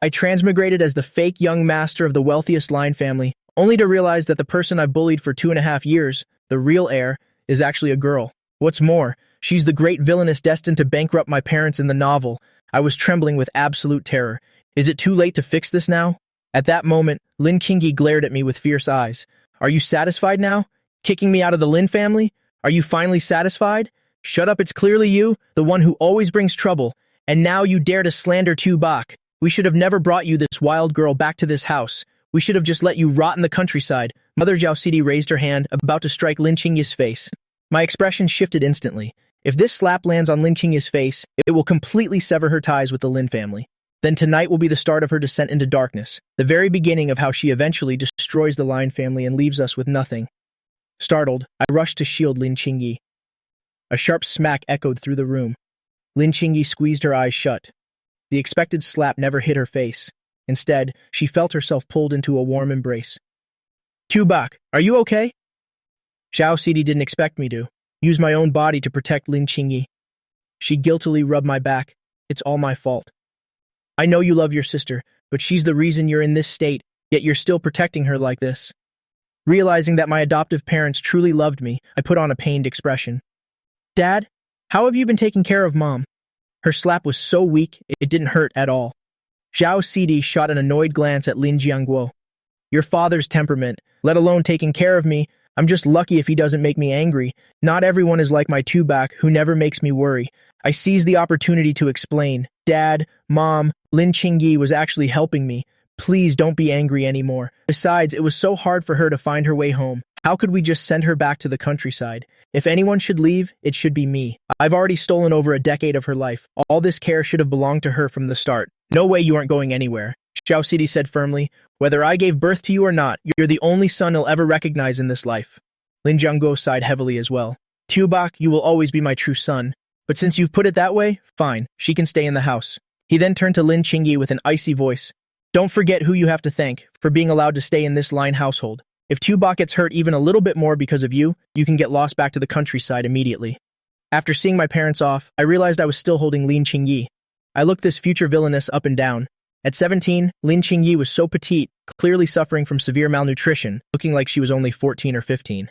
I transmigrated as the fake young master of the wealthiest line family, only to realize that the person I've bullied for 2.5 years, the real heir, is actually a girl. What's more, she's the great villainess destined to bankrupt my parents in the novel. I was trembling with absolute terror. Is it too late to fix this now? At that moment, Lin Qingyi glared at me with fierce eyes. Are you satisfied now? Kicking me out of the Lin family? Are you finally satisfied? Shut up, it's clearly you, the one who always brings trouble. And now you dare to slander Tu Bak. We should have never brought you, this wild girl, back to this house. We should have just let you rot in the countryside. Mother Zhao Sidi raised her hand, about to strike Lin Qingyi's face. My expression shifted instantly. If this slap lands on Lin Qingyi's face, it will completely sever her ties with the Lin family. Then tonight will be the start of her descent into darkness, the very beginning of how she eventually destroys the Lin family and leaves us with nothing. Startled, I rushed to shield Lin Qingyi. A sharp smack echoed through the room. Lin Qingyi squeezed her eyes shut. The expected slap never hit her face. Instead, she felt herself pulled into a warm embrace. Tu Bak, are you okay? Zhao Sidi didn't expect me to. Use my own body to protect Lin Qingyi. She guiltily rubbed my back. It's all my fault. I know you love your sister, but she's the reason you're in this state, yet you're still protecting her like this. Realizing that my adoptive parents truly loved me, I put on a pained expression. Dad, how have you been taking care of Mom? Her slap was so weak, it didn't hurt at all. Zhao Sidi shot an annoyed glance at Li Nianqiu. Your father's temperament, let alone taking care of me, I'm just lucky if he doesn't make me angry. Not everyone is like my Tu Bak, who never makes me worry. I seized the opportunity to explain. Dad, Mom, Lin Qingyi was actually helping me. Please don't be angry anymore. Besides, it was so hard for her to find her way home. How could we just send her back to the countryside? If anyone should leave, it should be me. I've already stolen over a decade of her life. All this care should have belonged to her from the start. No way you aren't going anywhere, Zhao Sidi said firmly. Whether I gave birth to you or not, you're the only son he'll ever recognize in this life. Lin Jiangguo sighed heavily as well. Tu Bak, you will always be my true son. But since you've put it that way, fine, she can stay in the house. He then turned to Lin Qingyi with an icy voice. Don't forget who you have to thank for being allowed to stay in this Line household. If Tu Bak gets hurt even a little bit more because of you, you can get lost back to the countryside immediately. After seeing my parents off, I realized I was still holding Lin Qingyi. I looked this future villainess up and down. At 17, Lin Qingyi was so petite, clearly suffering from severe malnutrition, looking like she was only 14 or 15.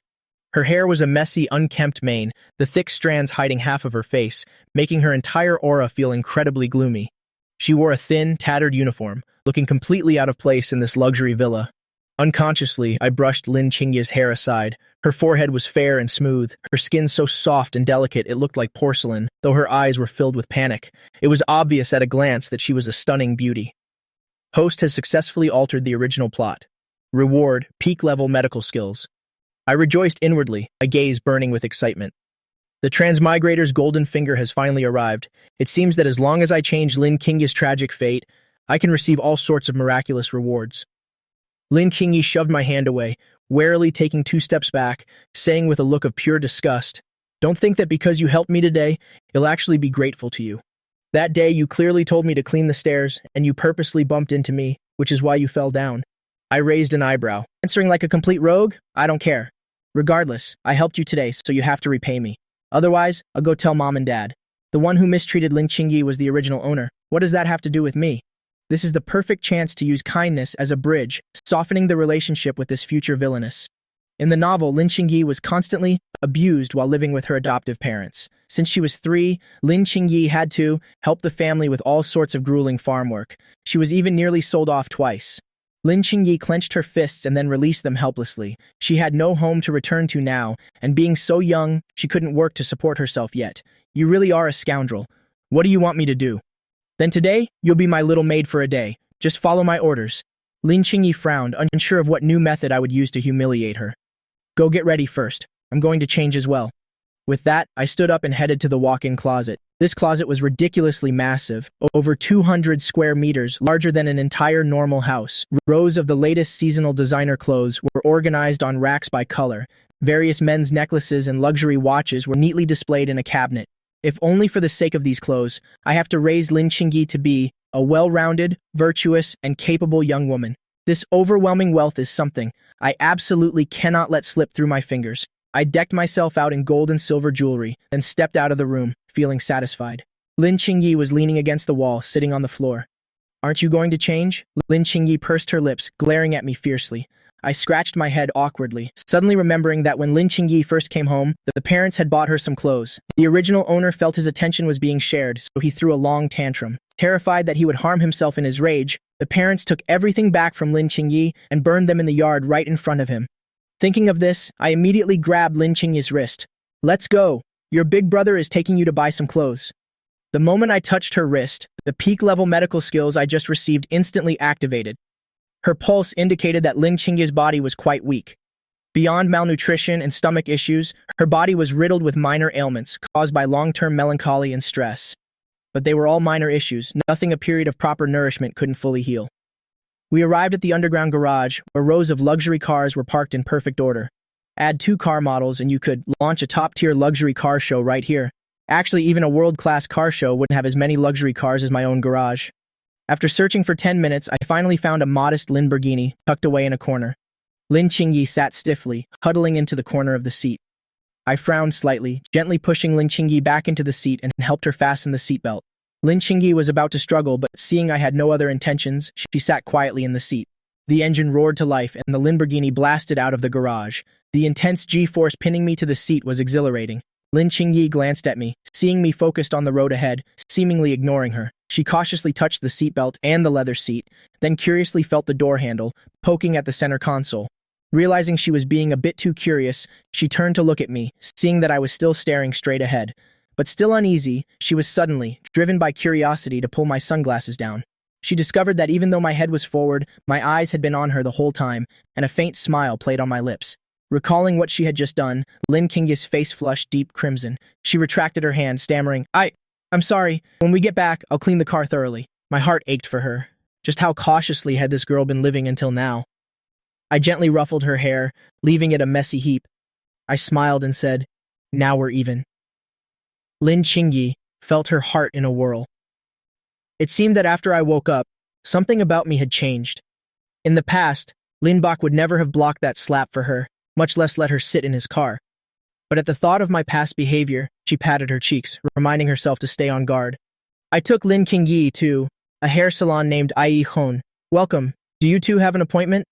Her hair was a messy, unkempt mane, the thick strands hiding half of her face, making her entire aura feel incredibly gloomy. She wore a thin, tattered uniform, looking completely out of place in this luxury villa. Unconsciously, I brushed Lin Qingyi's hair aside. Her forehead was fair and smooth, her skin so soft and delicate it looked like porcelain, though her eyes were filled with panic. It was obvious at a glance that she was a stunning beauty. Host has successfully altered the original plot. Reward, peak-level medical skills. I rejoiced inwardly, a gaze burning with excitement. The transmigrator's golden finger has finally arrived. It seems that as long as I change Lin Qingyi's tragic fate, I can receive all sorts of miraculous rewards. Lin Qingyi shoved my hand away, warily taking 2 steps back, saying with a look of pure disgust, Don't think that because you helped me today, I'll actually be grateful to you. That day you clearly told me to clean the stairs, and you purposely bumped into me, which is why you fell down. I raised an eyebrow. Answering like a complete rogue? I don't care. Regardless, I helped you today, so you have to repay me. Otherwise, I'll go tell Mom and Dad. The one who mistreated Lin Qingyi was the original owner. What does that have to do with me? This is the perfect chance to use kindness as a bridge, softening the relationship with this future villainess. In the novel, Lin Qingyi was constantly abused while living with her adoptive parents. Since she was 3, Lin Qingyi had to help the family with all sorts of grueling farm work. She was even nearly sold off twice. Lin Qingyi clenched her fists and then released them helplessly. She had no home to return to now, and being so young, she couldn't work to support herself yet. You really are a scoundrel. What do you want me to do? Then today, you'll be my little maid for a day. Just follow my orders. Lin Qingyi frowned, unsure of what new method I would use to humiliate her. Go get ready first. I'm going to change as well. With that, I stood up and headed to the walk-in closet. This closet was ridiculously massive, over 200 square meters, larger than an entire normal house. Rows of the latest seasonal designer clothes were organized on racks by color. Various men's necklaces and luxury watches were neatly displayed in a cabinet. If only for the sake of these clothes, I have to raise Lin Qingyi to be a well-rounded, virtuous, and capable young woman. This overwhelming wealth is something I absolutely cannot let slip through my fingers. I decked myself out in gold and silver jewelry, then stepped out of the room, feeling satisfied. Lin Qingyi was leaning against the wall, sitting on the floor. Aren't you going to change? Lin Qingyi pursed her lips, glaring at me fiercely. I scratched my head awkwardly, suddenly remembering that when Lin Qingyi first came home, the parents had bought her some clothes. The original owner felt his attention was being shared, so he threw a long tantrum. Terrified that he would harm himself in his rage, the parents took everything back from Lin Qingyi and burned them in the yard right in front of him. Thinking of this, I immediately grabbed Lin Qingyi's wrist. Let's go. Your big brother is taking you to buy some clothes. The moment I touched her wrist, the peak-level medical skills I just received instantly activated. Her pulse indicated that Lin Qingyi's body was quite weak. Beyond malnutrition and stomach issues, her body was riddled with minor ailments caused by long-term melancholy and stress. But they were all minor issues, nothing a period of proper nourishment couldn't fully heal. We arrived at the underground garage, where rows of luxury cars were parked in perfect order. Add 2 car models and you could launch a top-tier luxury car show right here. Actually, even a world-class car show wouldn't have as many luxury cars as my own garage. After searching for 10 minutes, I finally found a modest Lamborghini tucked away in a corner. Lin Qingyi sat stiffly, huddling into the corner of the seat. I frowned slightly, gently pushing Lin Qingyi back into the seat and helped her fasten the seatbelt. Lin Qingyi was about to struggle, but seeing I had no other intentions, she sat quietly in the seat. The engine roared to life and the Lamborghini blasted out of the garage. The intense G-force pinning me to the seat was exhilarating. Lin Qingyi glanced at me, seeing me focused on the road ahead, seemingly ignoring her. She cautiously touched the seatbelt and the leather seat, then curiously felt the door handle, poking at the center console. Realizing she was being a bit too curious, she turned to look at me, seeing that I was still staring straight ahead. But still uneasy, she was suddenly, driven by curiosity, to pull my sunglasses down. She discovered that even though my head was forward, my eyes had been on her the whole time, and a faint smile played on my lips. Recalling what she had just done, Lin Qingyi's face flushed deep crimson. She retracted her hand, stammering, I'm sorry. When we get back, I'll clean the car thoroughly. My heart ached for her. Just how cautiously had this girl been living until now? I gently ruffled her hair, leaving it a messy heap. I smiled and said, now we're even. Lin Qingyi felt her heart in a whirl. It seemed that after I woke up, something about me had changed. In the past, Lin Bok would never have blocked that slap for her, much less let her sit in his car. But at the thought of my past behavior, she patted her cheeks, reminding herself to stay on guard. I took Lin Qingyi to a hair salon named Ai Hon. Welcome. Do you two have an appointment?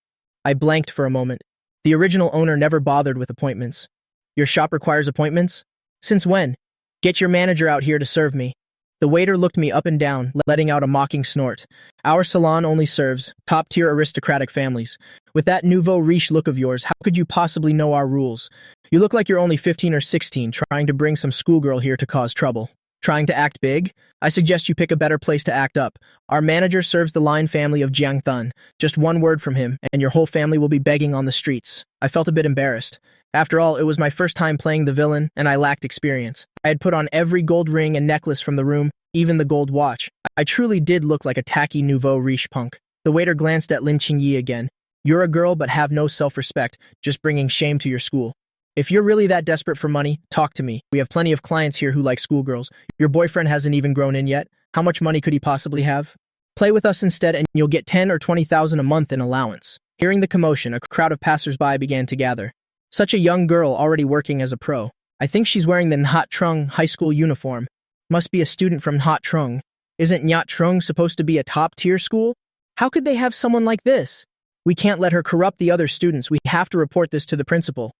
I blanked for a moment. The original owner never bothered with appointments. Your shop requires appointments? Since when? Get your manager out here to serve me. The waiter looked me up and down, letting out a mocking snort. Our salon only serves top-tier aristocratic families. With that nouveau riche look of yours, how could you possibly know our rules? You look like you're only 15 or 16, trying to bring some schoolgirl here to cause trouble. Trying to act big? I suggest you pick a better place to act up. Our manager serves the Lin family of Jiang Thun. Just one word from him, and your whole family will be begging on the streets. I felt a bit embarrassed. After all, it was my first time playing the villain, and I lacked experience. I had put on every gold ring and necklace from the room, even the gold watch. I truly did look like a tacky nouveau riche punk. The waiter glanced at Lin Qingyi again. You're a girl but have no self-respect, just bringing shame to your school. If you're really that desperate for money, talk to me. We have plenty of clients here who like schoolgirls. Your boyfriend hasn't even grown in yet. How much money could he possibly have? Play with us instead and you'll get 10 or 20,000 a month in allowance. Hearing the commotion, a crowd of passers-by began to gather. Such a young girl already working as a pro. I think she's wearing the Nhat Trung high school uniform. Must be a student from Nhat Trung. Isn't Nhat Trung supposed to be a top-tier school? How could they have someone like this? We can't let her corrupt the other students. We have to report this to the principal.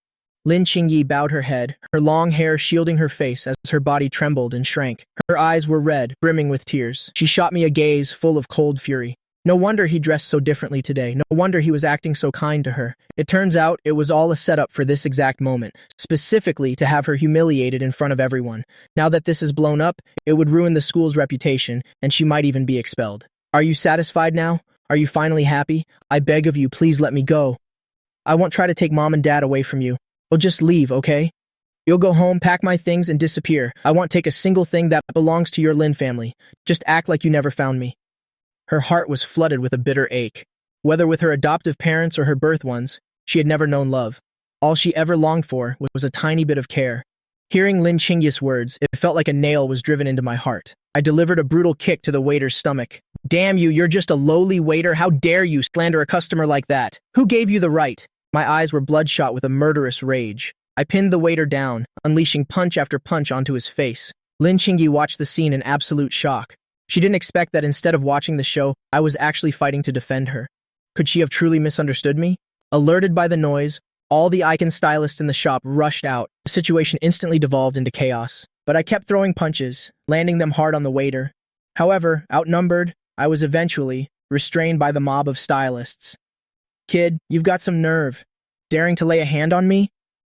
Lin Qingyi bowed her head, her long hair shielding her face as her body trembled and shrank. Her eyes were red, brimming with tears. She shot me a gaze full of cold fury. No wonder he dressed so differently today. No wonder he was acting so kind to her. It turns out it was all a setup for this exact moment, specifically to have her humiliated in front of everyone. Now that this is blown up, it would ruin the school's reputation, and she might even be expelled. Are you satisfied now? Are you finally happy? I beg of you, please let me go. I won't try to take mom and dad away from you. We'll just leave, okay? You'll go home, pack my things, and disappear. I won't take a single thing that belongs to your Lin family. Just act like you never found me. Her heart was flooded with a bitter ache. Whether with her adoptive parents or her birth ones, she had never known love. All she ever longed for was a tiny bit of care. Hearing Lin Qingyi's words, it felt like a nail was driven into my heart. I delivered a brutal kick to the waiter's stomach. Damn you, you're just a lowly waiter. How dare you slander a customer like that? Who gave you the right? My eyes were bloodshot with a murderous rage. I pinned the waiter down, unleashing punch after punch onto his face. Lin Qingyi watched the scene in absolute shock. She didn't expect that instead of watching the show, I was actually fighting to defend her. Could she have truly misunderstood me? Alerted by the noise, all the icon stylists in the shop rushed out. The situation instantly devolved into chaos. But I kept throwing punches, landing them hard on the waiter. However, outnumbered, I was eventually restrained by the mob of stylists. "Kid, you've got some nerve. Daring to lay a hand on me?"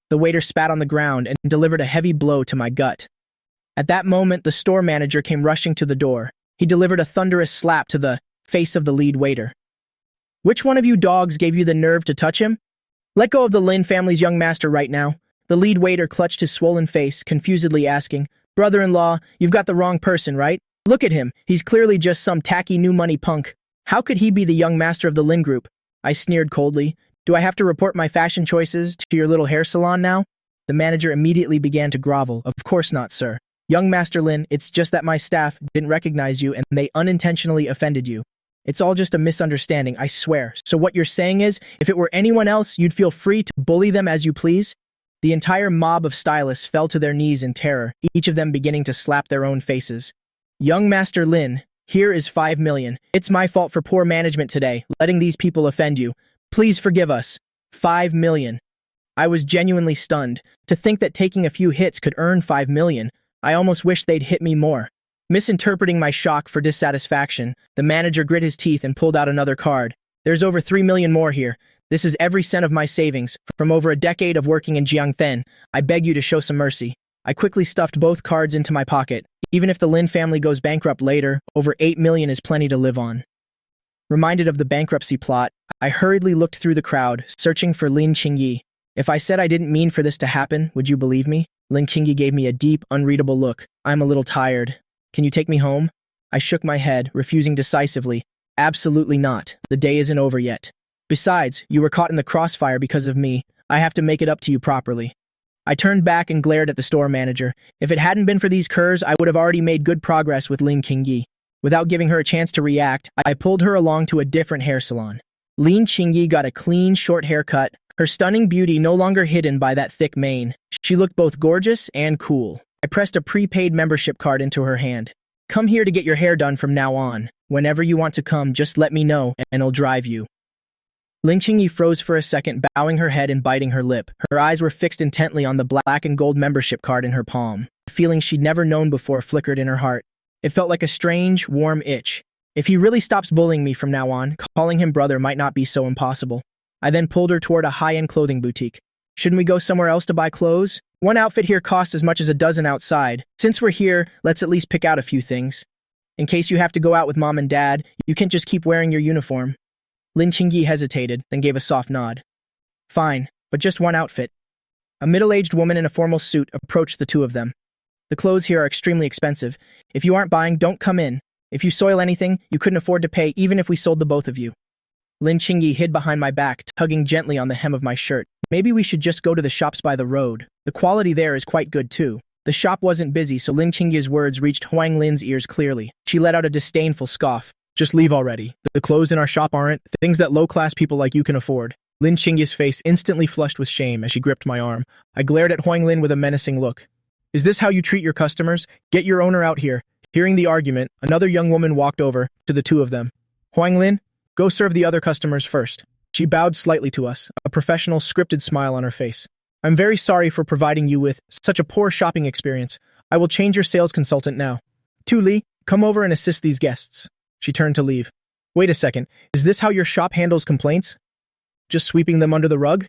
The waiter spat on the ground and delivered a heavy blow to my gut. At that moment, the store manager came rushing to the door. He delivered a thunderous slap to the face of the lead waiter. "Which one of you dogs gave you the nerve to touch him? Let go of the Lin family's young master right now." The lead waiter clutched his swollen face, confusedly asking, "Brother-in-law, you've got the wrong person, right? Look at him. He's clearly just some tacky new money punk. How could he be the young master of the Lin group?" I sneered coldly. "Do I have to report my fashion choices to your little hair salon now?" The manager immediately began to grovel. "Of course not, sir. Young Master Lin, it's just that my staff didn't recognize you and they unintentionally offended you. It's all just a misunderstanding, I swear. So what you're saying is, if it were anyone else, you'd feel free to bully them as you please?" The entire mob of stylists fell to their knees in terror, each of them beginning to slap their own faces. "Young Master Lin, here is 5 million. It's my fault for poor management today, letting these people offend you. Please forgive us. 5 million. I was genuinely stunned. To think that taking a few hits could earn 5 million. I almost wish they'd hit me more. Misinterpreting my shock for dissatisfaction, the manager grit his teeth and pulled out another card. "There's over 3 million more here. This is every cent of my savings, from over a decade of working in Jiangthen. I beg you to show some mercy." I quickly stuffed both cards into my pocket. Even if the Lin family goes bankrupt later, over 8 million is plenty to live on. Reminded of the bankruptcy plot, I hurriedly looked through the crowd, searching for Lin Qingyi. If I said I didn't mean for this to happen, would you believe me? Lin Qingyi gave me a deep, unreadable look. "I'm a little tired. Can you take me home?" I shook my head, refusing decisively. "Absolutely not. The day isn't over yet. Besides, you were caught in the crossfire because of me. I have to make it up to you properly." I turned back and glared at the store manager. If it hadn't been for these curs, I would have already made good progress with Lin Qingyi. Without giving her a chance to react, I pulled her along to a different hair salon. Lin Qingyi got a clean, short haircut, her stunning beauty no longer hidden by that thick mane. She looked both gorgeous and cool. I pressed a prepaid membership card into her hand. "Come here to get your hair done from now on. Whenever you want to come, just let me know, and I'll drive you." Lin Qingyi froze for a second, bowing her head and biting her lip. Her eyes were fixed intently on the black and gold membership card in her palm. A feeling she'd never known before flickered in her heart. It felt like a strange, warm itch. If he really stops bullying me from now on, calling him brother might not be so impossible. I then pulled her toward a high-end clothing boutique. "Shouldn't we go somewhere else to buy clothes? One outfit here costs as much as a dozen outside. Since we're here, let's at least pick out a few things. In case you have to go out with mom and dad, you can't just keep wearing your uniform." Lin Qingyi hesitated, then gave a soft nod. "Fine, but just one outfit." A middle-aged woman in a formal suit approached the two of them. "The clothes here are extremely expensive. If you aren't buying, don't come in. If you soil anything, you couldn't afford to pay even if we sold the both of you." Lin Qingyi hid behind my back, tugging gently on the hem of my shirt. "Maybe we should just go to the shops by the road. The quality there is quite good too." The shop wasn't busy, so Lin Qingyi's words reached Huang Lin's ears clearly. She let out a disdainful scoff. "Just leave already. The clothes in our shop aren't things that low-class people like you can afford." Lin Qingyi's face instantly flushed with shame as she gripped my arm. I glared at Huang Lin with a menacing look. "Is this how you treat your customers? Get your owner out here." Hearing the argument, another young woman walked over to the two of them. "Huang Lin, go serve the other customers first." She bowed slightly to us, a professional, scripted smile on her face. "I'm very sorry for providing you with such a poor shopping experience. I will change your sales consultant now. Tu Li, come over and assist these guests." She turned to leave. "Wait a second, is this how your shop handles complaints? Just sweeping them under the rug?"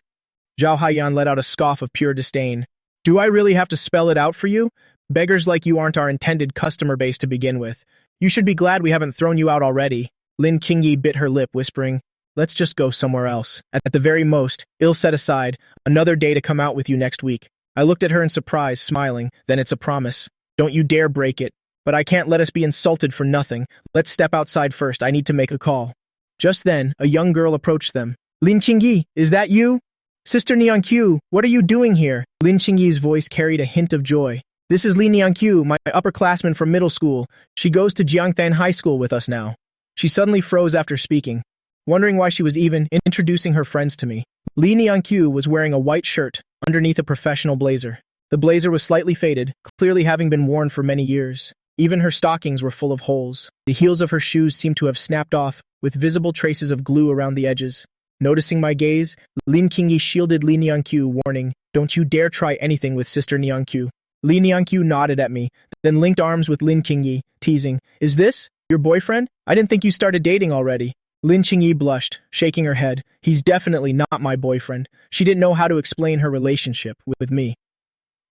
Zhao Haiyan let out a scoff of pure disdain. "Do I really have to spell it out for you? Beggars like you aren't our intended customer base to begin with. You should be glad we haven't thrown you out already." Lin Qingyi bit her lip, whispering, "Let's just go somewhere else. At the very most, ill set aside, another day to come out with you next week." I looked at her in surprise, smiling. "Then it's a promise. Don't you dare break it. But I can't let us be insulted for nothing. Let's step outside first. I need to make a call." Just then, a young girl approached them. "Lin Qingyi, is that you? Sister Nianqiu, what are you doing here?" Lin Qingyi's voice carried a hint of joy. "This is Li Nianqiu, my upperclassman from middle school. She goes to Jiangthan High School with us now." She suddenly froze after speaking, wondering why she was even introducing her friends to me. Li Nianqiu was wearing a white shirt underneath a professional blazer. The blazer was slightly faded, clearly having been worn for many years. Even her stockings were full of holes. The heels of her shoes seemed to have snapped off, with visible traces of glue around the edges. Noticing my gaze, Lin Qingyi shielded Li Nianqiu, warning, "Don't you dare try anything with Sister Nianqiu." Li Nianqiu nodded at me, then linked arms with Lin Qingyi, teasing, "Is this your boyfriend? I didn't think you started dating already." Lin Qingyi blushed, shaking her head. "He's definitely not my boyfriend." She didn't know how to explain her relationship with me.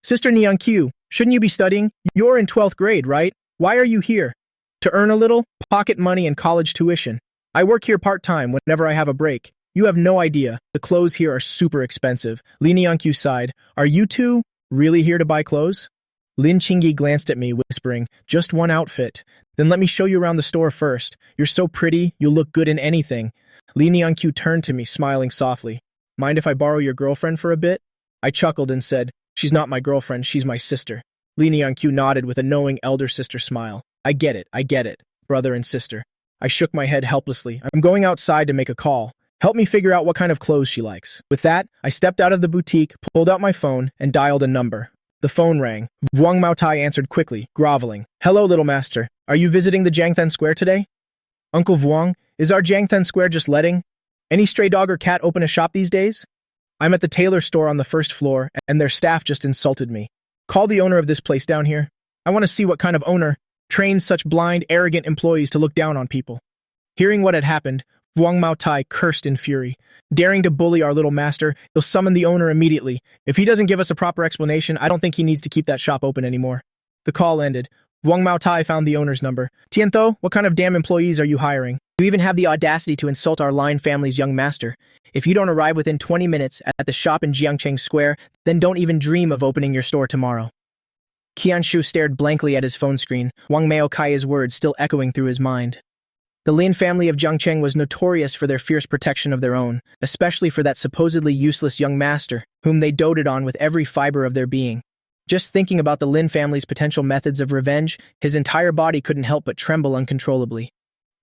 "Sister Nianqiu, shouldn't you be studying? You're in 12th grade, right? Why are you here?" "To earn a little, pocket money and college tuition. I work here part-time whenever I have a break. You have no idea. The clothes here are super expensive." Li Nianqiu sighed. "Are you two really here to buy clothes?" Lin Qingyi glanced at me, whispering, "Just one outfit. Then let me show you around the store first. You're so pretty, you'll look good in anything." Li Nianqiu turned to me, smiling softly. "Mind if I borrow your girlfriend for a bit?" I chuckled and said, "She's not my girlfriend, she's my sister." Li Nianqiu nodded with a knowing elder sister smile. I get it, brother and sister." I shook my head helplessly. "I'm going outside to make a call. Help me figure out what kind of clothes she likes." With that, I stepped out of the boutique, pulled out my phone, and dialed a number. The phone rang. Vuong Maotai answered quickly, groveling. "Hello, little master. Are you visiting the Jiangthen Square today?" "Uncle Vuong, is our Jiangthen Square just letting any stray dog or cat open a shop these days?" "I'm at the tailor store on the first floor, and their staff just insulted me. Call the owner of this place down here. I want to see what kind of owner trains such blind, arrogant employees to look down on people." Hearing what had happened, Vuong Maotai cursed in fury. "Daring to bully our little master, he'll summon the owner immediately. If he doesn't give us a proper explanation, I don't think he needs to keep that shop open anymore." The call ended. Vuong Maotai found the owner's number. "Tianto, what kind of damn employees are you hiring? You even have the audacity to insult our Lin family's young master. If you don't arrive within 20 minutes at the shop in Jiangcheng Square, then don't even dream of opening your store tomorrow." Qianshu stared blankly at his phone screen, Wang Maokai's words still echoing through his mind. The Lin family of Jiangcheng was notorious for their fierce protection of their own, especially for that supposedly useless young master, whom they doted on with every fiber of their being. Just thinking about the Lin family's potential methods of revenge, his entire body couldn't help but tremble uncontrollably.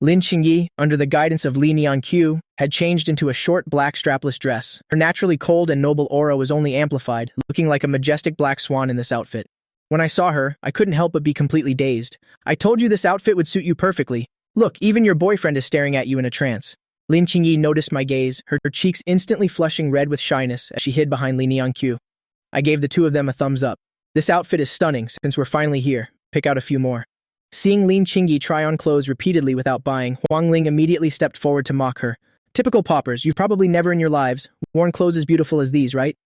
Lin Qingyi, under the guidance of Li Nianqiu, had changed into a short black strapless dress. Her naturally cold and noble aura was only amplified, looking like a majestic black swan in this outfit. When I saw her, I couldn't help but be completely dazed. "I told you this outfit would suit you perfectly. Look, even your boyfriend is staring at you in a trance." Lin Qingyi noticed my gaze, her cheeks instantly flushing red with shyness as she hid behind Li Nianqiu. I gave the two of them a thumbs up. "This outfit is stunning, since we're finally here. Pick out a few more." Seeing Lin Qingyi try on clothes repeatedly without buying, Huang Ling immediately stepped forward to mock her. "Typical paupers, you've probably never in your lives worn clothes as beautiful as these, right?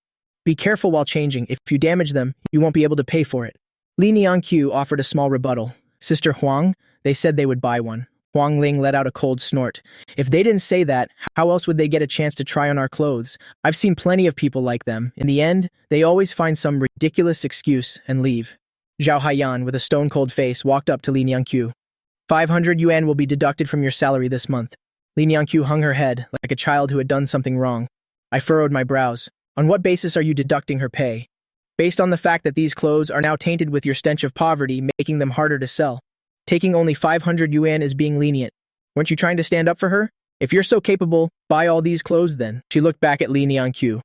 Be careful while changing. If you damage them, you won't be able to pay for it." Li Nianqiu offered a small rebuttal. "Sister Huang, they said they would buy one." Huang Ling let out a cold snort. "If they didn't say that, how else would they get a chance to try on our clothes? I've seen plenty of people like them. In the end, they always find some ridiculous excuse and leave." Zhao Haiyan, with a stone-cold face, walked up to Li Nianqiu. 500 yuan will be deducted from your salary this month." Li Nianqiu hung her head, like a child who had done something wrong. I furrowed my brows. "On what basis are you deducting her pay?" "Based on the fact that these clothes are now tainted with your stench of poverty, making them harder to sell. Taking only 500 yuan is being lenient. Weren't you trying to stand up for her? If you're so capable, buy all these clothes then." She looked back at Li Nianqiu.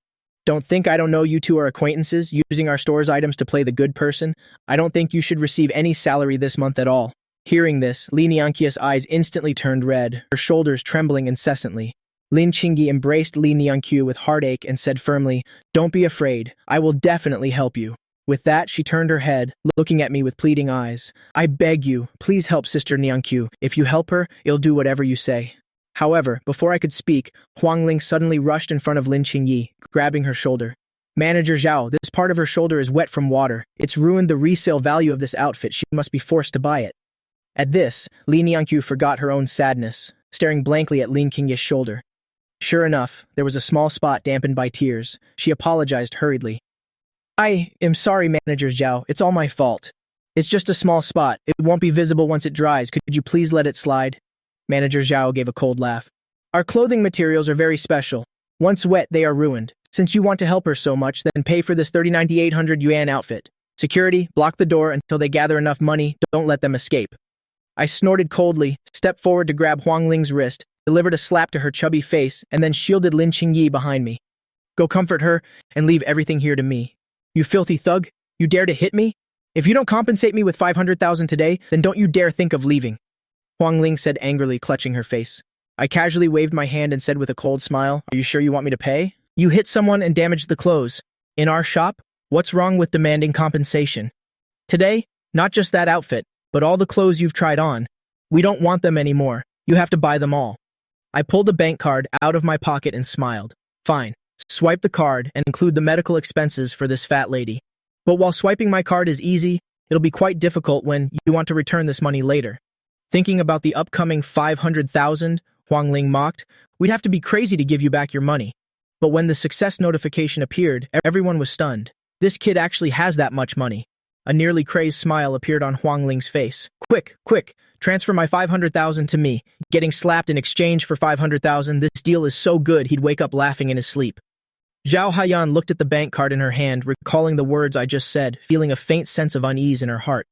"Don't think I don't know you two are acquaintances, using our store's items to play the good person. I don't think you should receive any salary this month at all." Hearing this, Li Nianqiu's eyes instantly turned red, her shoulders trembling incessantly. Lin Qingyi embraced Li Nianqiu with heartache and said firmly, "Don't be afraid. I will definitely help you." With that, she turned her head, looking at me with pleading eyes. "I beg you, please help Sister Nianqiu. If you help her, you'll do whatever you say." However, before I could speak, Huang Ling suddenly rushed in front of Lin Qingyi, grabbing her shoulder. "Manager Zhao, this part of her shoulder is wet from water. It's ruined the resale value of this outfit. She must be forced to buy it." At this, Li Nianqiu forgot her own sadness, staring blankly at Lin Qingyi's shoulder. Sure enough, there was a small spot dampened by tears. She apologized hurriedly. "I am sorry, Manager Zhao. It's all my fault. It's just a small spot. It won't be visible once it dries. Could you please let it slide?" Manager Zhao gave a cold laugh. "Our clothing materials are very special. Once wet, they are ruined. Since you want to help her so much, then pay for this 3,800 yuan outfit. Security, block the door until they gather enough money. Don't let them escape." I snorted coldly, stepped forward to grab Huang Ling's wrist, delivered a slap to her chubby face, and then shielded Lin Qingyi behind me. "Go comfort her, and leave everything here to me." "You filthy thug! You dare to hit me?" If you don't compensate me with 500,000 today, then don't you dare think of leaving. Huang Ling said angrily, clutching her face. I casually waved my hand and said with a cold smile, are you sure you want me to pay? You hit someone and damaged the clothes. In our shop? What's wrong with demanding compensation? Today, not just that outfit, but all the clothes you've tried on. We don't want them anymore. You have to buy them all. I pulled a bank card out of my pocket and smiled. Fine. Swipe the card and include the medical expenses for this fat lady. But while swiping my card is easy, it'll be quite difficult when you want to return this money later. Thinking about the upcoming 500,000, Huang Ling mocked, we'd have to be crazy to give you back your money. But when the success notification appeared, everyone was stunned. This kid actually has that much money. A nearly crazed smile appeared on Huang Ling's face. Quick, quick, transfer my 500,000 to me. Getting slapped in exchange for 500,000, this deal is so good he'd wake up laughing in his sleep. Zhao Haiyan looked at the bank card in her hand, recalling the words I just said, feeling a faint sense of unease in her heart.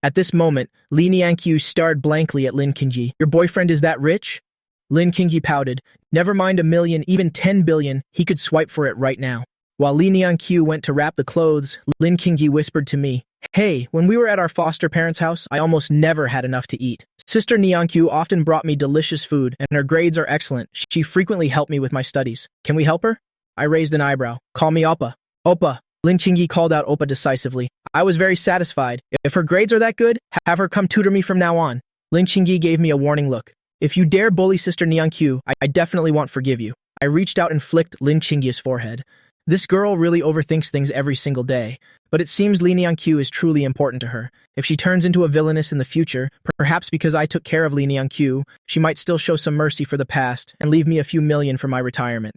At this moment, Li Nianqiu stared blankly at Lin Qingyi. Your boyfriend is that rich? Lin Qingyi pouted. Never mind 1 million, even 10 billion, he could swipe for it right now. While Li Nianqiu went to wrap the clothes, Lin Qingyi whispered to me, hey, when we were at our foster parents' house, I almost never had enough to eat. Sister Nianqiu often brought me delicious food, and her grades are excellent. She frequently helped me with my studies. Can we help her? I raised an eyebrow. Call me Oppa. Oppa. Lin Qingyi called out Oppa decisively. I was very satisfied. If her grades are that good, have her come tutor me from now on. Lin Qingyi gave me a warning look. If you dare bully Sister Nianqiu, I definitely won't forgive you. I reached out and flicked Lin Qingyi's forehead. This girl really overthinks things every single day, but it seems Li Nianqiu is truly important to her. If she turns into a villainess in the future, perhaps because I took care of Li Nianqiu, she might still show some mercy for the past and leave me a few million for my retirement.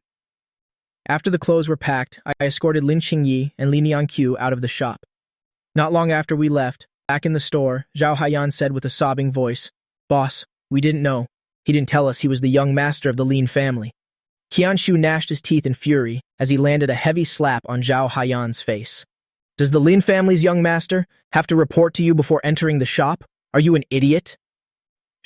After the clothes were packed, I escorted Lin Qingyi and Li Nianqiu out of the shop. Not long after we left, back in the store, Zhao Haiyan said with a sobbing voice, Boss, we didn't know. He didn't tell us he was the young master of the Lin family. Qianshu gnashed his teeth in fury as he landed a heavy slap on Zhao Haiyan's face. Does the Lin family's young master have to report to you before entering the shop? Are you an idiot?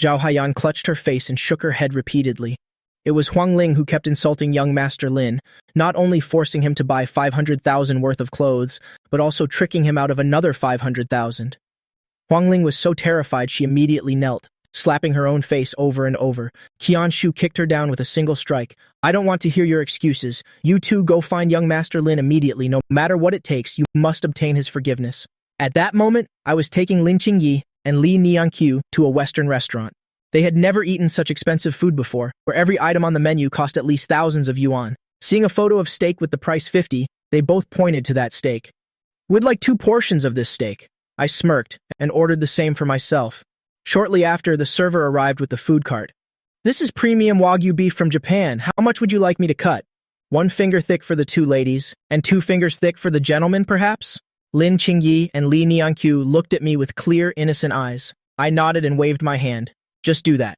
Zhao Haiyan clutched her face and shook her head repeatedly. It was Huang Ling who kept insulting young Master Lin, not only forcing him to buy 500,000 worth of clothes, but also tricking him out of another 500,000. Huang Ling was so terrified she immediately knelt, slapping her own face over and over. Qianshu kicked her down with a single strike. I don't want to hear your excuses. You two go find young Master Lin immediately. No matter what it takes, you must obtain his forgiveness. At that moment, I was taking Lin Qingyi and Li Nianqiu to a Western restaurant. They had never eaten such expensive food before, where every item on the menu cost at least thousands of yuan. Seeing a photo of steak with the price 50, they both pointed to that steak. We'd like 2 portions of this steak. I smirked and ordered the same for myself. Shortly after, the server arrived with the food cart. This is premium Wagyu beef from Japan. How much would you like me to cut? 1 finger thick for the 2 ladies, and 2 fingers thick for the gentleman, perhaps? Lin Qingyi and Li Nianqiu looked at me with clear, innocent eyes. I nodded and waved my hand. Just do that.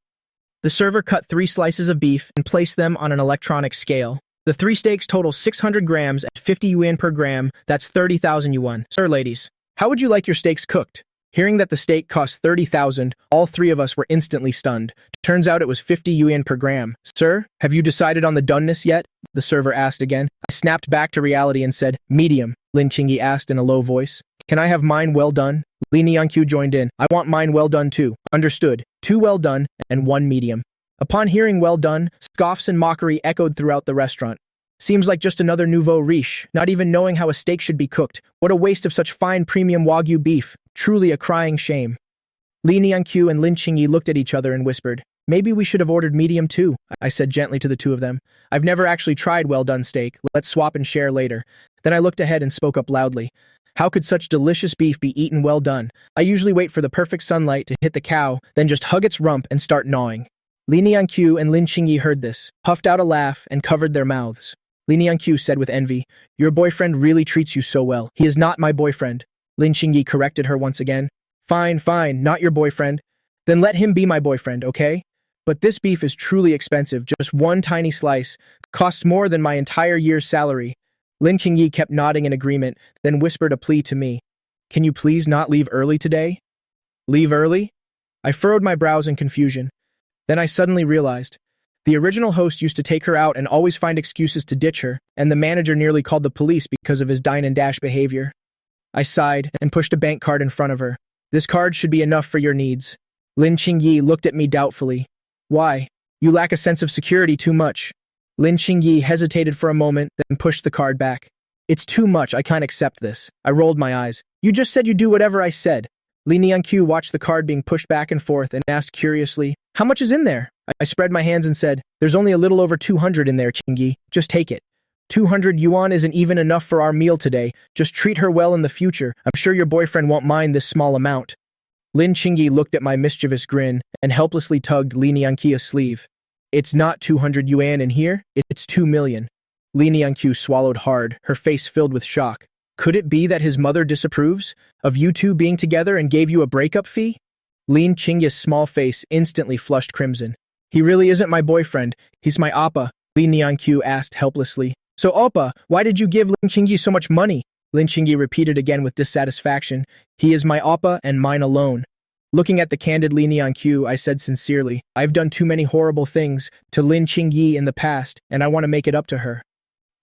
The server cut 3 slices of beef and placed them on an electronic scale. The 3 steaks total 600 grams at 50 yuan per gram. That's 30,000 yuan. Sir, ladies, how would you like your steaks cooked? Hearing that the steak cost 30,000, all 3 of us were instantly stunned. Turns out it was 50 yuan per gram. Sir, have you decided on the doneness yet? The server asked again. I snapped back to reality and said, medium, Lin Qingyi asked in a low voice. Can I have mine well done? Li Nianqiu joined in. I want mine well done too. Understood. 2 well done and 1 medium. Upon hearing well done, scoffs and mockery echoed throughout the restaurant. Seems like just another nouveau riche, not even knowing how a steak should be cooked. What a waste of such fine premium Wagyu beef. Truly a crying shame. Li Nianqiu and Lin Qingyi looked at each other and whispered, maybe we should have ordered medium too, I said gently to the 2 of them. I've never actually tried well done steak. Let's swap and share later. Then I looked ahead and spoke up loudly. How could such delicious beef be eaten well done? I usually wait for the perfect sunlight to hit the cow, then just hug its rump and start gnawing. Li Nianqiu and Lin Qingyi heard this, puffed out a laugh, and covered their mouths. Li Nianqiu said with envy, your boyfriend really treats you so well. He is not my boyfriend. Lin Qingyi corrected her once again. Fine, not your boyfriend. Then let him be my boyfriend, okay? But this beef is truly expensive. Just 1 tiny slice costs more than my entire year's salary. Lin Qingyi kept nodding in agreement, then whispered a plea to me. Can you please not leave early today? Leave early? I furrowed my brows in confusion. Then I suddenly realized. The original host used to take her out and always find excuses to ditch her, and the manager nearly called the police because of his dine and dash behavior. I sighed and pushed a bank card in front of her. This card should be enough for your needs. Lin Qingyi looked at me doubtfully. Why? You lack a sense of security too much. Lin Qingyi hesitated for a moment, then pushed the card back. It's too much, I can't accept this. I rolled my eyes. You just said you'd do whatever I said. Li Nianqiu watched the card being pushed back and forth and asked curiously, how much is in there? I spread my hands and said, there's only a little over 200 in there, Qingyi. Just take it. 200 yuan isn't even enough for our meal today. Just treat her well in the future. I'm sure your boyfriend won't mind this small amount. Lin Qingyi looked at my mischievous grin and helplessly tugged Li Nianqiu's sleeve. It's not 200 yuan in here, it's 2 million. Li Nianqiu swallowed hard, her face filled with shock. Could it be that his mother disapproves of you two being together and gave you a breakup fee? Lin Qingyi's small face instantly flushed crimson. He really isn't my boyfriend, he's my appa, Li Nianqiu asked helplessly. So appa, why did you give Lin Qingyi so much money? Lin Qingyi repeated again with dissatisfaction. He is my appa and mine alone. Looking at the candid Li Nianqiu, I said sincerely, I've done too many horrible things to Lin Qingyi in the past, and I want to make it up to her.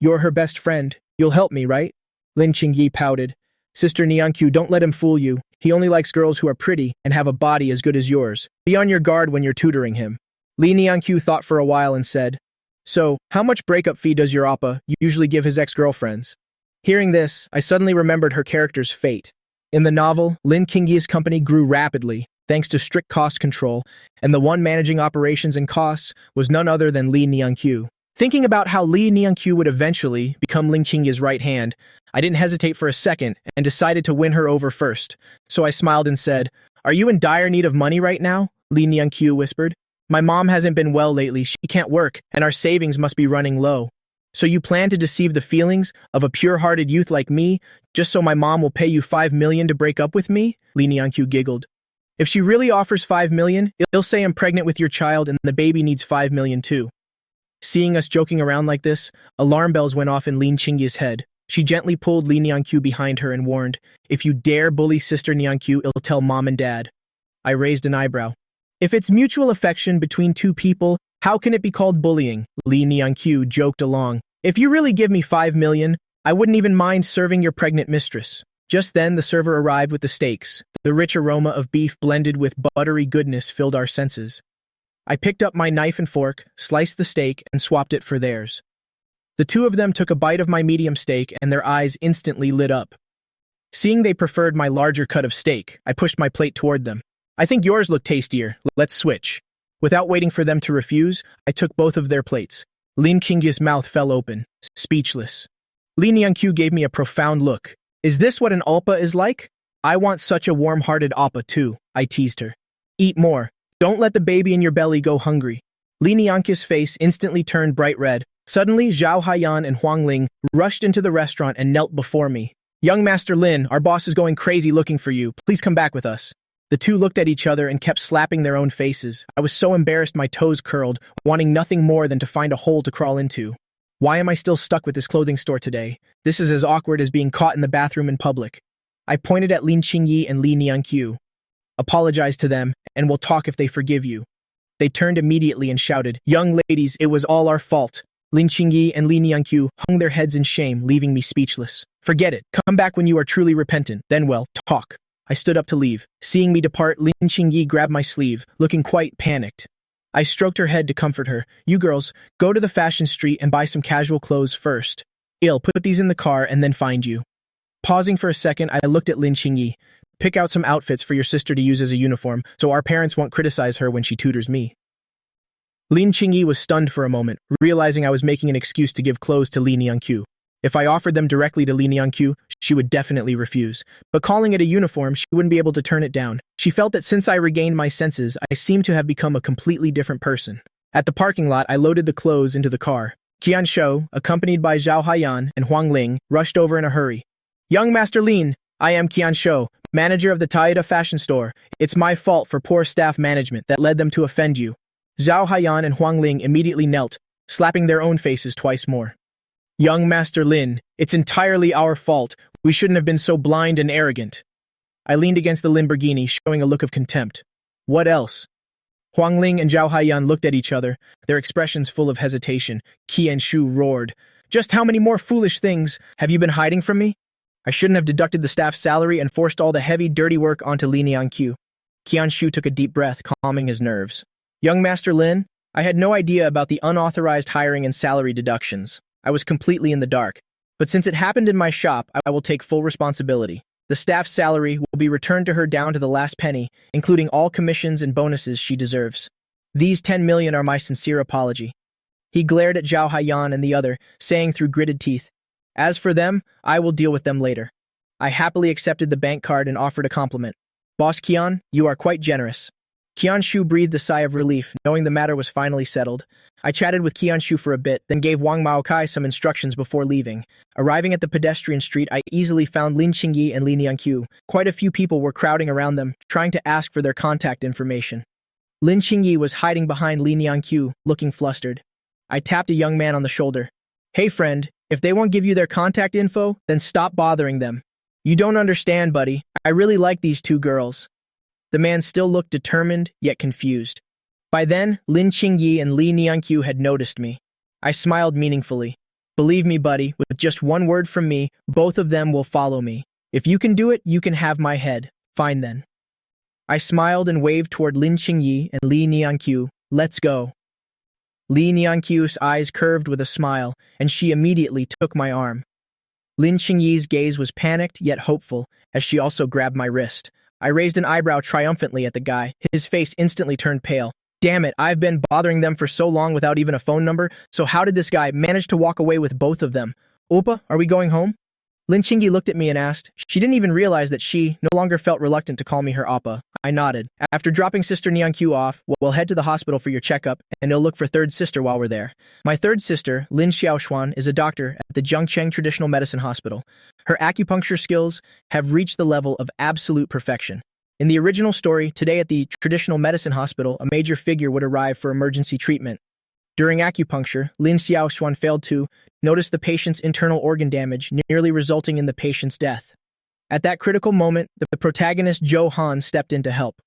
You're her best friend. You'll help me, right? Lin Qingyi pouted. Sister Nianqiu, don't let him fool you. He only likes girls who are pretty and have a body as good as yours. Be on your guard when you're tutoring him. Li Nianqiu thought for a while and said, so, how much breakup fee does your appa usually give his ex-girlfriends? Hearing this, I suddenly remembered her character's fate. In the novel, Lin Qingyi's company grew rapidly, thanks to strict cost control, and the one managing operations and costs was none other than Li Nianqiu. Thinking about how Li Nianqiu would eventually become Lin Qingyi's right hand, I didn't hesitate for a second and decided to win her over first. So I smiled and said, are you in dire need of money right now? Li Nianqiu whispered. My mom hasn't been well lately, she can't work, and our savings must be running low. So you plan to deceive the feelings of a pure-hearted youth like me, just so my mom will pay you 5 million to break up with me? Li Nianqiu giggled. If she really offers 5 million, it'll say I'm pregnant with your child and the baby needs 5 million too. Seeing us joking around like this, alarm bells went off in Lin Qingyi's head. She gently pulled Li Nianqiu behind her and warned, if you dare bully Sister Nianqiu, it'll tell Mom and Dad. I raised an eyebrow. If it's mutual affection between two people, how can it be called bullying? Li Nianqiu joked along. If you really give me 5 million, I wouldn't even mind serving your pregnant mistress. Just then, the server arrived with the steaks. The rich aroma of beef blended with buttery goodness filled our senses. I picked up my knife and fork, sliced the steak, and swapped it for theirs. The two of them took a bite of my medium steak, and their eyes instantly lit up. Seeing they preferred my larger cut of steak, I pushed my plate toward them. I think yours look tastier. Let's switch. Without waiting for them to refuse, I took both of their plates. Lin Qingyi's mouth fell open, speechless. Li Nianqiu gave me a profound look. Is this what an appa is like? I want such a warm-hearted appa too, I teased her. Eat more. Don't let the baby in your belly go hungry. Li Nianqiu's face instantly turned bright red. Suddenly, Zhao Haiyan and Huang Ling rushed into the restaurant and knelt before me. Young Master Lin, our boss is going crazy looking for you. Please come back with us. The two looked at each other and kept slapping their own faces. I was so embarrassed my toes curled, wanting nothing more than to find a hole to crawl into. Why am I still stuck with this clothing store today? This is as awkward as being caught in the bathroom in public. I pointed at Lin Qingyi and Li Nianqiu. Apologize to them, and we'll talk if they forgive you. They turned immediately and shouted, young ladies, it was all our fault. Lin Qingyi and Li Nianqiu hung their heads in shame, leaving me speechless. Forget it. Come back when you are truly repentant. Then, well, talk. I stood up to leave. Seeing me depart, Lin Qingyi grabbed my sleeve, looking quite panicked. I stroked her head to comfort her. You girls, go to the fashion street and buy some casual clothes first. I'll put these in the car and then find you. Pausing for a second, I looked at Lin Qingyi. Pick out some outfits for your sister to use as a uniform, so our parents won't criticize her when she tutors me. Lin Qingyi was stunned for a moment, realizing I was making an excuse to give clothes to Li Nianqiu. If I offered them directly to Li Nianqiu, she would definitely refuse. But calling it a uniform, she wouldn't be able to turn it down. She felt that since I regained my senses, I seemed to have become a completely different person. At the parking lot, I loaded the clothes into the car. Qian Shou, accompanied by Zhao Haiyan and Huang Ling, rushed over in a hurry. Young Master Lin, I am Qian Shou, manager of the Taida fashion store. It's my fault for poor staff management that led them to offend you. Zhao Haiyan and Huang Ling immediately knelt, slapping their own faces twice more. Young Master Lin, it's entirely our fault. We shouldn't have been so blind and arrogant. I leaned against the Lamborghini, showing a look of contempt. What else? Huang Ling and Zhao Haiyan looked at each other, their expressions full of hesitation. Qian Shu roared. Just how many more foolish things have you been hiding from me? I shouldn't have deducted the staff's salary and forced all the heavy, dirty work onto Li Nianqiu. Qianshu took a deep breath, calming his nerves. Young Master Lin, I had no idea about the unauthorized hiring and salary deductions. I was completely in the dark. But since it happened in my shop, I will take full responsibility. The staff's salary will be returned to her down to the last penny, including all commissions and bonuses she deserves. These 10 million are my sincere apology. He glared at Zhao Haiyan and the other, saying through gritted teeth, As for them, I will deal with them later. I happily accepted the bank card and offered a compliment. Boss Qian, you are quite generous. Qianshu breathed a sigh of relief, knowing the matter was finally settled. I chatted with Qianshu for a bit, then gave Wang Maokai some instructions before leaving. Arriving at the pedestrian street, I easily found Lin Qingyi and Li Nianqiu. Quite a few people were crowding around them, trying to ask for their contact information. Lin Qingyi was hiding behind Li Nianqiu, looking flustered. I tapped a young man on the shoulder. Hey friend, if they won't give you their contact info, then stop bothering them. You don't understand, buddy. I really like these two girls. The man still looked determined, yet confused. By then, Lin Qingyi and Li Nianqiu had noticed me. I smiled meaningfully. Believe me, buddy, with just one word from me, both of them will follow me. If you can do it, you can have my head. Fine then. I smiled and waved toward Lin Qingyi and Li Nianqiu. Let's go. Li Nianqiu's eyes curved with a smile, and she immediately took my arm. Lin Qingyi's gaze was panicked yet hopeful, as she also grabbed my wrist. I raised an eyebrow triumphantly at the guy. His face instantly turned pale. Damn it, I've been bothering them for so long without even a phone number, so how did this guy manage to walk away with both of them? Oppa, are we going home? Lin Qingyi looked at me and asked. She didn't even realize that she no longer felt reluctant to call me her Appa. I nodded. After dropping Sister Nianqiu off, we'll head to the hospital for your checkup, and they'll look for third sister while we're there. My third sister, Lin Xiaoshuan, is a doctor at the Zhangcheng Traditional Medicine Hospital. Her acupuncture skills have reached the level of absolute perfection. In the original story, today at the Traditional Medicine Hospital, a major figure would arrive for emergency treatment. During acupuncture, Lin Xiaoshuan failed to notice the patient's internal organ damage, nearly resulting in the patient's death. At that critical moment, the protagonist Zhou Han stepped in to help.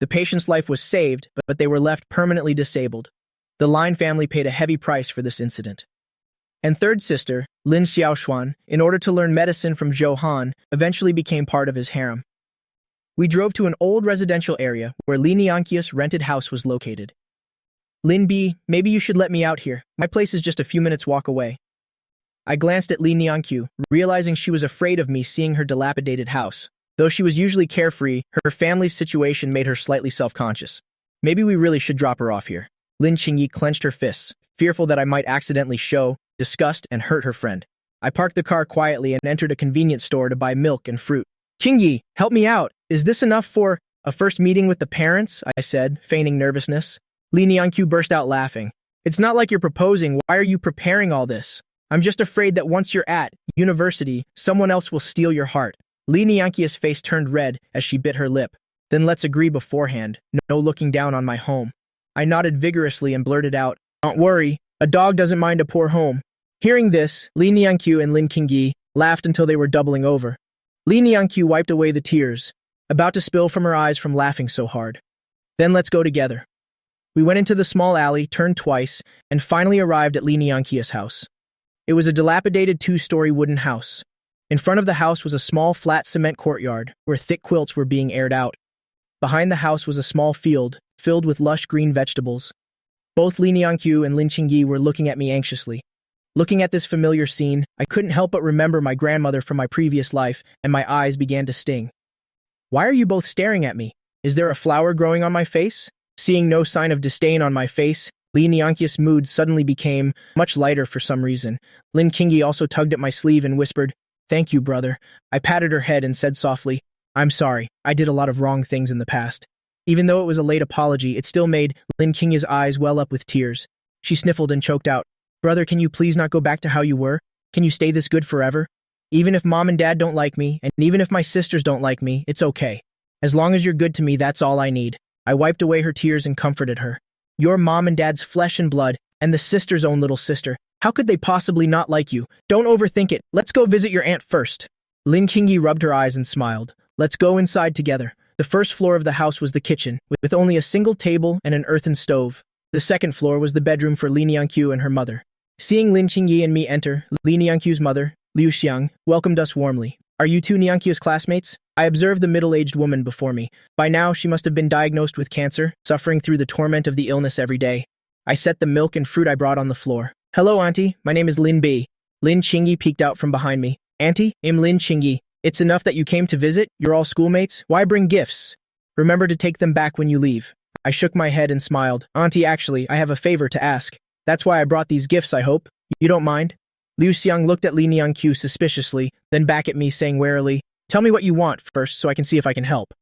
The patient's life was saved, but they were left permanently disabled. The Lin family paid a heavy price for this incident. And third sister, Lin Xiaoshuan, in order to learn medicine from Zhou Han, eventually became part of his harem. We drove to an old residential area where Li Nianqiu's rented house was located. Lin B, maybe you should let me out here. My place is just a few minutes walk away. I glanced at Li Nianqiu, realizing she was afraid of me seeing her dilapidated house. Though she was usually carefree, her family's situation made her slightly self-conscious. Maybe we really should drop her off here. Lin Qingyi clenched her fists, fearful that I might accidentally show disgust and hurt her friend. I parked the car quietly and entered a convenience store to buy milk and fruit. Qingyi, help me out. Is this enough for a first meeting with the parents? I said, feigning nervousness. Li Nianqiu burst out laughing. It's not like you're proposing. Why are you preparing all this? I'm just afraid that once you're at university, someone else will steal your heart. Li Nianqiu's face turned red as she bit her lip. Then let's agree beforehand. No looking down on my home. I nodded vigorously and blurted out, Don't worry, a dog doesn't mind a poor home. Hearing this, Li Nianqiu and Lin Qingyi laughed until they were doubling over. Li Nianqiu wiped away the tears, about to spill from her eyes from laughing so hard. Then let's go together. We went into the small alley, turned twice, and finally arrived at Li Nianqiu's house. It was a dilapidated two-story wooden house. In front of the house was a small flat cement courtyard, where thick quilts were being aired out. Behind the house was a small field, filled with lush green vegetables. Both Li Nianqiu and Lin Qingyi were looking at me anxiously. Looking at this familiar scene, I couldn't help but remember my grandmother from my previous life, and my eyes began to sting. Why are you both staring at me? Is there a flower growing on my face? Seeing no sign of disdain on my face, Li Nianqiu's mood suddenly became much lighter for some reason. Lin Qingyi also tugged at my sleeve and whispered, Thank you, brother. I patted her head and said softly, I'm sorry, I did a lot of wrong things in the past. Even though it was a late apology, it still made Lin Qingyi's eyes well up with tears. She sniffled and choked out, Brother, can you please not go back to how you were? Can you stay this good forever? Even if mom and dad don't like me, and even if my sisters don't like me, it's okay. As long as you're good to me, that's all I need. I wiped away her tears and comforted her. You're mom and dad's flesh and blood, and the sister's own little sister. How could they possibly not like you? Don't overthink it. Let's go visit your aunt first. Lin Qingyi rubbed her eyes and smiled. Let's go inside together. The first floor of the house was the kitchen, with only a single table and an earthen stove. The second floor was the bedroom for Li Nianqiu and her mother. Seeing Lin Qingyi and me enter, Li Nianqiu's mother, Liu Xiang, welcomed us warmly. Are you two Nianqiu's classmates? I observed the middle-aged woman before me. By now, she must have been diagnosed with cancer, suffering through the torment of the illness every day. I set the milk and fruit I brought on the floor. Hello, Auntie. My name is Lin B. Lin Qingyi peeked out from behind me. Auntie, I'm Lin Qingyi. It's enough that you came to visit. You're all schoolmates. Why bring gifts? Remember to take them back when you leave. I shook my head and smiled. Auntie, actually, I have a favor to ask. That's why I brought these gifts, I hope. You don't mind? Liu Xiang looked at Li Nianqiu suspiciously, then back at me saying warily, Tell me what you want first so I can see if I can help.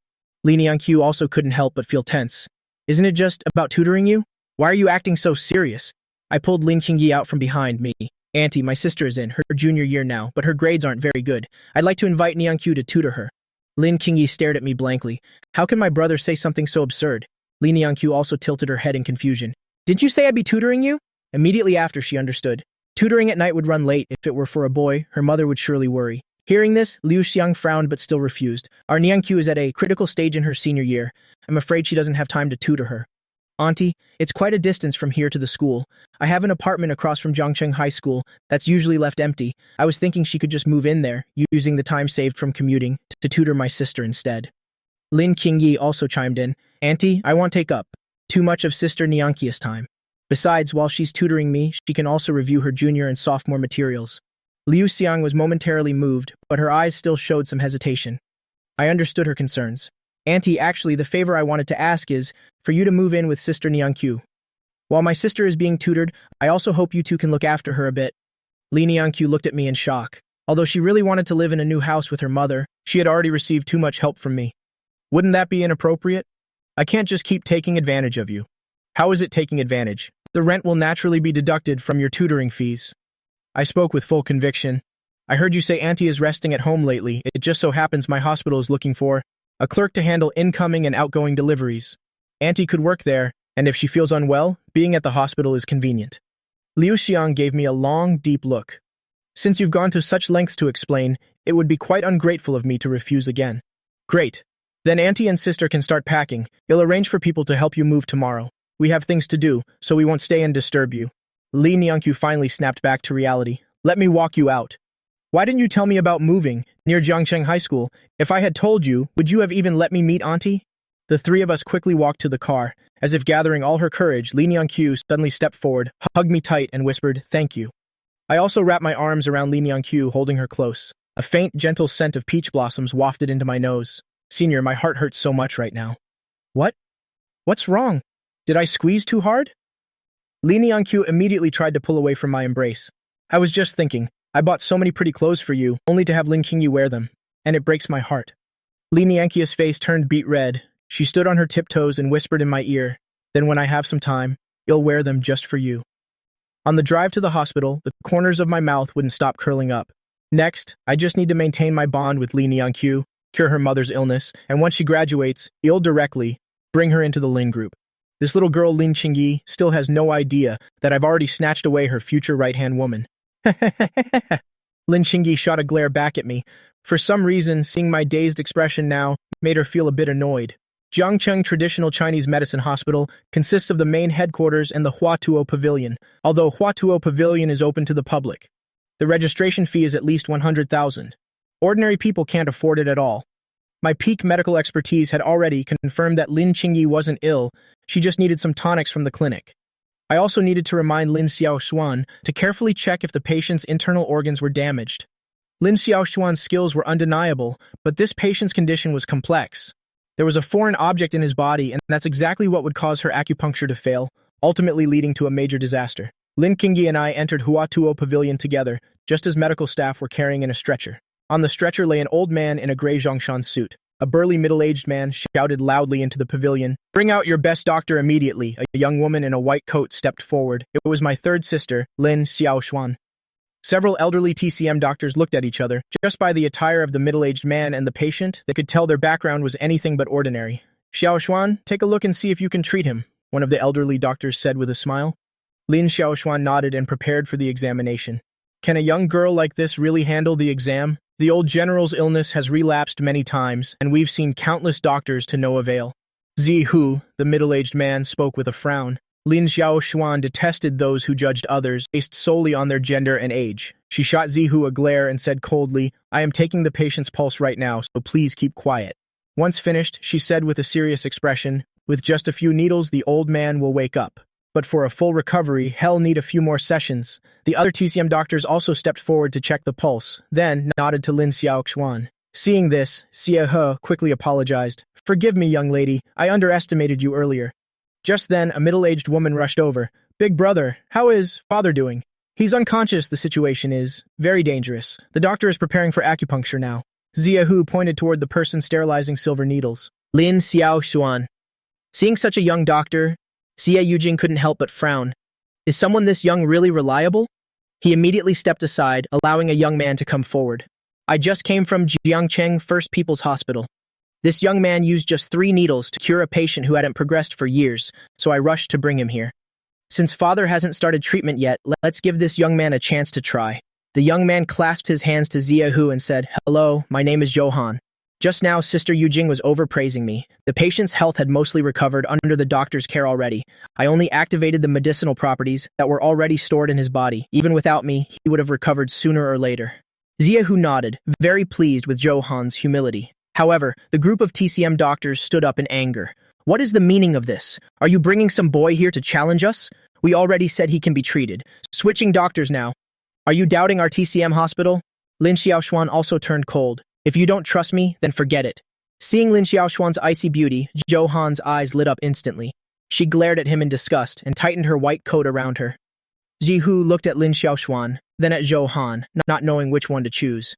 Li Nianqiu also couldn't help but feel tense. Isn't it just about tutoring you? Why are you acting so serious? I pulled Lin Qingyi out from behind me. Auntie, my sister is in her junior year now, but her grades aren't very good. I'd like to invite Nianqiu to tutor her. Lin Qingyi stared at me blankly. How can my brother say something so absurd? Li Nianqiu also tilted her head in confusion. Didn't you say I'd be tutoring you? Immediately after, she understood. Tutoring at night would run late. If it were for a boy, her mother would surely worry. Hearing this, Liu Xiang frowned but still refused. Our Nianqiu is at a critical stage in her senior year. I'm afraid she doesn't have time to tutor her. Auntie, it's quite a distance from here to the school. I have an apartment across from Zhangcheng High School that's usually left empty. I was thinking she could just move in there, using the time saved from commuting, to tutor my sister instead. Lin Qingyi also chimed in. Auntie, I won't take up too much of Sister Nianqiu's time. Besides, while she's tutoring me, she can also review her junior and sophomore materials. Liu Xiang was momentarily moved, but her eyes still showed some hesitation. I understood her concerns. Auntie, actually, the favor I wanted to ask is for you to move in with Sister Nianqiu. While my sister is being tutored, I also hope you two can look after her a bit. Li Nianqiu looked at me in shock. Although she really wanted to live in a new house with her mother, she had already received too much help from me. Wouldn't that be inappropriate? I can't just keep taking advantage of you. How is it taking advantage? The rent will naturally be deducted from your tutoring fees. I spoke with full conviction. I heard you say Auntie is resting at home lately. It just so happens my hospital is looking for a clerk to handle incoming and outgoing deliveries. Auntie could work there, and if she feels unwell, being at the hospital is convenient. Liu Xiang gave me a long, deep look. Since you've gone to such lengths to explain, it would be quite ungrateful of me to refuse again. Great. Then Auntie and sister can start packing. I'll arrange for people to help you move tomorrow. We have things to do, so we won't stay and disturb you. Li Nianqiu finally snapped back to reality. Let me walk you out. Why didn't you tell me about moving near Zhangcheng High School? If I had told you, would you have even let me meet Auntie? The three of us quickly walked to the car. As if gathering all her courage, Li Nianqiu suddenly stepped forward, hugged me tight, and whispered, Thank you. I also wrapped my arms around Li Nianqiu, holding her close. A faint, gentle scent of peach blossoms wafted into my nose. Senior, my heart hurts so much right now. What? What's wrong? Did I squeeze too hard? Li Nianqiu immediately tried to pull away from my embrace. I was just thinking, I bought so many pretty clothes for you, only to have Lin Qingyi wear them, and it breaks my heart. Li Nianqiu's face turned beet red. She stood on her tiptoes and whispered in my ear, Then when I have some time, I'll wear them just for you. On the drive to the hospital, the corners of my mouth wouldn't stop curling up. Next, I just need to maintain my bond with Li Nianqiu, cure her mother's illness, and once she graduates, I'll directly bring her into the Lin group. This little girl, Lin Qingyi, still has no idea that I've already snatched away her future right-hand woman. Lin Qingyi shot a glare back at me. For some reason, seeing my dazed expression now made her feel a bit annoyed. Zhangcheng Traditional Chinese Medicine Hospital consists of the main headquarters and the Huatuo Pavilion, although Huatuo Pavilion is open to the public. The registration fee is at least 100,000. Ordinary people can't afford it at all. My peak medical expertise had already confirmed that Lin Qingyi wasn't ill, she just needed some tonics from the clinic. I also needed to remind Lin Xiaoxuan to carefully check if the patient's internal organs were damaged. Lin Xiaoxuan's skills were undeniable, but this patient's condition was complex. There was a foreign object in his body, and that's exactly what would cause her acupuncture to fail, ultimately leading to a major disaster. Lin Qingyi and I entered Huatuo Pavilion together, just as medical staff were carrying in a stretcher. On the stretcher lay an old man in a gray Zhongshan suit. A burly middle-aged man shouted loudly into the pavilion, Bring out your best doctor immediately. A young woman in a white coat stepped forward. It was my third sister, Lin Xiaoxuan. Several elderly TCM doctors looked at each other. Just by the attire of the middle-aged man and the patient, they could tell their background was anything but ordinary. Xiaoxuan, take a look and see if you can treat him, one of the elderly doctors said with a smile. Lin Xiaoxuan nodded and prepared for the examination. Can a young girl like this really handle the exam? The old general's illness has relapsed many times, and we've seen countless doctors to no avail. Zi Hu, the middle-aged man, spoke with a frown. Lin Xiaoxuan detested those who judged others based solely on their gender and age. She shot Zihu a glare and said coldly, I am taking the patient's pulse right now, so please keep quiet. Once finished, she said with a serious expression, with just a few needles, the old man will wake up. But for a full recovery, he'll need a few more sessions. The other TCM doctors also stepped forward to check the pulse, then nodded to Lin Xiaoxuan. Seeing this, Xie He quickly apologized. Forgive me, young lady, I underestimated you earlier. Just then, a middle-aged woman rushed over. Big brother, how is father doing? He's unconscious, the situation is very dangerous. The doctor is preparing for acupuncture now. Xie He pointed toward the person sterilizing silver needles. Lin Xiaoxuan. Seeing such a young doctor, Xie Yujing couldn't help but frown. Is someone this young really reliable? He immediately stepped aside, allowing a young man to come forward. I just came from Jiangcheng First People's Hospital. This young man used just 3 needles to cure a patient who hadn't progressed for years, so I rushed to bring him here. Since father hasn't started treatment yet, let's give this young man a chance to try. The young man clasped his hands to Xie He and said, Hello, my name is Johan. Just now, Sister Yujing was overpraising me. The patient's health had mostly recovered under the doctor's care already. I only activated the medicinal properties that were already stored in his body. Even without me, he would have recovered sooner or later. Xie He nodded, very pleased with Johan's humility. However, the group of TCM doctors stood up in anger. What is the meaning of this? Are you bringing some boy here to challenge us? We already said he can be treated. Switching doctors now. Are you doubting our TCM hospital? Lin Xiaoxuan also turned cold. If you don't trust me, then forget it. Seeing Lin Xiaoxuan's icy beauty, Johan's eyes lit up instantly. She glared at him in disgust and tightened her white coat around her. Zihu looked at Lin Xiaoxuan, then at Johan, not knowing which one to choose.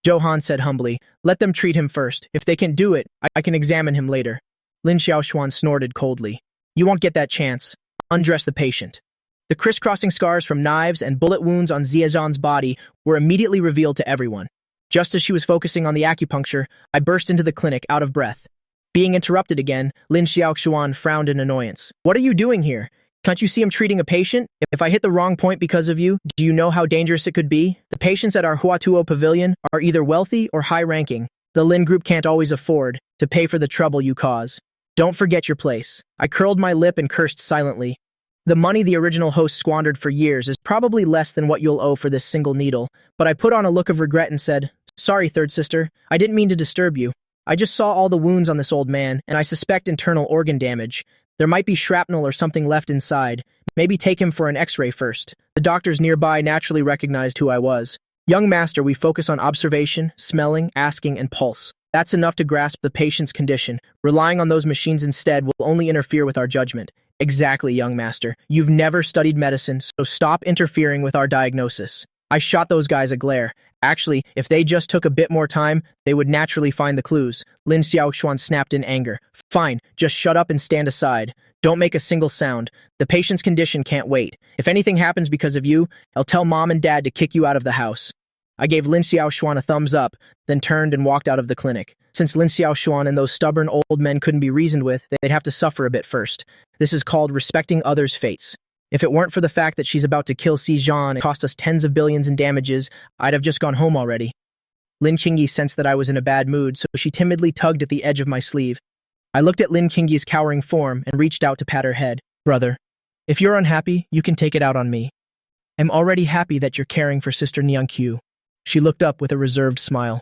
Johan said humbly, let them treat him first. If they can do it, I can examine him later. Lin Xiaoxuan snorted coldly. You won't get that chance. Undress the patient. The crisscrossing scars from knives and bullet wounds on Ziazhan's body were immediately revealed to everyone. Just as she was focusing on the acupuncture, I burst into the clinic out of breath. Being interrupted again, Lin Xiaoxuan frowned in annoyance. What are you doing here? Can't you see I'm treating a patient? If I hit the wrong point because of you, do you know how dangerous it could be? The patients at our Huatuo pavilion are either wealthy or high-ranking. The Lin group can't always afford to pay for the trouble you cause. Don't forget your place. I curled my lip and cursed silently. The money the original host squandered for years is probably less than what you'll owe for this single needle, but I put on a look of regret and said, Sorry, third sister, I didn't mean to disturb you. I just saw all the wounds on this old man, and I suspect internal organ damage. There might be shrapnel or something left inside. Maybe take him for an x-ray first. The doctors nearby naturally recognized who I was. Young master, we focus on observation, smelling, asking, and pulse. That's enough to grasp the patient's condition. Relying on those machines instead will only interfere with our judgment. Exactly, young master. You've never studied medicine, so stop interfering with our diagnosis. I shot those guys a glare. Actually, if they just took a bit more time, they would naturally find the clues. Lin Xiaoxuan snapped in anger. Fine, just shut up and stand aside. Don't make a single sound. The patient's condition can't wait. If anything happens because of you, I'll tell mom and dad to kick you out of the house. I gave Lin Xiaoxuan a thumbs up, then turned and walked out of the clinic. Since Lin Xiaoxuan and those stubborn old men couldn't be reasoned with, they'd have to suffer a bit first. This is called respecting others' fates. If it weren't for the fact that she's about to kill Xizhan and cost us tens of billions in damages, I'd have just gone home already. Lin Qingyi sensed that I was in a bad mood, so she timidly tugged at the edge of my sleeve. I looked at Lin Qingyi's cowering form and reached out to pat her head. Brother, if you're unhappy, you can take it out on me. I'm already happy that you're caring for Sister Nianqiu. She looked up with a reserved smile.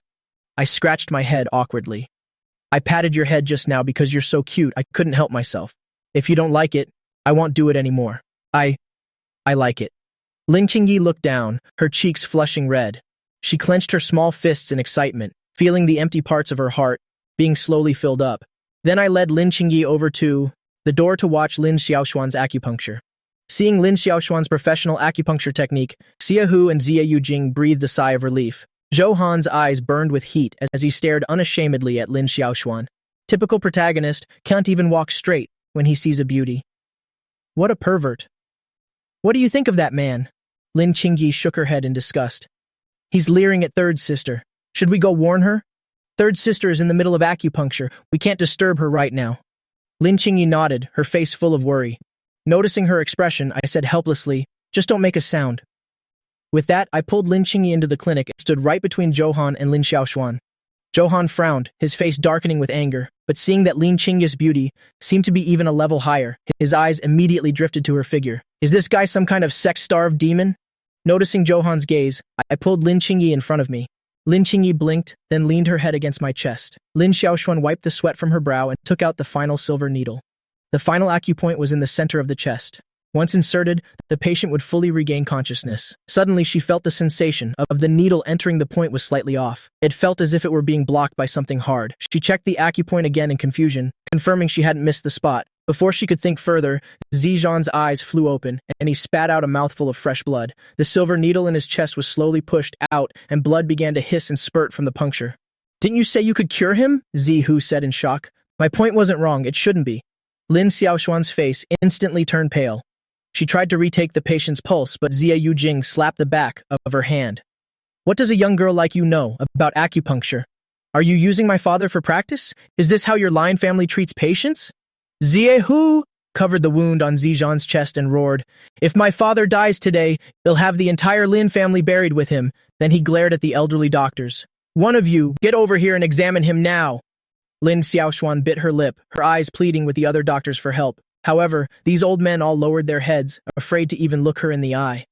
I scratched my head awkwardly. I patted your head just now because you're so cute, I couldn't help myself. If you don't like it, I won't do it anymore. I like it. Lin Qingyi looked down, her cheeks flushing red. She clenched her small fists in excitement, feeling the empty parts of her heart being slowly filled up. Then I led Lin Qingyi over to the door to watch Lin Xiaoxuan's acupuncture. Seeing Lin Xiaoxuan's professional acupuncture technique, Xie He and Xie Yujing breathed a sigh of relief. Johan's eyes burned with heat as he stared unashamedly at Lin Xiaoxuan. Typical protagonist can't even walk straight when he sees a beauty. What a pervert. What do you think of that man? Lin Qingyi shook her head in disgust. He's leering at third sister. Should we go warn her? Third sister is in the middle of acupuncture. We can't disturb her right now. Lin Qingyi nodded, her face full of worry. Noticing her expression, I said helplessly, just don't make a sound. With that, I pulled Lin Qingyi into the clinic and stood right between Johan and Lin Xiaoxuan. Johan frowned, his face darkening with anger, but seeing that Lin Qingyi's beauty seemed to be even a level higher, his eyes immediately drifted to her figure. Is this guy some kind of sex-starved demon? Noticing Johan's gaze, I pulled Lin Qingyi in front of me. Lin Qingyi blinked, then leaned her head against my chest. Lin Xiaoshuan wiped the sweat from her brow and took out the final silver needle. The final acupoint was in the center of the chest. Once inserted, the patient would fully regain consciousness. Suddenly, she felt the sensation of the needle entering the point was slightly off. It felt as if it were being blocked by something hard. She checked the acupoint again in confusion, confirming she hadn't missed the spot. Before she could think further, Zizhan's eyes flew open, and he spat out a mouthful of fresh blood. The silver needle in his chest was slowly pushed out, and blood began to hiss and spurt from the puncture. "Didn't you say you could cure him?" Zihu said in shock. "My point wasn't wrong, it shouldn't be." Lin Xiaoshuan's face instantly turned pale. She tried to retake the patient's pulse, but Xie Yujing slapped the back of her hand. "What does a young girl like you know about acupuncture? Are you using my father for practice? Is this how your Lin family treats patients?" Xie Hu covered the wound on Zizhan's chest and roared, "If my father dies today, they'll have the entire Lin family buried with him." Then he glared at the elderly doctors. "One of you, get over here and examine him now." Lin Xiaoshuan bit her lip, her eyes pleading with the other doctors for help. However, these old men all lowered their heads, afraid to even look her in the eye.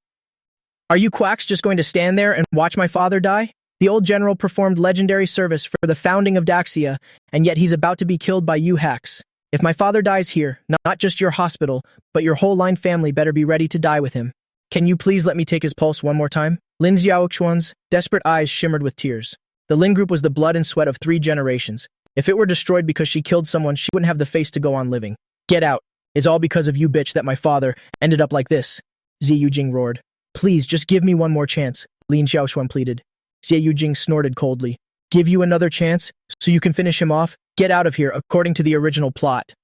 "Are you quacks just going to stand there and watch my father die? The old general performed legendary service for the founding of Daxia, and yet he's about to be killed by you hacks. If my father dies here, not just your hospital, but your whole Lin family better be ready to die with him. Can you please let me take his pulse one more time?" Lin Xiaoxuan's desperate eyes shimmered with tears. The Lin group was the blood and sweat of 3 generations. If it were destroyed because she killed someone, she wouldn't have the face to go on living. "Get out. It's all because of you, bitch, that my father ended up like this," Xie Yujing roared. "Please, just give me one more chance," Lin Xiaoshuan pleaded. Xie Yujing snorted coldly. "Give you another chance, so you can finish him off? Get out of here, according to the original plot."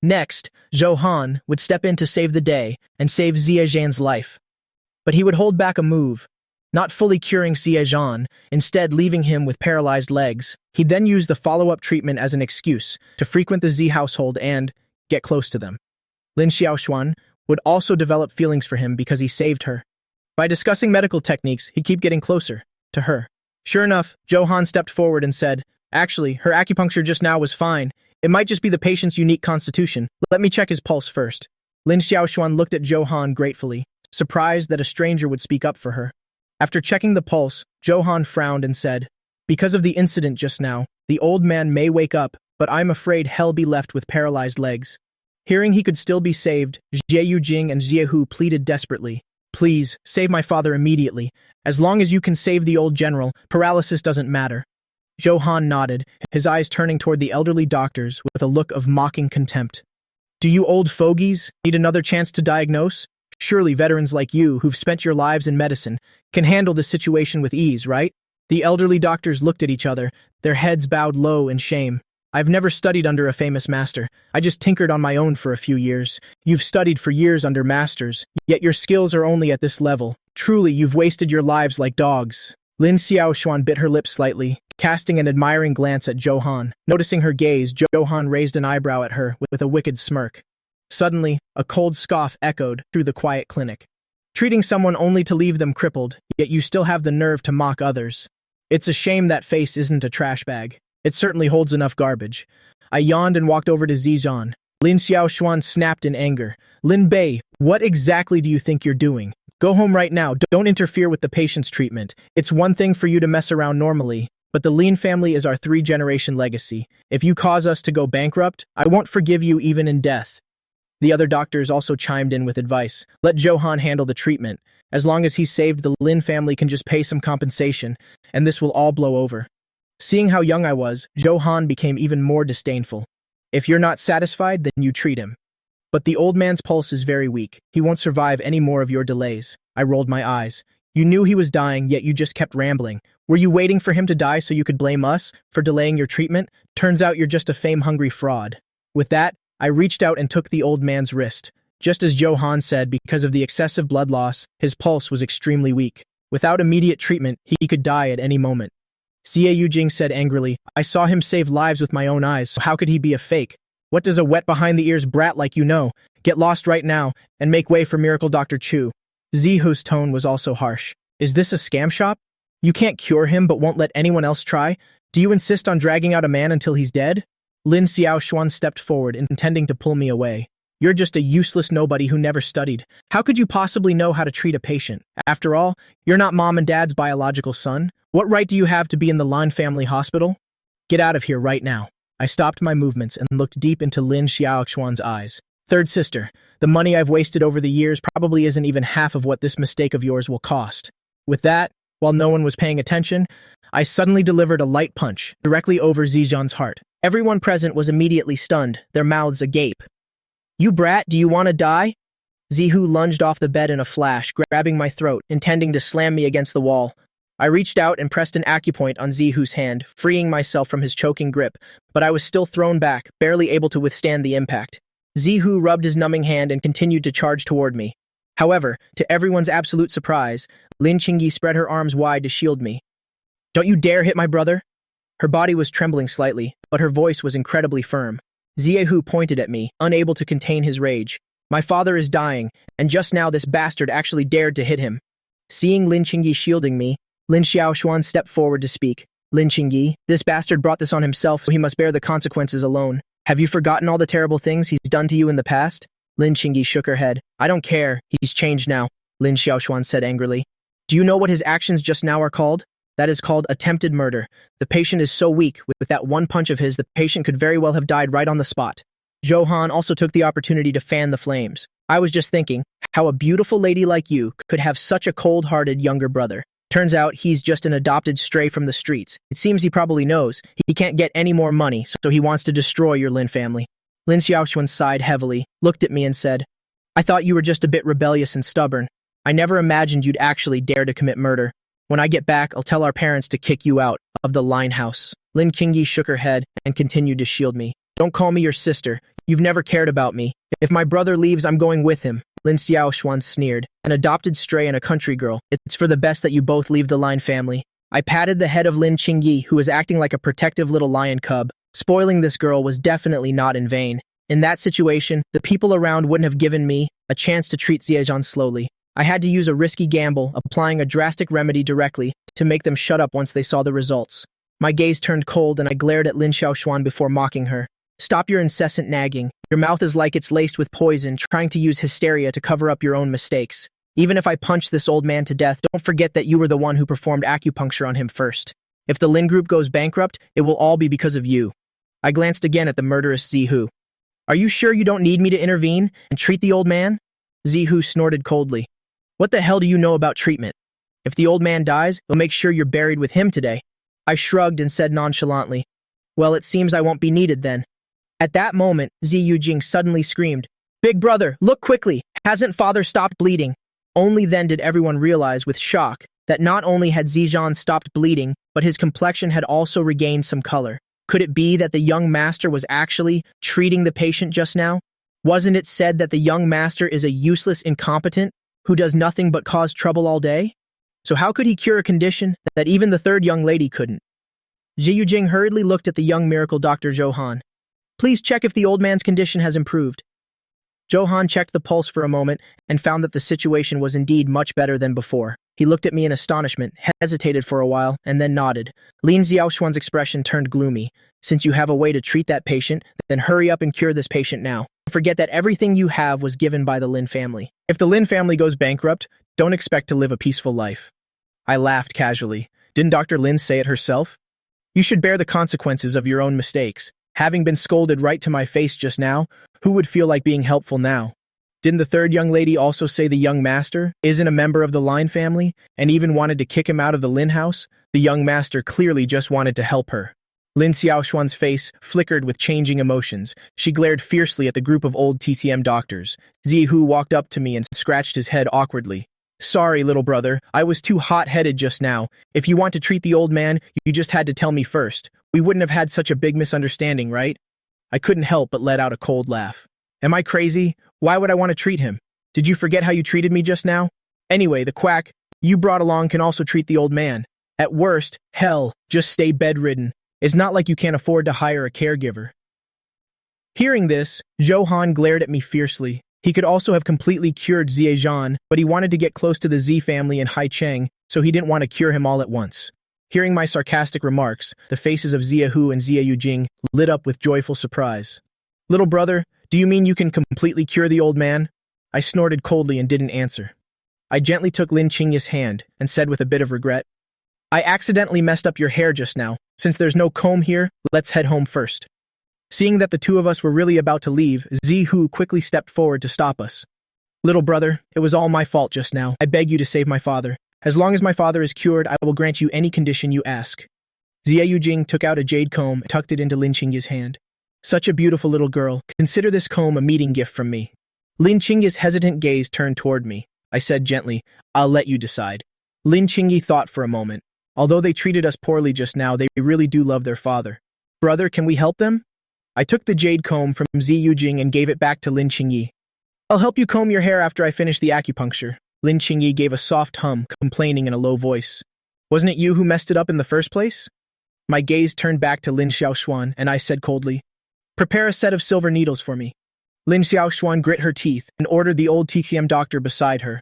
Next, Zhou Han would step in to save the day and save Xie Zhan's life. But he would hold back a move, not fully curing Xie Zhan, instead leaving him with paralyzed legs. He'd then use the follow-up treatment as an excuse to frequent the Z household and get close to them. Lin Xiaoshuan would also develop feelings for him because he saved her. By discussing medical techniques, he'd keep getting closer to her. Sure enough, Zhou Han stepped forward and said, "Actually, her acupuncture just now was fine. It might just be the patient's unique constitution. Let me check his pulse first." Lin Xiaoshuan looked at Zhou Han gratefully, surprised that a stranger would speak up for her. After checking the pulse, Zhou Han frowned and said, "Because of the incident just now, the old man may wake up, but I'm afraid he'll be left with paralyzed legs." Hearing he could still be saved, Xie Yujing and Xie Hu pleaded desperately. "Please, save my father immediately. As long as you can save the old general, paralysis doesn't matter." Zhou Han nodded, his eyes turning toward the elderly doctors with a look of mocking contempt. "Do you old fogies need another chance to diagnose? Surely veterans like you, who've spent your lives in medicine, can handle the situation with ease, right?" The elderly doctors looked at each other, their heads bowed low in shame. "I've never studied under a famous master. I just tinkered on my own for a few years. You've studied for years under masters, yet your skills are only at this level. Truly, you've wasted your lives like dogs." Lin Xiaoshuan bit her lips slightly, casting an admiring glance at Zhou Han. Noticing her gaze, Zhou Han raised an eyebrow at her with a wicked smirk. Suddenly, a cold scoff echoed through the quiet clinic. "Treating someone only to leave them crippled, yet you still have the nerve to mock others. It's a shame that face isn't a trash bag. It certainly holds enough garbage." I yawned and walked over to Zizhan. Lin Xiaoshuan snapped in anger. "Lin Bei, what exactly do you think you're doing? Go home right now. Don't interfere with the patient's treatment. It's one thing for you to mess around normally, but the Lin family is our 3-generation legacy. If you cause us to go bankrupt, I won't forgive you even in death." The other doctors also chimed in with advice. "Let Zhou Han handle the treatment. As long as he's saved, the Lin family can just pay some compensation, and this will all blow over." Seeing how young I was, Zhou Han became even more disdainful. "If you're not satisfied, then you treat him. But the old man's pulse is very weak. He won't survive any more of your delays." I rolled my eyes. "You knew he was dying, yet you just kept rambling. Were you waiting for him to die so you could blame us for delaying your treatment? Turns out you're just a fame-hungry fraud." With that, I reached out and took the old man's wrist. Just as Zhou Han said, because of the excessive blood loss, his pulse was extremely weak. Without immediate treatment, he could die at any moment. Xie Yujing said angrily, "I saw him save lives with my own eyes, so how could he be a fake? What does a wet behind-the-ears brat like you know? Get lost right now, and make way for Miracle Dr. Chu." Zihu's tone was also harsh. "Is this a scam shop? You can't cure him but won't let anyone else try? Do you insist on dragging out a man until he's dead?" Lin Xiaoshuan stepped forward, intending to pull me away. You're just a useless nobody who never studied. How could you possibly know how to treat a patient? After all, you're not mom and dad's biological son. What right do you have to be in the Lin family hospital? Get out of here right now. I stopped my movements and looked deep into Lin Qiaoxuan's eyes. Third sister, the money I've wasted over the years probably isn't even half of what this mistake of yours will cost. With that, while no one was paying attention, I suddenly delivered a light punch directly over Zizhan's heart. Everyone present was immediately stunned, their mouths agape. You brat, do you want to die? Zihu lunged off the bed in a flash, grabbing my throat, intending to slam me against the wall. I reached out and pressed an acupoint on Zihu's hand, freeing myself from his choking grip, but I was still thrown back, barely able to withstand the impact. Zihu rubbed his numbing hand and continued to charge toward me. However, to everyone's absolute surprise, Lin Qingyi spread her arms wide to shield me. Don't you dare hit my brother! Her body was trembling slightly, but her voice was incredibly firm. Zihu pointed at me, unable to contain his rage. My father is dying, and just now this bastard actually dared to hit him. Seeing Lin Qingyi shielding me, Lin Xiaoxuan stepped forward to speak. Lin Qingyi, this bastard brought this on himself, so he must bear the consequences alone. Have you forgotten all the terrible things he's done to you in the past? Lin Qingyi shook her head. I don't care. He's changed now, Lin Xiaoxuan said angrily. Do you know what his actions just now are called? That is called attempted murder. The patient is so weak, with that one punch of his, the patient could very well have died right on the spot. Johan also took the opportunity to fan the flames. I was just thinking, how a beautiful lady like you could have such a cold-hearted younger brother. Turns out he's just an adopted stray from the streets. It seems he probably knows he can't get any more money, so he wants to destroy your Lin family. Lin Xiaoxuan sighed heavily, looked at me and said, I thought you were just a bit rebellious and stubborn. I never imagined you'd actually dare to commit murder. When I get back, I'll tell our parents to kick you out of the Line house. Lin Qingyi shook her head and continued to shield me. Don't call me your sister. You've never cared about me. If my brother leaves, I'm going with him. Lin Xiaoxuan sneered. An adopted stray and a country girl. It's for the best that you both leave the Line family. I patted the head of Lin Qingyi, who was acting like a protective little lion cub. Spoiling this girl was definitely not in vain. In that situation, the people around wouldn't have given me a chance to treat Zizhan slowly. I had to use a risky gamble, applying a drastic remedy directly to make them shut up once they saw the results. My gaze turned cold and I glared at Lin Xiaoxuan before mocking her. Stop your incessant nagging. Your mouth is like it's laced with poison, trying to use hysteria to cover up your own mistakes. Even if I punch this old man to death, don't forget that you were the one who performed acupuncture on him first. If the Lin group goes bankrupt, it will all be because of you. I glanced again at the murderous Zihu. Are you sure you don't need me to intervene and treat the old man? Zihu snorted coldly. What the hell do you know about treatment? If the old man dies, we'll make sure you're buried with him today. I shrugged and said nonchalantly, well, it seems I won't be needed then. At that moment, Ziyu Jing suddenly screamed, Big brother, look quickly! Hasn't father stopped bleeding? Only then did everyone realize with shock that not only had Zizhan stopped bleeding, but his complexion had also regained some color. Could it be that the young master was actually treating the patient just now? Wasn't it said that the young master is a useless incompetent who does nothing but cause trouble all day? So how could he cure a condition that even the third young lady couldn't? Ziyu Jing hurriedly looked at the young miracle Dr. Johan. Please check if the old man's condition has improved. Johan checked the pulse for a moment and found that the situation was indeed much better than before. He looked at me in astonishment, hesitated for a while, and then nodded. Lin Xiaoxuan's expression turned gloomy. Since you have a way to treat that patient, then hurry up and cure this patient now. Forget that everything you have was given by the Lin family. If the Lin family goes bankrupt, don't expect to live a peaceful life. I laughed casually. Didn't Dr. Lin say it herself? You should bear the consequences of your own mistakes. Having been scolded right to my face just now, who would feel like being helpful now? Didn't the third young lady also say the young master isn't a member of the Lin family and even wanted to kick him out of the Lin house? The young master clearly just wanted to help her. Lin Xiaoxuan's face flickered with changing emotions. She glared fiercely at the group of old TCM doctors. Zihu walked up to me and scratched his head awkwardly. Sorry, little brother, I was too hot-headed just now. If you want to treat the old man, you just had to tell me first. We wouldn't have had such a big misunderstanding, right? I couldn't help but let out a cold laugh. Am I crazy? Why would I want to treat him? Did you forget how you treated me just now? Anyway, the quack you brought along can also treat the old man. At worst, hell, just stay bedridden. It's not like you can't afford to hire a caregiver. Hearing this, Johan glared at me fiercely. He could also have completely cured Zizhan, but he wanted to get close to the Z family and Haicheng, so he didn't want to cure him all at once. Hearing my sarcastic remarks, the faces of Ziahu and Ziyu Jing lit up with joyful surprise. Little brother, Do you mean you can completely cure the old man? I snorted coldly and didn't answer. I gently took Lin Qingyi's hand and said with a bit of regret, I accidentally messed up your hair just now. Since there's no comb here, let's head home first. Seeing that the two of us were really about to leave, Zihu quickly stepped forward to stop us. Little brother, it was all my fault just now. I beg you to save my father. As long as my father is cured, I will grant you any condition you ask. Xie Yujing took out a jade comb and tucked it into Lin Qingyi's hand. Such a beautiful little girl. Consider this comb a meeting gift from me. Lin Qingyi's hesitant gaze turned toward me. I said gently, I'll let you decide. Lin Qingyi thought for a moment. Although they treated us poorly just now, they really do love their father. Brother, can we help them? I took the jade comb from Xie Yujing and gave it back to Lin Qingyi. I'll help you comb your hair after I finish the acupuncture. Lin Qingyi gave a soft hum, complaining in a low voice. Wasn't it you who messed it up in the first place? My gaze turned back to Lin Xiaoshuan, and I said coldly, Prepare a set of silver needles for me. Lin Xiaoshuan grit her teeth and ordered the old TCM doctor beside her.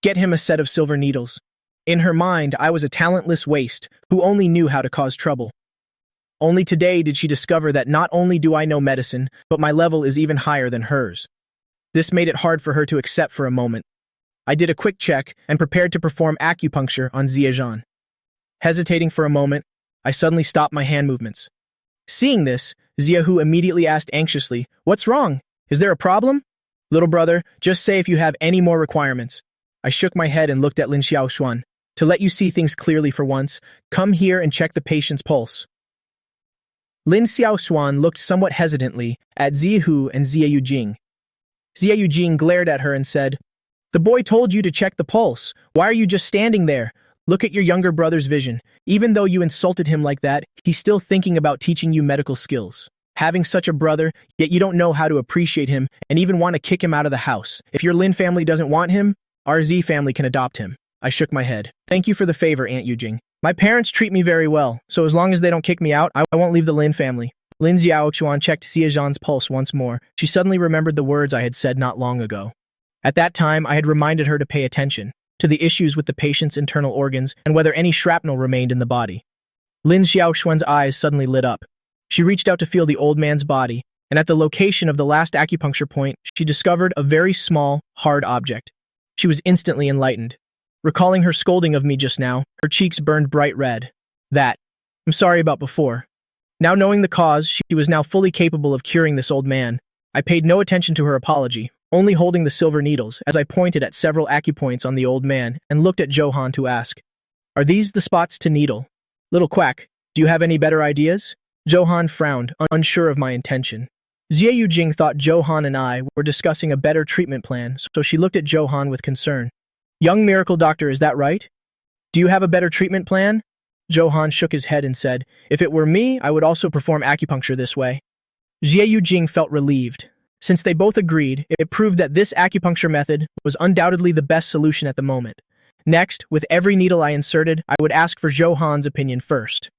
Get him a set of silver needles. In her mind, I was a talentless waste who only knew how to cause trouble. Only today did she discover that not only do I know medicine, but my level is even higher than hers. This made it hard for her to accept for a moment. I did a quick check and prepared to perform acupuncture on Ziezhan. Hesitating for a moment, I suddenly stopped my hand movements. Seeing this, Ziahu immediately asked anxiously, What's wrong? Is there a problem? Little brother, just say if you have any more requirements. I shook my head and looked at Lin Xiaoshuan. To let you see things clearly for once, come here and check the patient's pulse. Lin Xiaoshuan looked somewhat hesitantly at Zihu and Xie Yujing. Xie Yujing glared at her and said, The boy told you to check the pulse. Why are you just standing there? Look at your younger brother's vision. Even though you insulted him like that, he's still thinking about teaching you medical skills. Having such a brother, yet you don't know how to appreciate him and even want to kick him out of the house. If your Lin family doesn't want him, our Z family can adopt him. I shook my head. Thank you for the favor, Aunt Yujing. My parents treat me very well, so as long as they don't kick me out, I won't leave the Lin family. Lin Xiaochuan checked Ziezhan's pulse once more. She suddenly remembered the words I had said not long ago. At that time, I had reminded her to pay attention to the issues with the patient's internal organs and whether any shrapnel remained in the body. Lin Xiaochuan's eyes suddenly lit up. She reached out to feel the old man's body, and at the location of the last acupuncture point, she discovered a very small, hard object. She was instantly enlightened. Recalling her scolding of me just now, her cheeks burned bright red. I'm sorry about before. Now knowing the cause, she was now fully capable of curing this old man. I paid no attention to her apology, only holding the silver needles as I pointed at several acupoints on the old man and looked at Johan to ask, Are these the spots to needle? Little quack, do you have any better ideas? Johan frowned, unsure of my intention. Xie Yujing thought Johan and I were discussing a better treatment plan, so she looked at Johan with concern. Young miracle doctor, is that right? Do you have a better treatment plan? Johan shook his head and said, If it were me, I would also perform acupuncture this way. Xie Yujing felt relieved. Since they both agreed, it proved that this acupuncture method was undoubtedly the best solution at the moment. Next, with every needle I inserted, I would ask for Johan's opinion first.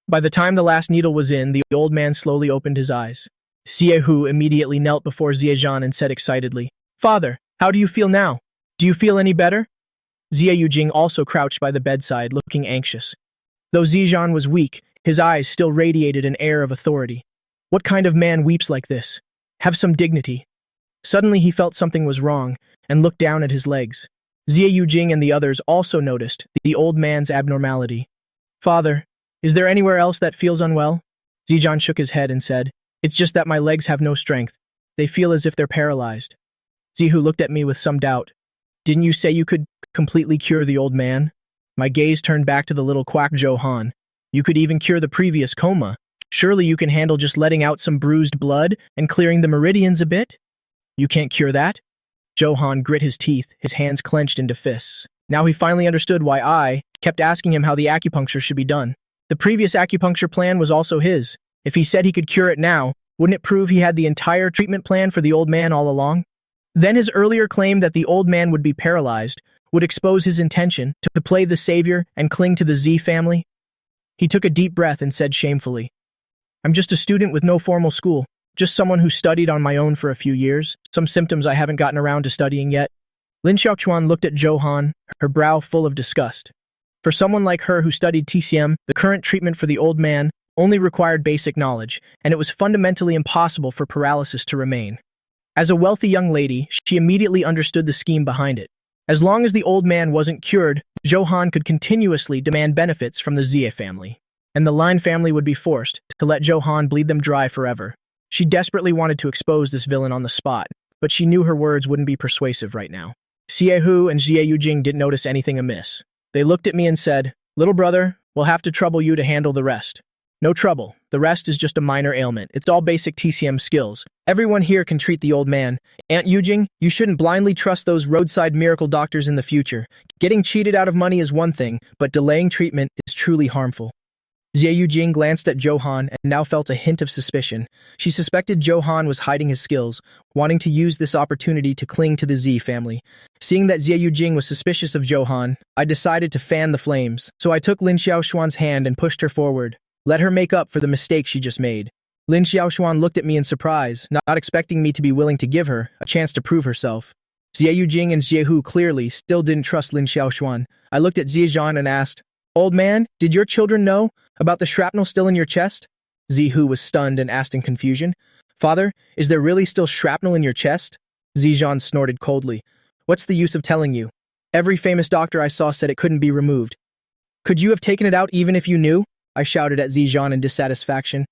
By the time the last needle was in, the old man slowly opened his eyes. Xiehu immediately knelt before Ziezhan and said excitedly, Father, how do you feel now? Do you feel any better? Xie Yujing also crouched by the bedside, looking anxious. Though Ziezhan was weak, his eyes still radiated an air of authority. What kind of man weeps like this? Have some dignity. Suddenly he felt something was wrong, and looked down at his legs. Xie Yujing and the others also noticed the old man's abnormality. Father, is there anywhere else that feels unwell? Ziezhan shook his head and said, It's just that my legs have no strength. They feel as if they're paralyzed. Zihu looked at me with some doubt. Didn't you say you could completely cure the old man? My gaze turned back to the little quack Johan. You could even cure the previous coma. Surely you can handle just letting out some bruised blood and clearing the meridians a bit? You can't cure that? Johan grit his teeth, his hands clenched into fists. Now he finally understood why I kept asking him how the acupuncture should be done. The previous acupuncture plan was also his. If he said he could cure it now, wouldn't it prove he had the entire treatment plan for the old man all along? Then his earlier claim that the old man would be paralyzed would expose his intention to play the savior and cling to the Z family. He took a deep breath and said shamefully, I'm just a student with no formal school, just someone who studied on my own for a few years, some symptoms I haven't gotten around to studying yet. Lin Xiaochuan looked at Johan, her brow full of disgust. For someone like her who studied TCM, the current treatment for the old man only required basic knowledge, and it was fundamentally impossible for paralysis to remain. As a wealthy young lady, she immediately understood the scheme behind it. As long as the old man wasn't cured, Johan could continuously demand benefits from the Xie family, and the Lin family would be forced to let Johan bleed them dry forever. She desperately wanted to expose this villain on the spot, but she knew her words wouldn't be persuasive right now. Xie Hu and Xie Yujing didn't notice anything amiss. They looked at me and said, "Little brother, we'll have to trouble you to handle the rest." "No trouble. The rest is just a minor ailment. It's all basic TCM skills. Everyone here can treat the old man. Aunt Yujing, you shouldn't blindly trust those roadside miracle doctors in the future. Getting cheated out of money is one thing, but delaying treatment is truly harmful." Xie Yujing glanced at Johan and now felt a hint of suspicion. She suspected Johan was hiding his skills, wanting to use this opportunity to cling to the Xie family. Seeing that Xie Yujing was suspicious of Johan, I decided to fan the flames, so I took Lin Xiaoshuan's hand and pushed her forward. Let her make up for the mistake she just made. Lin Xiaoshuan looked at me in surprise, not expecting me to be willing to give her a chance to prove herself. Xie Yujing and Xie Hu clearly still didn't trust Lin Xiaoshuan. I looked at Xie Zhan and asked, "Old man, did your children know about the shrapnel still in your chest?" Xie Hu was stunned and asked in confusion, "Father, is there really still shrapnel in your chest?" Xie Zhan snorted coldly. "What's the use of telling you? Every famous doctor I saw said it couldn't be removed." "Could you have taken it out even if you knew?" I shouted at Xie Zhan in dissatisfaction.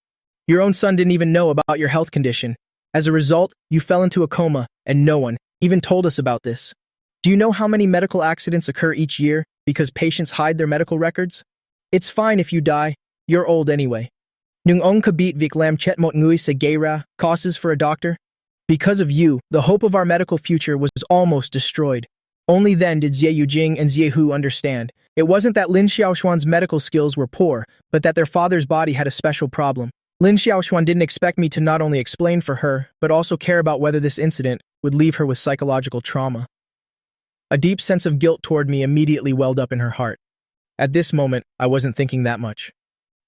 "Your own son didn't even know about your health condition. As a result, you fell into a coma, and no one even told us about this. Do you know how many medical accidents occur each year because patients hide their medical records? It's fine if you die. You're old anyway. Nung ong kabit vik lam chet mot ngui se geira, causes for a doctor? Because of you, the hope of our medical future was almost destroyed." Only then did Xie Yujing and Xie Hu understand. It wasn't that Lin Xiaoshuan's medical skills were poor, but that their father's body had a special problem. Lin Xiaoshuan didn't expect me to not only explain for her, but also care about whether this incident would leave her with psychological trauma. A deep sense of guilt toward me immediately welled up in her heart. At this moment, I wasn't thinking that much.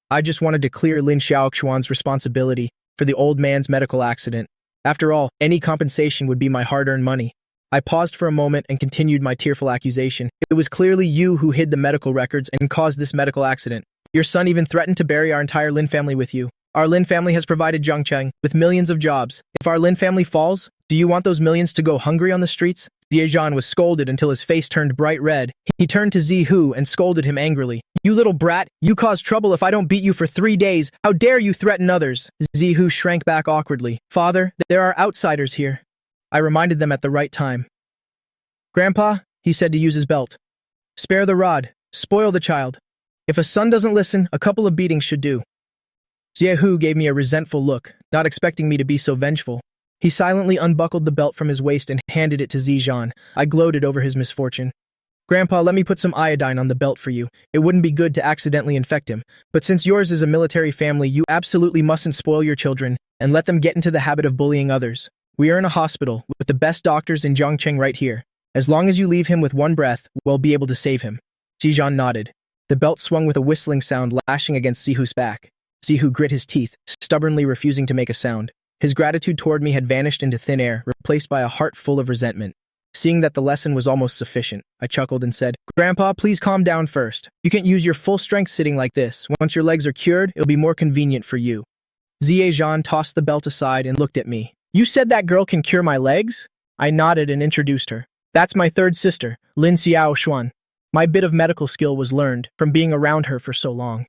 I just wanted to clear Lin Xiaoshuan's responsibility for the old man's medical accident. After all, any compensation would be my hard-earned money. I paused for a moment and continued my tearful accusation. "It was clearly you who hid the medical records and caused this medical accident. Your son even threatened to bury our entire Lin family with you. Our Lin family has provided Zhangcheng with millions of jobs. If our Lin family falls, do you want those millions to go hungry on the streets?" Xie Zhan was scolded until his face turned bright red. He turned to Xie Hu and scolded him angrily. "You little brat, you cause trouble if I don't beat you for 3 days. How dare you threaten others?" Xie Hu shrank back awkwardly. "Father, there are outsiders here." I reminded them at the right time. "Grandpa," he said to use his belt. "Spare the rod. Spoil the child. If a son doesn't listen, a couple of beatings should do." Xie Hu gave me a resentful look, not expecting me to be so vengeful. He silently unbuckled the belt from his waist and handed it to Xie Zhan. I gloated over his misfortune. "Grandpa, let me put some iodine on the belt for you. It wouldn't be good to accidentally infect him. But since yours is a military family, you absolutely mustn't spoil your children and let them get into the habit of bullying others. We are in a hospital with the best doctors in Zhangcheng right here. As long as you leave him with one breath, we'll be able to save him." Xie Zhan nodded. The belt swung with a whistling sound lashing against Xie Hu's back. Xie Hu grit his teeth, stubbornly refusing to make a sound. His gratitude toward me had vanished into thin air, replaced by a heart full of resentment. Seeing that the lesson was almost sufficient, I chuckled and said, "Grandpa, please calm down first. You can't use your full strength sitting like this. Once your legs are cured, it'll be more convenient for you." Xie Zhan tossed the belt aside and looked at me. "You said that girl can cure my legs?" I nodded and introduced her. "That's my third sister, Lin Xiaoshuan. My bit of medical skill was learned from being around her for so long."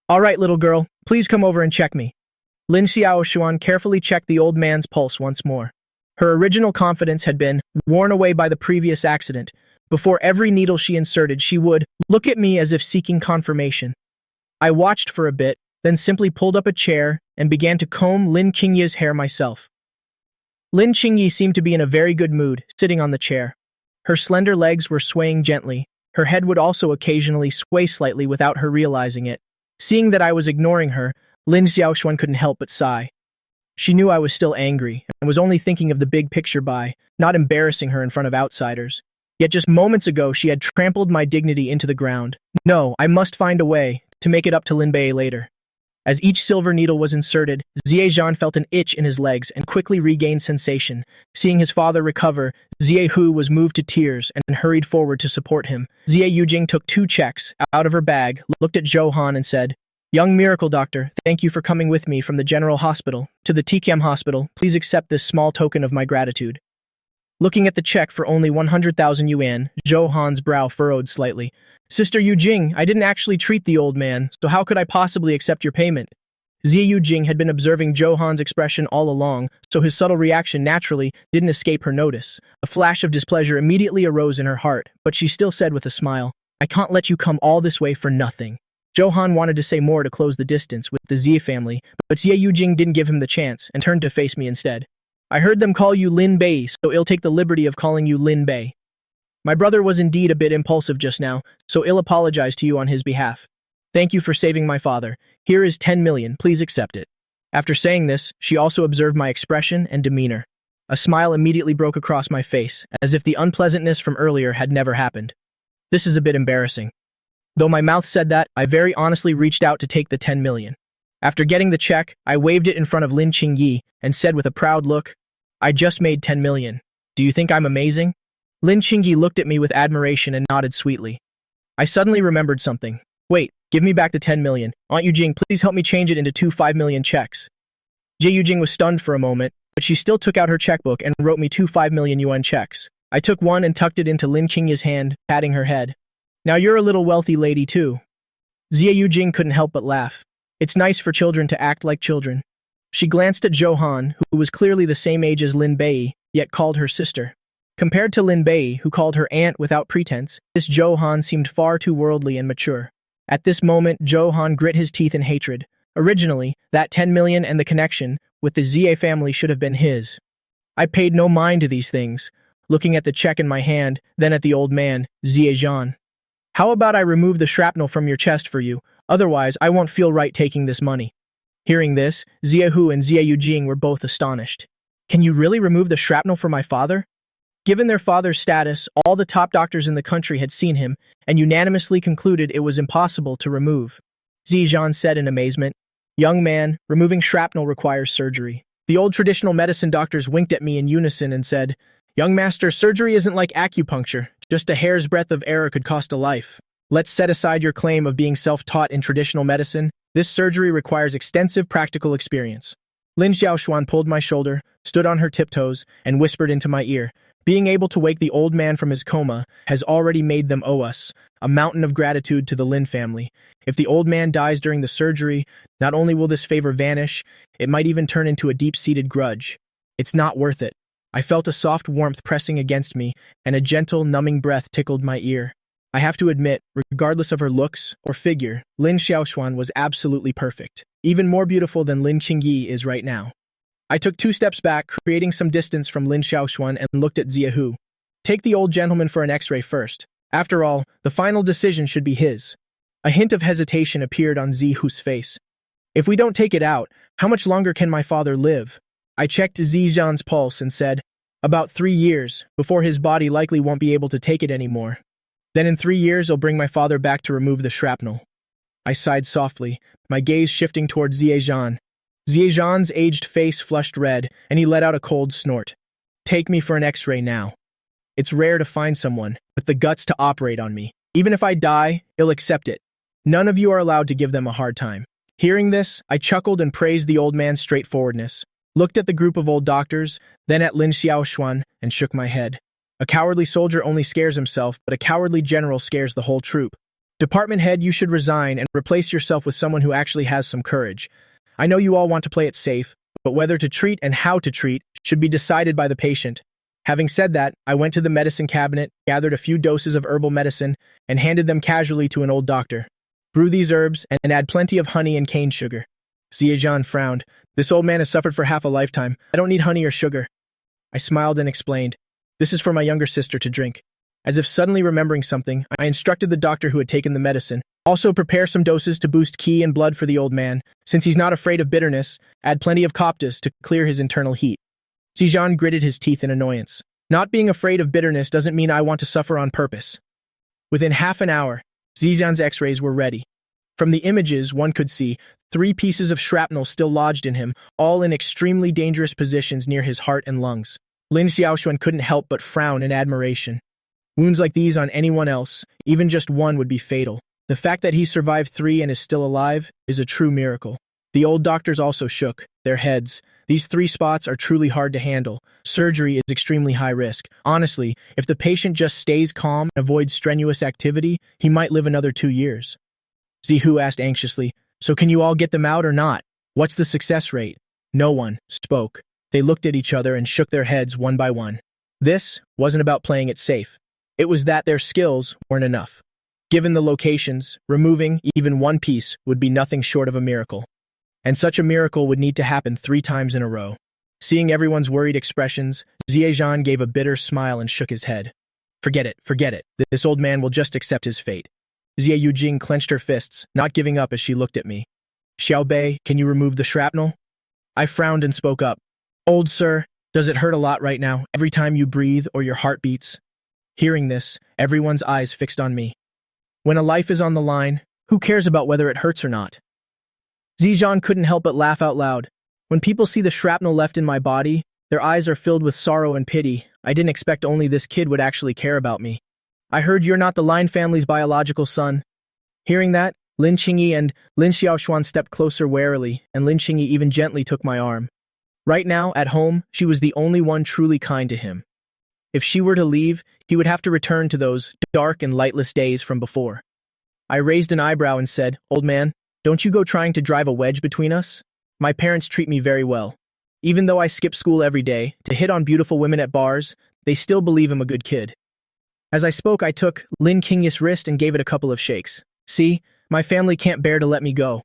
"All right, little girl, please come over and check me." Lin Xiaoshuan carefully checked the old man's pulse once more. Her original confidence had been worn away by the previous accident. Before every needle she inserted, she would look at me as if seeking confirmation. I watched for a bit, then simply pulled up a chair and began to comb Lin Qingyi's hair myself. Lin Qingyi seemed to be in a very good mood, sitting on the chair. Her slender legs were swaying gently. Her head would also occasionally sway slightly without her realizing it. Seeing that I was ignoring her, Lin Xiaoshuan couldn't help but sigh. She knew I was still angry and was only thinking of the big picture by not embarrassing her in front of outsiders. Yet just moments ago she had trampled my dignity into the ground. No, I must find a way to make it up to Lin Bei later. As each silver needle was inserted, Xie Zhan felt an itch in his legs and quickly regained sensation. Seeing his father recover, Xie Hu was moved to tears and hurried forward to support him. Xie Yujing took 2 checks out of her bag, looked at Johan and said, Young miracle doctor, thank you for coming with me from the general hospital to the TKM hospital. Please accept this small token of my gratitude. Looking at the check for only 100,000 yuan, Zhou Han's brow furrowed slightly. Sister Yu Jing, I didn't actually treat the old man, so how could I possibly accept your payment? Xie Yu Jing had been observing Zhou Han's expression all along, so his subtle reaction naturally didn't escape her notice. A flash of displeasure immediately arose in her heart, but she still said with a smile, I can't let you come all this way for nothing. Zhou Han wanted to say more to close the distance with the Xie family, but Xie Yu Jing didn't give him the chance and turned to face me instead. I heard them call you Lin Bei, so I'll take the liberty of calling you Lin Bei. My brother was indeed a bit impulsive just now, so I'll apologize to you on his behalf. Thank you for saving my father. Here is 10 million, please accept it. After saying this, she also observed my expression and demeanor. A smile immediately broke across my face, as if the unpleasantness from earlier had never happened. This is a bit embarrassing. Though my mouth said that, I very honestly reached out to take the 10 million. After getting the check, I waved it in front of Lin Qingyi and said with a proud look, I just made 10 million. Do you think I'm amazing? Lin Qingyi looked at me with admiration and nodded sweetly. I suddenly remembered something. Wait, give me back the 10 million. Aunt Yujing, please help me change it into 2 5 million checks. Jie Yujing was stunned for a moment, but she still took out her checkbook and wrote me 2 5 million yuan checks. I took one and tucked it into Lin Qingyi's hand, patting her head. Now you're a little wealthy lady too. Xie Yujing couldn't help but laugh. It's nice for children to act like children. She glanced at Zhou Han, who was clearly the same age as Lin Bei, yet called her sister. Compared to Lin Bei, who called her aunt without pretense, this Zhou Han seemed far too worldly and mature. At this moment, Zhou Han grit his teeth in hatred. Originally, that 10 million and the connection with the Xie family should have been his. I paid no mind to these things, looking at the check in my hand, then at the old man, Xie Zhan. How about I remove the shrapnel from your chest for you? Otherwise, I won't feel right taking this money. Hearing this, Xie Hu and Xie Yujing were both astonished. Can you really remove the shrapnel for my father? Given their father's status, all the top doctors in the country had seen him and unanimously concluded it was impossible to remove. Xie Zhan said in amazement, Young man, removing shrapnel requires surgery. The old traditional medicine doctors winked at me in unison and said, Young master, surgery isn't like acupuncture. Just a hair's breadth of error could cost a life. Let's set aside your claim of being self-taught in traditional medicine. This surgery requires extensive practical experience. Lin Xiaoshuan pulled my shoulder, stood on her tiptoes, and whispered into my ear, Being able to wake the old man from his coma has already made them owe us a mountain of gratitude to the Lin family. If the old man dies during the surgery, not only will this favor vanish, it might even turn into a deep-seated grudge. It's not worth it. I felt a soft warmth pressing against me, and a gentle, numbing breath tickled my ear. I have to admit, regardless of her looks or figure, Lin Xiaoshuan was absolutely perfect, even more beautiful than Lin Qingyi is right now. I took 2 steps back, creating some distance from Lin Xiaoshuan and looked at Xie Hu. Take the old gentleman for an x-ray first. After all, the final decision should be his. A hint of hesitation appeared on Xie Hu's face. If we don't take it out, how much longer can my father live? I checked Xie Zhan's pulse and said, About 3 years, before his body likely won't be able to take it anymore. Then in 3 years, I'll bring my father back to remove the shrapnel. I sighed softly, my gaze shifting toward Xie Zhan. Xie Zhan's aged face flushed red, and he let out a cold snort. Take me for an x-ray now. It's rare to find someone with the guts to operate on me. Even if I die, I'll accept it. None of you are allowed to give them a hard time. Hearing this, I chuckled and praised the old man's straightforwardness, looked at the group of old doctors, then at Lin Xiaoshuan, and shook my head. A cowardly soldier only scares himself, but a cowardly general scares the whole troop. Department head, you should resign and replace yourself with someone who actually has some courage. I know you all want to play it safe, but whether to treat and how to treat should be decided by the patient. Having said that, I went to the medicine cabinet, gathered a few doses of herbal medicine, and handed them casually to an old doctor. Brew these herbs and add plenty of honey and cane sugar. Xie Zhan frowned. This old man has suffered for half a lifetime. I don't need honey or sugar. I smiled and explained, This is for my younger sister to drink. As if suddenly remembering something, I instructed the doctor who had taken the medicine. Also prepare some doses to boost qi and blood for the old man. Since he's not afraid of bitterness, add plenty of coptis to clear his internal heat. Xie Zhan gritted his teeth in annoyance. Not being afraid of bitterness doesn't mean I want to suffer on purpose. Within half an hour, Xie Zhan's x-rays were ready. From the images, one could see 3 pieces of shrapnel still lodged in him, all in extremely dangerous positions near his heart and lungs. Lin Xiaoshuan couldn't help but frown in admiration. Wounds like these on anyone else, even just one, would be fatal. The fact that he survived 3 and is still alive is a true miracle. The old doctors also shook their heads. These 3 spots are truly hard to handle. Surgery is extremely high risk. Honestly, if the patient just stays calm and avoids strenuous activity, he might live another 2 years. Zihu asked anxiously, "So can you all get them out or not? What's the success rate?" No one spoke. They looked at each other and shook their heads one by one. This wasn't about playing it safe. It was that their skills weren't enough. Given the locations, removing even one piece would be nothing short of a miracle. And such a miracle would need to happen 3 times in a row. Seeing everyone's worried expressions, Ziyezhan gave a bitter smile and shook his head. Forget it. This old man will just accept his fate." Xie Yujing clenched her fists, not giving up as she looked at me. "Xiao Bei, can you remove the shrapnel?" I frowned and spoke up. "Old sir, does it hurt a lot right now, every time you breathe or your heart beats?" Hearing this, everyone's eyes fixed on me. When a life is on the line, who cares about whether it hurts or not? Ziyezhan couldn't help but laugh out loud. When people see the shrapnel left in my body, their eyes are filled with sorrow and pity. I didn't expect only this kid would actually care about me. "I heard you're not the Lin family's biological son." Hearing that, Lin Qingyi and Lin Xiaoshuan stepped closer warily, and Lin Qingyi even gently took my arm. Right now, at home, she was the only one truly kind to him. If she were to leave, he would have to return to those dark and lightless days from before. I raised an eyebrow and said, "Old man, don't you go trying to drive a wedge between us? My parents treat me very well. Even though I skip school every day to hit on beautiful women at bars, they still believe I'm a good kid." As I spoke, I took Lin Qingyi's wrist and gave it a couple of shakes. "See, my family can't bear to let me go."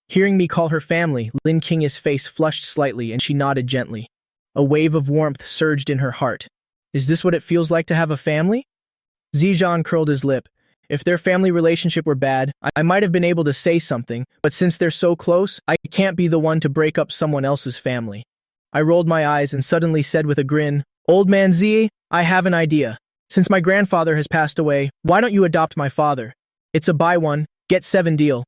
Hearing me call her family, Lin Qingyi's face flushed slightly and she nodded gently. A wave of warmth surged in her heart. Is this what it feels like to have a family? Ziyezhan curled his lip. If their family relationship were bad, I might have been able to say something, but since they're so close, I can't be the one to break up someone else's family. I rolled my eyes and suddenly said with a grin, "Old man Ziyi, I have an idea. Since my grandfather has passed away, why don't you adopt my father? It's a buy 1, get 7 deal.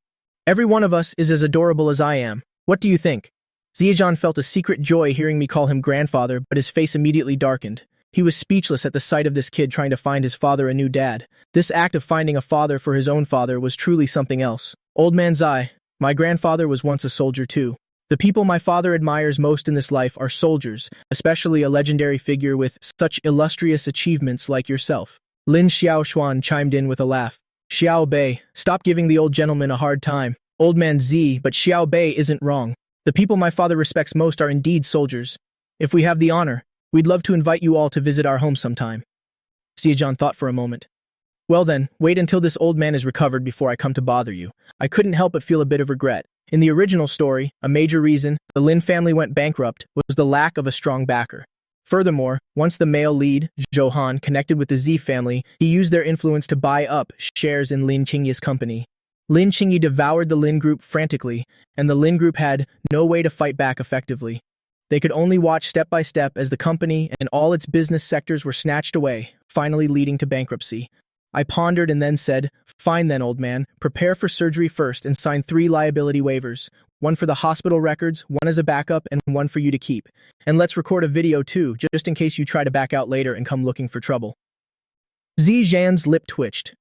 Every one of us is as adorable as I am. What do you think?" Ziyezhan felt a secret joy hearing me call him grandfather, but his face immediately darkened. He was speechless at the sight of this kid trying to find his father a new dad. This act of finding a father for his own father was truly something else. "Old man Zai, my grandfather was once a soldier too. The people my father admires most in this life are soldiers, especially a legendary figure with such illustrious achievements like yourself." Lin Xiaoshuan chimed in with a laugh. "Xiao Bei, stop giving the old gentleman a hard time. Old man Z, but Xiao Bei isn't wrong. The people my father respects most are indeed soldiers. If we have the honor, we'd love to invite you all to visit our home sometime." Ziyezhan thought for a moment. "Well then, wait until this old man is recovered before I come to bother you." I couldn't help but feel a bit of regret. In the original story, a major reason the Lin family went bankrupt was the lack of a strong backer. Furthermore, once the male lead, Zhou Han, connected with the Z family, he used their influence to buy up shares in Lin Qingyi's company. Lin Qingyi devoured the Lin group frantically, and the Lin group had no way to fight back effectively. They could only watch step by step as the company and all its business sectors were snatched away, finally leading to bankruptcy. I pondered and then said, "Fine then, old man, prepare for surgery first and sign 3 liability waivers, 1 for the hospital records, 1 as a backup, and 1 for you to keep. And let's record a video too, just in case you try to back out later and come looking for trouble." Ziyezhan's lip twitched.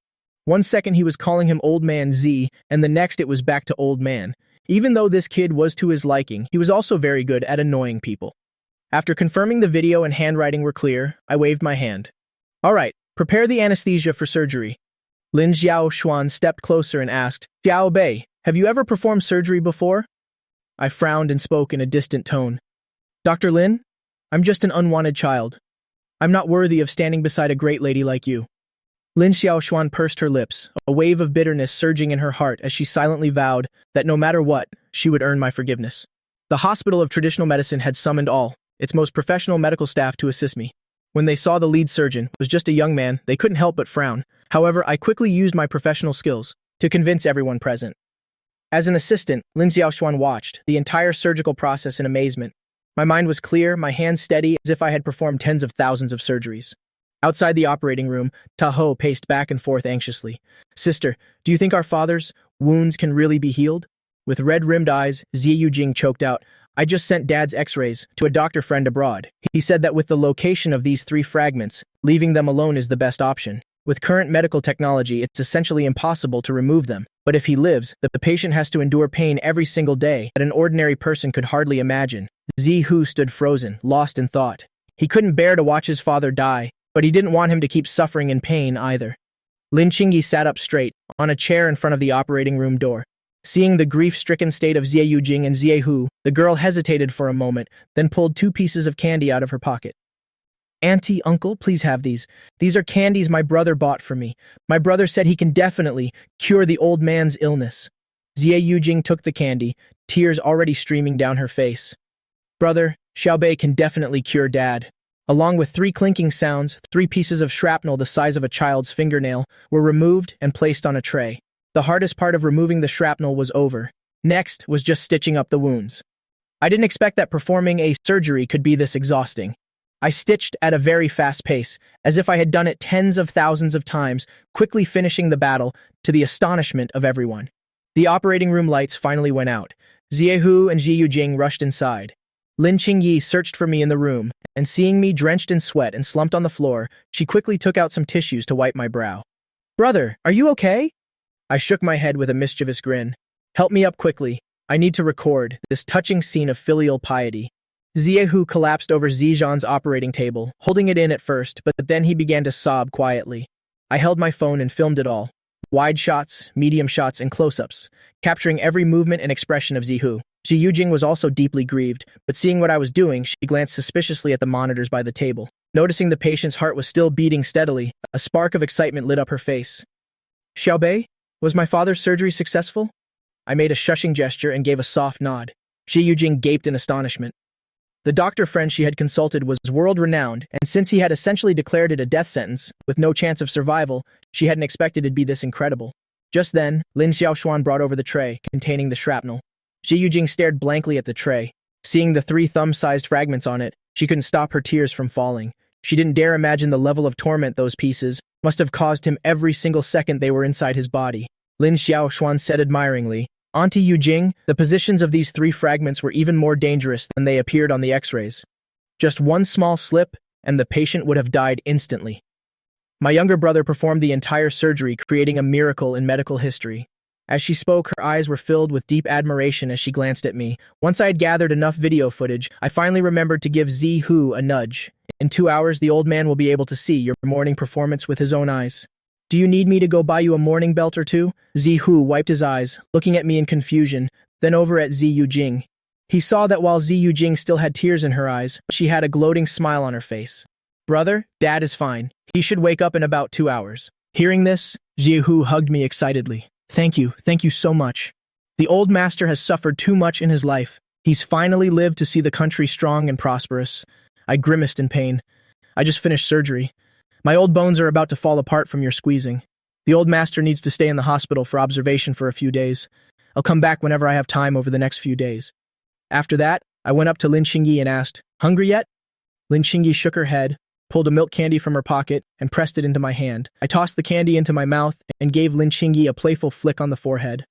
One second he was calling him Old Man Z, and the next it was back to Old Man. Even though this kid was to his liking, he was also very good at annoying people. After confirming the video and handwriting were clear, I waved my hand. "All right, prepare the anesthesia for surgery." Lin Xiaoshuan stepped closer and asked, "Xiao Bei, have you ever performed surgery before?" I frowned and spoke in a distant tone. "Dr. Lin, I'm just an unwanted child. I'm not worthy of standing beside a great lady like you." Lin Xiaoshuan pursed her lips, a wave of bitterness surging in her heart as she silently vowed that no matter what, she would earn my forgiveness. The Hospital of Traditional Medicine had summoned all its most professional medical staff to assist me. When they saw the lead surgeon was just a young man, they couldn't help but frown. However, I quickly used my professional skills to convince everyone present. As an assistant, Lin Xiaoshuan watched the entire surgical process in amazement. My mind was clear, my hands steady, as if I had performed tens of thousands of surgeries. Outside the operating room, Taho paced back and forth anxiously. "Sister, do you think our father's wounds can really be healed?" With red-rimmed eyes, Xie Yujing choked out, "I just sent Dad's x-rays to a doctor friend abroad. He said that with the location of these 3 fragments, leaving them alone is the best option. With current medical technology, it's essentially impossible to remove them. But if he lives, the patient has to endure pain every single day that an ordinary person could hardly imagine. Zihu stood frozen, lost in thought. He couldn't bear to watch his father die, but he didn't want him to keep suffering in pain either. Lin Qingyi sat up straight, on a chair in front of the operating room door. Seeing the grief-stricken state of Xie Yujing and Xie Hu, the girl hesitated for a moment, then pulled 2 pieces of candy out of her pocket. "Auntie, uncle, please have these. These are candies my brother bought for me. My brother said he can definitely cure the old man's illness." Xie Yujing took the candy, tears already streaming down her face. "Brother, Xiaobei can definitely cure Dad." Along with 3 clinking sounds, 3 pieces of shrapnel the size of a child's fingernail were removed and placed on a tray. The hardest part of removing the shrapnel was over. Next was just stitching up the wounds. I didn't expect that performing a surgery could be this exhausting. I stitched at a very fast pace, as if I had done it tens of thousands of times, quickly finishing the battle to the astonishment of everyone. The operating room lights finally went out. Xie Hu and Xie Yujing rushed inside. Lin Qingyi searched for me in the room, and seeing me drenched in sweat and slumped on the floor, she quickly took out some tissues to wipe my brow. "Brother, are you okay?" I shook my head with a mischievous grin. "Help me up quickly. I need to record this touching scene of filial piety." Xie Hu collapsed over Zizhan's operating table, holding it in at first, but then he began to sob quietly. I held my phone and filmed it all. Wide shots, medium shots, and close-ups, capturing every movement and expression of Xie Hu. Xie Yujing was also deeply grieved, but seeing what I was doing, she glanced suspiciously at the monitors by the table. Noticing the patient's heart was still beating steadily, a spark of excitement lit up her face. "Xiaobei, was my father's surgery successful?" I made a shushing gesture and gave a soft nod. Xie Yujing gaped in astonishment. The doctor friend she had consulted was world-renowned, and since he had essentially declared it a death sentence, with no chance of survival, she hadn't expected it'd be this incredible. Just then, Lin Xiaoshuan brought over the tray, containing the shrapnel. Xie Yujing stared blankly at the tray. Seeing the 3 thumb-sized fragments on it, she couldn't stop her tears from falling. She didn't dare imagine the level of torment those pieces must have caused him every single second they were inside his body. Lin Xiaoshuan said admiringly, "Auntie Yujing, the positions of these 3 fragments were even more dangerous than they appeared on the x-rays. Just one small slip, and the patient would have died instantly." My younger brother performed the entire surgery, creating a miracle in medical history. As she spoke, her eyes were filled with deep admiration as she glanced at me. Once I had gathered enough video footage, I finally remembered to give Xie Hu a nudge. "In 2 hours, the old man will be able to see your morning performance with his own eyes. Do you need me to go buy you a mourning belt or 2? Xie Hu wiped his eyes, looking at me in confusion, then over at Xie Yujing. He saw that while Xie Yujing still had tears in her eyes, she had a gloating smile on her face. "Brother, Dad is fine. He should wake up in about 2 hours. Hearing this, Xie Hu hugged me excitedly. Thank you so much. The old master has suffered too much in his life. He's finally lived to see the country strong and prosperous. I grimaced in pain. I just finished surgery. My old bones are about to fall apart from your squeezing. The old master needs to stay in the hospital for observation for a few days. I'll come back whenever I have time over the next few days." After that, I went up to Lin Qingyi and asked, "Hungry yet?" Lin Qingyi shook her head, pulled a milk candy from her pocket, and pressed it into my hand. I tossed the candy into my mouth and gave Lin Qingyi a playful flick on the forehead.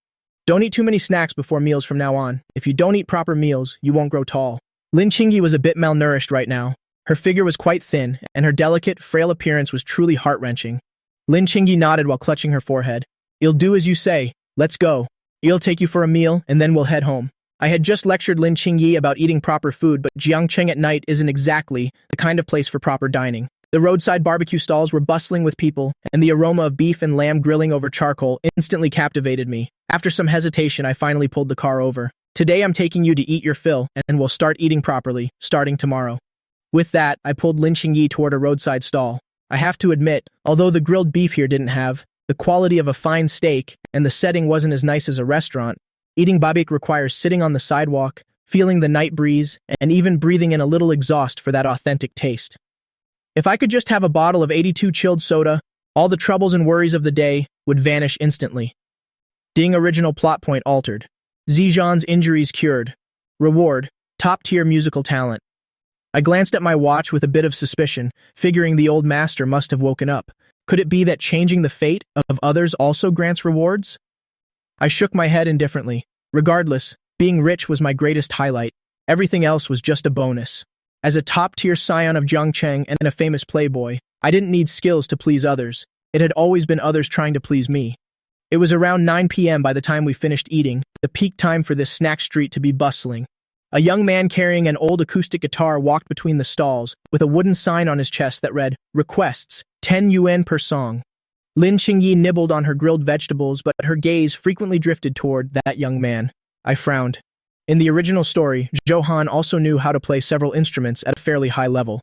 "Don't eat too many snacks before meals from now on. If you don't eat proper meals, you won't grow tall." Lin Qingyi was a bit malnourished right now. Her figure was quite thin, and her delicate, frail appearance was truly heart-wrenching. Lin Qingyi nodded while clutching her forehead. "I'll do as you say. Let's go. I'll take you for a meal, and then we'll head home." I had just lectured Lin Qingyi about eating proper food, but Jiangcheng at night isn't exactly the kind of place for proper dining. The roadside barbecue stalls were bustling with people, and the aroma of beef and lamb grilling over charcoal instantly captivated me. After some hesitation, I finally pulled the car over. "Today I'm taking you to eat your fill, and we'll start eating properly, starting tomorrow." With that, I pulled Lin Qingyi toward a roadside stall. I have to admit, although the grilled beef here didn't have the quality of a fine steak, and the setting wasn't as nice as a restaurant, eating barbecue requires sitting on the sidewalk, feeling the night breeze, and even breathing in a little exhaust for that authentic taste. If I could just have a bottle of 82 chilled soda, all the troubles and worries of the day would vanish instantly. Ding original plot point altered. Zizhan's injuries cured. Reward, top-tier musical talent. I glanced at my watch with a bit of suspicion, figuring the old master must have woken up. Could it be that changing the fate of others also grants rewards? I shook my head indifferently. Regardless, being rich was my greatest highlight. Everything else was just a bonus. As a top-tier scion of Jiangcheng and a famous playboy, I didn't need skills to please others. It had always been others trying to please me. It was around 9 p.m. by the time we finished eating, the peak time for this snack street to be bustling. A young man carrying an old acoustic guitar walked between the stalls, with a wooden sign on his chest that read, "Requests, 10 yuan per song." Lin Qingyi nibbled on her grilled vegetables, but her gaze frequently drifted toward that young man. I frowned. In the original story, Johan also knew how to play several instruments at a fairly high level.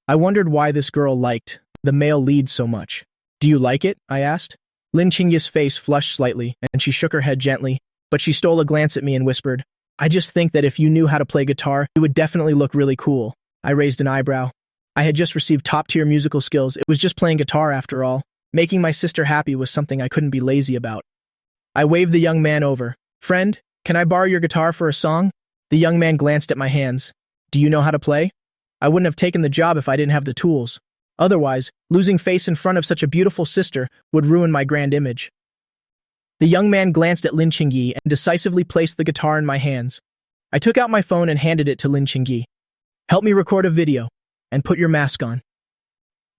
I wondered why this girl liked the male lead so much. "Do you like it?" I asked. Lin Qingyi's face flushed slightly, and she shook her head gently, but she stole a glance at me and whispered, "I just think that if you knew how to play guitar, you would definitely look really cool." I raised an eyebrow. I had just received top-tier musical skills. It was just playing guitar after all. Making my sister happy was something I couldn't be lazy about. I waved the young man over. "Friend, can I borrow your guitar for a song?" The young man glanced at my hands. "Do you know how to play?" I wouldn't have taken the job if I didn't have the tools. Otherwise, losing face in front of such a beautiful sister would ruin my grand image. The young man glanced at Lin Qingyi and decisively placed the guitar in my hands. I took out my phone and handed it to Lin Qingyi. "Help me record a video, and put your mask on."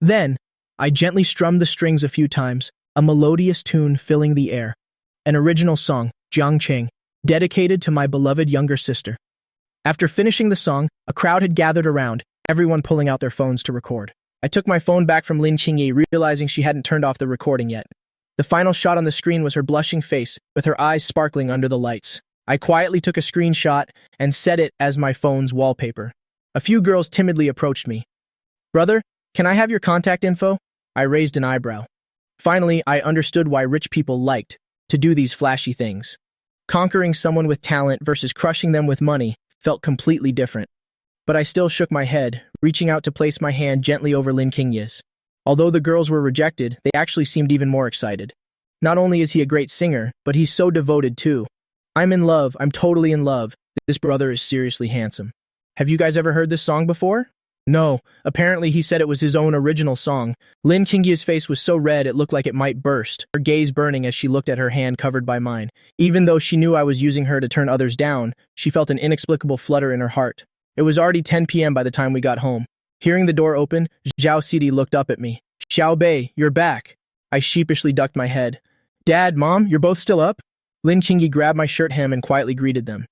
Then, I gently strummed the strings a few times, a melodious tune filling the air. An original song, Jiangcheng, dedicated to my beloved younger sister. After finishing the song, a crowd had gathered around, everyone pulling out their phones to record. I took my phone back from Lin Qingyi, realizing she hadn't turned off the recording yet. The final shot on the screen was her blushing face, with her eyes sparkling under the lights. I quietly took a screenshot and set it as my phone's wallpaper. A few girls timidly approached me. "Brother, can I have your contact info?" I raised an eyebrow. Finally, I understood why rich people liked to do these flashy things. Conquering someone with talent versus crushing them with money felt completely different. But I still shook my head, reaching out to place my hand gently over Lin Qingyi's. Although the girls were rejected, they actually seemed even more excited. Not only is he a great singer, but he's so devoted too. "I'm in love, I'm totally in love. This brother is seriously handsome." Have you guys ever heard this song before? No, apparently he said it was his own original song. Lin Qingyi's face was so red it looked like it might burst, her gaze burning as she looked at her hand covered by mine. Even though she knew I was using her to turn others down, she felt an inexplicable flutter in her heart. It was already 10 p.m. by the time we got home. Hearing the door open, Zhao Sidi looked up at me. "Xiao Bei, you're back." I sheepishly ducked my head. "Dad, Mom, you're both still up?" Lin Qingyi grabbed my shirt hem and quietly greeted them.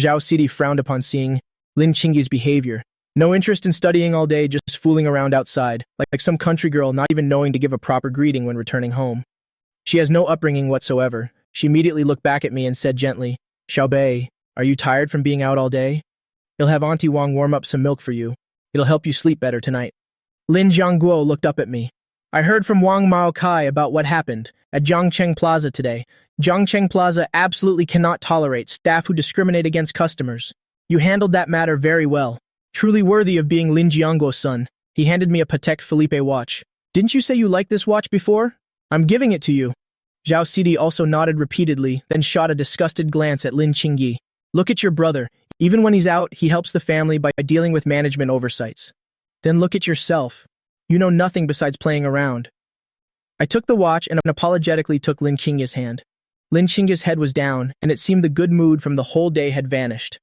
Zhao Sidi frowned upon seeing Lin Qingyi's behavior. No interest in studying all day, just fooling around outside, like some country girl not even knowing to give a proper greeting when returning home. She has no upbringing whatsoever. She immediately looked back at me and said gently, "Xiao Bei, are you tired from being out all day? He'll have Auntie Wang warm up some milk for you. It'll help you sleep better tonight." Lin Jiangguo looked up at me. "I heard from Wang Maokai about what happened at Zhangcheng Plaza today. Zhangcheng Plaza absolutely cannot tolerate staff who discriminate against customers. You handled that matter very well. Truly worthy of being Lin Jiangguo's son." He handed me a Patek Philippe watch. "Didn't you say you liked this watch before? I'm giving it to you." Zhao Sidi also nodded repeatedly, then shot a disgusted glance at Lin Qingyi. "Look at your brother. Even when he's out, he helps the family by dealing with management oversights. Then look at yourself. You know nothing besides playing around." I took the watch and apologetically took Lin Qingyi's hand. Lin Qingyi's head was down, and it seemed the good mood from the whole day had vanished.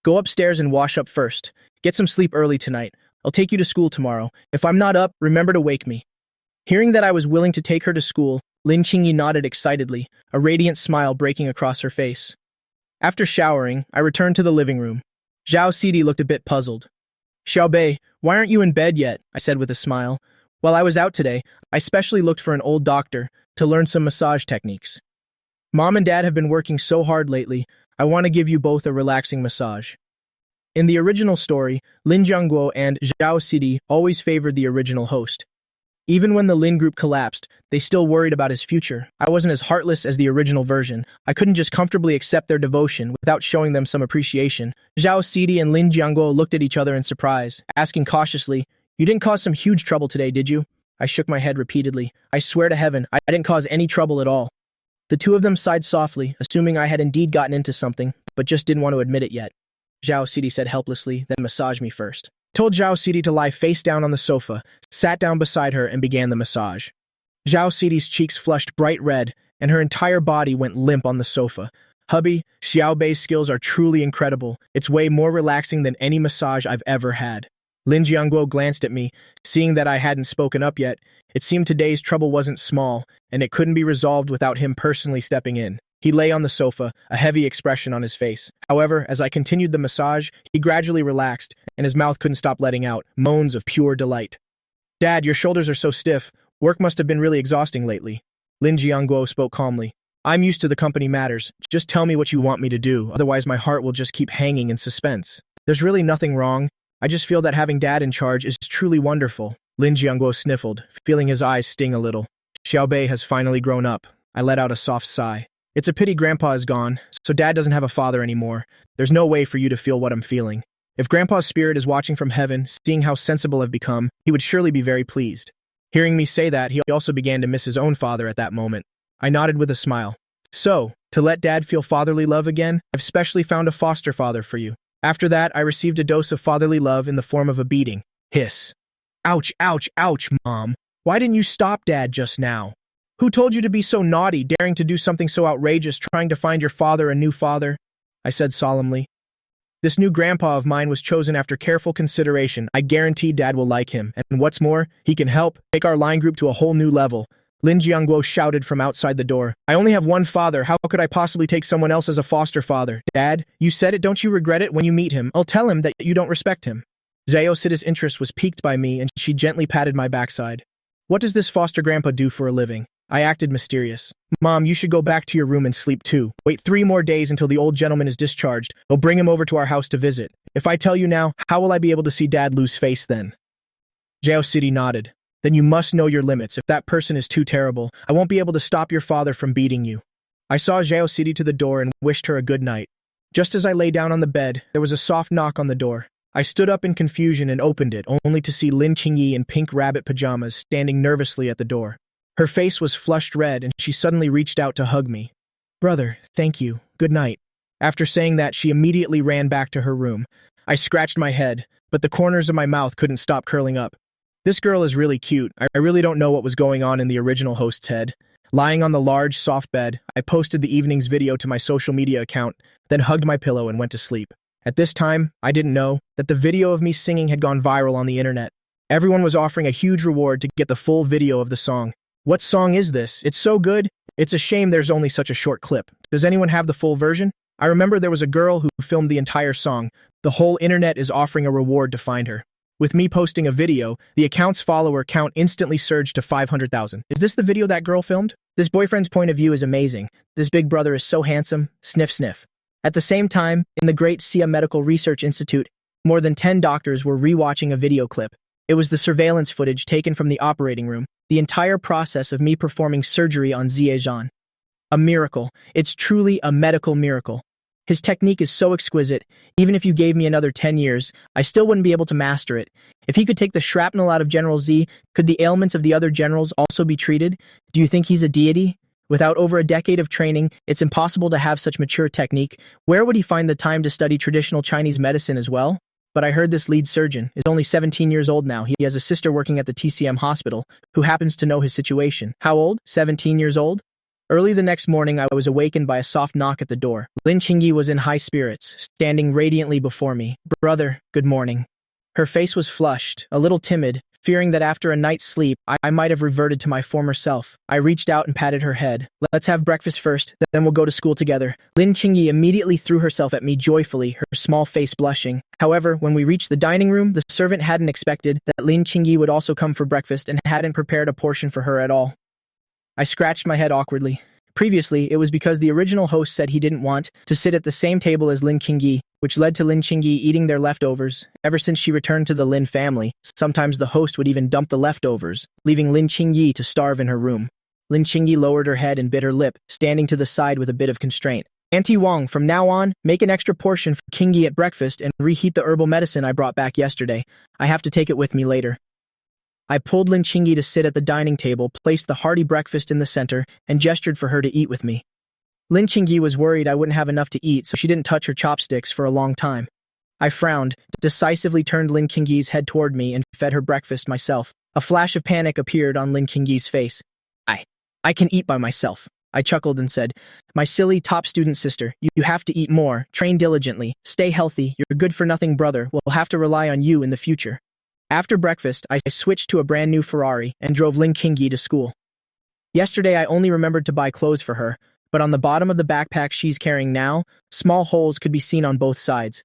"Go upstairs and wash up first. Get some sleep early tonight. I'll take you to school tomorrow. If I'm not up, remember to wake me." Hearing that I was willing to take her to school, Lin Qingyi nodded excitedly, a radiant smile breaking across her face. After showering, I returned to the living room. Zhao Sidi looked a bit puzzled. "Xiao Bei, why aren't you in bed yet?" I said with a smile. "While I was out today, I specially looked for an old doctor to learn some massage techniques. Mom and Dad have been working so hard lately, I want to give you both a relaxing massage." In the original story, Lin Jiangguo and Zhao Sidi always favored the original host. Even when the Lin group collapsed, they still worried about his future. I wasn't as heartless as the original version. I couldn't just comfortably accept their devotion without showing them some appreciation. Zhao Sidi and Lin Jiangguo looked at each other in surprise, asking cautiously, "You didn't cause some huge trouble today, did you?" I shook my head repeatedly. "I swear to heaven, I didn't cause any trouble at all." The two of them sighed softly, assuming I had indeed gotten into something, but just didn't want to admit it yet. Zhao Sidi said helplessly, "Then massage me first." Told Zhao Sidi to lie face down on the sofa, sat down beside her and began the massage. Zhao Sidi's cheeks flushed bright red, and her entire body went limp on the sofa. "Hubby, Xiao Bei's skills are truly incredible. It's way more relaxing than any massage I've ever had." Lin Jiangguo glanced at me, seeing that I hadn't spoken up yet. It seemed today's trouble wasn't small, and it couldn't be resolved without him personally stepping in. He lay on the sofa, a heavy expression on his face. However, as I continued the massage, he gradually relaxed, and his mouth couldn't stop letting out moans of pure delight. "Dad, your shoulders are so stiff. Work must have been really exhausting lately." Lin Jiangguo spoke calmly. "I'm used to the company matters. Just tell me what you want me to do, otherwise my heart will just keep hanging in suspense. There's really nothing wrong. I just feel that having Dad in charge is truly wonderful." Lin Jiangguo sniffled, feeling his eyes sting a little. Xiaobei has finally grown up. I let out a soft sigh. It's a pity Grandpa is gone, so Dad doesn't have a father anymore. There's no way for you to feel what I'm feeling. If Grandpa's spirit is watching from heaven, seeing how sensible I've become, he would surely be very pleased. Hearing me say that, he also began to miss his own father at that moment. I nodded with a smile. "So, to let Dad feel fatherly love again, I've specially found a foster father for you." After that, I received a dose of fatherly love in the form of a beating. Hiss. "Ouch, ouch, ouch, Mom. Why didn't you stop Dad just now? Who told you to be so naughty, daring to do something so outrageous, trying to find your father a new father?" I said solemnly. "This new grandpa of mine was chosen after careful consideration. I guarantee Dad will like him. And what's more, he can help take our line group to a whole new level." Lin Jiangguo shouted from outside the door. "I only have one father. How could I possibly take someone else as a foster father? Dad, you said it. Don't you regret it when you meet him? I'll tell him that you don't respect him." Xiao Sida's interest was piqued by me, and she gently patted my backside. "What does this foster grandpa do for a living?" I acted mysterious. "Mom, you should go back to your room and sleep too. Wait 3 more days until the old gentleman is discharged. We'll bring him over to our house to visit. If I tell you now, how will I be able to see Dad lose face then?" Xiao Sidi nodded. "Then you must know your limits. If that person is too terrible, I won't be able to stop your father from beating you." I saw Xiao Sidi to the door and wished her a good night. Just as I lay down on the bed, there was a soft knock on the door. I stood up in confusion and opened it, only to see Lin Qingyi in pink rabbit pajamas standing nervously at the door. Her face was flushed red, and she suddenly reached out to hug me. "Brother, thank you. Good night." After saying that, she immediately ran back to her room. I scratched my head, but the corners of my mouth couldn't stop curling up. This girl is really cute. I really don't know what was going on in the original host's head. Lying on the large, soft bed, I posted the evening's video to my social media account, then hugged my pillow and went to sleep. At this time, I didn't know that the video of me singing had gone viral on the internet. Everyone was offering a huge reward to get the full video of the song. "What song is this? It's so good. It's a shame there's only such a short clip. Does anyone have the full version?" I remember there was a girl who filmed the entire song. The whole internet is offering a reward to find her. With me posting a video, the account's follower count instantly surged to 500,000. Is this the video that girl filmed? This boyfriend's point of view is amazing. This big brother is so handsome. Sniff, sniff. At the same time, in the Great Sia Medical Research Institute, more than 10 doctors were rewatching a video clip. It was the surveillance footage taken from the operating room, the entire process of me performing surgery on Ziyezhan. A miracle. It's truly a medical miracle. His technique is so exquisite, even if you gave me another 10 years, I still wouldn't be able to master it. If he could take the shrapnel out of General Z, could the ailments of the other generals also be treated? Do you think he's a deity? Without over a decade of training, it's impossible to have such mature technique. Where would he find the time to study traditional Chinese medicine as well? But I heard this lead surgeon is only 17 years old now. He has a sister working at the TCM hospital who happens to know his situation. How old? 17 years old? Early the next morning, I was awakened by a soft knock at the door. Lin Qingyi was in high spirits, standing radiantly before me. "Brother, good morning." Her face was flushed, a little timid, fearing that after a night's sleep, I might have reverted to my former self. I reached out and patted her head. "Let's have breakfast first, then we'll go to school together." Lin Qingyi immediately threw herself at me joyfully, her small face blushing. However, when we reached the dining room, the servant hadn't expected that Lin Qingyi would also come for breakfast and hadn't prepared a portion for her at all. I scratched my head awkwardly. Previously, it was because the original host said he didn't want to sit at the same table as Lin Qingyi, which led to Lin Qingyi eating their leftovers. Ever since she returned to the Lin family, sometimes the host would even dump the leftovers, leaving Lin Qingyi to starve in her room. Lin Qingyi lowered her head and bit her lip, standing to the side with a bit of constraint. "Auntie Wang, from now on, make an extra portion for Qingyi at breakfast and reheat the herbal medicine I brought back yesterday. I have to take it with me later." I pulled Lin Qingyi to sit at the dining table, placed the hearty breakfast in the center, and gestured for her to eat with me. Lin Qingyi was worried I wouldn't have enough to eat, so she didn't touch her chopsticks for a long time. I frowned, decisively turned Lin Qingyi's head toward me, and fed her breakfast myself. A flash of panic appeared on Lin Qingyi's face. I can eat by myself." I chuckled and said, "My silly top student sister, you have to eat more, train diligently, stay healthy, your good-for-nothing brother will have to rely on you in the future." After breakfast, I switched to a brand new Ferrari and drove Lin Qingyi to school. Yesterday, I only remembered to buy clothes for her, but on the bottom of the backpack she's carrying now, small holes could be seen on both sides.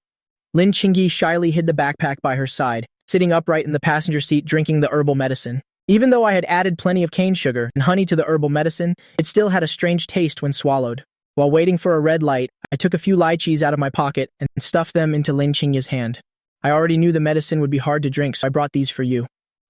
Lin Qingyi shyly hid the backpack by her side, sitting upright in the passenger seat drinking the herbal medicine. Even though I had added plenty of cane sugar and honey to the herbal medicine, it still had a strange taste when swallowed. While waiting for a red light, I took a few lychees out of my pocket and stuffed them into Lin Qingyi's hand. I already knew the medicine would be hard to drink, so I brought these for you.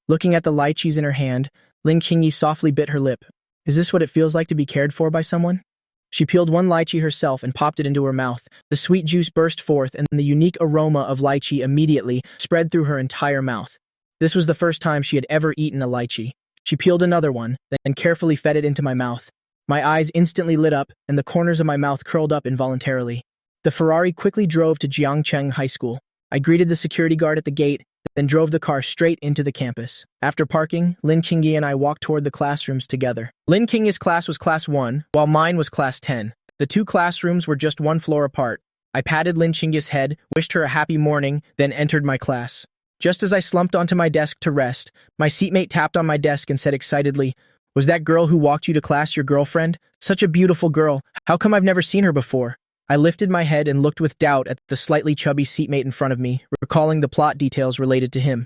Looking at the lychees in her hand, Lin Qingyi softly bit her lip. Is this what it feels like to be cared for by someone? She peeled one lychee herself and popped it into her mouth. The sweet juice burst forth and the unique aroma of lychee immediately spread through her entire mouth. This was the first time she had ever eaten a lychee. She peeled another one, then carefully fed it into my mouth. My eyes instantly lit up and the corners of my mouth curled up involuntarily. The Ferrari quickly drove to Jiangcheng High School. I greeted the security guard at the gate, then drove the car straight into the campus. After parking, Lin Qingyi and I walked toward the classrooms together. Lin Qingyi's class was class 1, while mine was class 10. The two classrooms were just one floor apart. I patted Lin Qingyi's head, wished her a happy morning, then entered my class. Just as I slumped onto my desk to rest, my seatmate tapped on my desk and said excitedly, "Was that girl who walked you to class your girlfriend? Such a beautiful girl. How come I've never seen her before?" I lifted my head and looked with doubt at the slightly chubby seatmate in front of me, recalling the plot details related to him.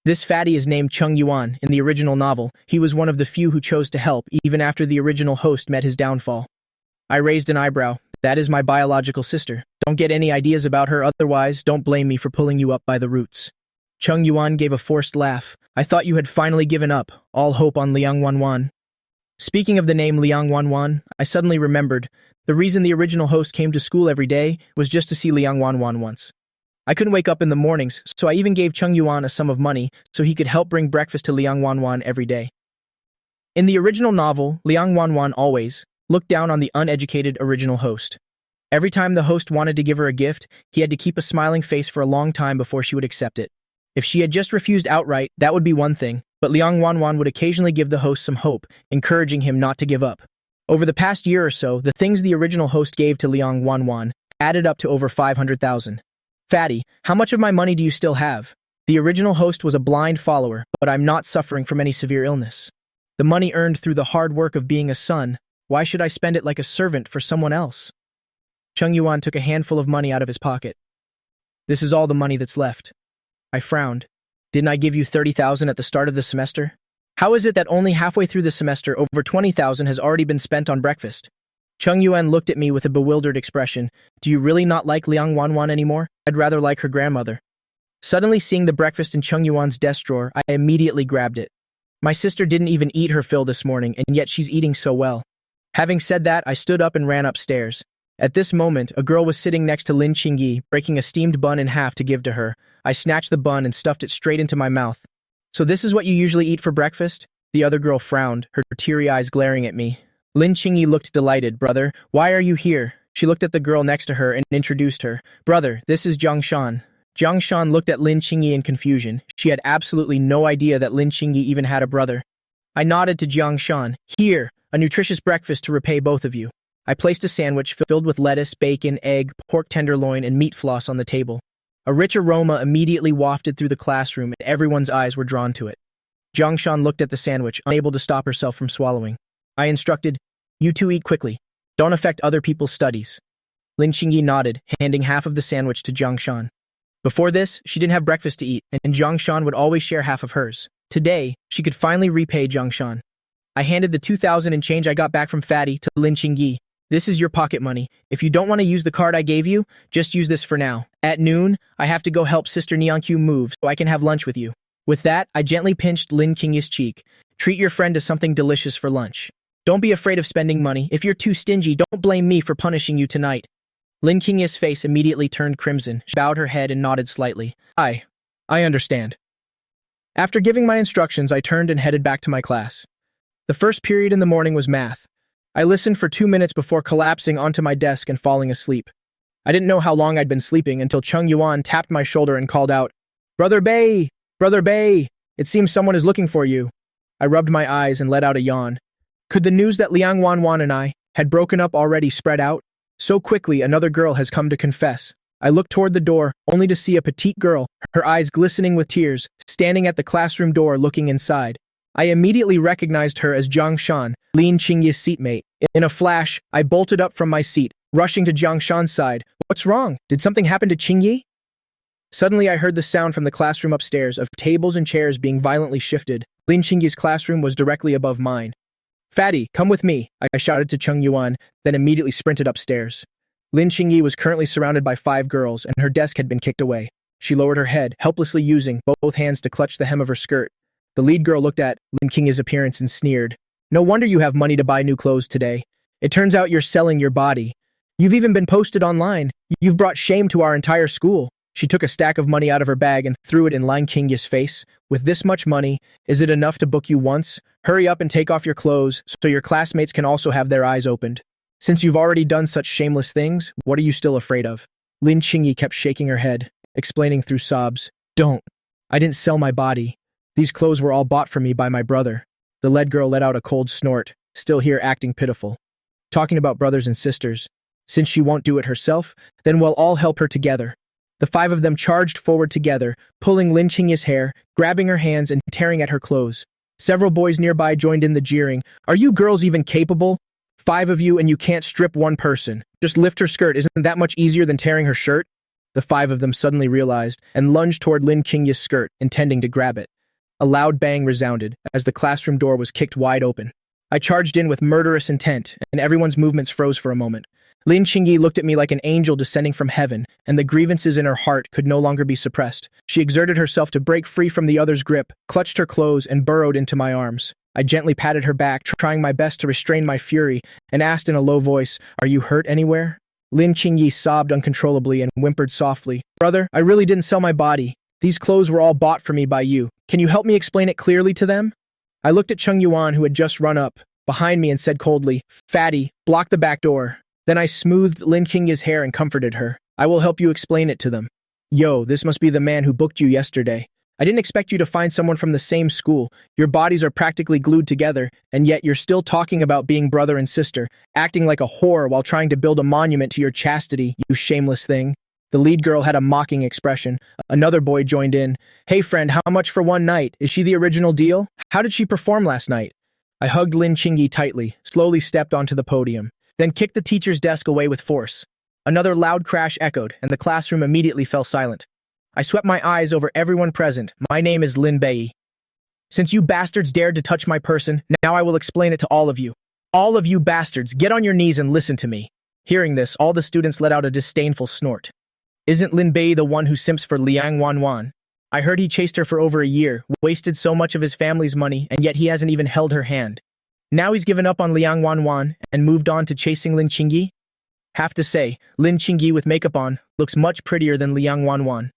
This fatty is named Chung Yuan. In the original novel, he was one of the few who chose to help, even after the original host met his downfall. I raised an eyebrow. That is my biological sister. Don't get any ideas about her, otherwise don't blame me for pulling you up by the roots. Chung Yuan gave a forced laugh. I thought you had finally given up, all hope on Liang Wanwan. Speaking of the name Liang Wanwan, I suddenly remembered. The reason the original host came to school every day was just to see Liang Wanwan once. I couldn't wake up in the mornings, so I even gave Chung Yuan a sum of money so he could help bring breakfast to Liang Wanwan every day. In the original novel, Liang Wanwan always looked down on the uneducated original host. Every time the host wanted to give her a gift, he had to keep a smiling face for a long time before she would accept it. If she had just refused outright, that would be one thing, but Liang Wanwan would occasionally give the host some hope, encouraging him not to give up. Over the past year or so, the things the original host gave to Liang Wanwan added up to over 500,000. Fatty, how much of my money do you still have? The original host was a blind follower, but I'm not suffering from any severe illness. The money earned through the hard work of being a son, why should I spend it like a servant for someone else? Chung Yuan took a handful of money out of his pocket. This is all the money that's left. I frowned. Didn't I give you 30,000 at the start of the semester? How is it that only halfway through the semester over 20,000 has already been spent on breakfast? Chung Yuan looked at me with a bewildered expression. Do you really not like Liang Wanwan anymore? I'd rather like her grandmother. Suddenly seeing the breakfast in Chung Yuan's desk drawer, I immediately grabbed it. My sister didn't even eat her fill this morning, and yet she's eating so well. Having said that, I stood up and ran upstairs. At this moment, a girl was sitting next to Lin Qingyi, breaking a steamed bun in half to give to her. I snatched the bun and stuffed it straight into my mouth. So this is what you usually eat for breakfast? The other girl frowned, her teary eyes glaring at me. Lin Qingyi looked delighted. Brother, why are you here? She looked at the girl next to her and introduced her. Brother, this is Jiang Shan. Jiang Shan looked at Lin Qingyi in confusion. She had absolutely no idea that Lin Qingyi even had a brother. I nodded to Jiang Shan. Here, a nutritious breakfast to repay both of you. I placed a sandwich filled with lettuce, bacon, egg, pork tenderloin, and meat floss on the table. A rich aroma immediately wafted through the classroom, and everyone's eyes were drawn to it. Jiang Shan looked at the sandwich, unable to stop herself from swallowing. I instructed, "You two eat quickly. Don't affect other people's studies." Lin Qingyi nodded, handing half of the sandwich to Jiang Shan. Before this, she didn't have breakfast to eat, and Jiang Shan would always share half of hers. Today, she could finally repay Jiang Shan. I handed the 2,000 in change I got back from Fatty to Lin Qingyi. This is your pocket money. If you don't want to use the card I gave you, just use this for now. At noon, I have to go help Sister Nianqiu move so I can have lunch with you. With that, I gently pinched Lin Qingyi's cheek. Treat your friend to something delicious for lunch. Don't be afraid of spending money. If you're too stingy, don't blame me for punishing you tonight. Lin Qingyi's face immediately turned crimson. She bowed her head and nodded slightly. I understand. After giving my instructions, I turned and headed back to my class. The first period in the morning was math. I listened for 2 minutes before collapsing onto my desk and falling asleep. I didn't know how long I'd been sleeping until Chung Yuan tapped my shoulder and called out, "Brother Bei! Brother Bei! It seems someone is looking for you." I rubbed my eyes and let out a yawn. Could the news that Liang Wanwan and I had broken up already spread out? So quickly, another girl has come to confess. I looked toward the door, only to see a petite girl, her eyes glistening with tears, standing at the classroom door looking inside. I immediately recognized her as Jiang Shan, Lin Qingyi's seatmate. In a flash, I bolted up from my seat, rushing to Jiang Shan's side. What's wrong? Did something happen to Qingyi? Suddenly, I heard the sound from the classroom upstairs of tables and chairs being violently shifted. Lin Qingyi's classroom was directly above mine. Fatty, come with me, I shouted to Cheng Yuan, then immediately sprinted upstairs. Lin Qingyi was currently surrounded by 5 girls, and her desk had been kicked away. She lowered her head, helplessly using both hands to clutch the hem of her skirt. The lead girl looked at Lin Qingyi's appearance and sneered. No wonder you have money to buy new clothes today. It turns out you're selling your body. You've even been posted online. You've brought shame to our entire school. She took a stack of money out of her bag and threw it in Lin Qingyi's face. With this much money, is it enough to book you once? Hurry up and take off your clothes so your classmates can also have their eyes opened. Since you've already done such shameless things, what are you still afraid of? Lin Qingyi kept shaking her head, explaining through sobs. Don't. I didn't sell my body. These clothes were all bought for me by my brother. The lead girl let out a cold snort, still here acting pitiful. Talking about brothers and sisters. Since she won't do it herself, then we'll all help her together. The 5 of them charged forward together, pulling Lin Qingyi's hair, grabbing her hands and tearing at her clothes. Several boys nearby joined in the jeering. Are you girls even capable? 5 of you and you can't strip one person. Just lift her skirt. Isn't that much easier than tearing her shirt? The 5 of them suddenly realized and lunged toward Lin Qingyi's skirt, intending to grab it. A loud bang resounded as the classroom door was kicked wide open. I charged in with murderous intent, and everyone's movements froze for a moment. Lin Qingyi looked at me like an angel descending from heaven, and the grievances in her heart could no longer be suppressed. She exerted herself to break free from the other's grip, clutched her clothes, and burrowed into my arms. I gently patted her back, trying my best to restrain my fury, and asked in a low voice, "Are you hurt anywhere?" Lin Qingyi sobbed uncontrollably and whimpered softly, "Brother, I really didn't sell my body. These clothes were all bought for me by you. Can you help me explain it clearly to them?" I looked at Cheng Yuan, who had just run up behind me, and said coldly, "Fatty, block the back door." Then I smoothed Lin Qingyi's hair and comforted her. "I will help you explain it to them." Yo, this must be the man who booked you yesterday. I didn't expect you to find someone from the same school. Your bodies are practically glued together, and yet you're still talking about being brother and sister, acting like a whore while trying to build a monument to your chastity, you shameless thing. The lead girl had a mocking expression. Another boy joined in. "Hey friend, how much for one night? Is she the original deal? How did she perform last night?" I hugged Lin Qingyi tightly, slowly stepped onto the podium, then kicked the teacher's desk away with force. Another loud crash echoed, and the classroom immediately fell silent. I swept my eyes over everyone present. My name is Lin Bei. Since you bastards dared to touch my person, now I will explain it to all of you. All of you bastards, get on your knees and listen to me. Hearing this, all the students let out a disdainful snort. Isn't Lin Bei the one who simps for Liang Wanwan? I heard he chased her for over a year, wasted so much of his family's money, and yet he hasn't even held her hand. Now he's given up on Liang Wanwan and moved on to chasing Lin Qingyi? Have to say, Lin Qingyi with makeup on looks much prettier than Liang Wanwan.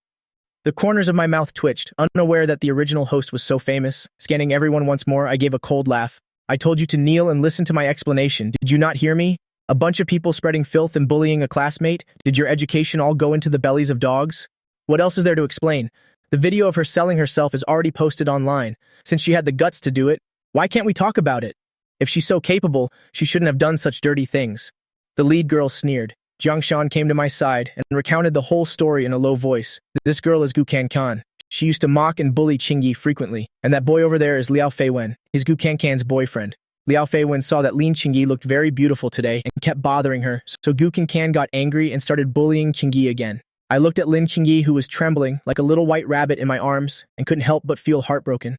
The corners of my mouth twitched, unaware that the original host was so famous. Scanning everyone once more, I gave a cold laugh. I told you to kneel and listen to my explanation. Did you not hear me? A bunch of people spreading filth and bullying a classmate? Did your education all go into the bellies of dogs? What else is there to explain? The video of her selling herself is already posted online. Since she had the guts to do it, why can't we talk about it? If she's so capable, she shouldn't have done such dirty things. The lead girl sneered. Jiang Shan came to my side and recounted the whole story in a low voice. This girl is Gu Kankan. She used to mock and bully Qingyi frequently, and that boy over there is Liao Feiwen, his Gu Kankan's boyfriend. Liao Feiwen saw that Lin Qingyi looked very beautiful today and kept bothering her, so Gu Kankan got angry and started bullying Qingyi again. I looked at Lin Qingyi, who was trembling like a little white rabbit in my arms, and couldn't help but feel heartbroken.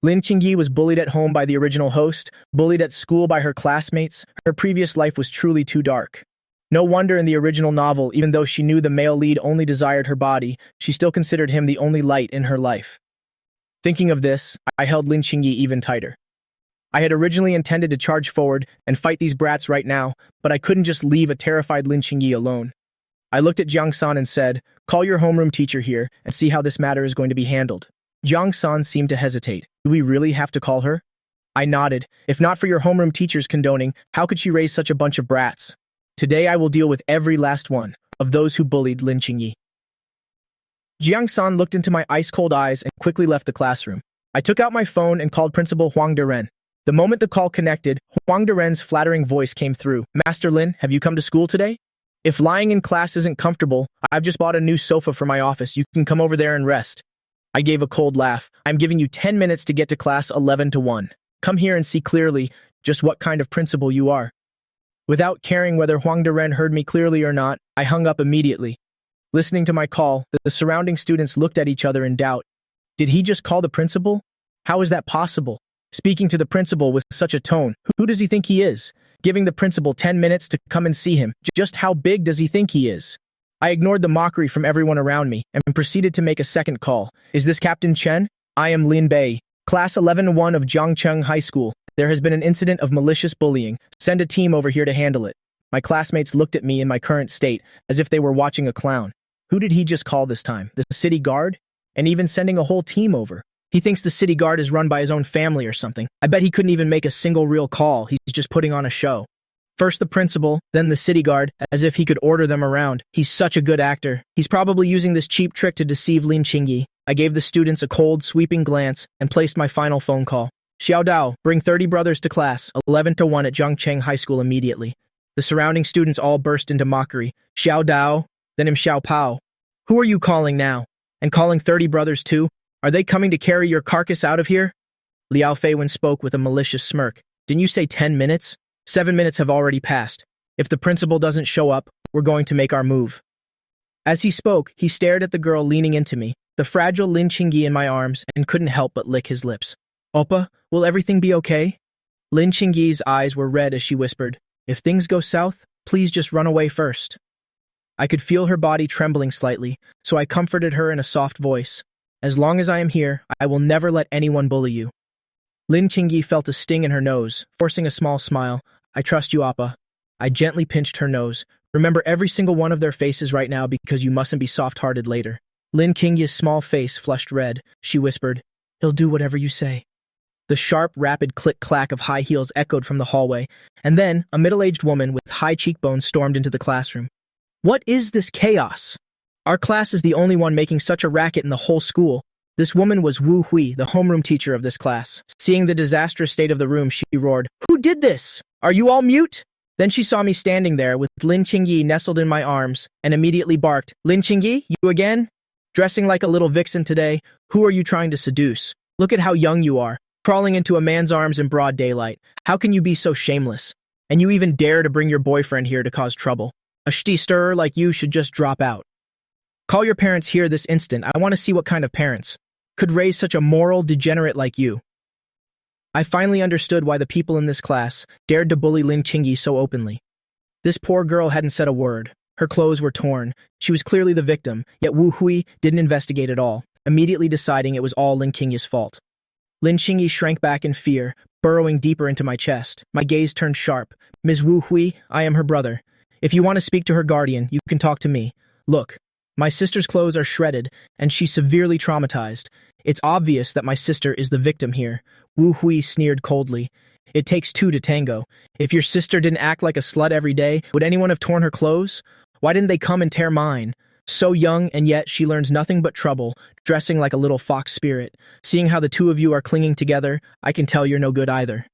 Lin Qingyi was bullied at home by the original host, bullied at school by her classmates. Her previous life was truly too dark. No wonder in the original novel, even though she knew the male lead only desired her body, she still considered him the only light in her life. Thinking of this, I held Lin Qingyi even tighter. I had originally intended to charge forward and fight these brats right now, but I couldn't just leave a terrified Lin Qingyi alone. I looked at Jiang San and said, "Call your homeroom teacher here and see how this matter is going to be handled." Jiang San seemed to hesitate. Do we really have to call her? I nodded. If not for your homeroom teacher's condoning, how could she raise such a bunch of brats? Today I will deal with every last one of those who bullied Lin Qingyi. Jiang San looked into my ice-cold eyes and quickly left the classroom. I took out my phone and called Principal Huang Deren. The moment the call connected, Huang Deren's flattering voice came through. "Master Lin, have you come to school today?" If lying in class isn't comfortable, I've just bought a new sofa for my office. You can come over there and rest. I gave a cold laugh. I'm giving you 10 minutes to get to class 11 to 1. Come here and see clearly just what kind of principal you are. Without caring whether Huang Deren heard me clearly or not, I hung up immediately. Listening to my call, the surrounding students looked at each other in doubt. Did he just call the principal? How is that possible? Speaking to the principal with such a tone, who does he think he is? Giving the principal 10 minutes to come and see him. Just how big does he think he is? I ignored the mockery from everyone around me and proceeded to make a second call. Is this Captain Chen? I am Lin Bei, Class 11-1 of Jiangcheng High School. There has been an incident of malicious bullying. Send a team over here to handle it. My classmates looked at me in my current state as if they were watching a clown. Who did he just call this time? The city guard? And even sending a whole team over. He thinks the city guard is run by his own family or something. I bet he couldn't even make a single real call. He's just putting on a show. First the principal, then the city guard, as if he could order them around. He's such a good actor. He's probably using this cheap trick to deceive Lin Qingyi. I gave the students a cold, sweeping glance and placed my final phone call. Xiao Dao, bring 30 brothers to class, 11 to 1 at Jiangcheng High School immediately. The surrounding students all burst into mockery. Xiao Dao, then him Xiao Pao. Who are you calling now? And calling 30 brothers too? Are they coming to carry your carcass out of here? Liao Feiwen spoke with a malicious smirk. Didn't you say 10 minutes? 7 minutes have already passed. If the principal doesn't show up, we're going to make our move. As he spoke, he stared at the girl leaning into me, the fragile Lin Qingyi in my arms, and couldn't help but lick his lips. Oppa, will everything be okay? Lin Qingyi's eyes were red as she whispered, if things go south, please just run away first. I could feel her body trembling slightly, so I comforted her in a soft voice. As long as I am here, I will never let anyone bully you. Lin Qingyi felt a sting in her nose, forcing a small smile. I trust you, Appa. I gently pinched her nose. Remember every single one of their faces right now because you mustn't be soft-hearted later. Lin Qingyi's small face flushed red. She whispered, he'll do whatever you say. The sharp, rapid click-clack of high heels echoed from the hallway, and then a middle-aged woman with high cheekbones stormed into the classroom. What is this chaos? Our class is the only one making such a racket in the whole school. This woman was Wu Hui, the homeroom teacher of this class. Seeing the disastrous state of the room, she roared, who did this? Are you all mute? Then she saw me standing there with Lin Qingyi nestled in my arms and immediately barked, Lin Qingyi, you again? Dressing like a little vixen today, who are you trying to seduce? Look at how young you are, crawling into a man's arms in broad daylight. How can you be so shameless? And you even dare to bring your boyfriend here to cause trouble. A shti-stirrer like you should just drop out. Call your parents here this instant. I want to see what kind of parents could raise such a moral degenerate like you. I finally understood why the people in this class dared to bully Lin Qingyi so openly. This poor girl hadn't said a word. Her clothes were torn. She was clearly the victim, yet Wu Hui didn't investigate at all, immediately deciding it was all Lin Qingyi's fault. Lin Qingyi shrank back in fear, burrowing deeper into my chest. My gaze turned sharp. Ms. Wu Hui, I am her brother. If you want to speak to her guardian, you can talk to me. Look, my sister's clothes are shredded, and she's severely traumatized. It's obvious that my sister is the victim here. Wu Hui sneered coldly. It takes two to tango. If your sister didn't act like a slut every day, would anyone have torn her clothes? Why didn't they come and tear mine? So young, and yet she learns nothing but trouble, dressing like a little fox spirit. Seeing how the two of you are clinging together, I can tell you're no good either.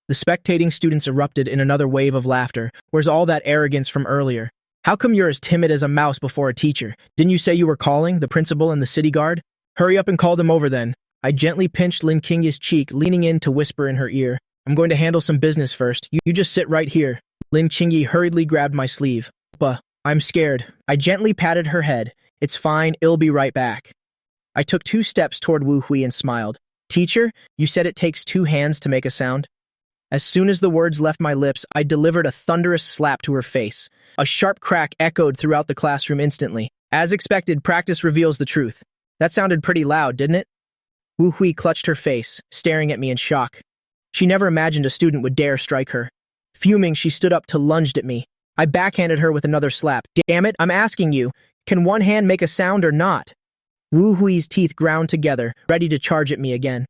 The spectating students erupted in another wave of laughter. Where's all that arrogance from earlier? How come you're as timid as a mouse before a teacher? Didn't you say you were calling the principal and the city guard? Hurry up and call them over then. I gently pinched Lin Qingyi's cheek, leaning in to whisper in her ear. I'm going to handle some business first. You just sit right here. Lin Qingyi hurriedly grabbed my sleeve. I'm scared. I gently patted her head. It's fine, I'll be right back. I took 2 steps toward Wu Hui and smiled. Teacher, you said it takes 2 hands to make a sound? As soon as the words left my lips, I delivered a thunderous slap to her face. A sharp crack echoed throughout the classroom instantly. As expected, practice reveals the truth. That sounded pretty loud, didn't it? Wu Hui clutched her face, staring at me in shock. She never imagined a student would dare strike her. Fuming, she stood up to lunged at me. I backhanded her with another slap. Damn it, I'm asking you, can one hand make a sound or not? Wu Hui's teeth ground together, ready to charge at me again.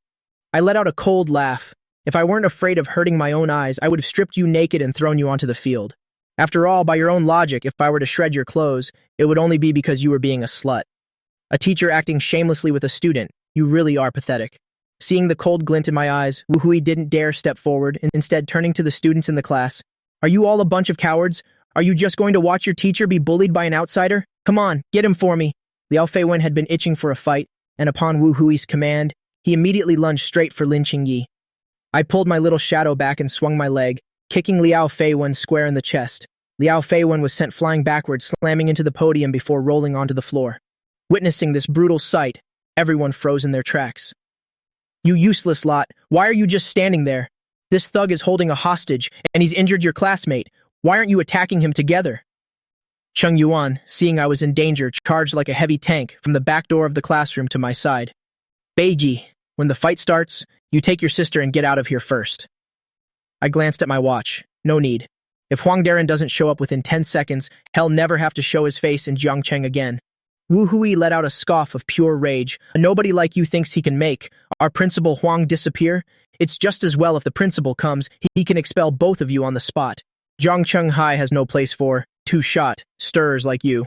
I let out a cold laugh. If I weren't afraid of hurting my own eyes, I would have stripped you naked and thrown you onto the field. After all, by your own logic, if I were to shred your clothes, it would only be because you were being a slut. A teacher acting shamelessly with a student, you really are pathetic. Seeing the cold glint in my eyes, Wu Hui didn't dare step forward, instead turning to the students in the class. Are you all a bunch of cowards? Are you just going to watch your teacher be bullied by an outsider? Come on, get him for me. Liao Feiwen had been itching for a fight, and upon Wu Hui's command, he immediately lunged straight for Lin Qingyi. I pulled my little shadow back and swung my leg, kicking Liao Feiwen square in the chest. Liao Feiwen was sent flying backwards, slamming into the podium before rolling onto the floor. Witnessing this brutal sight, everyone froze in their tracks. You useless lot, why are you just standing there? This thug is holding a hostage, and he's injured your classmate. Why aren't you attacking him together? Cheng Yuan, seeing I was in danger, charged like a heavy tank from the back door of the classroom to my side. Beiji, when the fight starts, you take your sister and get out of here first. I glanced at my watch. No need. If Huang Daren doesn't show up within 10 seconds, he'll never have to show his face in Jiangcheng again. Wu Hui let out a scoff of pure rage. Nobody like you thinks he can make our principal Huang disappear? It's just as well if the principal comes, he can expel both of you on the spot. Jiangcheng High has no place for two-shot stirrers like you.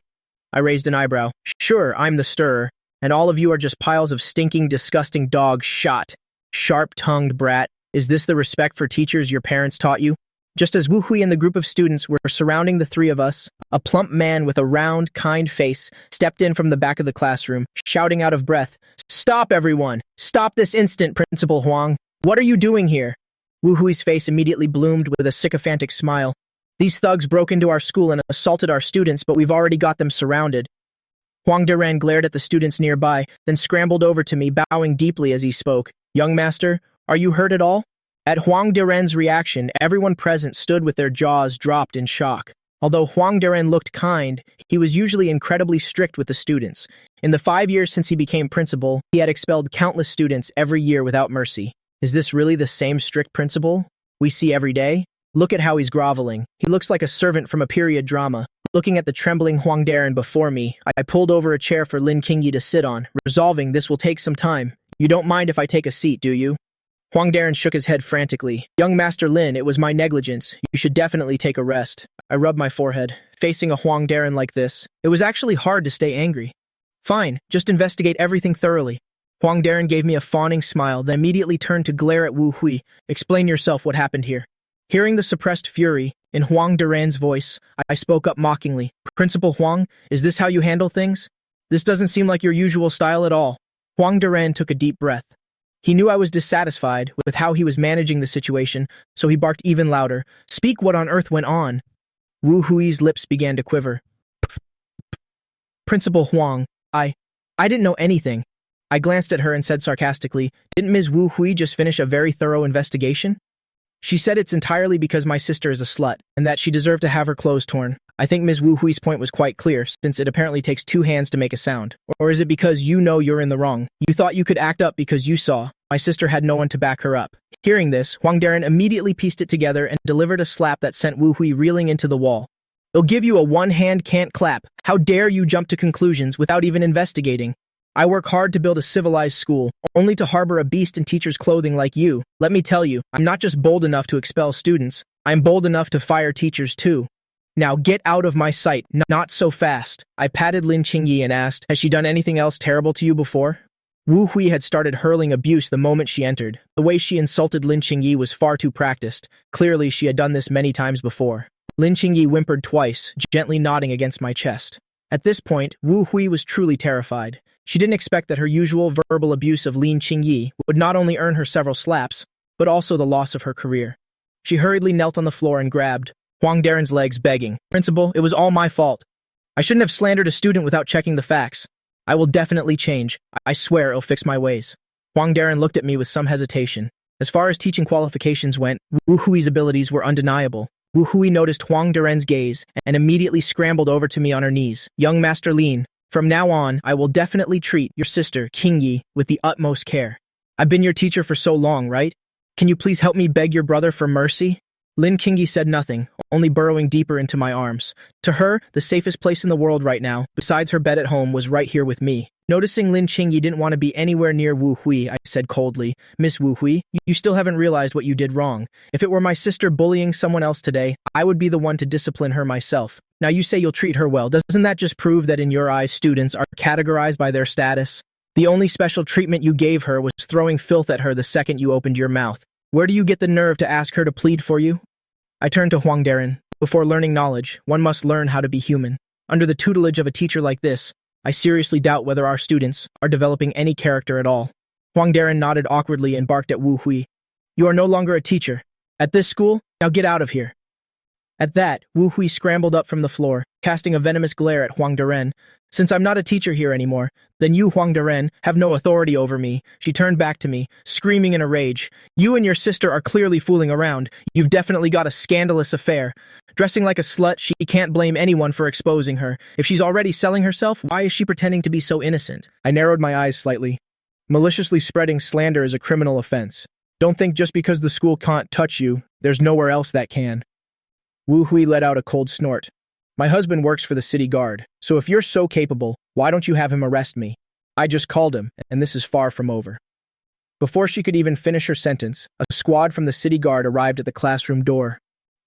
I raised an eyebrow. Sure, I'm the stirrer, and all of you are just piles of stinking, disgusting dog shot. Sharp-tongued brat. Is this the respect for teachers your parents taught you? Just as Wu Hui and the group of students were surrounding the three of us, a plump man with a round, kind face stepped in from the back of the classroom, shouting out of breath, "Stop, everyone! Stop this instant, Principal Huang! What are you doing here?" Wu Hui's face immediately bloomed with a sycophantic smile. These thugs broke into our school and assaulted our students, but we've already got them surrounded. Huang Daren glared at the students nearby, then scrambled over to me, bowing deeply as he spoke. Young master, are you hurt at all? At Huang Daren's reaction, everyone present stood with their jaws dropped in shock. Although Huang Daren looked kind, he was usually incredibly strict with the students. In the 5 years since he became principal, he had expelled countless students every year without mercy. Is this really the same strict principal we see every day? Look at how he's groveling. He looks like a servant from a period drama. Looking at the trembling Huang Daren before me, I pulled over a chair for Lin Qingyi to sit on, resolving this will take some time. You don't mind if I take a seat, do you? Huang Daren shook his head frantically. Young Master Lin, it was my negligence. You should definitely take a rest. I rubbed my forehead. Facing a Huang Daren like this, it was actually hard to stay angry. Fine, just investigate everything thoroughly. Huang Daren gave me a fawning smile, then immediately turned to glare at Wu Hui. Explain yourself what happened here. Hearing the suppressed fury in Huang Daren's voice, I spoke up mockingly. Principal Huang, is this how you handle things? This doesn't seem like your usual style at all. Huang Daren took a deep breath. He knew I was dissatisfied with how he was managing the situation, so he barked even louder. Speak, what on earth went on? Wu Hui's lips began to quiver. Principal Huang, I didn't know anything. I glanced at her and said sarcastically, didn't Ms. Wu Hui just finish a very thorough investigation? She said it's entirely because my sister is a slut, and that she deserved to have her clothes torn. I think Ms. Wu Hui's point was quite clear, since it apparently takes 2 hands to make a sound. Or is it because you know you're in the wrong? You thought you could act up because you saw my sister had no one to back her up. Hearing this, Huang Daren immediately pieced it together and delivered a slap that sent Wu Hui reeling into the wall. It'll give you a one-hand can't clap. How dare you jump to conclusions without even investigating? I work hard to build a civilized school, only to harbor a beast in teacher's clothing like you. Let me tell you, I'm not just bold enough to expel students, I'm bold enough to fire teachers too. Now get out of my sight, not so fast. I patted Lin Qingyi and asked, has she done anything else terrible to you before? Wu Hui had started hurling abuse the moment she entered. The way she insulted Lin Qingyi was far too practiced. Clearly, she had done this many times before. Lin Qingyi whimpered twice, gently nodding against my chest. At this point, Wu Hui was truly terrified. She didn't expect that her usual verbal abuse of Lin Qingyi would not only earn her several slaps, but also the loss of her career. She hurriedly knelt on the floor and grabbed Huang Daren's legs, begging, Principal, it was all my fault. I shouldn't have slandered a student without checking the facts. I will definitely change. I swear it'll fix my ways. Huang Daren looked at me with some hesitation. As far as teaching qualifications went, Wu Hui's abilities were undeniable. Wu Hui noticed Huang Daren's gaze and immediately scrambled over to me on her knees. Young Master Lin, from now on, I will definitely treat your sister, Qingyi, with the utmost care. I've been your teacher for so long, right? Can you please help me beg your brother for mercy? Lin Qingyi said nothing, only burrowing deeper into my arms. To her, the safest place in the world right now, besides her bed at home, was right here with me. Noticing Lin Qingyi didn't want to be anywhere near Wu Hui, I said coldly, Miss Wu Hui, you still haven't realized what you did wrong. If it were my sister bullying someone else today, I would be the one to discipline her myself. Now you say you'll treat her well. Doesn't that just prove that in your eyes students are categorized by their status? The only special treatment you gave her was throwing filth at her the second you opened your mouth. Where do you get the nerve to ask her to plead for you? I turned to Huang Daren. Before learning knowledge, one must learn how to be human. Under the tutelage of a teacher like this, I seriously doubt whether our students are developing any character at all. Huang Daren nodded awkwardly and barked at Wu Hui. You are no longer a teacher. At this school, now get out of here. At that, Wu Hui scrambled up from the floor, casting a venomous glare at Huang Daren. Since I'm not a teacher here anymore, then you, Huang Daren, have no authority over me. She turned back to me, screaming in a rage. You and your sister are clearly fooling around. You've definitely got a scandalous affair. Dressing like a slut, she can't blame anyone for exposing her. If she's already selling herself, why is she pretending to be so innocent? I narrowed my eyes slightly. Maliciously spreading slander is a criminal offense. Don't think just because the school can't touch you, there's nowhere else that can. Wu Hui let out a cold snort. My husband works for the city guard, so if you're so capable, why don't you have him arrest me? I just called him, and this is far from over. Before she could even finish her sentence, a squad from the city guard arrived at the classroom door.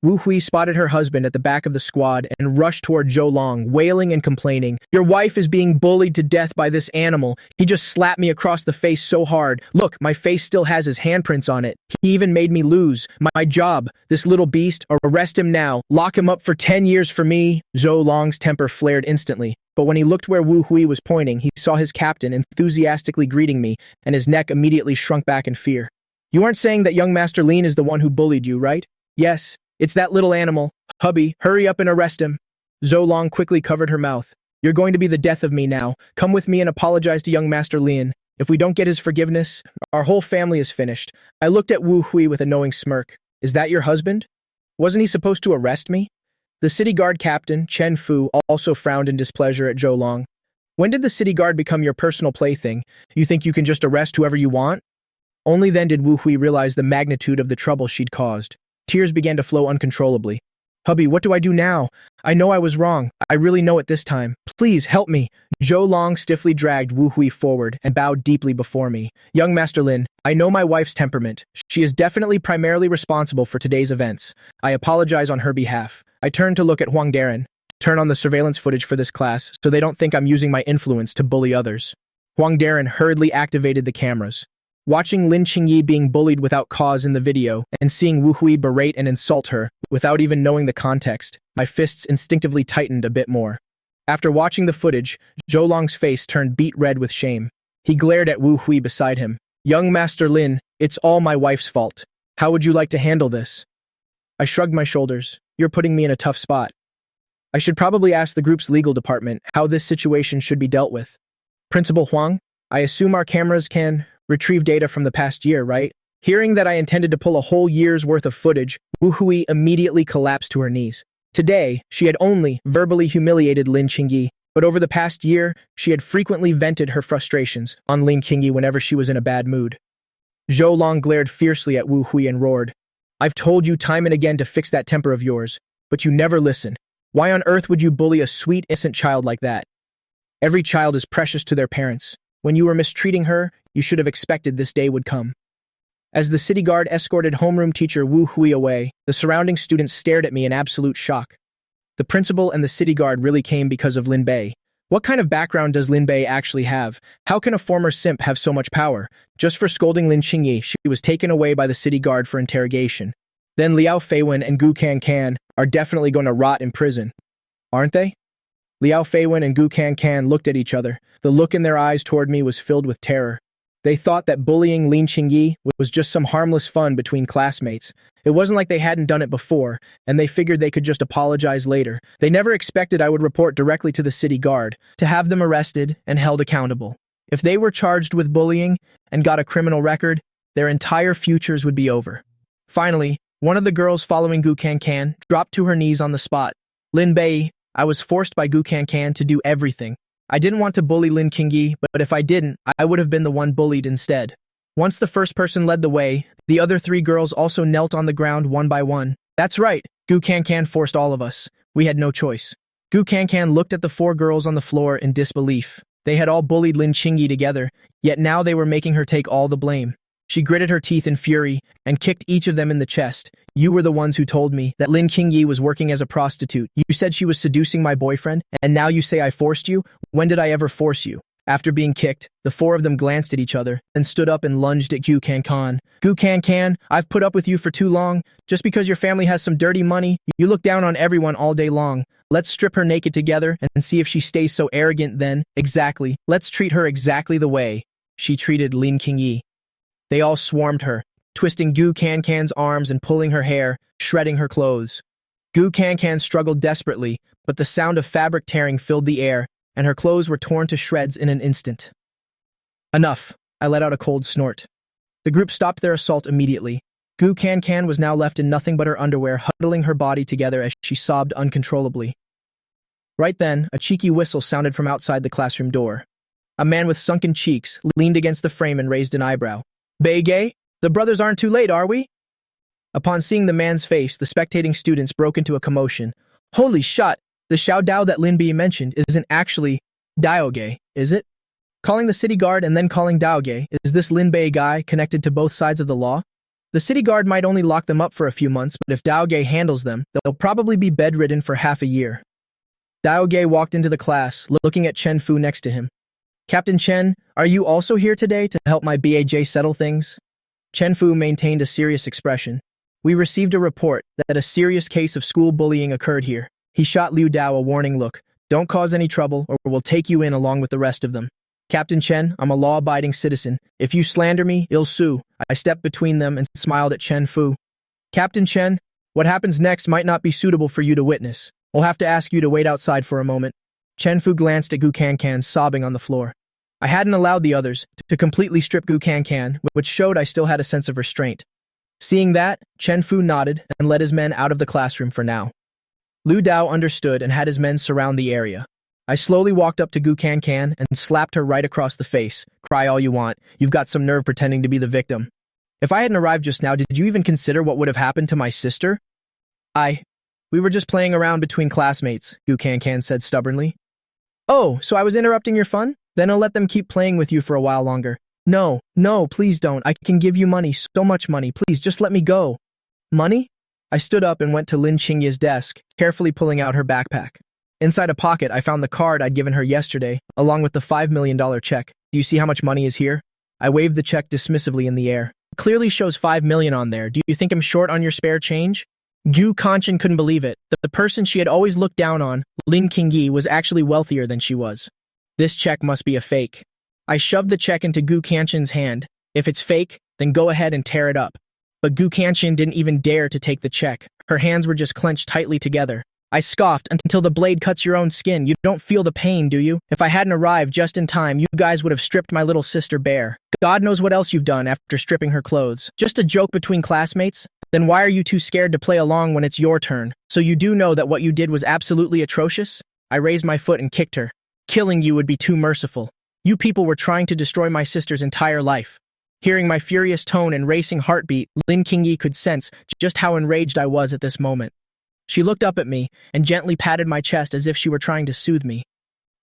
Wu Hui spotted her husband at the back of the squad and rushed toward Zhou Long, wailing and complaining. Your wife is being bullied to death by this animal. He just slapped me across the face so hard. Look, my face still has his handprints on it. He even made me lose my job. This little beast, arrest him now. Lock him up for 10 years for me. Zhou Long's temper flared instantly. But when he looked where Wu Hui was pointing, he saw his captain enthusiastically greeting me, and his neck immediately shrunk back in fear. You aren't saying that young Master Lin is the one who bullied you, right? Yes. It's that little animal. Hubby, hurry up and arrest him. Zhou Long quickly covered her mouth. You're going to be the death of me now. Come with me and apologize to young Master Lin. If we don't get his forgiveness, our whole family is finished. I looked at Wu Hui with a knowing smirk. Is that your husband? Wasn't he supposed to arrest me? The city guard captain, Chen Fu, also frowned in displeasure at Zhou Long. When did the city guard become your personal plaything? You think you can just arrest whoever you want? Only then did Wu Hui realize the magnitude of the trouble she'd caused. Tears began to flow uncontrollably. Hubby, what do I do now? I know I was wrong. I really know it this time. Please help me. Zhou Long stiffly dragged Wu Hui forward and bowed deeply before me. Young Master Lin, I know my wife's temperament. She is definitely primarily responsible for today's events. I apologize on her behalf. I turned to look at Huang Daren. Turn on the surveillance footage for this class so they don't think I'm using my influence to bully others. Huang Daren hurriedly activated the cameras. Watching Lin Qingyi being bullied without cause in the video and seeing Wu Hui berate and insult her without even knowing the context, my fists instinctively tightened a bit more. After watching the footage, Zhou Long's face turned beet red with shame. He glared at Wu Hui beside him. Young Master Lin, it's all my wife's fault. How would you like to handle this? I shrugged my shoulders. You're putting me in a tough spot. I should probably ask the group's legal department how this situation should be dealt with. Principal Huang, I assume our cameras can retrieve data from the past year, right? Hearing that I intended to pull a whole year's worth of footage, Wu Hui immediately collapsed to her knees. Today, she had only verbally humiliated Lin Qingyi, but over the past year, she had frequently vented her frustrations on Lin Qingyi whenever she was in a bad mood. Zhou Long glared fiercely at Wu Hui and roared, I've told you time and again to fix that temper of yours, but you never listen. Why on earth would you bully a sweet, innocent child like that? Every child is precious to their parents. When you were mistreating her, you should have expected this day would come. As the city guard escorted homeroom teacher Wu Hui away, the surrounding students stared at me in absolute shock. The principal and the city guard really came because of Lin Bei. What kind of background does Lin Bei actually have? How can a former simp have so much power? Just for scolding Lin Qingyi, she was taken away by the city guard for interrogation. Then Liao Feiwen and Gu Kan are definitely going to rot in prison. Aren't they? Liao Feiwen and Gu Kan looked at each other. The look in their eyes toward me was filled with terror. They thought that bullying Lin Qingyi was just some harmless fun between classmates. It wasn't like they hadn't done it before, and they figured they could just apologize later. They never expected I would report directly to the city guard, to have them arrested and held accountable. If they were charged with bullying and got a criminal record, their entire futures would be over. Finally, one of the girls following Gu Kan dropped to her knees on the spot. Lin Bei, I was forced by Gu Kan to do everything. I didn't want to bully Lin Qingyi, but if I didn't, I would have been the one bullied instead. Once the first person led the way, the other three girls also knelt on the ground one by one. That's right, Gu Kan forced all of us. We had no choice. Gu Kan looked at the four girls on the floor in disbelief. They had all bullied Lin Qingyi together, yet now they were making her take all the blame. She gritted her teeth in fury and kicked each of them in the chest. You were the ones who told me that Lin Qingyi was working as a prostitute. You said she was seducing my boyfriend, and now you say I forced you? When did I ever force you? After being kicked, the four of them glanced at each other, then stood up and lunged at Gu Kan. Gu Kan, I've put up with you for too long. Just because your family has some dirty money, you look down on everyone all day long. Let's strip her naked together and see if she stays so arrogant then. Exactly. Let's treat her exactly the way she treated Lin Qingyi. They all swarmed her, twisting Gu Kan's arms and pulling her hair, shredding her clothes. Gu Kan struggled desperately, but the sound of fabric tearing filled the air, and her clothes were torn to shreds in an instant. Enough, I let out a cold snort. The group stopped their assault immediately. Gu Kan was now left in nothing but her underwear, huddling her body together as she sobbed uncontrollably. Right then, a cheeky whistle sounded from outside the classroom door. A man with sunken cheeks leaned against the frame and raised an eyebrow. "Beige? The brothers aren't too late, are we?" Upon seeing the man's face, the spectating students broke into a commotion. Holy shit! The Xiao Dao that Lin Bi mentioned isn't actually Daoge, is it? Calling the city guard and then calling Daoge, is this Lin Bei guy connected to both sides of the law? The city guard might only lock them up for a few months, but if Daoge handles them, they'll probably be bedridden for half a year. Daoge walked into the class, looking at Chen Fu next to him. "Captain Chen, are you also here today to help my BAJ settle things?" Chen Fu maintained a serious expression. "We received a report that a serious case of school bullying occurred here." He shot Liu Dao a warning look. "Don't cause any trouble or we'll take you in along with the rest of them." "Captain Chen, I'm a law-abiding citizen. If you slander me, I'll sue." I stepped between them and smiled at Chen Fu. "Captain Chen, what happens next might not be suitable for you to witness. We'll have to ask you to wait outside for a moment." Chen Fu glanced at Gu Kan, sobbing on the floor. I hadn't allowed the others to completely strip Gu Kan, which showed I still had a sense of restraint. Seeing that, Chen Fu nodded and led his men out of the classroom for now. Liu Dao understood and had his men surround the area. I slowly walked up to Gu Kan and slapped her right across the face. "Cry all you want. You've got some nerve pretending to be the victim. If I hadn't arrived just now, did you even consider what would have happened to my sister?" We were just playing around between classmates," Gu Kan said stubbornly. "Oh, so I was interrupting your fun? Then I'll let them keep playing with you for a while longer." No, please don't. I can give you money, so much money. Please, just let me go." "Money?" I stood up and went to Lin Qingyi's desk, carefully pulling out her backpack. Inside a pocket, I found the card I'd given her yesterday, along with the $5 million check. "Do you see how much money is here?" I waved the check dismissively in the air. "It clearly shows $5 million on there. Do you think I'm short on your spare change?" Gu Kanchen couldn't believe it. The person she had always looked down on, Lin Qingyi, was actually wealthier than she was. This check must be a fake. I shoved the check into Gu Kanchen's hand. If it's fake, then go ahead and tear it up. But Gu Kanchen didn't even dare to take the check. Her hands were just clenched tightly together. I scoffed, "Until the blade cuts your own skin, you don't feel the pain, do you? If I hadn't arrived just in time, you guys would have stripped my little sister bare. God knows what else you've done after stripping her clothes. Just a joke between classmates? Then why are you too scared to play along when it's your turn? So you do know that what you did was absolutely atrocious?" I raised my foot and kicked her. "Killing you would be too merciful. You people were trying to destroy my sister's entire life." Hearing my furious tone and racing heartbeat, Lin Qingyi could sense just how enraged I was at this moment. She looked up at me and gently patted my chest as if she were trying to soothe me.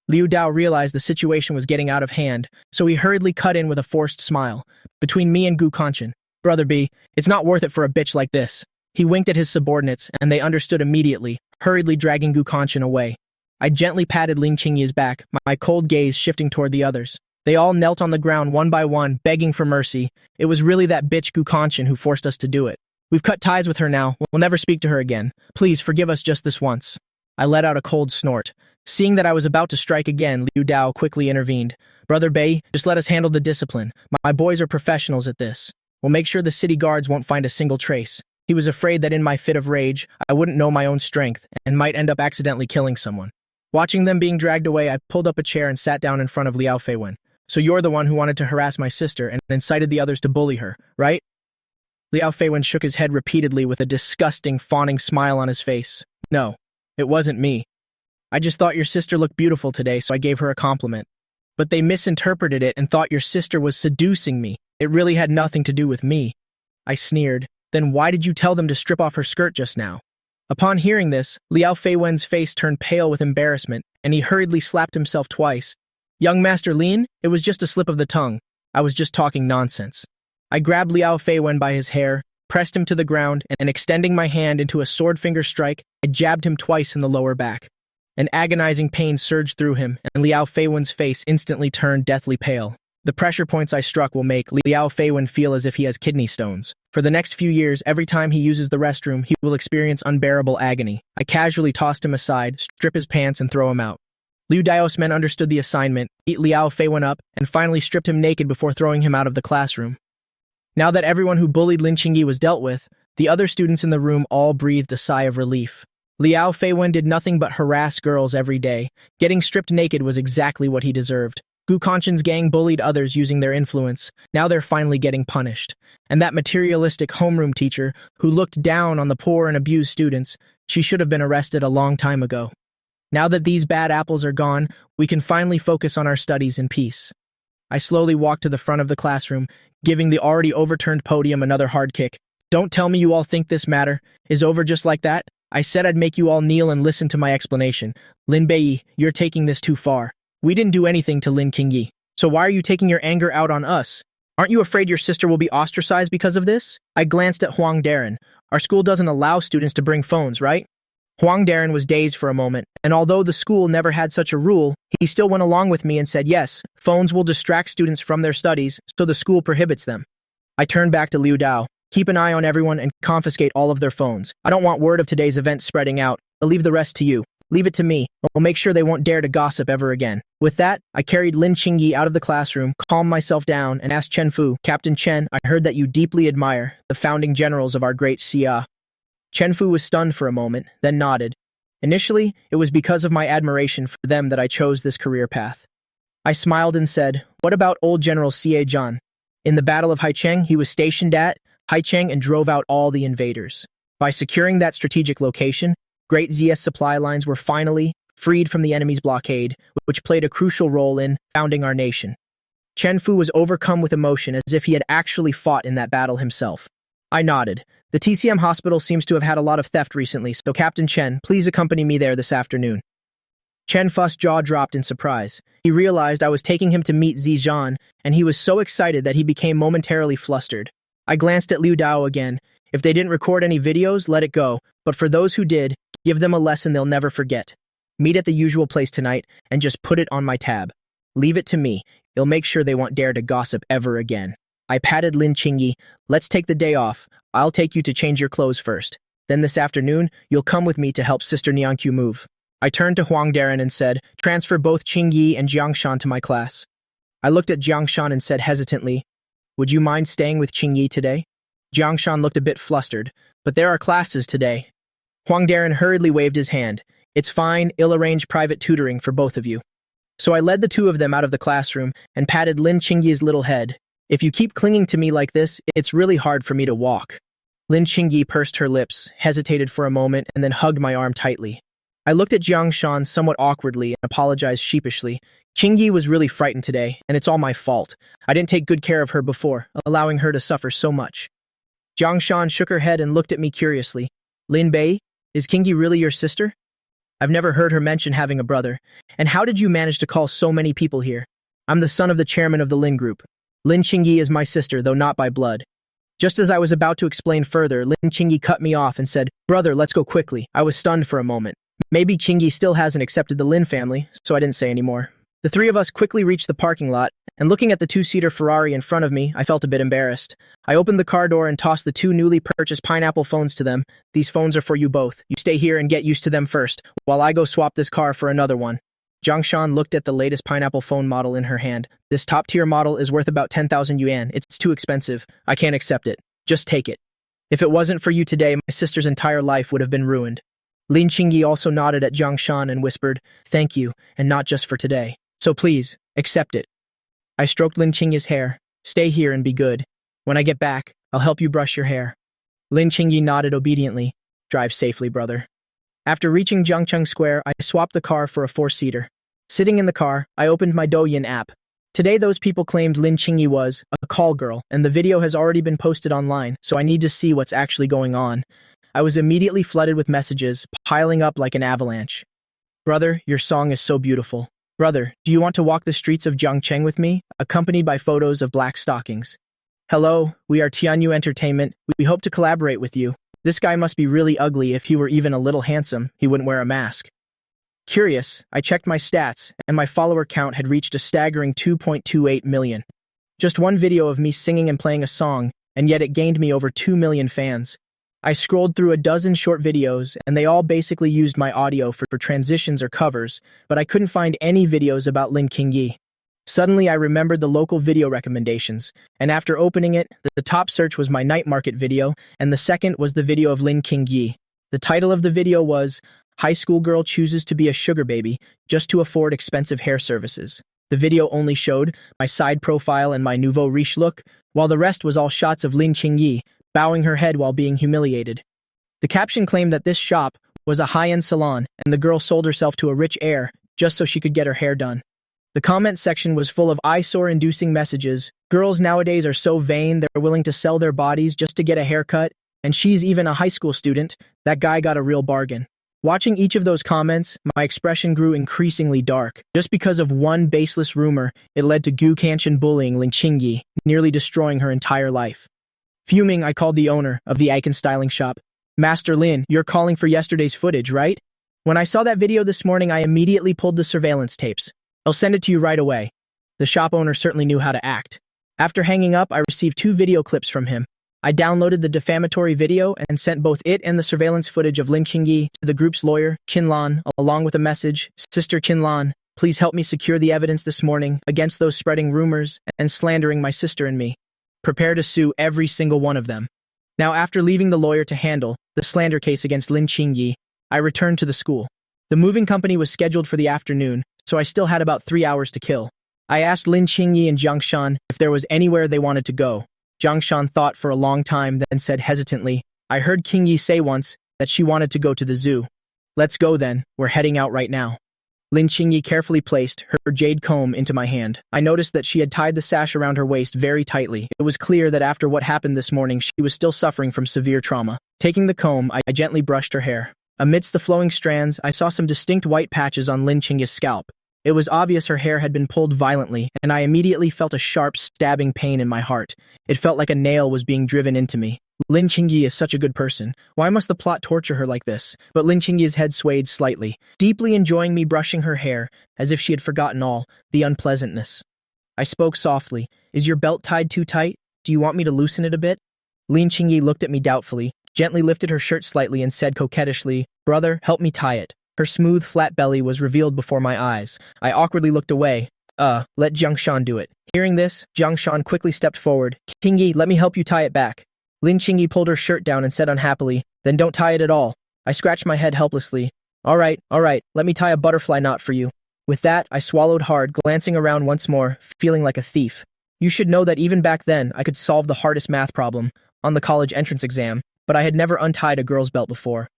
Liu Dao realized the situation was getting out of hand, so he hurriedly cut in with a forced smile. Between me and Gu Kanchen, "Brother B, it's not worth it for a bitch like this." He winked at his subordinates, and they understood immediately, hurriedly dragging Gu Kanchen away. I gently patted Lin Qingyi's back, my cold gaze shifting toward the others. They all knelt on the ground one by one, begging for mercy. It was really that bitch Gu Kanchen who forced us to do it. We've cut ties with her now. We'll never speak to her again. Please forgive us just this once. I let out a cold snort. Seeing that I was about to strike again, Liu Dao quickly intervened. Brother Bei, just let us handle the discipline. My boys are professionals at this. We'll make sure the city guards won't find a single trace. He was afraid that in my fit of rage, I wouldn't know my own strength and might end up accidentally killing someone. Watching them being dragged away, I pulled up a chair and sat down in front of Liao Feiwen. So you're the one who wanted to harass my sister and incited the others to bully her, right? Liao Feiwen shook his head repeatedly with a disgusting, fawning smile on his face. No, it wasn't me. I just thought your sister looked beautiful today, so I gave her a compliment. But they misinterpreted it and thought your sister was seducing me. It really had nothing to do with me. I sneered. Then why did you tell them to strip off her skirt just now? Upon hearing this, Liao Feiwen's face turned pale with embarrassment, and he hurriedly slapped himself twice. Young Master Lin, it was just a slip of the tongue. I was just talking nonsense. I grabbed Liao Feiwen by his hair, pressed him to the ground, and extending my hand into a sword finger strike, I jabbed him twice in the lower back. An agonizing pain surged through him, and Liao Feiwen's face instantly turned deathly pale. The pressure points I struck will make Liao Feiwen feel as if he has kidney stones. For the next few years, every time he uses the restroom, he will experience unbearable agony. I casually tossed him aside, strip his pants, and throw him out. Liu Dao's men understood the assignment, beat Liao Feiwen up, and finally stripped him naked before throwing him out of the classroom. Now that everyone who bullied Lin Qingyi was dealt with, the other students in the room all breathed a sigh of relief. Liao Feiwen did nothing but harass girls every day. Getting stripped naked was exactly what he deserved. Gu Kanchen's gang bullied others using their influence. Now they're finally getting punished. And that materialistic homeroom teacher, who looked down on the poor and abused students, she should have been arrested a long time ago. Now that these bad apples are gone, we can finally focus on our studies in peace. I slowly walked to the front of the classroom, giving the already overturned podium another hard kick. Don't tell me you all think this matter is over just like that. I said I'd make you all kneel and listen to my explanation. Lin Bei, you're taking this too far. We didn't do anything to Lin Qingyi, so why are you taking your anger out on us? Aren't you afraid your sister will be ostracized because of this? I glanced at Huang Darren. Our school doesn't allow students to bring phones, right? Huang Darren was dazed for a moment, and although the school never had such a rule, he still went along with me and said yes, phones will distract students from their studies, so the school prohibits them. I turned back to Liu Dao. Keep an eye on everyone and confiscate all of their phones. I don't want word of today's event spreading out. I'll leave the rest to you. Leave it to me. We'll make sure they won't dare to gossip ever again. With that, I carried Lin Qingyi out of the classroom, calmed myself down, and asked Chen Fu, Captain Chen, I heard that you deeply admire the founding generals of our great Xia. Chen Fu was stunned for a moment, then nodded. Initially, it was because of my admiration for them that I chose this career path. I smiled and said, what about old General Xie Zhan? In the Battle of Haicheng, he was stationed at Haicheng and drove out all the invaders. By securing that strategic location, Great Xia's supply lines were finally freed from the enemy's blockade, which played a crucial role in founding our nation. Chen Fu was overcome with emotion as if he had actually fought in that battle himself. I nodded. The TCM hospital seems to have had a lot of theft recently, so Captain Chen, please accompany me there this afternoon. Chen Fu's jaw dropped in surprise. He realized I was taking him to meet Zizhan, and he was so excited that he became momentarily flustered. I glanced at Liu Dao again. If they didn't record any videos, let it go, but for those who did, give them a lesson they'll never forget. Meet at the usual place tonight, and just put it on my tab. Leave it to me. It'll make sure they won't dare to gossip ever again. I patted Lin Qingyi. Let's take the day off. I'll take you to change your clothes first. Then this afternoon, you'll come with me to help Sister Nianqiu move. I turned to Huang Darren and said, transfer both Qingyi and Jiangshan to my class. I looked at Jiangshan and said hesitantly, would you mind staying with Qingyi today? Jiangshan looked a bit flustered, but there are classes today. Huang Darren hurriedly waved his hand. It's fine, ill-arranged private tutoring for both of you. So I led the two of them out of the classroom and patted Lin Qingyi's little head. If you keep clinging to me like this, it's really hard for me to walk. Lin Qingyi pursed her lips, hesitated for a moment, and then hugged my arm tightly. I looked at Jiangshan somewhat awkwardly and apologized sheepishly. Qingyi was really frightened today, and it's all my fault. I didn't take good care of her before, allowing her to suffer so much. Jiangshan shook her head and looked at me curiously. Lin Bei, is Qingyi really your sister? I've never heard her mention having a brother. And how did you manage to call so many people here? I'm the son of the chairman of the Lin Group. Lin Qingyi is my sister, though not by blood. Just as I was about to explain further, Lin Qingyi cut me off and said, brother, let's go quickly. I was stunned for a moment. Maybe Qingyi still hasn't accepted the Lin family, so I didn't say any more. The three of us quickly reached the parking lot, and looking at the two-seater Ferrari in front of me, I felt a bit embarrassed. I opened the car door and tossed the two newly purchased pineapple phones to them. These phones are for you both. You stay here and get used to them first, while I go swap this car for another one. Jiangshan looked at the latest pineapple phone model in her hand. This top-tier model is worth about 10,000 yuan. It's too expensive. I can't accept it. Just take it. If it wasn't for you today, my sister's entire life would have been ruined. Lin Qingyi also nodded at Jiangshan and whispered, thank you, and not just for today. So please, accept it. I stroked Lin Qingyi's hair. Stay here and be good. When I get back, I'll help you brush your hair. Lin Qingyi nodded obediently. Drive safely, brother. After reaching Jiangcheng Square, I swapped the car for a four-seater. Sitting in the car, I opened my Douyin app. Today those people claimed Lin Qingyi was a call girl, and the video has already been posted online, so I need to see what's actually going on. I was immediately flooded with messages, piling up like an avalanche. Brother, your song is so beautiful. Brother, do you want to walk the streets of Jiangcheng with me, accompanied by photos of black stockings? Hello, we are Tianyu Entertainment. We hope to collaborate with you. This guy must be really ugly. If he were even a little handsome, he wouldn't wear a mask. Curious, I checked my stats, and my follower count had reached a staggering 2.28 million. Just one video of me singing and playing a song, and yet it gained me over 2 million fans. I scrolled through a dozen short videos, and they all basically used my audio for transitions or covers, but I couldn't find any videos about Lin Qingyi. Suddenly, I remembered the local video recommendations, and after opening it, the top search was my night market video, and the second was the video of Lin Qingyi. The title of the video was, "High School Girl Chooses to be a Sugar Baby Just to Afford Expensive Hair Services." The video only showed my side profile and my nouveau riche look, while the rest was all shots of Lin Qingyi, bowing her head while being humiliated. The caption claimed that this shop was a high-end salon, and the girl sold herself to a rich heir just so she could get her hair done. The comment section was full of eyesore-inducing messages. Girls nowadays are so vain they're willing to sell their bodies just to get a haircut, and she's even a high school student. That guy got a real bargain. Watching each of those comments, my expression grew increasingly dark. Just because of one baseless rumor, it led to Gu Kanshan bullying Lin Qingyi, nearly destroying her entire life. Fuming, I called the owner of the Icon styling shop. "Master Lin, you're calling for yesterday's footage, right? When I saw that video this morning, I immediately pulled the surveillance tapes. I'll send it to you right away." The shop owner certainly knew how to act. After hanging up, I received 2 video clips from him. I downloaded the defamatory video and sent both it and the surveillance footage of Lin Qingyi to the group's lawyer, Qinlan, along with a message, "Sister Qinlan, please help me secure the evidence this morning against those spreading rumors and slandering my sister and me. Prepare to sue every single one of them." Now, after leaving the lawyer to handle the slander case against Lin Qingyi, I returned to the school. The moving company was scheduled for the afternoon, so I still had about 3 hours to kill. I asked Lin Qingyi and Jiang Shan if there was anywhere they wanted to go. Jiang Shan thought for a long time, then said hesitantly, "I heard Qingyi say once that she wanted to go to the zoo." "Let's go then, we're heading out right now." Lin Qingyi carefully placed her jade comb into my hand. I noticed that she had tied the sash around her waist very tightly. It was clear that after what happened this morning, she was still suffering from severe trauma. Taking the comb, I gently brushed her hair. Amidst the flowing strands, I saw some distinct white patches on Lin Qingyi's scalp. It was obvious her hair had been pulled violently, and I immediately felt a sharp, stabbing pain in my heart. It felt like a nail was being driven into me. Lin Qingyi is such a good person. Why must the plot torture her like this? But Lin Qingyi's head swayed slightly, deeply enjoying me brushing her hair, as if she had forgotten all the unpleasantness. I spoke softly. "Is your belt tied too tight? Do you want me to loosen it a bit?" Lin Qingyi looked at me doubtfully, gently lifted her shirt slightly and said coquettishly, "Brother, help me tie it." Her smooth, flat belly was revealed before my eyes. I awkwardly looked away. Let Jiang Shan do it." Hearing this, Jiang Shan quickly stepped forward. "Qingyi, let me help you tie it back." Lin Qingyi pulled her shirt down and said unhappily, "Then don't tie it at all." I scratched my head helplessly. All right, let me tie a butterfly knot for you." With that, I swallowed hard, glancing around once more, feeling like a thief. You should know that even back then, I could solve the hardest math problem on the college entrance exam, but I had never untied a girl's belt before.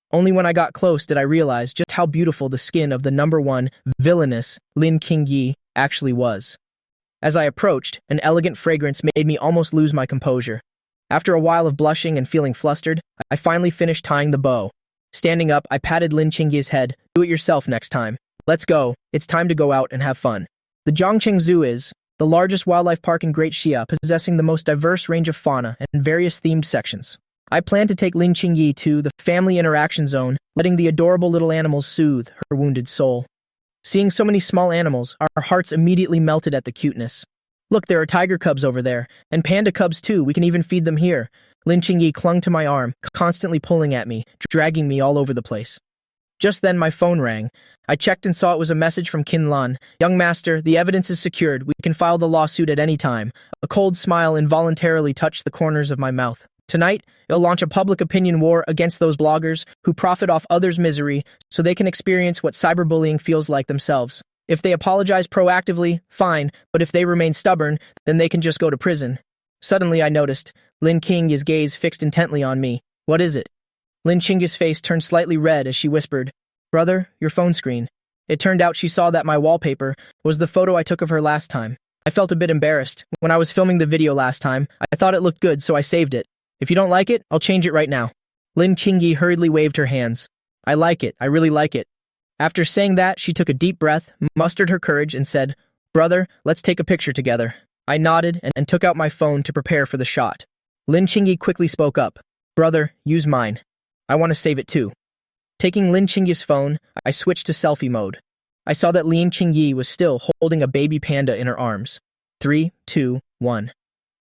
Only when I got close did I realize just how beautiful the skin of the #1 villainous Lin Qingyi actually was. As I approached, an elegant fragrance made me almost lose my composure. After a while of blushing and feeling flustered, I finally finished tying the bow. Standing up, I patted Lin Qingyi's head. "Do it yourself next time. Let's go. It's time to go out and have fun." The Zhangcheng Zoo is the largest wildlife park in Great Xia, possessing the most diverse range of fauna and various themed sections. I plan to take Lin Qingyi to the family interaction zone, letting the adorable little animals soothe her wounded soul. Seeing so many small animals, our hearts immediately melted at the cuteness. "Look, there are tiger cubs over there, and panda cubs too. We can even feed them here." Lin Qingyi clung to my arm, constantly pulling at me, dragging me all over the place. Just then my phone rang. I checked and saw it was a message from Qinlan. "Young master, the evidence is secured. We can file the lawsuit at any time." A cold smile involuntarily touched the corners of my mouth. "Tonight, it'll launch a public opinion war against those bloggers who profit off others' misery so they can experience what cyberbullying feels like themselves. If they apologize proactively, fine, but if they remain stubborn, then they can just go to prison." Suddenly I noticed Lin Qingyi's gaze fixed intently on me. "What is it?" Lin Qingyi's face turned slightly red as she whispered, "Brother, your phone screen." It turned out she saw that my wallpaper was the photo I took of her last time. I felt a bit embarrassed. When I was filming the video last time, I thought it looked good, so I saved it. "If you don't like it, I'll change it right now." Lin Qingyi hurriedly waved her hands. "I like it. I really like it." After saying that, she took a deep breath, mustered her courage, and said, "Brother, let's take a picture together." I nodded and took out my phone to prepare for the shot. Lin Qingyi quickly spoke up. "Brother, use mine. I want to save it too." Taking Lin Qingyi's phone, I switched to selfie mode. I saw that Lin Qingyi was still holding a baby panda in her arms. 3, 2, 1.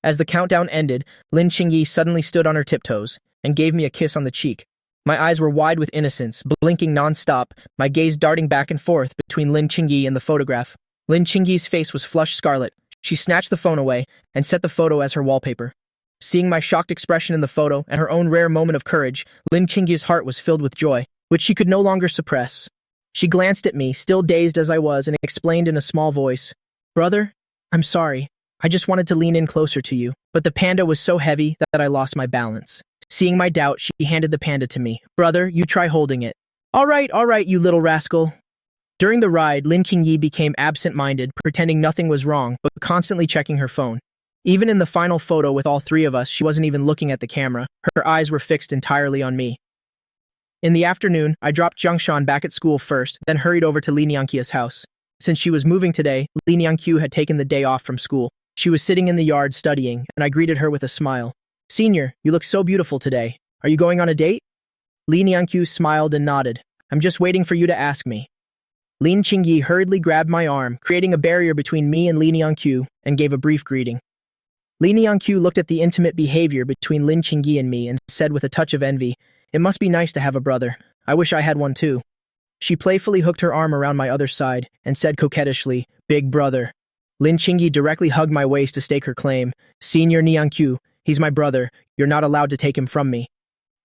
As the countdown ended, Lin Qingyi suddenly stood on her tiptoes and gave me a kiss on the cheek. My eyes were wide with innocence, blinking non-stop, my gaze darting back and forth between Lin Qingyi and the photograph. Lin Qingyi's face was flushed scarlet. She snatched the phone away and set the photo as her wallpaper. Seeing my shocked expression in the photo and her own rare moment of courage, Lin Qingyi's heart was filled with joy, which she could no longer suppress. She glanced at me, still dazed as I was, and explained in a small voice, "Brother, I'm sorry. I just wanted to lean in closer to you, but the panda was so heavy that I lost my balance." Seeing my doubt, she handed the panda to me. "Brother, you try holding it." All right, you little rascal." During the ride, Lin Qingyi became absent-minded, pretending nothing was wrong, but constantly checking her phone. Even in the final photo with all three of us, she wasn't even looking at the camera. Her eyes were fixed entirely on me. In the afternoon, I dropped Zhengshan back at school first, then hurried over to Li Nianqiu's house. Since she was moving today, Li Nianqiu had taken the day off from school. She was sitting in the yard studying, and I greeted her with a smile. "Senior, you look so beautiful today. Are you going on a date?" Li Nianqiu smiled and nodded. "I'm just waiting for you to ask me." Lin Qingyi hurriedly grabbed my arm, creating a barrier between me and Li Nianqiu, and gave a brief greeting. Li Nianqiu looked at the intimate behavior between Lin Qingyi and me and said with a touch of envy, "It must be nice to have a brother. I wish I had one too." She playfully hooked her arm around my other side and said coquettishly, "Big brother." Lin Qingyi directly hugged my waist to stake her claim. "Senior Nianqiu, he's my brother. You're not allowed to take him from me."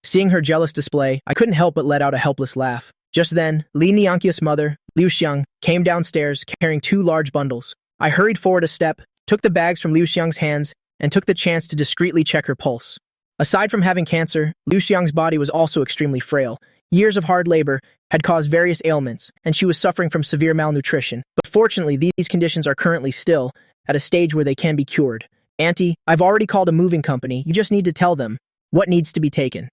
Seeing her jealous display, I couldn't help but let out a helpless laugh. Just then, Li Nianqiu's mother, Liu Xiang, came downstairs carrying 2 large bundles. I hurried forward a step, took the bags from Liu Xiang's hands, and took the chance to discreetly check her pulse. Aside from having cancer, Liu Xiang's body was also extremely frail. Years of hard labor had caused various ailments, and she was suffering from severe malnutrition. But fortunately, these conditions are currently still at a stage where they can be cured. "Auntie, I've already called a moving company. You just need to tell them what needs to be taken."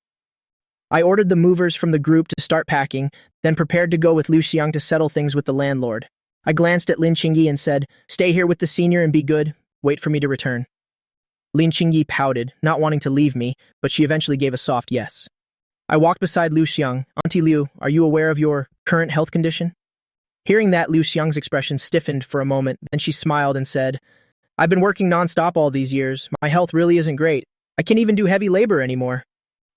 I ordered the movers from the group to start packing, then prepared to go with Liu Xiang to settle things with the landlord. I glanced at Lin Qingyi and said, "Stay here with the senior and be good. Wait for me to return." Lin Qingyi pouted, not wanting to leave me, but she eventually gave a soft yes. I walked beside Liu Xiang. "Auntie Liu, are you aware of your current health condition?" Hearing that, Liu Xiang's expression stiffened for a moment, then she smiled and said, "I've been working nonstop all these years. My health really isn't great. I can't even do heavy labor anymore."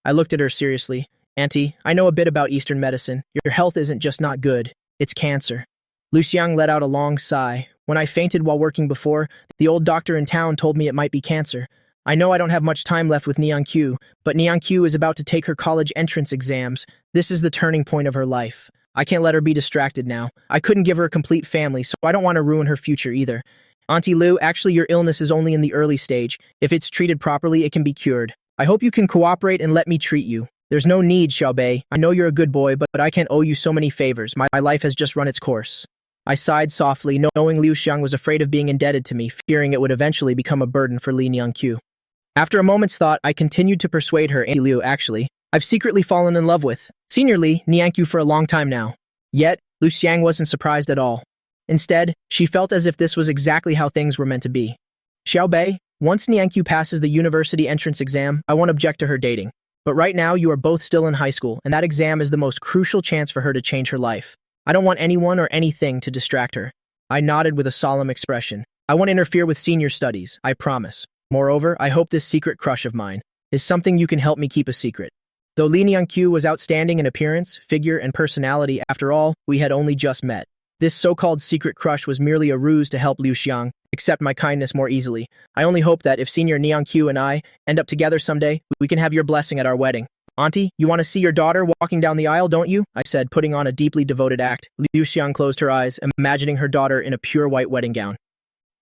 I looked at her seriously. "Auntie, I know a bit about Eastern medicine. Your health isn't just not good, it's cancer." Liu Xiang let out a long sigh. "When I fainted while working before, the old doctor in town told me it might be cancer. I know I don't have much time left with Nianqiu, but Nianqiu is about to take her college entrance exams. This is the turning point of her life. I can't let her be distracted now. I couldn't give her a complete family, so I don't want to ruin her future either. Auntie Liu, actually your illness is only in the early stage. If it's treated properly, it can be cured. I hope you can cooperate and let me treat you. There's no need, Xiaobei. I know you're a good boy, but I can't owe you so many favors. My life has just run its course." I sighed softly, knowing Liu Xiang was afraid of being indebted to me, fearing it would eventually become a burden for Li Nianqiu. After a moment's thought, I continued to persuade her, "Auntie Liu, actually, I've secretly fallen in love with Senior Li Nianqiu for a long time now." Yet, Liu Xiang wasn't surprised at all. Instead, she felt as if this was exactly how things were meant to be. "Xiaobei, once Nianqiu passes the university entrance exam, I won't object to her dating. But right now, you are both still in high school, and that exam is the most crucial chance for her to change her life. I don't want anyone or anything to distract her." I nodded with a solemn expression. "I won't interfere with senior studies, I promise. Moreover, I hope this secret crush of mine is something you can help me keep a secret." Though Li Nianqiu was outstanding in appearance, figure, and personality, after all, we had only just met. This so-called secret crush was merely a ruse to help Liu Xiang accept my kindness more easily. I only hope that if Senior Nianqiu and I end up together someday, we can have your blessing at our wedding. "Auntie, you want to see your daughter walking down the aisle, don't you?" I said, putting on a deeply devoted act. Liu Xiang closed her eyes, imagining her daughter in a pure white wedding gown.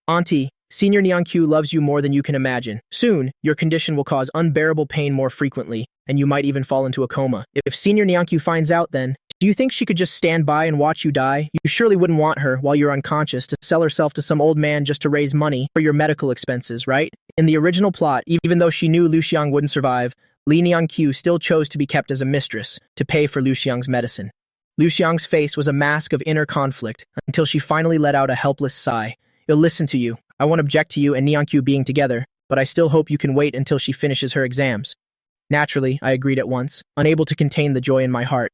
"Auntie, Senior Nianqiu loves you more than you can imagine. Soon, your condition will cause unbearable pain more frequently, and you might even fall into a coma. If Senior Nianqiu finds out, then, do you think she could just stand by and watch you die? You surely wouldn't want her, while you're unconscious, to sell herself to some old man just to raise money for your medical expenses, right?" In the original plot, even though she knew Liu Xiang wouldn't survive, Li Nianqiu still chose to be kept as a mistress to pay for Liu Xiang's medicine. Liu Xiang's face was a mask of inner conflict until she finally let out a helpless sigh. "I'll listen to you. I won't object to you and Nianqiu being together, but I still hope you can wait until she finishes her exams." Naturally, I agreed at once, unable to contain the joy in my heart.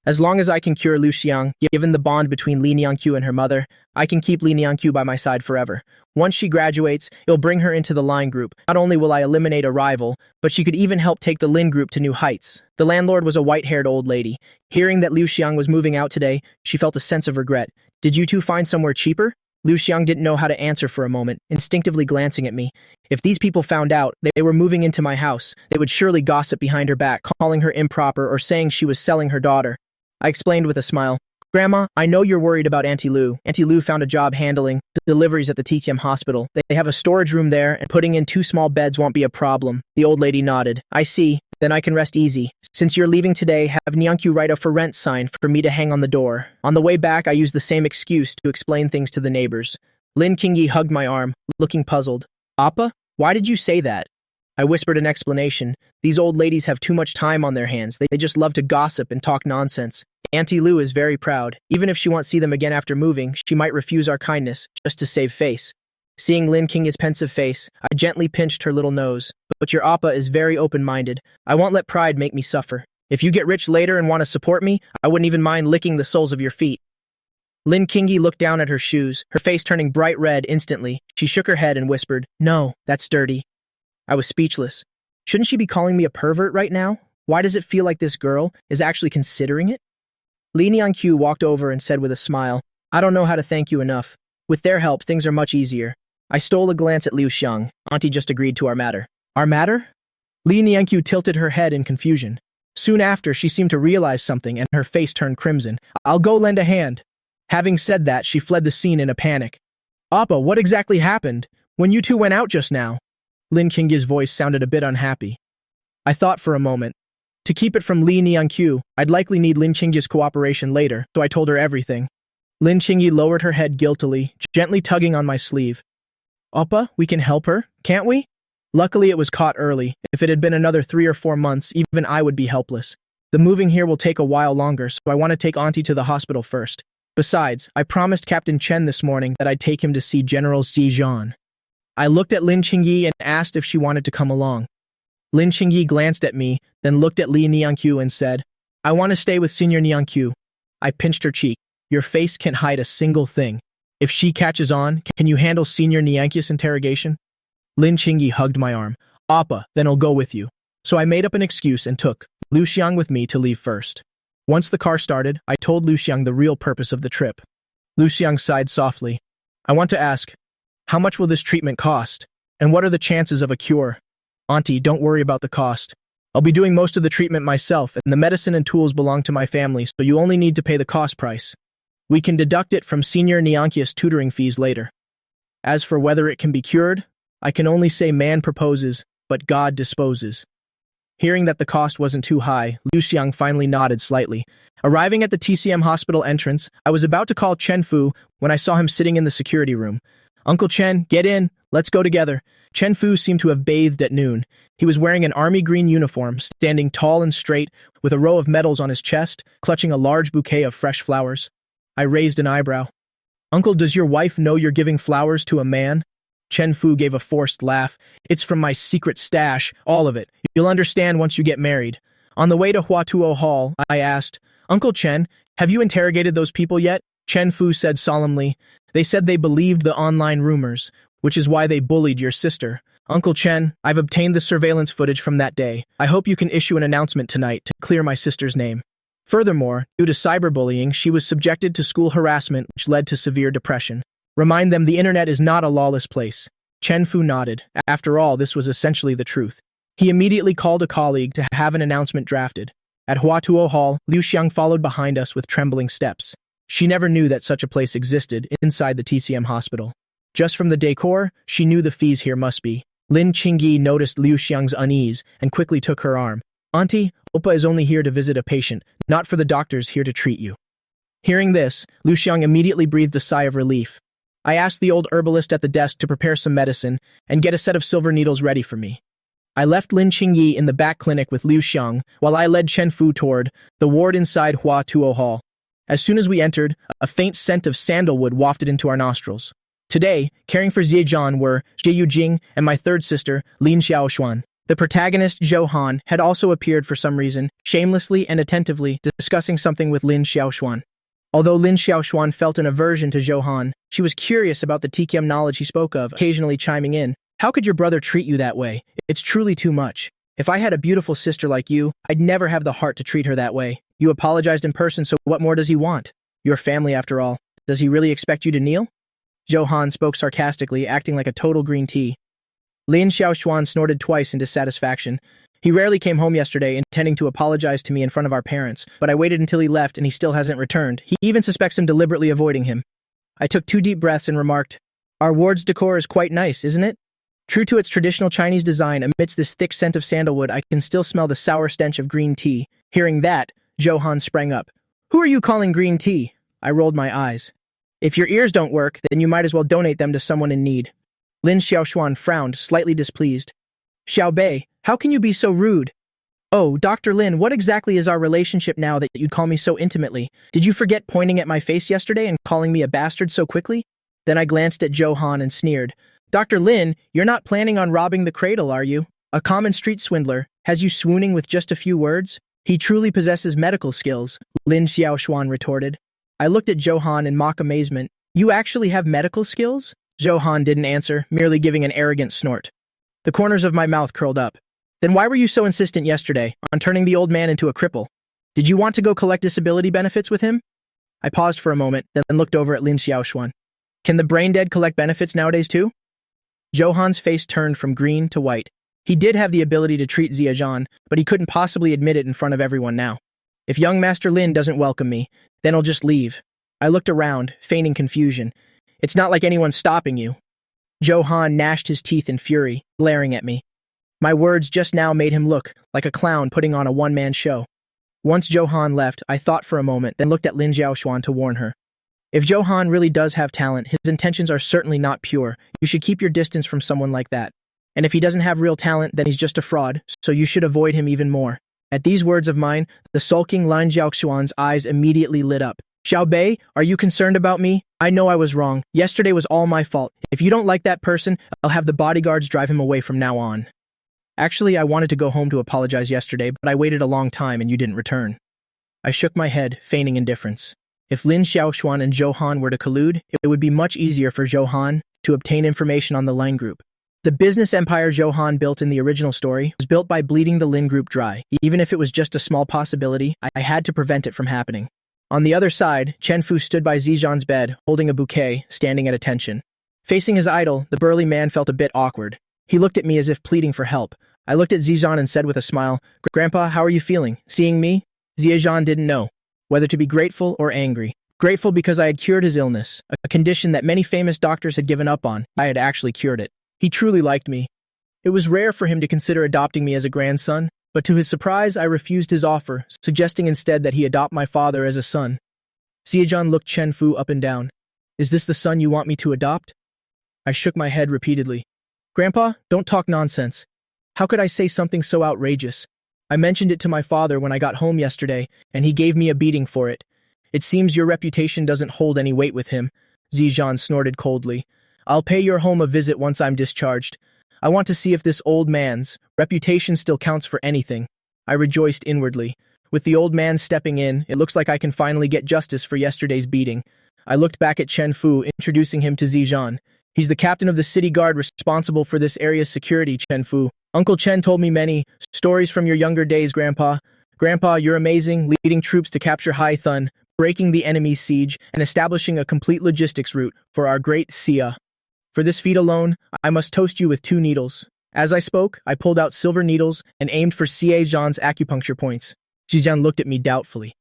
As long as I can cure Liu Xiang, given the bond between Li Nianqiu and her mother, I can keep Li Nianqiu by my side forever. Once she graduates, it'll bring her into the Line group. Not only will I eliminate a rival, but she could even help take the Lin group to new heights. The landlord was a white-haired old lady. Hearing that Liu Xiang was moving out today, she felt a sense of regret. Did you two find somewhere cheaper? Liu Xiang didn't know how to answer for a moment, instinctively glancing at me. If these people found out they were moving into my house, they would surely gossip behind her back, calling her improper or saying she was selling her daughter. I explained with a smile, Grandma, I know you're worried about Auntie Lu. Auntie Lu found a job handling deliveries at the TTM hospital. They have a storage room there, and putting in 2 small beds won't be a problem. The old lady nodded. I see. Then I can rest easy. Since you're leaving today, have Nianqiu write a for rent sign for me to hang on the door. On the way back, I used the same excuse to explain things to the neighbors. Lin Qingyi hugged my arm, looking puzzled. Appa, why did you say that? I whispered an explanation. These old ladies have too much time on their hands. They just love to gossip and talk nonsense. Auntie Lu is very proud. Even if she won't see them again after moving, she might refuse our kindness, just to save face. Seeing Lin Qingyi's pensive face, I gently pinched her little nose. But your Appa is very open-minded. I won't let pride make me suffer. If you get rich later and want to support me, I wouldn't even mind licking the soles of your feet. Lin Qingyi looked down at her shoes, her face turning bright red instantly. She shook her head and whispered, No, that's dirty. I was speechless. Shouldn't she be calling me a pervert right now? Why does it feel like this girl is actually considering it? Li Nianqiu walked over and said with a smile, I don't know how to thank you enough. With their help, things are much easier. I stole a glance at Liu Xiang. Auntie just agreed to our matter. Our matter? Li Nianqiu tilted her head in confusion. Soon after, she seemed to realize something and her face turned crimson. I'll go lend a hand. Having said that, she fled the scene in a panic. Appa, what exactly happened when you two went out just now? Lin Qingyi's voice sounded a bit unhappy. I thought for a moment. To keep it from Li Nianqiu, I'd likely need Lin Qingyi's cooperation later, so I told her everything. Lin Qingyi lowered her head guiltily, gently tugging on my sleeve. Appa, we can help her, can't we? Luckily it was caught early. If it had been another 3 or 4 months, even I would be helpless. The moving here will take a while longer, so I want to take Auntie to the hospital first. Besides, I promised Captain Chen this morning that I'd take him to see General Zizhan. I looked at Lin Qingyi and asked if she wanted to come along. Lin Qingyi glanced at me, then looked at Li Nianqiu and said, I want to stay with Senior Nianqiu. I pinched her cheek. Your face can't hide a single thing. If she catches on, can you handle Senior Nianqiu's interrogation? Lin Qingyi hugged my arm. Appa, then I'll go with you. So I made up an excuse and took Liu Xiang with me to leave first. Once the car started, I told Liu Xiang the real purpose of the trip. Liu Xiang sighed softly. I want to ask, how much will this treatment cost? And what are the chances of a cure? Auntie, don't worry about the cost. I'll be doing most of the treatment myself, and the medicine and tools belong to my family, so you only need to pay the cost price. We can deduct it from Senior Nianqiu's tutoring fees later. As for whether it can be cured, I can only say man proposes, but God disposes. Hearing that the cost wasn't too high, Liu Xiang finally nodded slightly. Arriving at the TCM hospital entrance, I was about to call Chen Fu when I saw him sitting in the security room. Uncle Chen, get in. Let's go together. Chen Fu seemed to have bathed at noon. He was wearing an army green uniform, standing tall and straight, with a row of medals on his chest, clutching a large bouquet of fresh flowers. I raised an eyebrow. Uncle, does your wife know you're giving flowers to a man? Chen Fu gave a forced laugh. It's from my secret stash, all of it. You'll understand once you get married. On the way to Huatuo Hall, I asked, Uncle Chen, have you interrogated those people yet? Chen Fu said solemnly, They said they believed the online rumors, which is why they bullied your sister. Uncle Chen, I've obtained the surveillance footage from that day. I hope you can issue an announcement tonight to clear my sister's name. Furthermore, due to cyberbullying, she was subjected to school harassment, which led to severe depression. Remind them the internet is not a lawless place. Chen Fu nodded. After all, this was essentially the truth. He immediately called a colleague to have an announcement drafted. At Huatuo Hall, Liu Xiang followed behind us with trembling steps. She never knew that such a place existed inside the TCM hospital. Just from the decor, she knew the fees here must be. Lin Qingyi noticed Liu Xiang's unease and quickly took her arm. Auntie, Oppa is only here to visit a patient, not for the doctors here to treat you. Hearing this, Liu Xiang immediately breathed a sigh of relief. I asked the old herbalist at the desk to prepare some medicine and get a set of silver needles ready for me. I left Lin Qingyi in the back clinic with Liu Xiang while I led Chen Fu toward the ward inside Huatuo Hall. As soon as we entered, a faint scent of sandalwood wafted into our nostrils. Today, caring for Zizhan were Jie Yujing and my third sister, Lin Xiaoshuan. The protagonist, Zhou Han, had also appeared for some reason, shamelessly and attentively discussing something with Lin Xiaoshuan. Although Lin Xiaoshuan felt an aversion to Zhou Han, she was curious about the TKM knowledge he spoke of, occasionally chiming in. How could your brother treat you that way? It's truly too much. If I had a beautiful sister like you, I'd never have the heart to treat her that way. You apologized in person, so what more does he want? Your family, after all. Does he really expect you to kneel? Zhou Han spoke sarcastically, acting like a total green tea. Lin Xiaoshuan snorted twice in dissatisfaction. He rarely came home yesterday, intending to apologize to me in front of our parents, but I waited until he left and he still hasn't returned. He even suspects I'm deliberately avoiding him. I took 2 deep breaths and remarked, "Our ward's decor is quite nice, isn't it?" True to its traditional Chinese design, amidst this thick scent of sandalwood, I can still smell the sour stench of green tea. Hearing that, Zhou Han sprang up. "Who are you calling green tea?" I rolled my eyes. "If your ears don't work, then you might as well donate them to someone in need." Lin Xiaoshuan frowned, slightly displeased. "Xiao Bei, how can you be so rude?" "Oh, Dr. Lin, what exactly is our relationship now that you'd call me so intimately? Did you forget pointing at my face yesterday and calling me a bastard so quickly?" Then I glanced at Zhou Han and sneered. "Dr. Lin, you're not planning on robbing the cradle, are you? A common street swindler has you swooning with just a few words? He truly possesses medical skills," Lin Xiaoshuan retorted. I looked at Zhou Han in mock amazement. "You actually have medical skills?" Zhou Han didn't answer, merely giving an arrogant snort. The corners of my mouth curled up. "Then why were you so insistent yesterday on turning the old man into a cripple? Did you want to go collect disability benefits with him?" I paused for a moment, then looked over at Lin Xiaoshuan. "Can the brain-dead collect benefits nowadays too?" Zhou Han's face turned from green to white. He did have the ability to treat Ziazhan, but he couldn't possibly admit it in front of everyone now. "If young Master Lin doesn't welcome me, then I'll just leave." I looked around, feigning confusion. "It's not like anyone's stopping you." Zhou Han gnashed his teeth in fury, glaring at me. My words just now made him look like a clown putting on a one-man show. Once Zhou Han left, I thought for a moment, then looked at Lin Xiaoshuan to warn her. "If Zhou Han really does have talent, his intentions are certainly not pure. You should keep your distance from someone like that. And if he doesn't have real talent, then he's just a fraud, so you should avoid him even more." At these words of mine, the sulking Lin Xiaoshuan's eyes immediately lit up. "Xiao Bei, are you concerned about me? I know I was wrong. Yesterday was all my fault. If you don't like that person, I'll have the bodyguards drive him away from now on." Actually, I wanted to go home to apologize yesterday, but I waited a long time and you didn't return. I shook my head, feigning indifference. If Lin Xiaoshuan and Zhou Han were to collude, it would be much easier for Zhou Han to obtain information on the Lin Group. The business empire Zhou Han built in the original story was built by bleeding the Lin Group dry. Even if it was just a small possibility, I had to prevent it from happening. On the other side, Chen Fu stood by Zijan's bed, holding a bouquet, standing at attention. Facing his idol, the burly man felt a bit awkward. He looked at me as if pleading for help. I looked at Zijan and said with a smile, "Grandpa, how are you feeling? Seeing me?" Zijan didn't know whether to be grateful or angry. Grateful because I had cured his illness, a condition that many famous doctors had given up on. I had actually cured it. He truly liked me. It was rare for him to consider adopting me as a grandson, but to his surprise, I refused his offer, suggesting instead that he adopt my father as a son. Zijan looked Chen Fu up and down. "Is this the son you want me to adopt?" I shook my head repeatedly. "Grandpa, don't talk nonsense. How could I say something so outrageous? I mentioned it to my father when I got home yesterday, and he gave me a beating for it. It seems your reputation doesn't hold any weight with him," Zijan snorted coldly. "I'll pay your home a visit once I'm discharged. I want to see if this old man's reputation still counts for anything." I rejoiced inwardly. With the old man stepping in, it looks like I can finally get justice for yesterday's beating. I looked back at Chen Fu, introducing him to Zijan. "He's the captain of the city guard responsible for this area's security, Chen Fu. Uncle Chen told me many stories from your younger days, Grandpa. Grandpa, you're amazing, leading troops to capture Haithun, breaking the enemy's siege, and establishing a complete logistics route for our great Xia. For this feat alone, I must toast you with 2 needles." As I spoke, I pulled out silver needles and aimed for Xie Zhan's acupuncture points. Zijan looked at me doubtfully.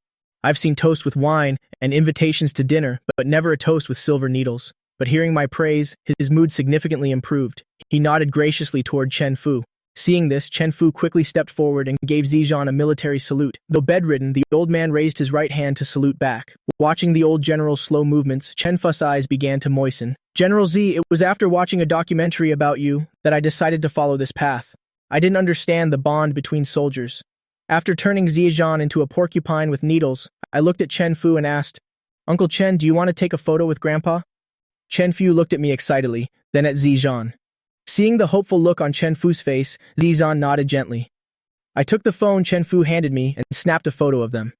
"I've seen toast with wine and invitations to dinner, but never a toast with silver needles." But hearing my praise, his mood significantly improved. He nodded graciously toward Chen Fu. Seeing this, Chen Fu quickly stepped forward and gave Zijan a military salute. Though bedridden, the old man raised his right hand to salute back. Watching the old general's slow movements, Chen Fu's eyes began to moisten. "General Z, it was after watching a documentary about you that I decided to follow this path. I didn't understand the bond between soldiers." After turning Zijan into a porcupine with needles, I looked at Chen Fu and asked, "Uncle Chen, do you want to take a photo with Grandpa?" Chen Fu looked at me excitedly, then at Zijan. Seeing the hopeful look on Chen Fu's face, Zizhan nodded gently. I took the phone Chen Fu handed me and snapped a photo of them.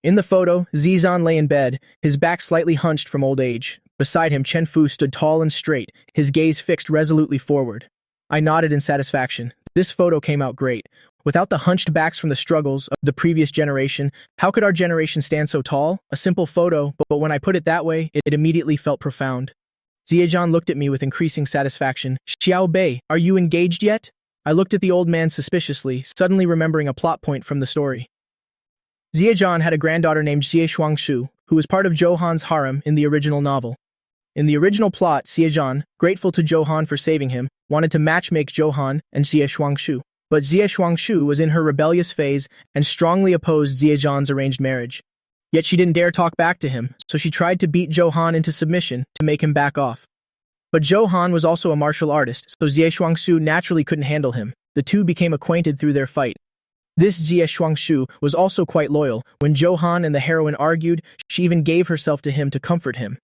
In the photo, Zizhan lay in bed, his back slightly hunched from old age. Beside him, Chen Fu stood tall and straight, his gaze fixed resolutely forward. I nodded in satisfaction. This photo came out great. Without the hunched backs from the struggles of the previous generation, how could our generation stand so tall? A simple photo, but when I put it that way, it immediately felt profound. Zizhan looked at me with increasing satisfaction. Xiao Bei, are you engaged yet? I looked at the old man suspiciously, suddenly remembering a plot point from the story. Zizhan had a granddaughter named Xie Shuangshu, who was part of Zhouhan's harem in the original novel. In the original plot, Zizhan, grateful to Zhouhan for saving him, wanted to matchmake Zhouhan and Xie Shuangshu. But Xie Shuangshu was in her rebellious phase and strongly opposed Zizhan's arranged marriage. Yet she didn't dare talk back to him, so she tried to beat Zhouhan into submission to make him back off. But Zhouhan was also a martial artist, so Xie Shuangshu naturally couldn't handle him. The two became acquainted through their fight. This Xie Shuangshu was also quite loyal. When Zhouhan and the heroine argued, she even gave herself to him to comfort him.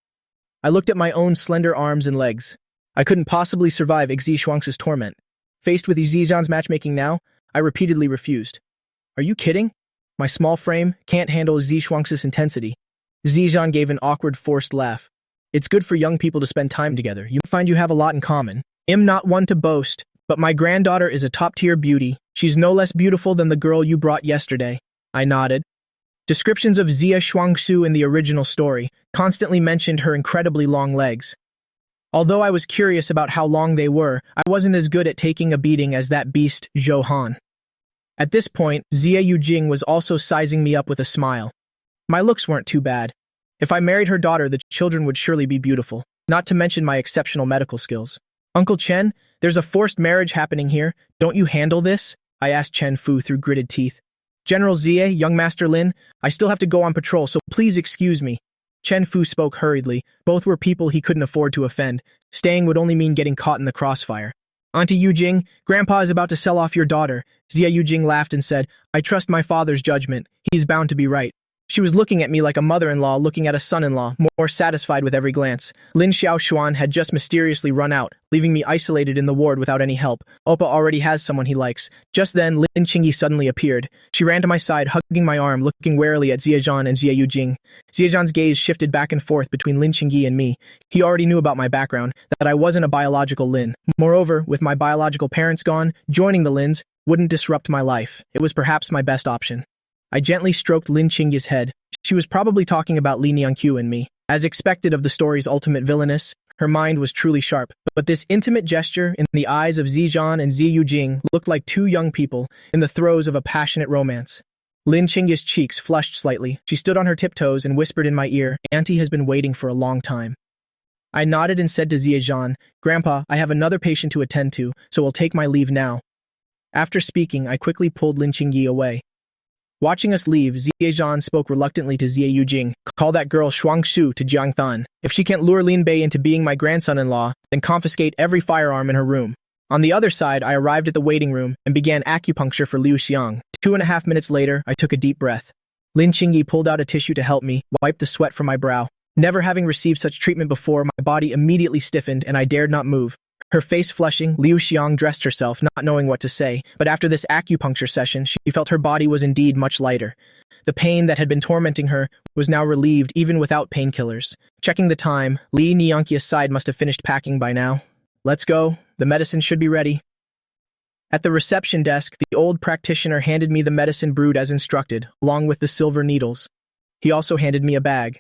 I looked at my own slender arms and legs. I couldn't possibly survive Xie Shuangshu's torment. Faced with Zizhan's matchmaking now, I repeatedly refused. Are you kidding? My small frame can't handle Xie Shuangshu's intensity. Zizhan gave an awkward, forced laugh. It's good for young people to spend time together. You find you have a lot in common. I'm not one to boast, but my granddaughter is a top-tier beauty. She's no less beautiful than the girl you brought yesterday. I nodded. Descriptions of Xie Shuangshu in the original story constantly mentioned her incredibly long legs. Although I was curious about how long they were, I wasn't as good at taking a beating as that beast, Zhouhan. At this point, Xie Yujing was also sizing me up with a smile. My looks weren't too bad. If I married her daughter, the children would surely be beautiful, not to mention my exceptional medical skills. Uncle Chen, there's a forced marriage happening here. Don't you handle this? I asked Chen Fu through gritted teeth. General Xie, young Master Lin, I still have to go on patrol, so please excuse me. Chen Fu spoke hurriedly. Both were people he couldn't afford to offend. Staying would only mean getting caught in the crossfire. Auntie Yujing, Grandpa is about to sell off your daughter. Xie Yujing laughed and said, I trust my father's judgment. He's bound to be right. She was looking at me like a mother-in-law looking at a son-in-law, more satisfied with every glance. Lin Xiaoshuan had just mysteriously run out, leaving me isolated in the ward without any help. Oppa already has someone he likes. Just then, Lin Qingyi suddenly appeared. She ran to my side, hugging my arm, looking warily at Zizhan and Xie Yujing. Zizhan's gaze shifted back and forth between Lin Qingyi and me. He already knew about my background, that I wasn't a biological Lin. Moreover, with my biological parents gone, joining the Lins wouldn't disrupt my life. It was perhaps my best option. I gently stroked Lin Qingyi's head. She was probably talking about Li Nianqiu and me. As expected of the story's ultimate villainess, her mind was truly sharp. But this intimate gesture in the eyes of Zizhan and Xie Yujing looked like two young people in the throes of a passionate romance. Lin Qingyi's cheeks flushed slightly. She stood on her tiptoes and whispered in my ear, Auntie has been waiting for a long time. I nodded and said to Zizhan, Grandpa, I have another patient to attend to, so I'll take my leave now. After speaking, I quickly pulled Lin Qingyi away. Watching us leave, Zizhan spoke reluctantly to Xie Yujing. Call that girl Shuangshu to Jiangthan. If she can't lure Lin Bei into being my grandson-in-law, then confiscate every firearm in her room. On the other side, I arrived at the waiting room and began acupuncture for Liu Xiang. 2.5 minutes later, I took a deep breath. Lin Qingyi pulled out a tissue to help me, wiped the sweat from my brow. Never having received such treatment before, my body immediately stiffened and I dared not move. Her face flushing, Liu Xiang dressed herself, not knowing what to say, but after this acupuncture session, she felt her body was indeed much lighter. The pain that had been tormenting her was now relieved even without painkillers. Checking the time, Li Nianqiu's side must have finished packing by now. Let's go, the medicine should be ready. At the reception desk, the old practitioner handed me the medicine brewed as instructed, along with the silver needles. He also handed me a bag.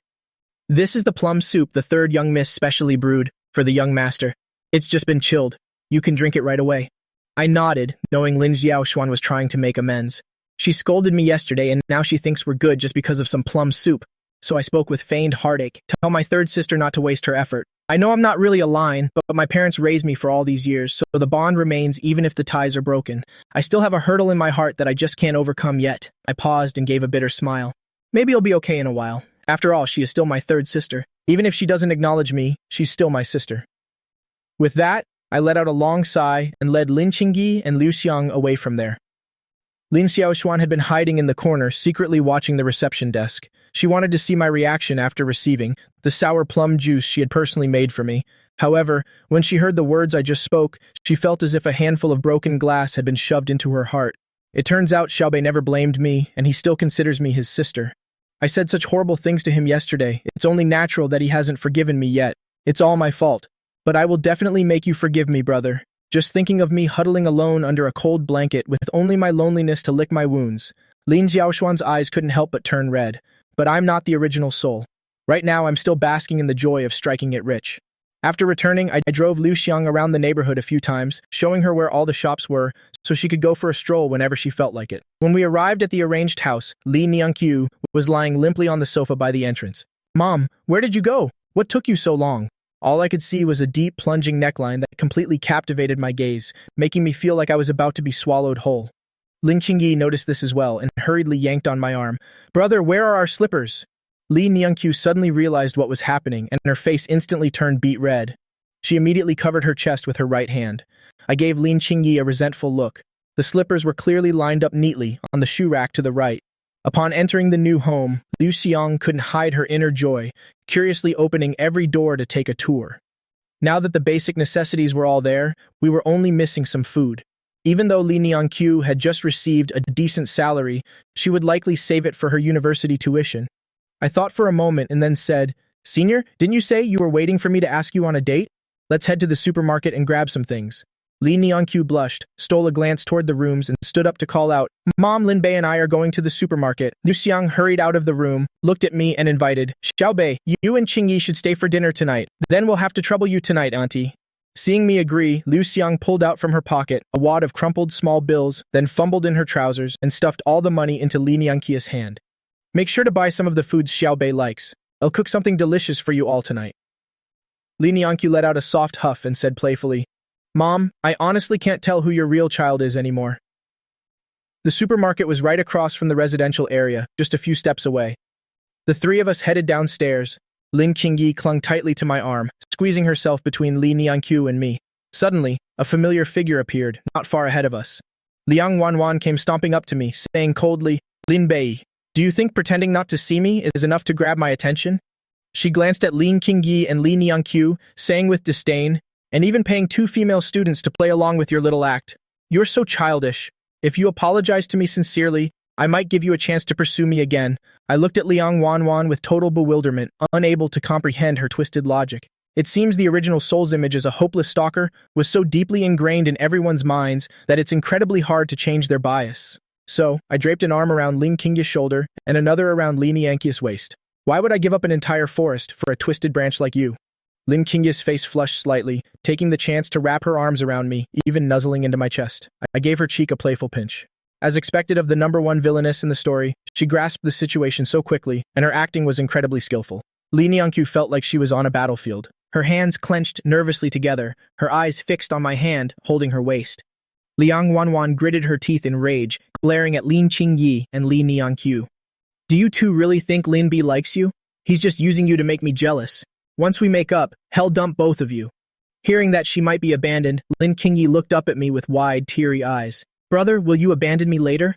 This is the plum soup the third young miss specially brewed for the young master. It's just been chilled. You can drink it right away. I nodded, knowing Lin Xiaoshuan was trying to make amends. She scolded me yesterday and now she thinks we're good just because of some plum soup. So I spoke with feigned heartache to tell my third sister not to waste her effort. I know I'm not really a line, but my parents raised me for all these years, so the bond remains even if the ties are broken. I still have a hurdle in my heart that I just can't overcome yet. I paused and gave a bitter smile. Maybe I'll be okay in a while. After all, she is still my third sister. Even if she doesn't acknowledge me, she's still my sister. With that, I let out a long sigh and led Lin Qingyi and Liu Xiang away from there. Lin Xiaoshuan had been hiding in the corner, secretly watching the reception desk. She wanted to see my reaction after receiving the sour plum juice she had personally made for me. However, when she heard the words I just spoke, she felt as if a handful of broken glass had been shoved into her heart. It turns out Xiaobei never blamed me, and he still considers me his sister. I said such horrible things to him yesterday. It's only natural that he hasn't forgiven me yet. It's all my fault. But I will definitely make you forgive me, brother. Just thinking of me huddling alone under a cold blanket with only my loneliness to lick my wounds. Lin Xiaoshuan's eyes couldn't help but turn red. But I'm not the original soul. Right now, I'm still basking in the joy of striking it rich. After returning, I drove Liu Xiang around the neighborhood a few times, showing her where all the shops were, so she could go for a stroll whenever she felt like it. When we arrived at the arranged house, Li Nianqiu was lying limply on the sofa by the entrance. "Mom, where did you go? What took you so long?" All I could see was a deep, plunging neckline that completely captivated my gaze, making me feel like I was about to be swallowed whole. Lin Qingyi noticed this as well and hurriedly yanked on my arm. "Brother, where are our slippers?" Li Nianqiu suddenly realized what was happening, and her face instantly turned beet red. She immediately covered her chest with her right hand. I gave Lin Qingyi a resentful look. The slippers were clearly lined up neatly on the shoe rack to the right. Upon entering the new home, Liu Xiang couldn't hide her inner joy, curiously opening every door to take a tour. Now that the basic necessities were all there, we were only missing some food. Even though Li Nianqiu had just received a decent salary, she would likely save it for her university tuition. I thought for a moment and then said, "Senior, didn't you say you were waiting for me to ask you on a date? Let's head to the supermarket and grab some things." Li Nianqiu blushed, stole a glance toward the rooms, and stood up to call out, "Mom, Lin Bei and I are going to the supermarket." Liu Xiang hurried out of the room, looked at me, and invited, "Xiaobei, you and Qingyi should stay for dinner tonight. Then we'll have to trouble you tonight, auntie." Seeing me agree, Liu Xiang pulled out from her pocket a wad of crumpled small bills, then fumbled in her trousers and stuffed all the money into Li Nianqiu's hand. "Make sure to buy some of the foods Xiaobei likes. I'll cook something delicious for you all tonight." Li Nianqiu let out a soft huff and said playfully, "Mom, I honestly can't tell who your real child is anymore." The supermarket was right across from the residential area, just a few steps away. The three of us headed downstairs. Lin Qingyi clung tightly to my arm, squeezing herself between Li Nianqiu and me. Suddenly, a familiar figure appeared, not far ahead of us. Liang Wanwan came stomping up to me, saying coldly, "Lin Bei, do you think pretending not to see me is enough to grab my attention?" She glanced at Lin Qingyi and Li Nianqiu, saying with disdain, "And even paying 2 female students to play along with your little act. You're so childish. If you apologize to me sincerely, I might give you a chance to pursue me again." I looked at Liang Wanwan with total bewilderment, unable to comprehend her twisted logic. It seems the original soul's image as a hopeless stalker was so deeply ingrained in everyone's minds that it's incredibly hard to change their bias. So, I draped an arm around Lin Qingyi's shoulder and another around Li Nianqiu's waist. "Why would I give up an entire forest for a twisted branch like you?" Lin Qingyi's face flushed slightly, taking the chance to wrap her arms around me, even nuzzling into my chest. I gave her cheek a playful pinch. As expected of the #1 villainess in the story, she grasped the situation so quickly, and her acting was incredibly skillful. Li Nianqiu felt like she was on a battlefield. Her hands clenched nervously together, her eyes fixed on my hand, holding her waist. Liang Wanwan gritted her teeth in rage, glaring at Lin Qingyi and Li Nianqiu. "Do you two really think Lin Bei likes you? He's just using you to make me jealous. Once we make up, he'll dump both of you." Hearing that she might be abandoned, Lin Qingyi looked up at me with wide, teary eyes. "Brother, will you abandon me later?"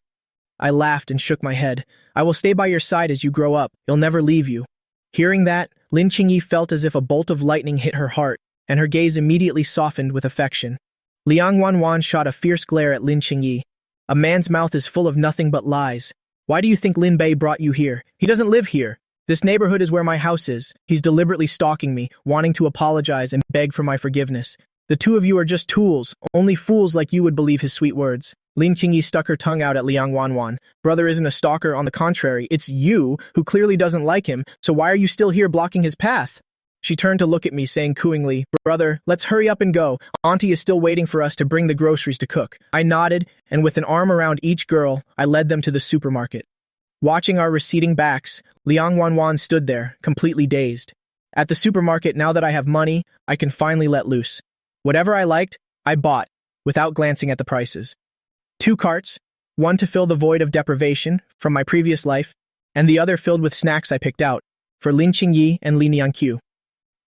I laughed and shook my head. "I will stay by your side as you grow up. He'll never leave you." Hearing that, Lin Qingyi felt as if a bolt of lightning hit her heart, and her gaze immediately softened with affection. Liang Wanwan shot a fierce glare at Lin Qingyi. "A man's mouth is full of nothing but lies. Why do you think Lin Bei brought you here? He doesn't live here. This neighborhood is where my house is. He's deliberately stalking me, wanting to apologize and beg for my forgiveness. The two of you are just tools. Only fools like you would believe his sweet words." Lin Qingyi stuck her tongue out at Liang Wanwan. "Brother isn't a stalker, on the contrary, it's you who clearly doesn't like him, so why are you still here blocking his path?" She turned to look at me, saying cooingly, "Brother, let's hurry up and go. Auntie is still waiting for us to bring the groceries to cook." I nodded, and with an arm around each girl, I led them to the supermarket. Watching our receding backs, Liang Wanwan stood there, completely dazed. At the supermarket, now that I have money, I can finally let loose. Whatever I liked, I bought, without glancing at the prices. 2 carts, one to fill the void of deprivation from my previous life, and the other filled with snacks I picked out, for Lin Qingyi and Li Nianqiu.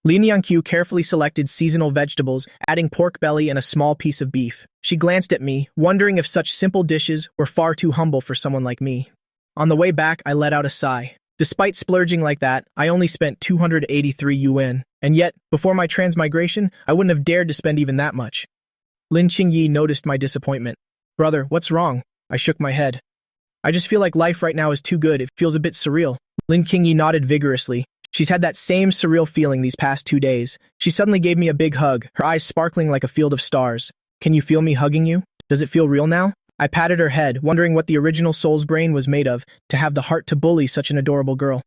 Li Nianqiu carefully selected seasonal vegetables, adding pork belly and a small piece of beef. She glanced at me, wondering if such simple dishes were far too humble for someone like me. On the way back, I let out a sigh. Despite splurging like that, I only spent 283 yuan, and yet, before my transmigration, I wouldn't have dared to spend even that much. Lin Qingyi noticed my disappointment. Brother, what's wrong? I shook my head. I just feel like life right now is too good. It feels a bit surreal. Lin Qingyi nodded vigorously. She's had that same surreal feeling these past 2 days. She suddenly gave me a big hug, her eyes sparkling like a field of stars. Can you feel me hugging you? Does it feel real now? I patted her head, wondering what the original soul's brain was made of to have the heart to bully such an adorable girl.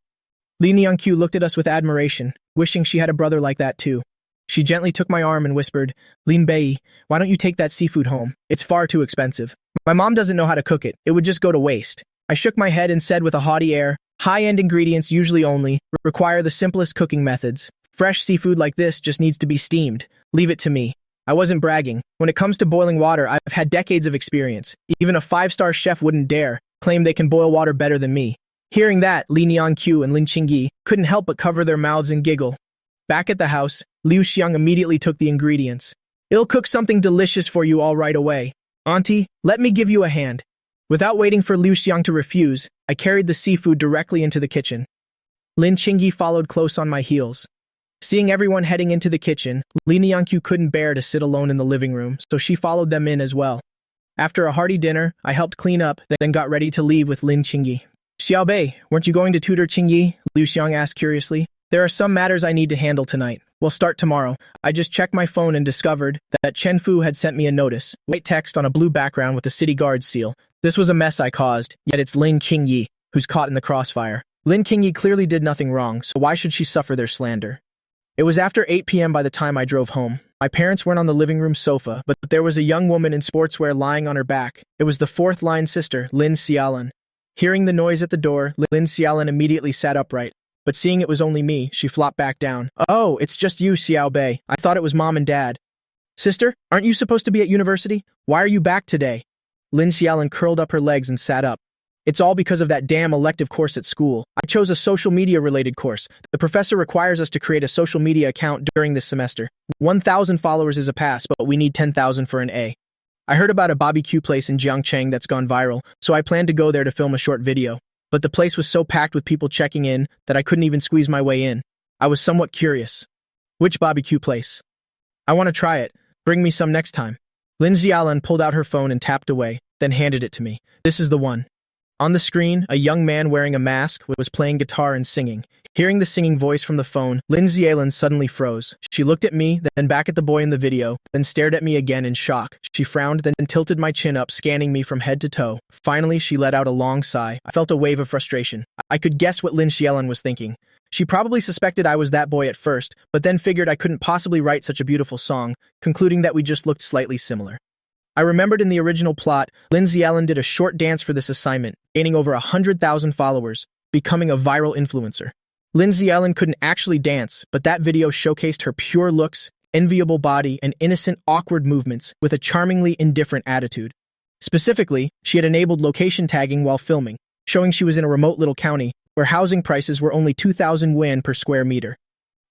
Li Nianqiu looked at us with admiration, wishing she had a brother like that too. She gently took my arm and whispered, Lin Bei, why don't you take that seafood home? It's far too expensive. My mom doesn't know how to cook it. It would just go to waste. I shook my head and said with a haughty air, high-end ingredients usually only require the simplest cooking methods. Fresh seafood like this just needs to be steamed. Leave it to me. I wasn't bragging. When it comes to boiling water, I've had decades of experience. Even a 5-star chef wouldn't dare claim they can boil water better than me. Hearing that, Li Nianqiu and Lin Qingyi couldn't help but cover their mouths and giggle. Back at the house, Liu Xiang immediately took the ingredients. I'll cook something delicious for you all right away. Auntie, let me give you a hand. Without waiting for Liu Xiang to refuse, I carried the seafood directly into the kitchen. Lin Qingyi followed close on my heels. Seeing everyone heading into the kitchen, Li Nianqiu couldn't bear to sit alone in the living room, so she followed them in as well. After a hearty dinner, I helped clean up, then got ready to leave with Lin Qingyi. Xiaobei, weren't you going to tutor Qingyi? Liu Xiang asked curiously. There are some matters I need to handle tonight. We'll start tomorrow. I just checked my phone and discovered that Chen Fu had sent me a notice, white text on a blue background with the city guard's seal. This was a mess I caused, yet it's Lin Qingyi who's caught in the crossfire. Lin Qingyi clearly did nothing wrong, so why should she suffer their slander? It was after 8 p.m. by the time I drove home. My parents weren't on the living room sofa, but there was a young woman in sportswear lying on her back. It was the fourth-line sister, Lin Xiaolin. Hearing the noise at the door, Lin Xiaolin immediately sat upright. But seeing it was only me, she flopped back down. Oh, it's just you, Xiaobei. I thought it was Mom and Dad. Sister, aren't you supposed to be at university? Why are you back today? Lin Xiaolin curled up her legs and sat up. It's all because of that damn elective course at school. I chose a social media-related course. The professor requires us to create a social media account during this semester. 1,000 followers is a pass, but we need 10,000 for an A. I heard about a barbecue place in Jiangcheng that's gone viral, so I planned to go there to film a short video. But the place was so packed with people checking in that I couldn't even squeeze my way in. I was somewhat curious. Which barbecue place? I want to try it. Bring me some next time. Lin Xiaolin pulled out her phone and tapped away, then handed it to me. This is the one. On the screen, a young man wearing a mask was playing guitar and singing. Hearing the singing voice from the phone, Lin Xiaolin suddenly froze. She looked at me, then back at the boy in the video, then stared at me again in shock. She frowned, then tilted my chin up, scanning me from head to toe. Finally, she let out a long sigh. I felt a wave of frustration. I could guess what Lin Xiaolin was thinking. She probably suspected I was that boy at first, but then figured I couldn't possibly write such a beautiful song, concluding that we just looked slightly similar. I remembered in the original plot, Lin Xiaolin did a short dance for this assignment, gaining over 100,000 followers, becoming a viral influencer. Lin Xiaolin couldn't actually dance, but that video showcased her pure looks, enviable body, and innocent, awkward movements with a charmingly indifferent attitude. Specifically, she had enabled location tagging while filming, showing she was in a remote little county where housing prices were only 2,000 yuan per square meter.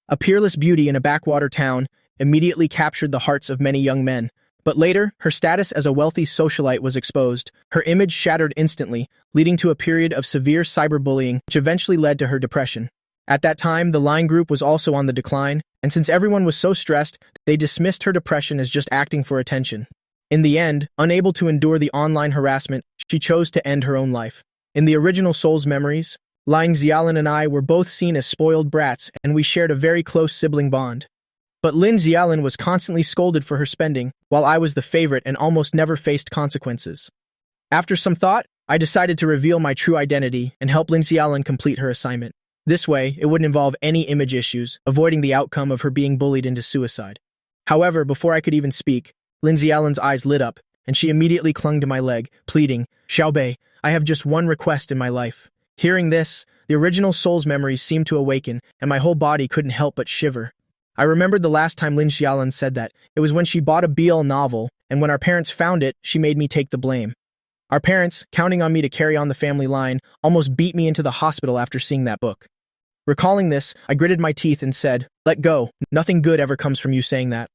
A peerless beauty in a backwater town immediately captured the hearts of many young men. But later, her status as a wealthy socialite was exposed. Her image shattered instantly, leading to a period of severe cyberbullying, which eventually led to her depression. At that time, the Line group was also on the decline, and since everyone was so stressed, they dismissed her depression as just acting for attention. In the end, unable to endure the online harassment, she chose to end her own life. In the original Soul's memories, Lin Xiaolin and I were both seen as spoiled brats, and we shared a very close sibling bond. But Lin Xiaolin was constantly scolded for her spending, while I was the favorite and almost never faced consequences. After some thought, I decided to reveal my true identity and help Lin Xiaolin complete her assignment. This way, it wouldn't involve any image issues, avoiding the outcome of her being bullied into suicide. However, before I could even speak, Lin Xiaolin's eyes lit up, and she immediately clung to my leg, pleading, Xiaobei, I have just one request in my life. Hearing this, the original Soul's memories seemed to awaken, and my whole body couldn't help but shiver. I remembered the last time Lin Xiaolin said that. It was when she bought a BL novel, and when our parents found it, she made me take the blame. Our parents, counting on me to carry on the family line, almost beat me into the hospital after seeing that book. Recalling this, I gritted my teeth and said, let go. Nothing good ever comes from you saying that.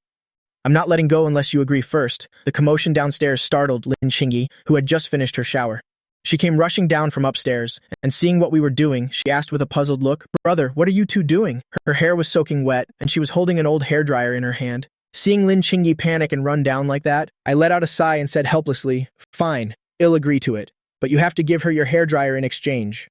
I'm not letting go unless you agree first. The commotion downstairs startled Lin Qingyi, who had just finished her shower. She came rushing down from upstairs, and seeing what we were doing, she asked with a puzzled look, "Brother, what are you two doing?" Her hair was soaking wet, and she was holding an old hairdryer in her hand. Seeing Lin Qingyi panic and run down like that, I let out a sigh and said helplessly, "Fine, I'll agree to it, but you have to give her your hairdryer in exchange."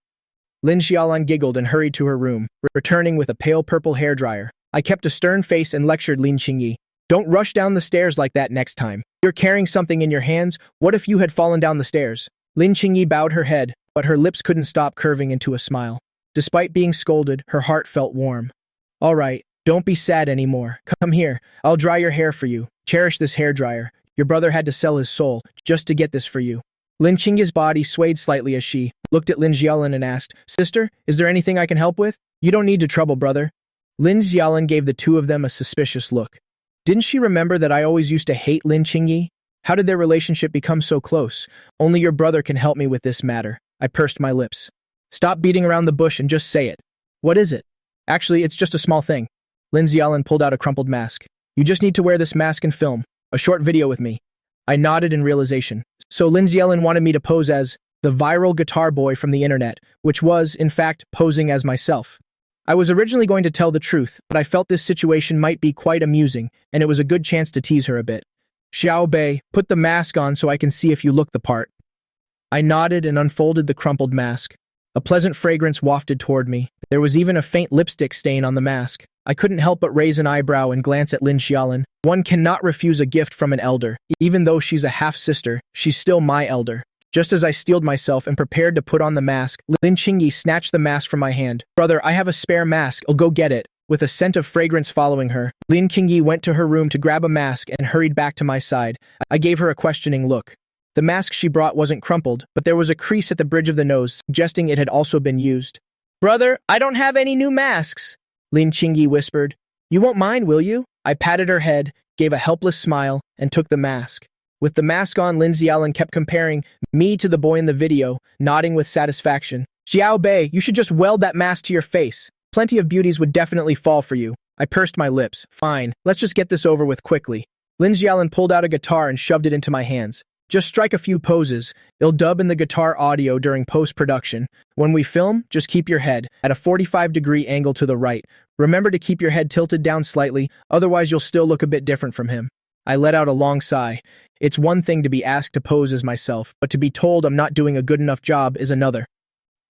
Lin Xiaolan giggled and hurried to her room, returning with a pale purple hairdryer. I kept a stern face and lectured Lin Qingyi, "Don't rush down the stairs like that next time. You're carrying something in your hands. What if you had fallen down the stairs?" Lin Qingyi bowed her head, but her lips couldn't stop curving into a smile. Despite being scolded, her heart felt warm. "All right, don't be sad anymore. Come here, I'll dry your hair for you. Cherish this hairdryer. Your brother had to sell his soul just to get this for you." Lin Qingyi's body swayed slightly as she looked at Lin Xiaolan and asked, "Sister, is there anything I can help with?" "You don't need to trouble, brother." Lin Xiaolan gave the two of them a suspicious look. Didn't she remember that I always used to hate Lin Qingyi? How did their relationship become so close? "Only your brother can help me with this matter." I pursed my lips. "Stop beating around the bush and just say it." "What is it?" "Actually, it's just a small thing." Lin Xiaolan pulled out a crumpled mask. "You just need to wear this mask and film a short video with me." I nodded in realization. So Lin Xiaolan wanted me to pose as the viral guitar boy from the internet, which was, in fact, posing as myself. I was originally going to tell the truth, but I felt this situation might be quite amusing, and it was a good chance to tease her a bit. "Xiao Bei, put the mask on so I can see if you look the part." I nodded and unfolded the crumpled mask. A pleasant fragrance wafted toward me. There was even a faint lipstick stain on the mask. I couldn't help but raise an eyebrow and glance at Lin Xiaolan. One cannot refuse a gift from an elder. Even though she's a half-sister, she's still my elder. Just as I steeled myself and prepared to put on the mask, Lin Qingyi snatched the mask from my hand. "Brother, I have a spare mask. I'll go get it." With a scent of fragrance following her, Lin Qingyi went to her room to grab a mask and hurried back to my side. I gave her a questioning look. The mask she brought wasn't crumpled, but there was a crease at the bridge of the nose, suggesting it had also been used. "Brother, I don't have any new masks," Lin Qingyi whispered. "You won't mind, will you?" I patted her head, gave a helpless smile, and took the mask. With the mask on, Lin Xiaolan kept comparing me to the boy in the video, nodding with satisfaction. "Xiao Bei, you should just weld that mask to your face. Plenty of beauties would definitely fall for you." I pursed my lips. "Fine, let's just get this over with quickly." Lin Xiaolan pulled out a guitar and shoved it into my hands. "Just strike a few poses. I'll dub in the guitar audio during post-production. When we film, just keep your head at a 45-degree angle to the right. Remember to keep your head tilted down slightly, otherwise you'll still look a bit different from him." I let out a long sigh. It's one thing to be asked to pose as myself, but to be told I'm not doing a good enough job is another.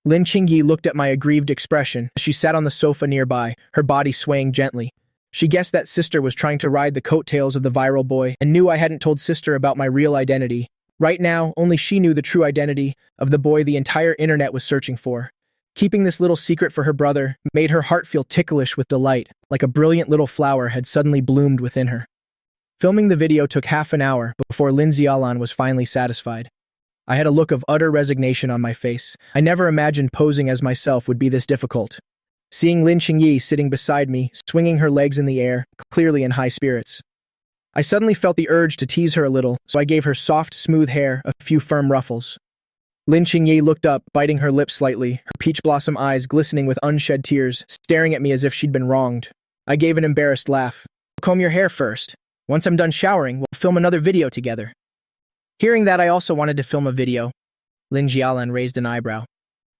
Lin Qingyi looked at my aggrieved expression as she sat on the sofa nearby, her body swaying gently. She guessed that sister was trying to ride the coattails of the viral boy and knew I hadn't told sister about my real identity. Right now, only she knew the true identity of the boy the entire internet was searching for. Keeping this little secret for her brother made her heart feel ticklish with delight, like a brilliant little flower had suddenly bloomed within her. Filming the video took half an hour before Lin Xiaolan was finally satisfied. I had a look of utter resignation on my face. I never imagined posing as myself would be this difficult. Seeing Lin Qingyi sitting beside me, swinging her legs in the air, clearly in high spirits. I suddenly felt the urge to tease her a little, so I gave her soft, smooth hair a few firm ruffles. Lin Qingyi looked up, biting her lips slightly, her peach blossom eyes glistening with unshed tears, staring at me as if she'd been wronged. I gave an embarrassed laugh. "Comb your hair first. Once I'm done showering, we'll film another video together." Hearing that, I also wanted to film a video. Lin Xiaolan raised an eyebrow.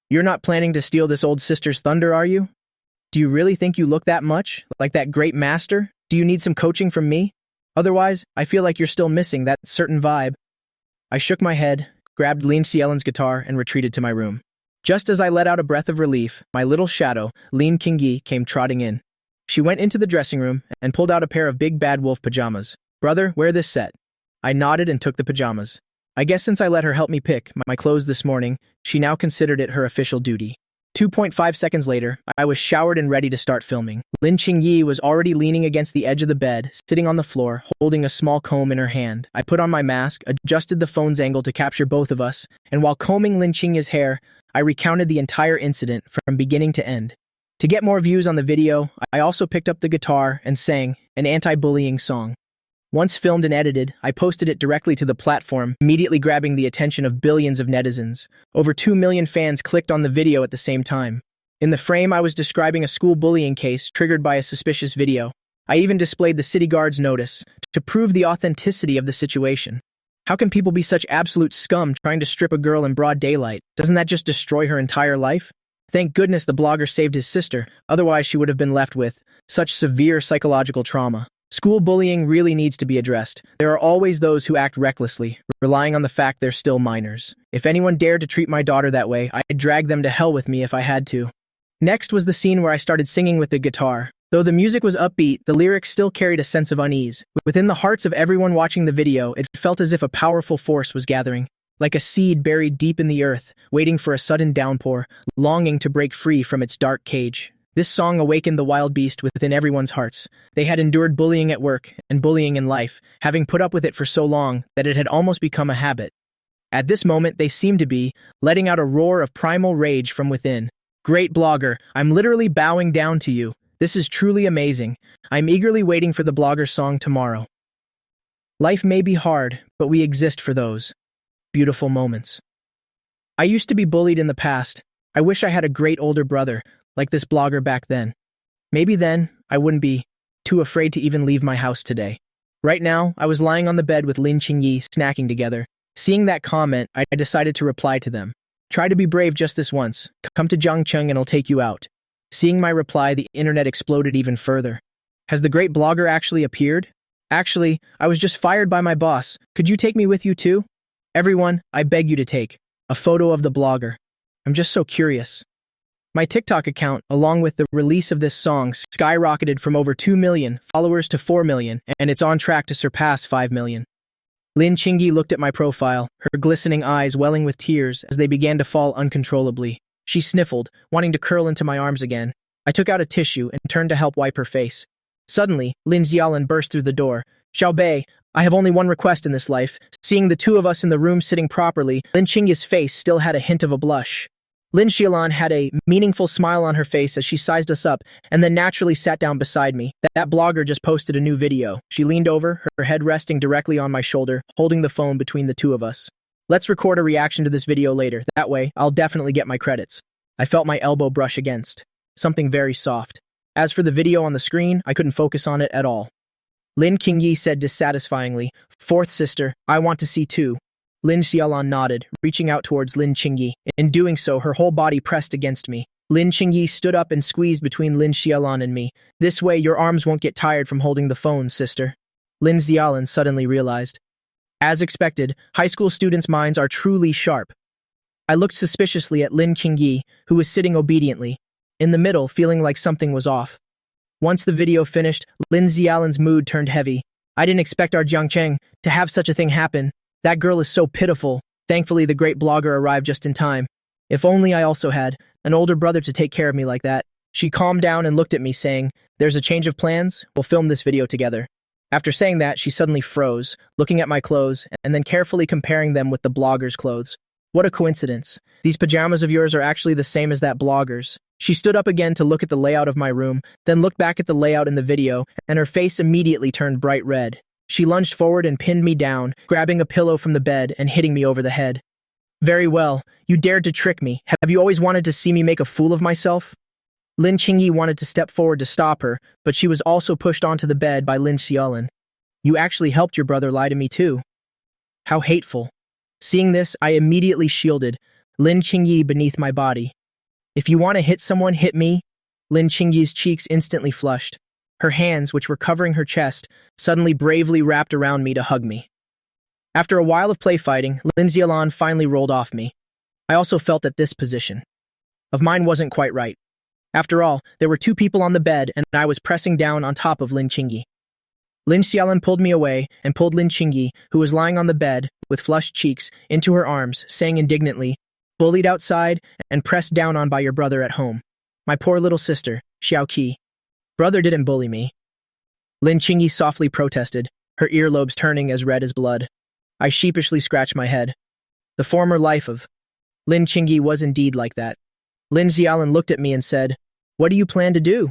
"You're not planning to steal this old sister's thunder, are you? Do you really think you look that much? Like that great master? Do you need some coaching from me? Otherwise, I feel like you're still missing that certain vibe." I shook my head, grabbed Lin Xiaolan's guitar, and retreated to my room. Just as I let out a breath of relief, my little shadow, Lin Qingyi, came trotting in. She went into the dressing room and pulled out a pair of big bad wolf pajamas. "Brother, wear this set." I nodded and took the pajamas. I guess since I let her help me pick my clothes this morning, she now considered it her official duty. 2.5 seconds later, I was showered and ready to start filming. Lin Qingyi was already leaning against the edge of the bed, sitting on the floor, holding a small comb in her hand. I put on my mask, adjusted the phone's angle to capture both of us, and while combing Lin Qingyi's hair, I recounted the entire incident from beginning to end. To get more views on the video, I also picked up the guitar and sang an anti-bullying song. Once filmed and edited, I posted it directly to the platform, immediately grabbing the attention of billions of netizens. Over 2 million fans clicked on the video at the same time. In the frame, I was describing a school bullying case triggered by a suspicious video. I even displayed the city guard's notice to prove the authenticity of the situation. How can people be such absolute scum trying to strip a girl in broad daylight? Doesn't that just destroy her entire life? Thank goodness the blogger saved his sister, otherwise she would have been left with such severe psychological trauma. School bullying really needs to be addressed. There are always those who act recklessly, relying on the fact they're still minors. If anyone dared to treat my daughter that way, I'd drag them to hell with me if I had to. Next was the scene where I started singing with the guitar. Though the music was upbeat, the lyrics still carried a sense of unease. Within the hearts of everyone watching the video, it felt as if a powerful force was gathering. Like a seed buried deep in the earth, waiting for a sudden downpour, longing to break free from its dark cage. This song awakened the wild beast within everyone's hearts. They had endured bullying at work and bullying in life, having put up with it for so long that it had almost become a habit. At this moment, they seemed to be letting out a roar of primal rage from within. Great blogger, I'm literally bowing down to you. This is truly amazing. I'm eagerly waiting for the blogger's song tomorrow. Life may be hard, but we exist for those beautiful moments. I used to be bullied in the past. I wish I had a great older brother, like this blogger back then. Maybe then, I wouldn't be too afraid to even leave my house today. Right now, I was lying on the bed with Lin Qingyi snacking together. Seeing that comment, I decided to reply to them. Try to be brave just this once. Come to Jiangcheng and I'll take you out. Seeing my reply, the internet exploded even further. Has the great blogger actually appeared? Actually, I was just fired by my boss. Could you take me with you too? Everyone, I beg you to take a photo of the blogger. I'm just so curious. My TikTok account, along with the release of this song, skyrocketed from over 2 million followers to 4 million, and it's on track to surpass 5 million. Lin Qingyi looked at my profile, her glistening eyes welling with tears as they began to fall uncontrollably. She sniffled, wanting to curl into my arms again. I took out a tissue and turned to help wipe her face. Suddenly, Lin Xiaolin burst through the door. Xiaobei, I have only one request in this life. Seeing the two of us in the room sitting properly, Lin Qingyi's face still had a hint of a blush. Lin Xiaolin had a meaningful smile on her face as she sized us up and then naturally sat down beside me. That blogger just posted a new video. She leaned over, her head resting directly on my shoulder, holding the phone between the two of us. Let's record a reaction to this video later. That way, I'll definitely get my credits. I felt my elbow brush against something very soft. As for the video on the screen, I couldn't focus on it at all. Lin Qingyi said dissatisfyingly, "Fourth sister, I want to see too." Lin Xiaolin nodded, reaching out towards Lin Qingyi. In doing so, her whole body pressed against me. Lin Qingyi stood up and squeezed between Lin Xiaolin and me. "This way, your arms won't get tired from holding the phone, sister." Lin Xiaolin suddenly realized. As expected, high school students' minds are truly sharp. I looked suspiciously at Lin Qingyi, who was sitting obediently, in the middle, feeling like something was off. Once the video finished, Lin Xiaolin's mood turned heavy. I didn't expect our Jiangcheng to have such a thing happen. That girl is so pitiful. Thankfully, the great blogger arrived just in time. If only I also had an older brother to take care of me like that. She calmed down and looked at me, saying, "There's a change of plans? We'll film this video together." After saying that, she suddenly froze, looking at my clothes and then carefully comparing them with the blogger's clothes. What a coincidence. These pajamas of yours are actually the same as that blogger's. She stood up again to look at the layout of my room, then looked back at the layout in the video, and her face immediately turned bright red. She lunged forward and pinned me down, grabbing a pillow from the bed and hitting me over the head. "Very well. You dared to trick me. Have you always wanted to see me make a fool of myself?" Lin Qingyi wanted to step forward to stop her, but she was also pushed onto the bed by Lin Xiaolin. "You actually helped your brother lie to me too." How hateful. Seeing this, I immediately shielded Lin Qingyi beneath my body. "If you want to hit someone, hit me." Lin Qingyi's cheeks instantly flushed. Her hands, which were covering her chest, suddenly bravely wrapped around me to hug me. After a while of play fighting, Lin Xiaolin finally rolled off me. I also felt that this position of mine wasn't quite right. After all, there were two people on the bed and I was pressing down on top of Lin Qingyi. Lin Xiaolin pulled me away and pulled Lin Qingyi, who was lying on the bed with flushed cheeks, into her arms, saying indignantly, "Bullied outside and pressed down on by your brother at home. My poor little sister, Xiao Qi. Brother didn't bully me." Lin Qingyi softly protested, her earlobes turning as red as blood. I sheepishly scratched my head. The former life of Lin Qingyi was indeed like that. Lin Xiaolin looked at me and said, "What do you plan to do?"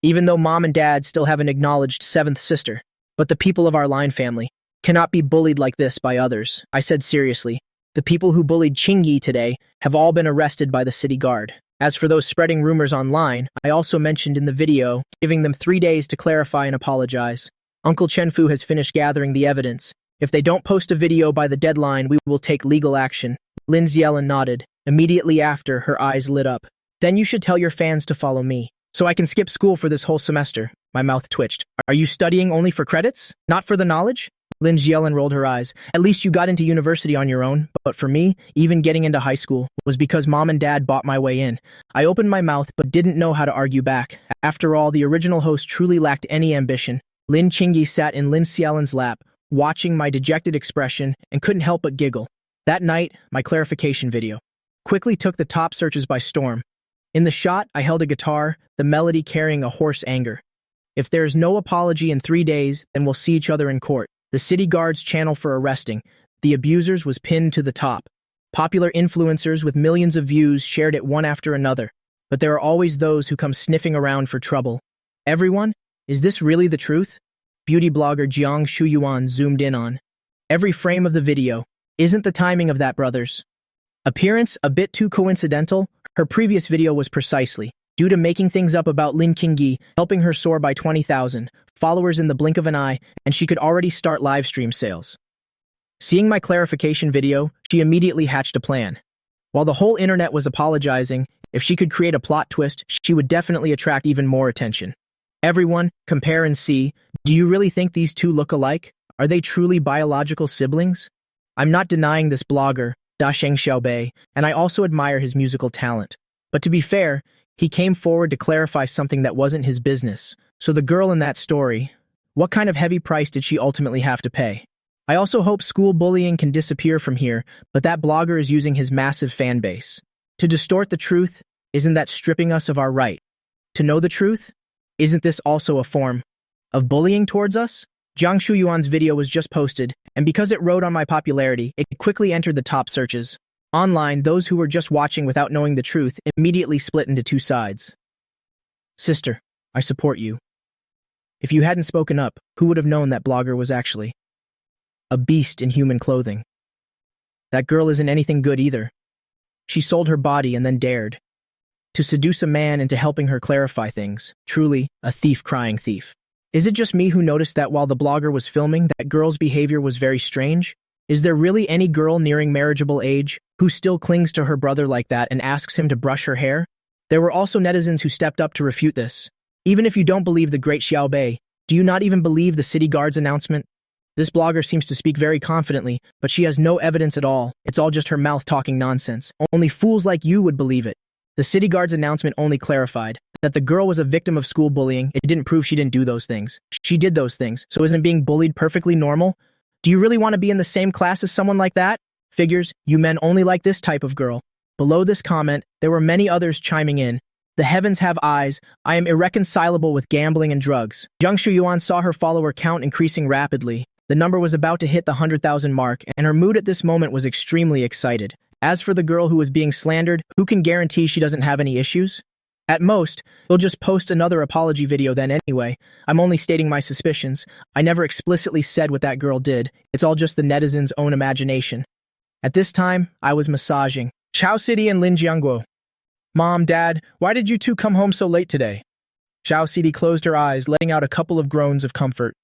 Even though mom and dad still have an acknowledged seventh sister, but the people of our line family cannot be bullied like this by others, I said seriously. The people who bullied Qingyi today have all been arrested by the city guard. As for those spreading rumors online, I also mentioned in the video, giving them 3 days to clarify and apologize. Uncle Chenfu has finished gathering the evidence, If they don't post a video by the deadline, we will take legal action. Lin Xiaolin nodded. Immediately after, her eyes lit up. Then you should tell your fans to follow me, so I can skip school for this whole semester. My mouth twitched. Are you studying only for credits? Not for the knowledge? Lin Xiaolin rolled her eyes. At least you got into university on your own, but for me, even getting into high school was because mom and dad bought my way in. I opened my mouth but didn't know how to argue back. After all, the original host truly lacked any ambition. Lin Qingyi sat in Lin Xiaolin's lap, watching my dejected expression, and couldn't help but giggle. That night, my clarification video quickly took the top searches by storm. In the shot, I held a guitar, the melody carrying a hoarse anger. If there's no apology in 3 days, then we'll see each other in court. The city guard's channel for arresting the abusers was pinned to the top. Popular influencers with millions of views shared it one after another. But there are always those who come sniffing around for trouble. Everyone? Is this really the truth? Beauty blogger Jiang Shuyuan zoomed in on every frame of the video. Isn't the timing of that, brothers? Appearance a bit too coincidental? Her previous video was precisely due to making things up about Lin Qingyi, helping her soar by 20,000 followers in the blink of an eye, and she could already start live stream sales. Seeing my clarification video, she immediately hatched a plan. While the whole internet was apologizing, if she could create a plot twist, she would definitely attract even more attention. Everyone, compare and see. Do you really think these two look alike? Are they truly biological siblings? I'm not denying this blogger, Dasheng Xiaobei, and I also admire his musical talent. But to be fair, he came forward to clarify something that wasn't his business. So the girl in that story, what kind of heavy price did she ultimately have to pay? I also hope school bullying can disappear from here, but that blogger is using his massive fan base to distort the truth. Isn't that stripping us of our right to know the truth? Isn't this also a form of bullying towards us? Jiang Shuyuan's video was just posted, and because it rode on my popularity, it quickly entered the top searches. Online, those who were just watching without knowing the truth immediately split into two sides. Sister, I support you. If you hadn't spoken up, who would have known that blogger was actually a beast in human clothing? That girl isn't anything good either. She sold her body and then dared to seduce a man into helping her clarify things. Truly, a thief crying thief. Is it just me who noticed that while the blogger was filming, that girl's behavior was very strange? Is there really any girl nearing marriageable age who still clings to her brother like that and asks him to brush her hair? There were also netizens who stepped up to refute this. Even if you don't believe the great Xiaobei, do you not even believe the city guard's announcement? This blogger seems to speak very confidently, but she has no evidence at all. It's all just her mouth talking nonsense. Only fools like you would believe it. The city guard's announcement only clarified that the girl was a victim of school bullying. It didn't prove she didn't do those things. She did those things, so isn't being bullied perfectly normal? Do you really want to be in the same class as someone like that? Figures, you men only like this type of girl. Below this comment, there were many others chiming in. The heavens have eyes. I am irreconcilable with gambling and drugs. Jiang Shuyuan saw her follower count increasing rapidly. The number was about to hit the 100,000 mark, and her mood at this moment was extremely excited. As for the girl who was being slandered, who can guarantee she doesn't have any issues? At most, he'll just post another apology video then anyway. I'm only stating my suspicions. I never explicitly said what that girl did. It's all just the netizens' own imagination. At this time, I was massaging Chao City and Lin Jiangguo. Mom, Dad, why did you two come home so late today? Xiao City closed her eyes, letting out a couple of groans of comfort.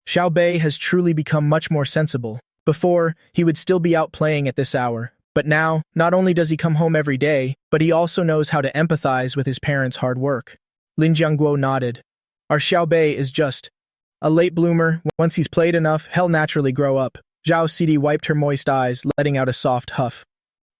Xiao Bei has truly become much more sensible. Before, he would still be out playing at this hour. But now, not only does he come home every day, but he also knows how to empathize with his parents' hard work. Lin Jiangguo nodded. Our Xiao Bei is just a late bloomer. Once he's played enough, he'll naturally grow up. Zhao City wiped her moist eyes, letting out a soft huff.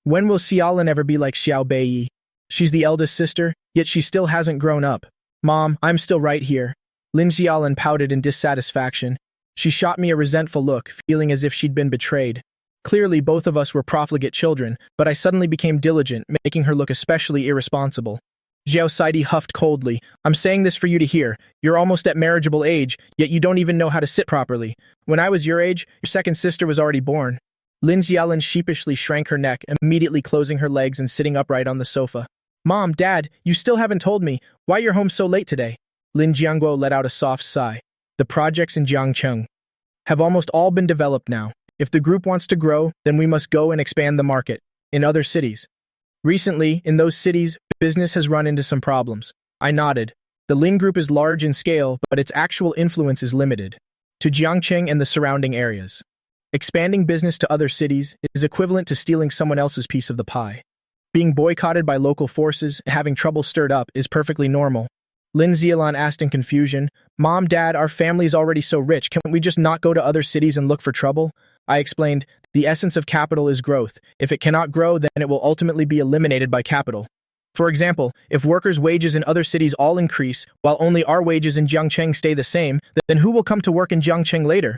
When will Xiaolin ever be like Xiao Bei? She's the eldest sister, yet she still hasn't grown up. Mom, I'm still right here. Lin Xiaolin pouted in dissatisfaction. She shot me a resentful look, feeling as if she'd been betrayed. Clearly, both of us were profligate children, but I suddenly became diligent, making her look especially irresponsible. Zhao Saidi huffed coldly. I'm saying this for you to hear. You're almost at marriageable age, yet you don't even know how to sit properly. When I was your age, your second sister was already born. Lin Xiaolin sheepishly shrank her neck, immediately closing her legs and sitting upright on the sofa. Mom, Dad, you still haven't told me why you're home so late today. Lin Jiangguo let out a soft sigh. The projects in Jiangcheng have almost all been developed now. If the group wants to grow, then we must go and expand the market in other cities. Recently, in those cities, business has run into some problems. I nodded. The Lin Group is large in scale, but its actual influence is limited to Jiangcheng and the surrounding areas. Expanding business to other cities is equivalent to stealing someone else's piece of the pie. Being boycotted by local forces and having trouble stirred up is perfectly normal. Lin Xiaolan asked in confusion, "Mom, Dad, our family is already so rich. Can't we just not go to other cities and look for trouble?" I explained, "The essence of capital is growth. If it cannot grow, then it will ultimately be eliminated by capital. For example, if workers' wages in other cities all increase, while only our wages in Jiangcheng stay the same, then who will come to work in Jiangcheng later?"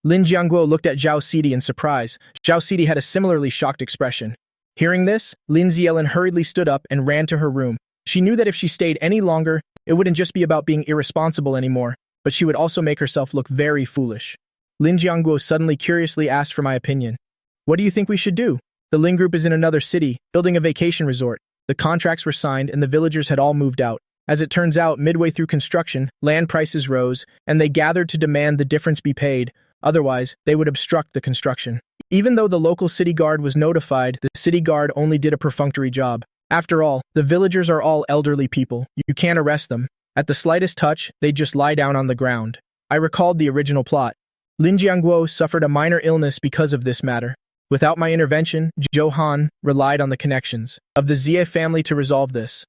Lin Jianguo looked at Zhao Sidi in surprise. Zhao Sidi had a similarly shocked expression. Hearing this, Lin Xiaolan hurriedly stood up and ran to her room. She knew that if she stayed any longer, it wouldn't just be about being irresponsible anymore, but she would also make herself look very foolish. Lin Jianguo suddenly curiously asked for my opinion. "What do you think we should do?" The Lin group is in another city, building a vacation resort. The contracts were signed and the villagers had all moved out. As it turns out, midway through construction, land prices rose, and they gathered to demand the difference be paid. Otherwise, they would obstruct the construction. Even though the local city guard was notified, the city guard only did a perfunctory job. After all, the villagers are all elderly people. You can't arrest them. At the slightest touch, they'd just lie down on the ground. I recalled the original plot. Lin Jianguo suffered a minor illness because of this matter. Without my intervention, Zhou Han relied on the connections of the Xie family to resolve this.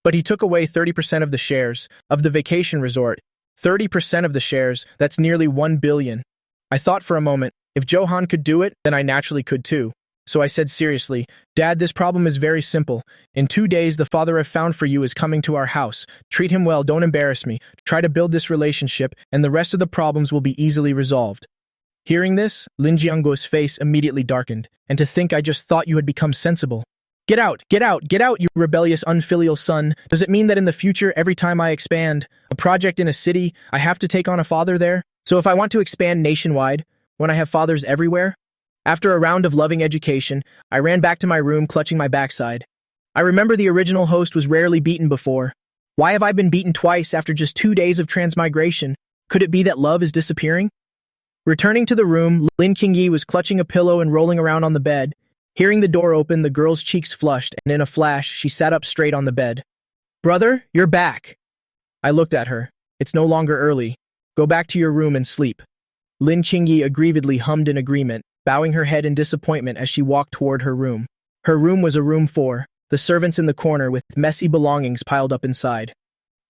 But he took away 30% of the shares of the vacation resort. 30% of the shares, that's nearly 1 billion. I thought for a moment, if Zhou Han could do it, then I naturally could too. So I said seriously, "Dad, this problem is very simple. In 2 days, the father I've found for you is coming to our house. Treat him well, don't embarrass me. Try to build this relationship, and the rest of the problems will be easily resolved." Hearing this, Lin Jianguo's face immediately darkened. "And to think I just thought you had become sensible. Get out, get out, get out, you rebellious unfilial son. Does it mean that in the future, every time I expand a project in a city, I have to take on a father there? So if I want to expand nationwide, when I have fathers everywhere?" After a round of loving education, I ran back to my room clutching my backside. I remember the original host was rarely beaten before. Why have I been beaten twice after just 2 days of transmigration? Could it be that love is disappearing? Returning to the room, Lin Qingyi was clutching a pillow and rolling around on the bed. Hearing the door open, the girl's cheeks flushed, and in a flash, she sat up straight on the bed. "Brother, you're back." I looked at her. "It's no longer early. Go back to your room and sleep." Lin Qingyi aggrievedly hummed in agreement, bowing her head in disappointment as she walked toward her room. Her room was a room for the servants in the corner with messy belongings piled up inside.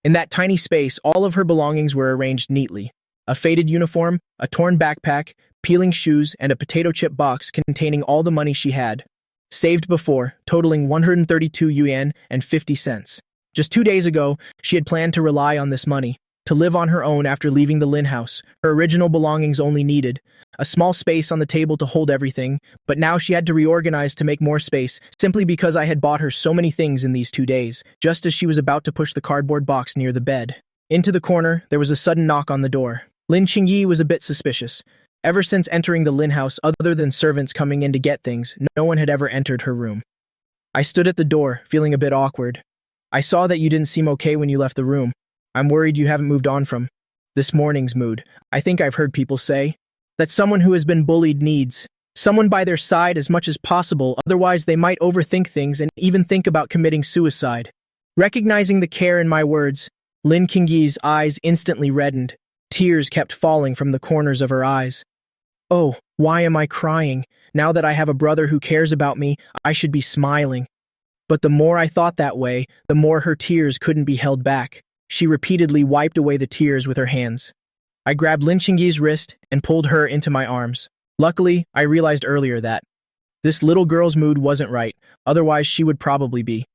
In that tiny space, all of her belongings were arranged neatly. A faded uniform, a torn backpack, peeling shoes, and a potato chip box containing all the money she had saved before, totaling 132 yuan and 50 cents. Just 2 days ago, she had planned to rely on this money, to live on her own after leaving the Lin house. Her original belongings only needed a small space on the table to hold everything, but now she had to reorganize to make more space, simply because I had bought her so many things in these 2 days, just as she was about to push the cardboard box near the bed. Into the corner, there was a sudden knock on the door. Lin Qingyi was a bit suspicious. Ever since entering the Lin house, other than servants coming in to get things, no one had ever entered her room. I stood at the door, feeling a bit awkward. "I saw that you didn't seem okay when you left the room. I'm worried you haven't moved on from this morning's mood. I think I've heard people say that someone who has been bullied needs someone by their side as much as possible, otherwise they might overthink things and even think about committing suicide." Recognizing the care in my words, Lin Qingyi's eyes instantly reddened. Tears kept falling from the corners of her eyes. "Oh, why am I crying? Now that I have a brother who cares about me, I should be smiling." But the more I thought that way, the more her tears couldn't be held back. She repeatedly wiped away the tears with her hands. I grabbed Lin Qingyi's wrist and pulled her into my arms. Luckily, I realized earlier that this little girl's mood wasn't right, otherwise she would probably be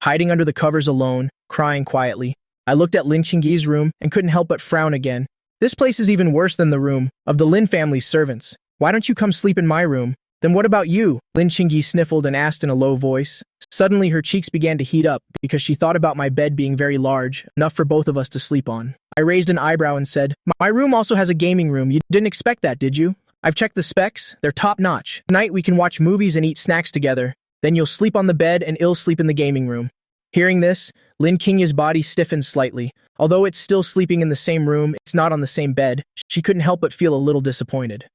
hiding under the covers alone, crying quietly. I looked at Lin Qingyi's room and couldn't help but frown again. This place is even worse than the room of the Lin family's servants. "Why don't you come sleep in my room?" "Then what about you?" Lin Qingyi sniffled and asked in a low voice. Suddenly her cheeks began to heat up because she thought about my bed being very large, enough for both of us to sleep on. I raised an eyebrow and said, "My room also has a gaming room. You didn't expect that, did you? I've checked the specs. They're top-notch. Tonight we can watch movies and eat snacks together. Then you'll sleep on the bed and I'll sleep in the gaming room." Hearing this, Lin Qingyi's body stiffened slightly. Although it's still sleeping in the same room, it's not on the same bed. She couldn't help but feel a little disappointed.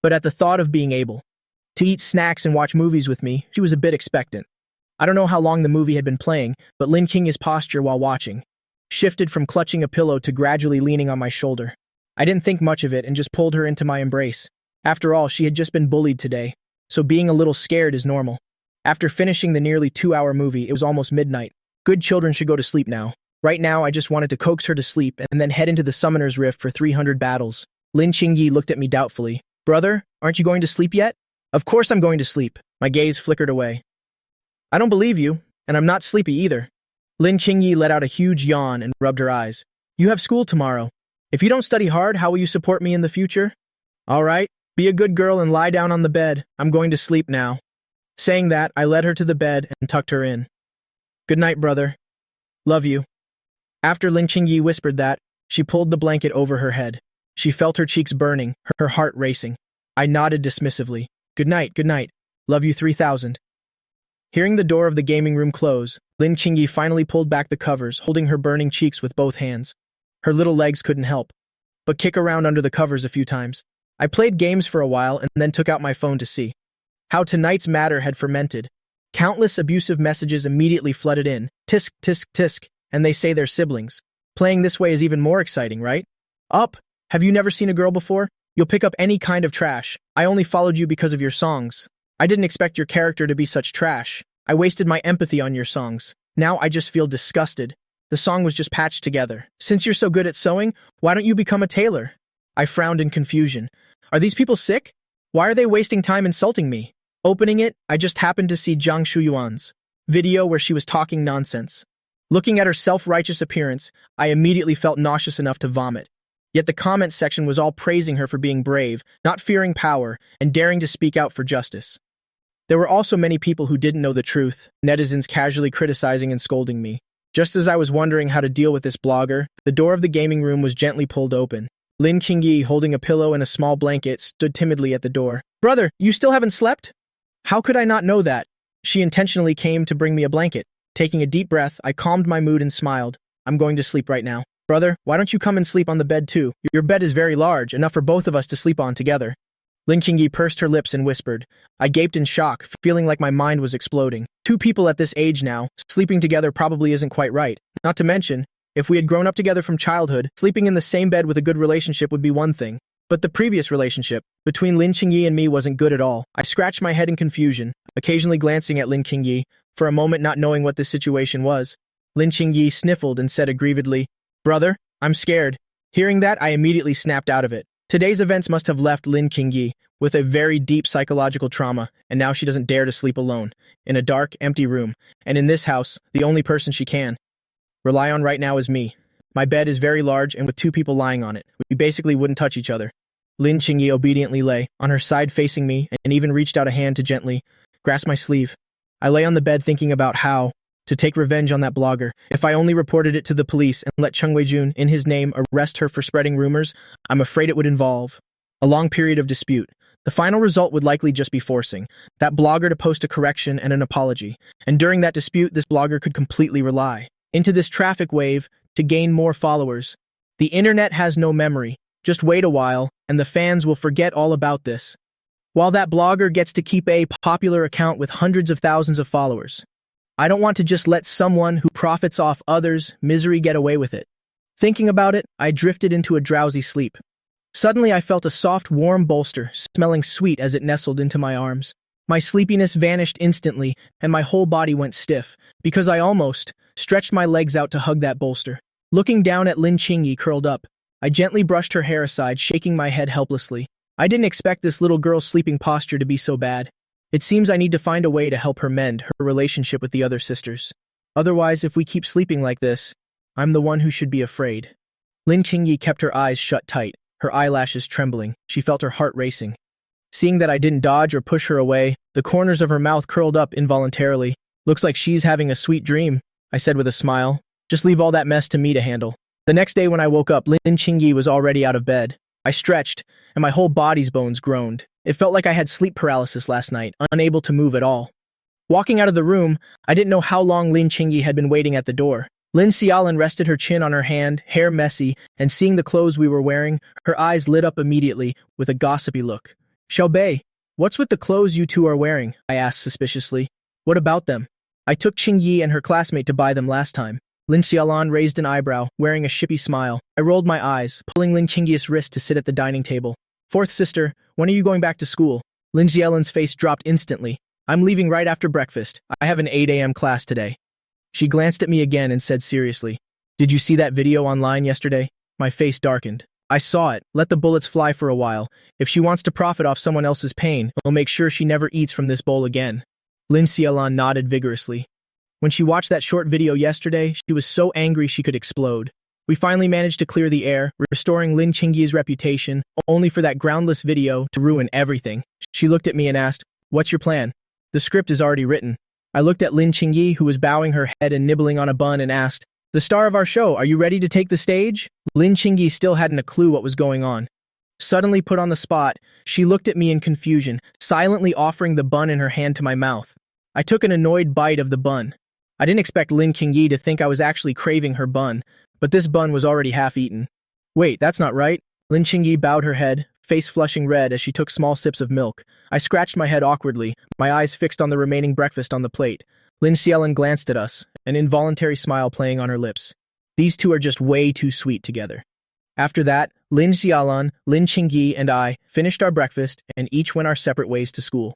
But at the thought of being able to eat snacks and watch movies with me, she was a bit expectant. I don't know how long the movie had been playing, but Lin Qingyi's posture while watching shifted from clutching a pillow to gradually leaning on my shoulder. I didn't think much of it and just pulled her into my embrace. After all, she had just been bullied today, so being a little scared is normal. After finishing the nearly 2-hour movie, it was almost midnight. Good children should go to sleep now. Right now, I just wanted to coax her to sleep and then head into the Summoner's Rift for 300 battles. Lin Qingyi looked at me doubtfully. Brother, aren't you going to sleep yet? Of course I'm going to sleep. My gaze flickered away. I don't believe you, and I'm not sleepy either. Lin Qingyi let out a huge yawn and rubbed her eyes. You have school tomorrow. If you don't study hard, how will you support me in the future? All right, be a good girl and lie down on the bed. I'm going to sleep now. Saying that, I led her to the bed and tucked her in. Good night, brother. Love you. After Lin Qingyi whispered that, she pulled the blanket over her head. She felt her cheeks burning, her heart racing. I nodded dismissively. Good night, good night. Love you 3000. Hearing the door of the gaming room close, Lin Qingyi finally pulled back the covers, holding her burning cheeks with both hands. Her little legs couldn't help but kick around under the covers a few times. I played games for a while and then took out my phone to see how tonight's matter had fermented. Countless abusive messages immediately flooded in. Tisk, tisk, tisk, and they say they're siblings. Playing this way is even more exciting, right? Up! Have you never seen a girl before? You'll pick up any kind of trash. I only followed you because of your songs. I didn't expect your character to be such trash. I wasted my empathy on your songs. Now I just feel disgusted. The song was just patched together. Since you're so good at sewing, why don't you become a tailor? I frowned in confusion. Are these people sick? Why are they wasting time insulting me? Opening it, I just happened to see Zhang Shuyuan's video where she was talking nonsense. Looking at her self-righteous appearance, I immediately felt nauseous enough to vomit. Yet the comment section was all praising her for being brave, not fearing power, and daring to speak out for justice. There were also many people who didn't know the truth, netizens casually criticizing and scolding me. Just as I was wondering how to deal with this blogger, the door of the gaming room was gently pulled open. Lin Qingyi, holding a pillow and a small blanket, stood timidly at the door. Brother, you still haven't slept? How could I not know that? She intentionally came to bring me a blanket. Taking a deep breath, I calmed my mood and smiled. I'm going to sleep right now. Brother, why don't you come and sleep on the bed too? Your bed is very large, enough for both of us to sleep on together. Lin Qingyi pursed her lips and whispered. I gaped in shock, feeling like my mind was exploding. 2 people at this age now, sleeping together probably isn't quite right. Not to mention, if we had grown up together from childhood, sleeping in the same bed with a good relationship would be one thing. But the previous relationship between Lin Qingyi and me wasn't good at all. I scratched my head in confusion, occasionally glancing at Lin Qingyi, for a moment not knowing what this situation was. Lin Qingyi sniffled and said aggrievedly, Brother, I'm scared. Hearing that, I immediately snapped out of it. Today's events must have left Lin Qingyi with a very deep psychological trauma, and now she doesn't dare to sleep alone, in a dark, empty room, and in this house, the only person she can rely on right now is me. My bed is very large and with 2 people lying on it. We basically wouldn't touch each other. Lin Qingyi obediently lay, on her side facing me, and even reached out a hand to gently grasp my sleeve. I lay on the bed thinking about how to take revenge on that blogger. If I only reported it to the police and let Cheng Weijun, in his name, arrest her for spreading rumors, I'm afraid it would involve a long period of dispute. The final result would likely just be forcing that blogger to post a correction and an apology, and during that dispute, this blogger could completely rely into this traffic wave to gain more followers. The internet has no memory. Just wait a while, and the fans will forget all about this, while that blogger gets to keep a popular account with hundreds of thousands of followers. I don't want to just let someone who profits off others' misery get away with it. Thinking about it, I drifted into a drowsy sleep. Suddenly, I felt a soft, warm bolster, smelling sweet as it nestled into my arms. My sleepiness vanished instantly, and my whole body went stiff, because I almost stretched my legs out to hug that bolster. Looking down at Lin Qingyi curled up, I gently brushed her hair aside, shaking my head helplessly. I didn't expect this little girl's sleeping posture to be so bad. It seems I need to find a way to help her mend her relationship with the other sisters. Otherwise, if we keep sleeping like this, I'm the one who should be afraid. Lin Qingyi kept her eyes shut tight, her eyelashes trembling. She felt her heart racing. Seeing that I didn't dodge or push her away, the corners of her mouth curled up involuntarily. Looks like she's having a sweet dream, I said with a smile. Just leave all that mess to me to handle. The next day when I woke up, Lin Qingyi was already out of bed. I stretched, and my whole body's bones groaned. It felt like I had sleep paralysis last night, unable to move at all. Walking out of the room, I didn't know how long Lin Qingyi had been waiting at the door. Lin Xiaolin rested her chin on her hand, hair messy, and seeing the clothes we were wearing, her eyes lit up immediately with a gossipy look. Xiaobei, what's with the clothes you two are wearing? I asked suspiciously. What about them? I took Qingyi and her classmate to buy them last time. Lin Xiaolin raised an eyebrow, wearing a shippy smile. I rolled my eyes, pulling Lin Qingyi's wrist to sit at the dining table. Fourth sister, when are you going back to school? Lin Xiaolan's face dropped instantly. I'm leaving right after breakfast. I have an 8 a.m. class today. She glanced at me again and said seriously, did you see that video online yesterday? My face darkened. I saw it. Let the bullets fly for a while. If she wants to profit off someone else's pain, I'll make sure she never eats from this bowl again. Lin Xiaolan nodded vigorously. When she watched that short video yesterday, she was so angry she could explode. We finally managed to clear the air, restoring Lin Qingyi's reputation, only for that groundless video to ruin everything. She looked at me and asked, what's your plan? The script is already written. I looked at Lin Qingyi, who was bowing her head and nibbling on a bun, and asked, the star of our show, are you ready to take the stage? Lin Qingyi still hadn't a clue what was going on. Suddenly put on the spot, she looked at me in confusion, silently offering the bun in her hand to my mouth. I took an annoyed bite of the bun. I didn't expect Lin Qingyi to think I was actually craving her bun, but this bun was already half-eaten. Wait, that's not right. Lin Qingyi bowed her head, face flushing red as she took small sips of milk. I scratched my head awkwardly, my eyes fixed on the remaining breakfast on the plate. Lin Xiaolan glanced at us, an involuntary smile playing on her lips. These two are just way too sweet together. After that, Lin Xiaolan, Lin Qingyi, and I finished our breakfast and each went our separate ways to school.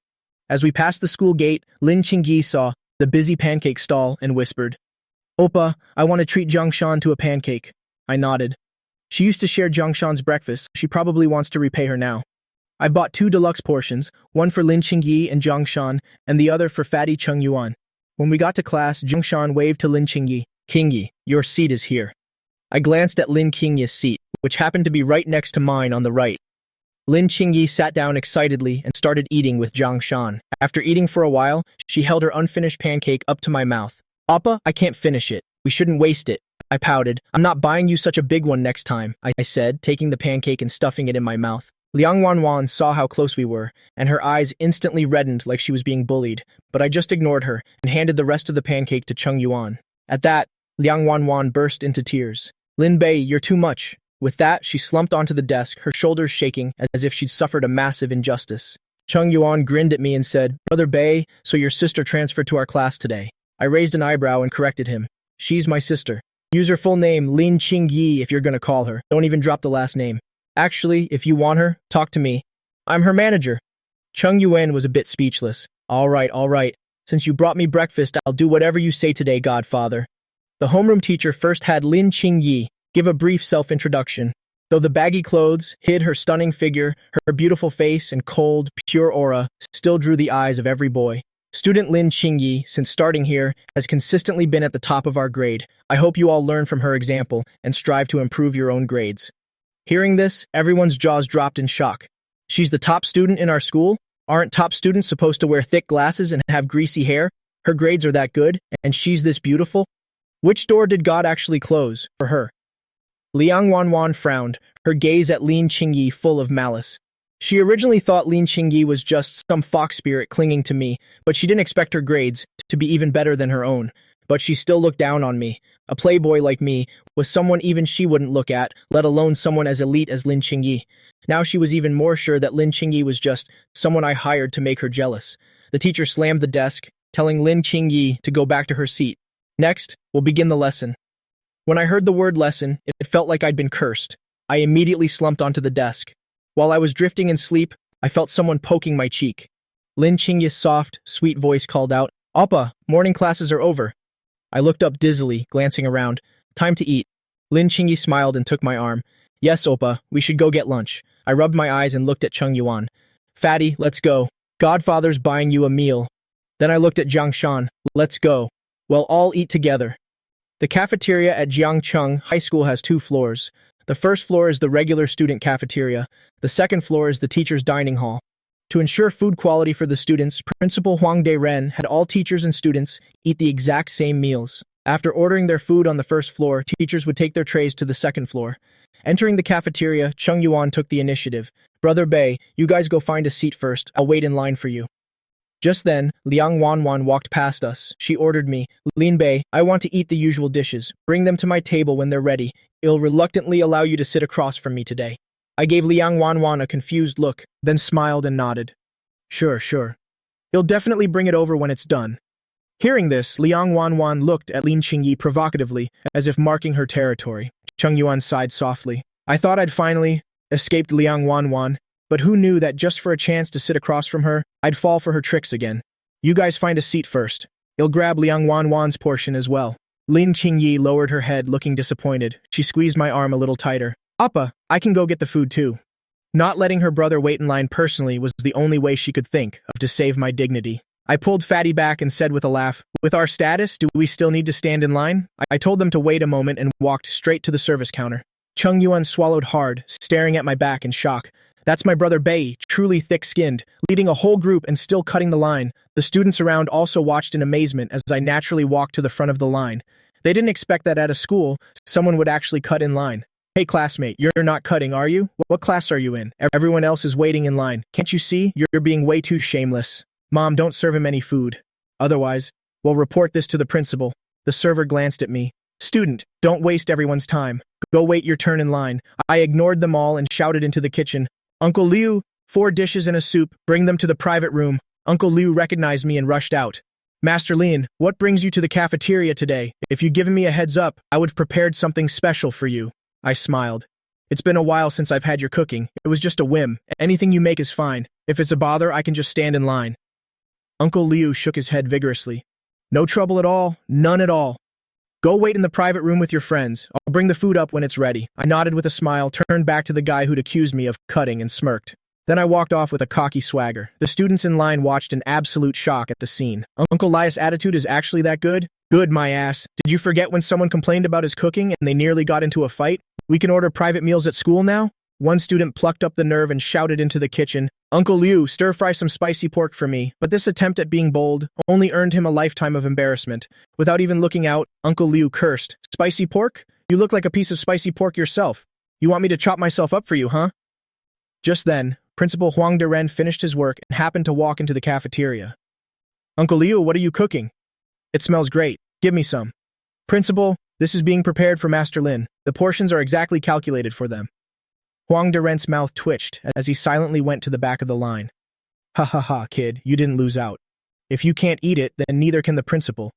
As we passed the school gate, Lin Qingyi saw the busy pancake stall and whispered, Oppa, I want to treat Jiangshan to a pancake. I nodded. She used to share Jiangshan's breakfast, so she probably wants to repay her now. I bought 2 deluxe portions, one for Lin Qingyi and Jiangshan, and the other for fatty Cheng Yuan. When we got to class, Jiangshan waved to Lin Qingyi. Qingyi, your seat is here. I glanced at Lin Qingyi's seat, which happened to be right next to mine on the right. Lin Qingyi sat down excitedly and started eating with Jiangshan. After eating for a while, she held her unfinished pancake up to my mouth. Appa, I can't finish it. We shouldn't waste it. I pouted. I'm not buying you such a big one next time, I said, taking the pancake and stuffing it in my mouth. Liang Wanwan saw how close we were, and her eyes instantly reddened like she was being bullied, but I just ignored her and handed the rest of the pancake to Cheng Yuan. At that, Liang Wanwan burst into tears. Lin Bei, you're too much. With that, she slumped onto the desk, her shoulders shaking as if she'd suffered a massive injustice. Cheng Yuan grinned at me and said, Brother Bei, so your sister transferred to our class today. I raised an eyebrow and corrected him. She's my sister. Use her full name, Lin Qingyi, if you're gonna call her. Don't even drop the last name. Actually, if you want her, talk to me. I'm her manager. Cheng Yuan was a bit speechless. All right. Since you brought me breakfast, I'll do whatever you say today, Godfather. The homeroom teacher first had Lin Qingyi give a brief self-introduction. Though the baggy clothes hid her stunning figure, her beautiful face and cold, pure aura still drew the eyes of every boy. Student Lin Qingyi, since starting here, has consistently been at the top of our grade. I hope you all learn from her example and strive to improve your own grades. Hearing this, everyone's jaws dropped in shock. She's the top student in our school? Aren't top students supposed to wear thick glasses and have greasy hair? Her grades are that good, and she's this beautiful? Which door did God actually close for her? Liang Wanwan frowned, her gaze at Lin Qingyi full of malice. She originally thought Lin Qingyi was just some fox spirit clinging to me, but she didn't expect her grades to be even better than her own. But she still looked down on me. A playboy like me was someone even she wouldn't look at, let alone someone as elite as Lin Qingyi. Now she was even more sure that Lin Qingyi was just someone I hired to make her jealous. The teacher slammed the desk, telling Lin Qingyi to go back to her seat. Next, we'll begin the lesson. When I heard the word lesson, it felt like I'd been cursed. I immediately slumped onto the desk. While I was drifting in sleep, I felt someone poking my cheek. Lin Qingyi's soft, sweet voice called out, Appa, morning classes are over. I looked up dizzily, glancing around. Time to eat. Lin Qingyi smiled and took my arm. Yes, Oppa, we should go get lunch. I rubbed my eyes and looked at Cheng Yuan. Fatty, let's go. Godfather's buying you a meal. Then I looked at Jiangshan. Let's go. We'll all eat together. The cafeteria at Jiangcheng High School has 2 floors. The first floor is the regular student cafeteria. The second floor is the teacher's dining hall. To ensure food quality for the students, Principal Huang Deren had all teachers and students eat the exact same meals. After ordering their food on the first floor, teachers would take their trays to the second floor. Entering the cafeteria, Cheng Yuan took the initiative. Brother Bei, you guys go find a seat first. I'll wait in line for you. Just then, Liang Wanwan walked past us. She ordered me, Lin Bei, I want to eat the usual dishes. Bring them to my table when they're ready. I'll reluctantly allow you to sit across from me today. I gave Liang Wanwan a confused look, then smiled and nodded. Sure. He'll definitely bring it over when it's done. Hearing this, Liang Wanwan looked at Lin Qingyi provocatively, as if marking her territory. Cheng Yuan sighed softly. I thought I'd finally escaped Liang Wanwan. but who knew that just for a chance to sit across from her, I'd fall for her tricks again. You guys find a seat first. I'll grab Liang Wanwan's portion as well. Lin Qingyi lowered her head, looking disappointed. She squeezed my arm a little tighter. Appa, I can go get the food too. Not letting her brother wait in line personally was the only way she could think of to save my dignity. I pulled Fatty back and said with a laugh, with our status, do we still need to stand in line? I told them to wait a moment and walked straight to the service counter. Chung Yuan swallowed hard, staring at my back in shock. That's my brother Bei, truly thick-skinned, leading a whole group and still cutting the line. The students around also watched in amazement as I naturally walked to the front of the line. They didn't expect that at a school, someone would actually cut in line. Hey classmate, you're not cutting, are you? What class are you in? Everyone else is waiting in line. Can't you see? You're being way too shameless. Mom, don't serve him any food. Otherwise, we'll report this to the principal. The server glanced at me. Student, don't waste everyone's time. Go wait your turn in line. I ignored them all and shouted into the kitchen. Uncle Liu, 4 dishes and a soup, bring them to the private room. Uncle Liu recognized me and rushed out. Master Lin, what brings you to the cafeteria today? If you'd given me a heads up, I would have prepared something special for you. I smiled. It's been a while since I've had your cooking. It was just a whim. Anything you make is fine. If it's a bother, I can just stand in line. Uncle Liu shook his head vigorously. No trouble at all. None at all. Go wait in the private room with your friends. I'll bring the food up when it's ready. I nodded with a smile, turned back to the guy who'd accused me of cutting and smirked. Then I walked off with a cocky swagger. The students in line watched in absolute shock at the scene. Uncle Lias' attitude is actually that good? Good, my ass. Did you forget when someone complained about his cooking and they nearly got into a fight? We can order private meals at school now? One student plucked up the nerve and shouted into the kitchen, Uncle Liu, stir-fry some spicy pork for me. But this attempt at being bold only earned him a lifetime of embarrassment. Without even looking out, Uncle Liu cursed. Spicy pork? You look like a piece of spicy pork yourself. You want me to chop myself up for you, huh? Just then, Principal Huang Deren finished his work and happened to walk into the cafeteria. Uncle Liu, what are you cooking? It smells great. Give me some. Principal, this is being prepared for Master Lin. The portions are exactly calculated for them. Huang Deren's mouth twitched as he silently went to the back of the line. Ha ha ha, kid, you didn't lose out. If you can't eat it, then neither can the principal.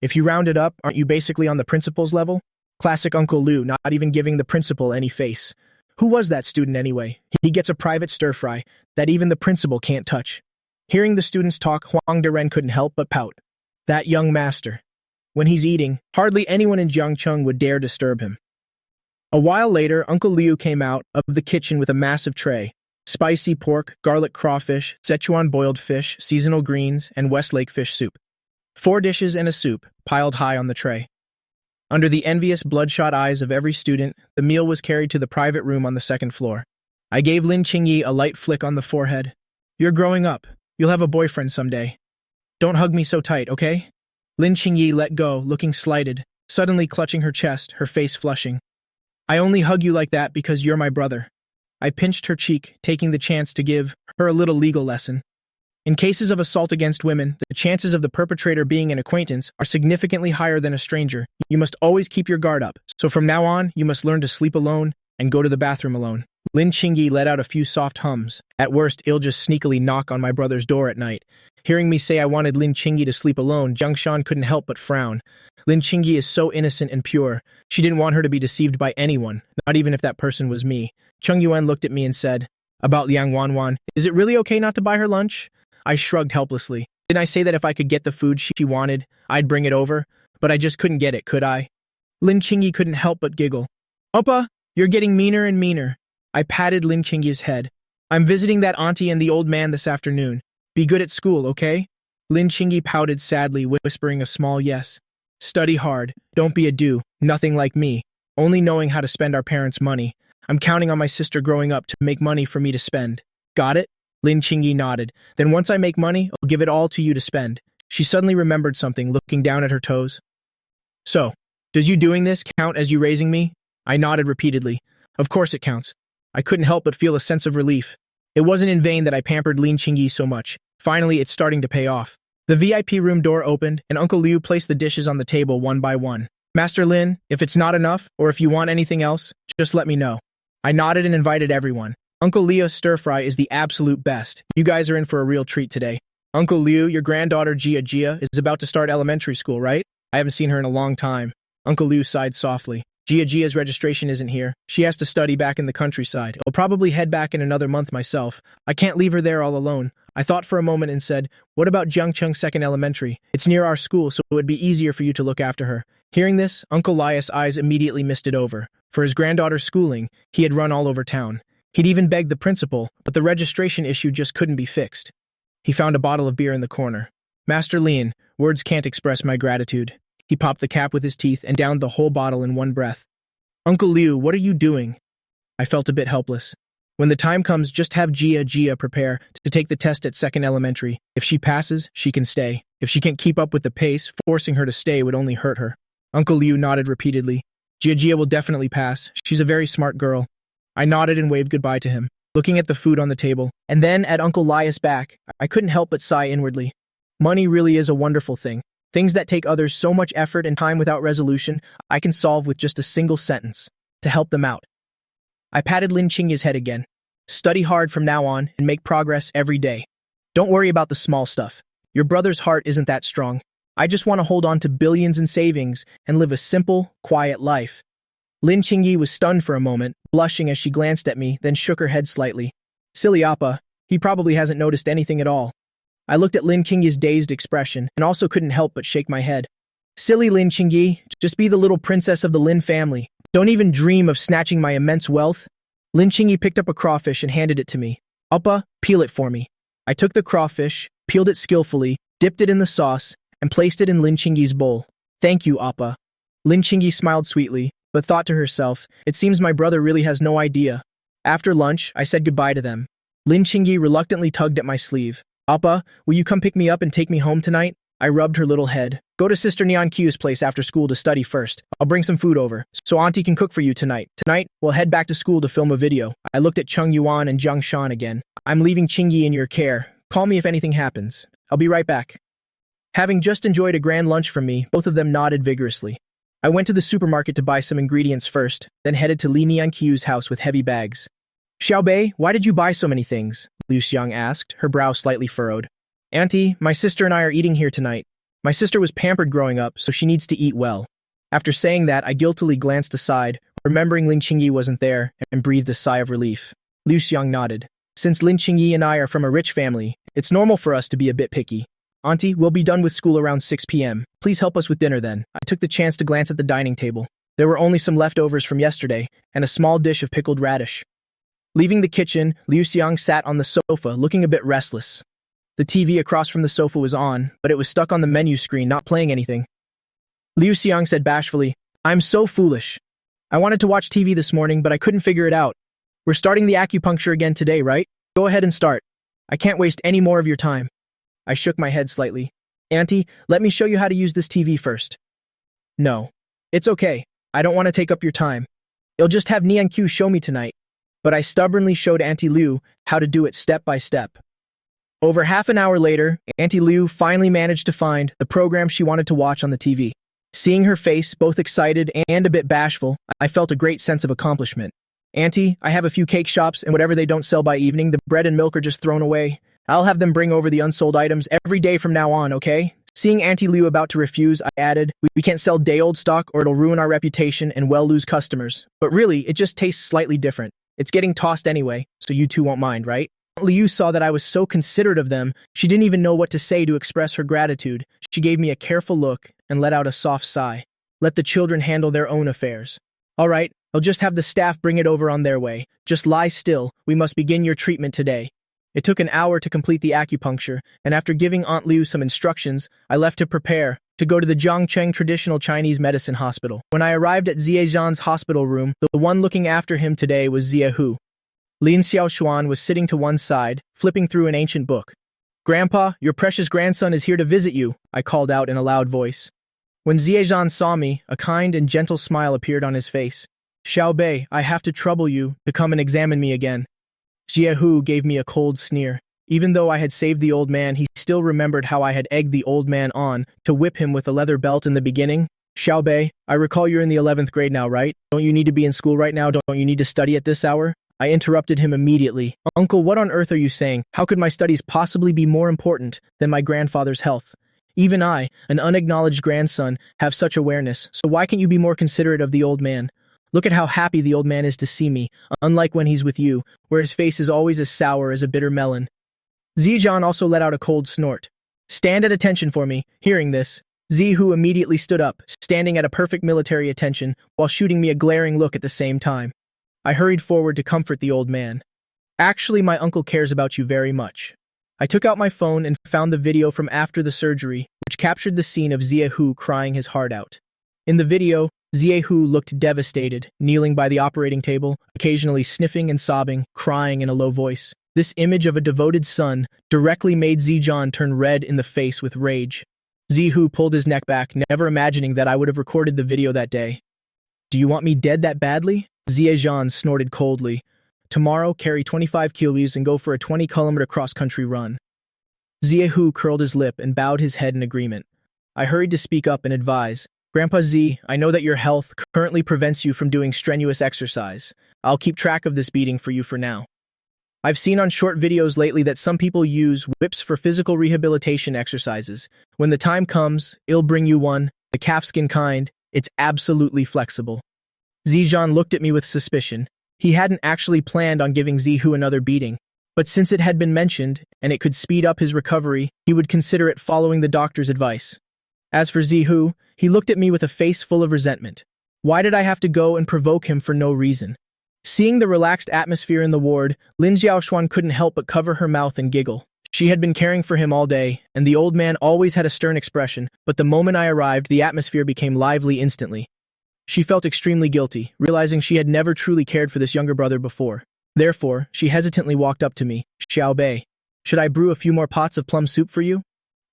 If you round it up, aren't you basically on the principal's level? Classic Uncle Liu, not even giving the principal any face. Who was that student anyway? He gets a private stir-fry that even the principal can't touch. Hearing the students talk, Huang Deren couldn't help but pout. That young master. When he's eating, hardly anyone in Jiangcheng would dare disturb him. A while later, Uncle Liu came out of the kitchen with a massive tray. Spicy pork, garlic crawfish, Sichuan boiled fish, seasonal greens, and Westlake fish soup. 4 dishes and a soup, piled high on the tray. Under the envious, bloodshot eyes of every student, the meal was carried to the private room on the 2nd floor. I gave Lin Qingyi a light flick on the forehead. You're growing up. You'll have a boyfriend someday. Don't hug me so tight, okay? Lin Qingyi let go, looking slighted, suddenly clutching her chest, her face flushing. I only hug you like that because you're my brother. I pinched her cheek, taking the chance to give her a little legal lesson. In cases of assault against women, the chances of the perpetrator being an acquaintance are significantly higher than a stranger. You must always keep your guard up. So from now on, you must learn to sleep alone and go to the bathroom alone. Lin Qingyi let out a few soft hums. At worst, I'll just sneakily knock on my brother's door at night. Hearing me say I wanted Lin Qingyi to sleep alone, Jiang Shan couldn't help but frown. Lin Qingyi is so innocent and pure. She didn't want her to be deceived by anyone, not even if that person was me. Chung Yuan looked at me and said, About Liang Wanwan, is it really okay not to buy her lunch? I shrugged helplessly. Didn't I say that if I could get the food she wanted, I'd bring it over? But I just couldn't get it, could I? Lin Qingyi couldn't help but giggle. Oppa, you're getting meaner and meaner. I patted Lin Qingyi's head. I'm visiting that auntie and the old man this afternoon. Be good at school, okay? Lin Qingyi pouted sadly, whispering a small yes. Study hard. Don't be a do. Nothing like me. Only knowing how to spend our parents' money. I'm counting on my sister growing up to make money for me to spend. Got it? Lin Qingyi nodded. Then once I make money, I'll give it all to you to spend. She suddenly remembered something, looking down at her toes. So, does you doing this count as you raising me? I nodded repeatedly. Of course it counts. I couldn't help but feel a sense of relief. It wasn't in vain that I pampered Lin Qingyi so much. Finally, it's starting to pay off. The VIP room door opened, and Uncle Liu placed the dishes on the table one by one. Master Lin, if it's not enough, or if you want anything else, just let me know. I nodded and invited everyone. Uncle Liu's stir-fry is the absolute best. You guys are in for a real treat today. Uncle Liu, your granddaughter Jia is about to start elementary school, right? I haven't seen her in a long time. Uncle Liu sighed softly. Jia's registration isn't here. She has to study back in the countryside. I'll probably head back in another month myself. I can't leave her there all alone. I thought for a moment and said, what about Jiangcheng Second Elementary? It's near our school, so it would be easier for you to look after her. Hearing this, Uncle Lias' eyes immediately misted over. For his granddaughter's schooling, he had run all over town. He'd even begged the principal, but the registration issue just couldn't be fixed. He found a bottle of beer in the corner. Master Lin, words can't express my gratitude. He popped the cap with his teeth and downed the whole bottle in one breath. Uncle Liu, what are you doing? I felt a bit helpless. When the time comes, just have Jia prepare to take the test at Second Elementary. If she passes, she can stay. If she can't keep up with the pace, forcing her to stay would only hurt her. Uncle Liu nodded repeatedly. Jia will definitely pass. She's a very smart girl. I nodded and waved goodbye to him, looking at the food on the table, and then at Uncle Lias' back. I couldn't help but sigh inwardly. Money really is a wonderful thing. Things that take others so much effort and time without resolution, I can solve with just a single sentence, to help them out. I patted Lin Qingyi's head again. Study hard from now on and make progress every day. Don't worry about the small stuff. Your brother's heart isn't that strong. I just want to hold on to billions in savings and live a simple, quiet life. Lin Qingyi was stunned for a moment, blushing as she glanced at me, then shook her head slightly. Silly Appa, he probably hasn't noticed anything at all. I looked at Lin Qingyi's dazed expression and also couldn't help but shake my head. Silly Lin Qingyi, just be the little princess of the Lin family. Don't even dream of snatching my immense wealth. Lin Qingyi picked up a crawfish and handed it to me. Appa, peel it for me. I took the crawfish, peeled it skillfully, dipped it in the sauce, and placed it in Lin Qingyi's bowl. Thank you, Appa. Lin Qingyi smiled sweetly, but thought to herself, it seems my brother really has no idea. After lunch, I said goodbye to them. Lin Qingyi reluctantly tugged at my sleeve. Appa, will you come pick me up and take me home tonight? I rubbed her little head. Go to Sister Nianqiu's place after school to study first. I'll bring some food over, so Auntie can cook for you tonight. Tonight, we'll head back to school to film a video. I looked at Cheng Yuan and Zhang Shan again. I'm leaving Qingyi in your care. Call me if anything happens. I'll be right back. Having just enjoyed a grand lunch from me, both of them nodded vigorously. I went to the supermarket to buy some ingredients first, then headed to Li Nianqiu's house with heavy bags. Xiaobei, why did you buy so many things? Liu Xiang asked, her brow slightly furrowed. Auntie, my sister and I are eating here tonight. My sister was pampered growing up, so she needs to eat well. After saying that, I guiltily glanced aside, remembering Lin Qingyi wasn't there, and breathed a sigh of relief. Liu Xiang nodded. Since Lin Qingyi and I are from a rich family, it's normal for us to be a bit picky. Auntie, we'll be done with school around 6 p.m. Please help us with dinner then. I took the chance to glance at the dining table. There were only some leftovers from yesterday, and a small dish of pickled radish. Leaving the kitchen, Liu Xiang sat on the sofa, looking a bit restless. The TV across from the sofa was on, but it was stuck on the menu screen, not playing anything. Liu Xiang said bashfully, I'm so foolish. I wanted to watch TV this morning, but I couldn't figure it out. We're starting the acupuncture again today, right? Go ahead and start. I can't waste any more of your time. I shook my head slightly. Auntie, let me show you how to use this TV first. No. It's okay. I don't want to take up your time. You'll just have Nianqiu show me tonight. But I stubbornly showed Auntie Liu how to do it step by step. Over half an hour later, Auntie Liu finally managed to find the program she wanted to watch on the TV. Seeing her face, both excited and a bit bashful, I felt a great sense of accomplishment. Auntie, I have a few cake shops, and whatever they don't sell by evening, the bread and milk are just thrown away. I'll have them bring over the unsold items every day from now on, okay? Seeing Auntie Liu about to refuse, I added, we can't sell day-old stock or it'll ruin our reputation and we'll lose customers. But really, it just tastes slightly different. It's getting tossed anyway, so you two won't mind, right? Liu saw that I was so considerate of them, she didn't even know what to say to express her gratitude. She gave me a careful look and let out a soft sigh. Let the children handle their own affairs. All right, I'll just have the staff bring it over on their way. Just lie still, we must begin your treatment today. It took an hour to complete the acupuncture, and after giving Aunt Liu some instructions, I left to prepare to go to the Zhangcheng Traditional Chinese Medicine Hospital. When I arrived at Xie Zhan's hospital room, the one looking after him today was Xie Hu. Lin Xiaoshuan was sitting to one side, flipping through an ancient book. Grandpa, your precious grandson is here to visit you, I called out in a loud voice. When Xie Zhan saw me, a kind and gentle smile appeared on his face. Xiaobei, I have to trouble you to come and examine me again. Xie Hu gave me a cold sneer. Even though I had saved the old man, he still remembered how I had egged the old man on to whip him with a leather belt in the beginning. Xiaobei, I recall you're in the 11th grade now, right? Don't you need to be in school right now? Don't you need to study at this hour? I interrupted him immediately. Uncle, what on earth are you saying? How could my studies possibly be more important than my grandfather's health? Even I, an unacknowledged grandson, have such awareness, so why can't you be more considerate of the old man? Look at how happy the old man is to see me, unlike when he's with you, where his face is always as sour as a bitter melon. Zhejian also let out a cold snort. Stand at attention for me. Hearing this, Zihu immediately stood up, standing at a perfect military attention, while shooting me a glaring look at the same time. I hurried forward to comfort the old man. Actually, my uncle cares about you very much. I took out my phone and found the video from after the surgery, which captured the scene of Ziehu crying his heart out. In the video, Ziehu looked devastated, kneeling by the operating table, occasionally sniffing and sobbing, crying in a low voice. This image of a devoted son directly made Zhejian turn red in the face with rage. Zihu pulled his neck back, never imagining that I would have recorded the video that day. Do you want me dead that badly? Zhejian snorted coldly. Tomorrow, carry 25 kilos and go for a 20-kilometer cross-country run. Ziehu curled his lip and bowed his head in agreement. I hurried to speak up and advise. Grandpa Z, I know that your health currently prevents you from doing strenuous exercise. I'll keep track of this beating for you for now. I've seen on short videos lately that some people use whips for physical rehabilitation exercises. When the time comes, I'll bring you one, the calfskin kind. It's absolutely flexible. Zhejian looked at me with suspicion. He hadn't actually planned on giving Zihu another beating, but since it had been mentioned, and it could speed up his recovery, he would consider it following the doctor's advice. As for Zihu, he looked at me with a face full of resentment. Why did I have to go and provoke him for no reason? Seeing the relaxed atmosphere in the ward, Lin Xiaoshuan couldn't help but cover her mouth and giggle. She had been caring for him all day, and the old man always had a stern expression, but the moment I arrived, the atmosphere became lively instantly. She felt extremely guilty, realizing she had never truly cared for this younger brother before. Therefore, she hesitantly walked up to me. Xiao Bei, should I brew a few more pots of plum soup for you?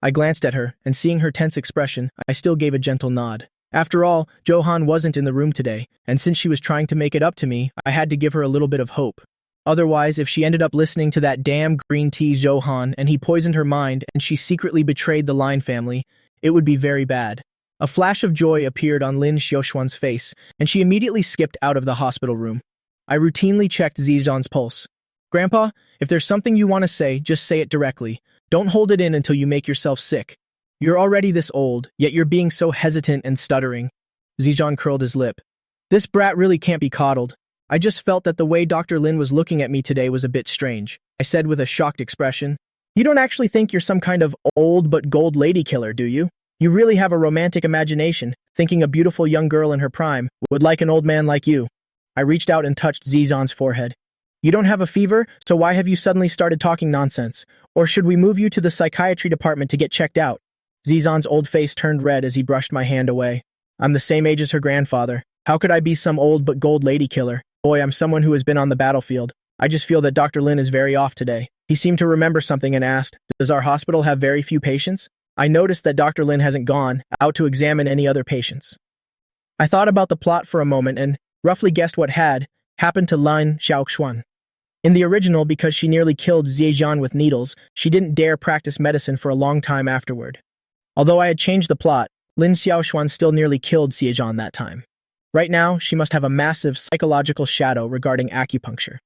I glanced at her, and seeing her tense expression, I still gave a gentle nod. After all, Johan wasn't in the room today, and since she was trying to make it up to me, I had to give her a little bit of hope. Otherwise, if she ended up listening to that damn green tea Johan and he poisoned her mind and she secretly betrayed the Lin family, it would be very bad. A flash of joy appeared on Lin Xiaoshuan's face, and she immediately skipped out of the hospital room. I routinely checked Zhejian's pulse. Grandpa, if there's something you want to say, just say it directly. Don't hold it in until you make yourself sick. You're already this old, yet you're being so hesitant and stuttering. Zhejian curled his lip. This brat really can't be coddled. I just felt that the way Dr. Lin was looking at me today was a bit strange. I said with a shocked expression. You don't actually think you're some kind of old but gold lady killer, do you? You really have a romantic imagination, thinking a beautiful young girl in her prime would like an old man like you. I reached out and touched Zhejian's forehead. You don't have a fever, so why have you suddenly started talking nonsense? Or should we move you to the psychiatry department to get checked out? Zhejian's old face turned red as he brushed my hand away. I'm the same age as her grandfather. How could I be some old but gold lady killer? Boy, I'm someone who has been on the battlefield. I just feel that Dr. Lin is very off today. He seemed to remember something and asked, does our hospital have very few patients? I noticed that Dr. Lin hasn't gone out to examine any other patients. I thought about the plot for a moment and roughly guessed what had happened to Lin Xiaoshuan. In the original, because she nearly killed Zhejian with needles, she didn't dare practice medicine for a long time afterward. Although I had changed the plot, Lin Xiaoshuan still nearly killed Zhejian that time. Right now, she must have a massive psychological shadow regarding acupuncture.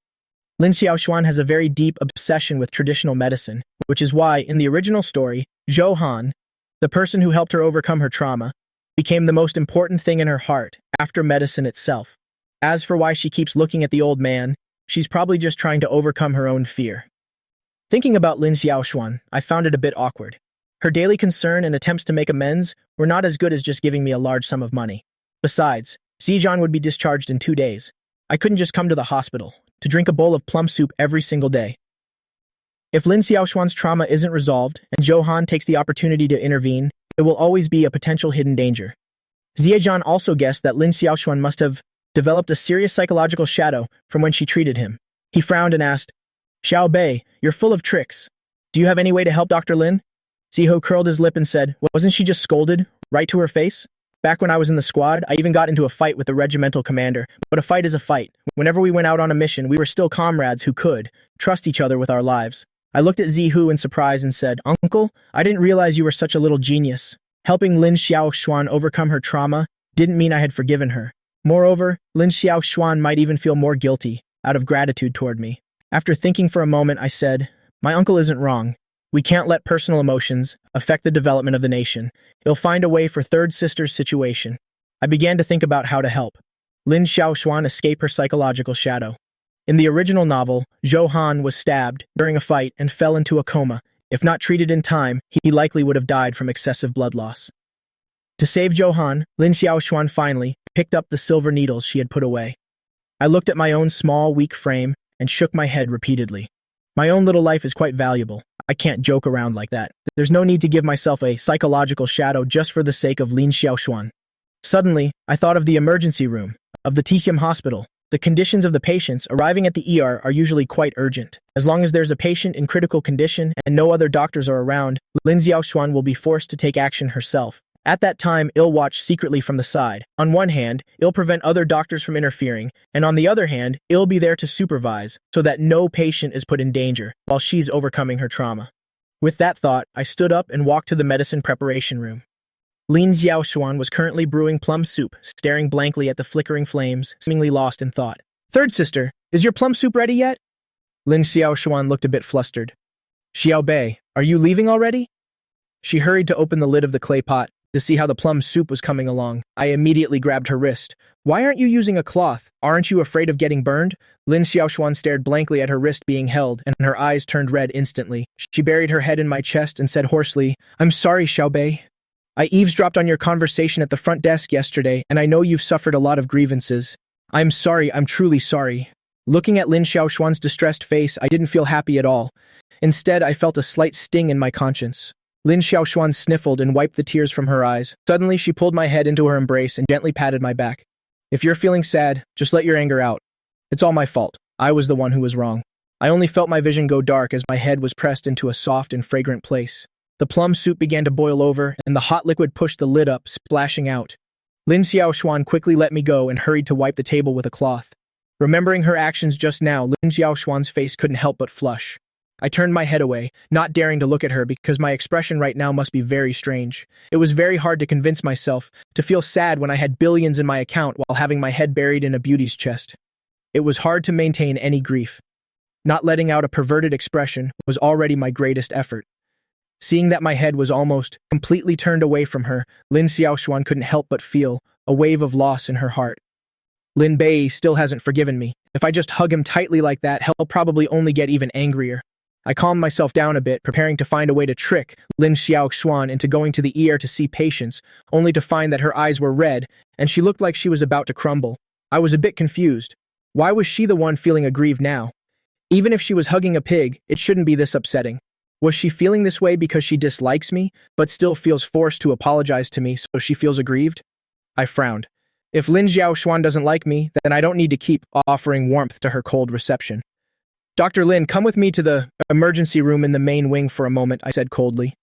Lin Xiaoshuan has a very deep obsession with traditional medicine, which is why, in the original story, Johan, the person who helped her overcome her trauma, became the most important thing in her heart after medicine itself. As for why she keeps looking at the old man, she's probably just trying to overcome her own fear. Thinking about Lin Xiaoshuan, I found it a bit awkward. Her daily concern and attempts to make amends were not as good as just giving me a large sum of money. Besides, Zhejian would be discharged in 2 days. I couldn't just come to the hospital to drink a bowl of plum soup every single day. If Lin Xiaoshuan's trauma isn't resolved and Johan takes the opportunity to intervene, it will always be a potential hidden danger. Zhejian also guessed that Lin Xiaoshuan must have developed a serious psychological shadow from when she treated him. He frowned and asked, Xiao Bei, you're full of tricks. Do you have any way to help Dr. Lin? Ziho curled his lip and said, wasn't she just scolded, right to her face? Back when I was in the squad, I even got into a fight with the regimental commander. But a fight is a fight. Whenever we went out on a mission, we were still comrades who could trust each other with our lives. I looked at Zihu in surprise and said, Uncle, I didn't realize you were such a little genius. Helping Lin Xiaoshuan overcome her trauma didn't mean I had forgiven her. Moreover, Lin Xiaoshuan might even feel more guilty, out of gratitude toward me. After thinking for a moment, I said, my uncle isn't wrong. We can't let personal emotions affect the development of the nation. He'll find a way for third sister's situation. I began to think about how to help Lin Xiaoshuan escape her psychological shadow. In the original novel, Zhou Han was stabbed during a fight and fell into a coma. If not treated in time, he likely would have died from excessive blood loss. To save Zhou Han, Lin Xiaoshuan finally picked up the silver needles she had put away. I looked at my own small, weak frame and shook my head repeatedly. My own little life is quite valuable. I can't joke around like that. There's no need to give myself a psychological shadow just for the sake of Lin Xiaoshuan. Suddenly, I thought of the emergency room of the Tixiam hospital. The conditions of the patients arriving at the ER are usually quite urgent. As long as there's a patient in critical condition and no other doctors are around, Lin Xiaoshuan will be forced to take action herself. At that time, I'll watch secretly from the side. On one hand, I'll prevent other doctors from interfering, and on the other hand, I'll be there to supervise so that no patient is put in danger while she's overcoming her trauma. With that thought, I stood up and walked to the medicine preparation room. Lin Xiaoshuan was currently brewing plum soup, staring blankly at the flickering flames, seemingly lost in thought. "Third sister, is your plum soup ready yet?" Lin Xiaoshuan looked a bit flustered. "Xiao Bei, are you leaving already?" She hurried to open the lid of the clay pot to see how the plum soup was coming along. I immediately grabbed her wrist. "Why aren't you using a cloth? Aren't you afraid of getting burned?" Lin Xiaoshuan stared blankly at her wrist being held, and her eyes turned red instantly. She buried her head in my chest and said hoarsely, "I'm sorry, Xiao Bei. I eavesdropped on your conversation at the front desk yesterday, and I know you've suffered a lot of grievances. I'm sorry, I'm truly sorry." Looking at Lin Xiaoshuan's distressed face, I didn't feel happy at all. Instead, I felt a slight sting in my conscience. Lin Xiaoshuan sniffled and wiped the tears from her eyes. Suddenly, she pulled my head into her embrace and gently patted my back. "If you're feeling sad, just let your anger out. It's all my fault. I was the one who was wrong." I only felt my vision go dark as my head was pressed into a soft and fragrant place. The plum soup began to boil over, and the hot liquid pushed the lid up, splashing out. Lin Xiaoshuan quickly let me go and hurried to wipe the table with a cloth. Remembering her actions just now, Lin Xiaoshuan's face couldn't help but flush. I turned my head away, not daring to look at her because my expression right now must be very strange. It was very hard to convince myself to feel sad when I had billions in my account while having my head buried in a beauty's chest. It was hard to maintain any grief. Not letting out a perverted expression was already my greatest effort. Seeing that my head was almost completely turned away from her, Lin Xiaoshuan couldn't help but feel a wave of loss in her heart. Lin Bei still hasn't forgiven me. If I just hug him tightly like that, he'll probably only get even angrier. I calmed myself down a bit, preparing to find a way to trick Lin Xiaoshuan into going to the ER to see patients, only to find that her eyes were red and she looked like she was about to crumble. I was a bit confused. Why was she the one feeling aggrieved now? Even if she was hugging a pig, it shouldn't be this upsetting. Was she feeling this way because she dislikes me, but still feels forced to apologize to me so she feels aggrieved? I frowned. If Lin Xiaoshuan doesn't like me, then I don't need to keep offering warmth to her cold reception. "Dr. Lin, come with me to the emergency room in the main wing for a moment," I said coldly.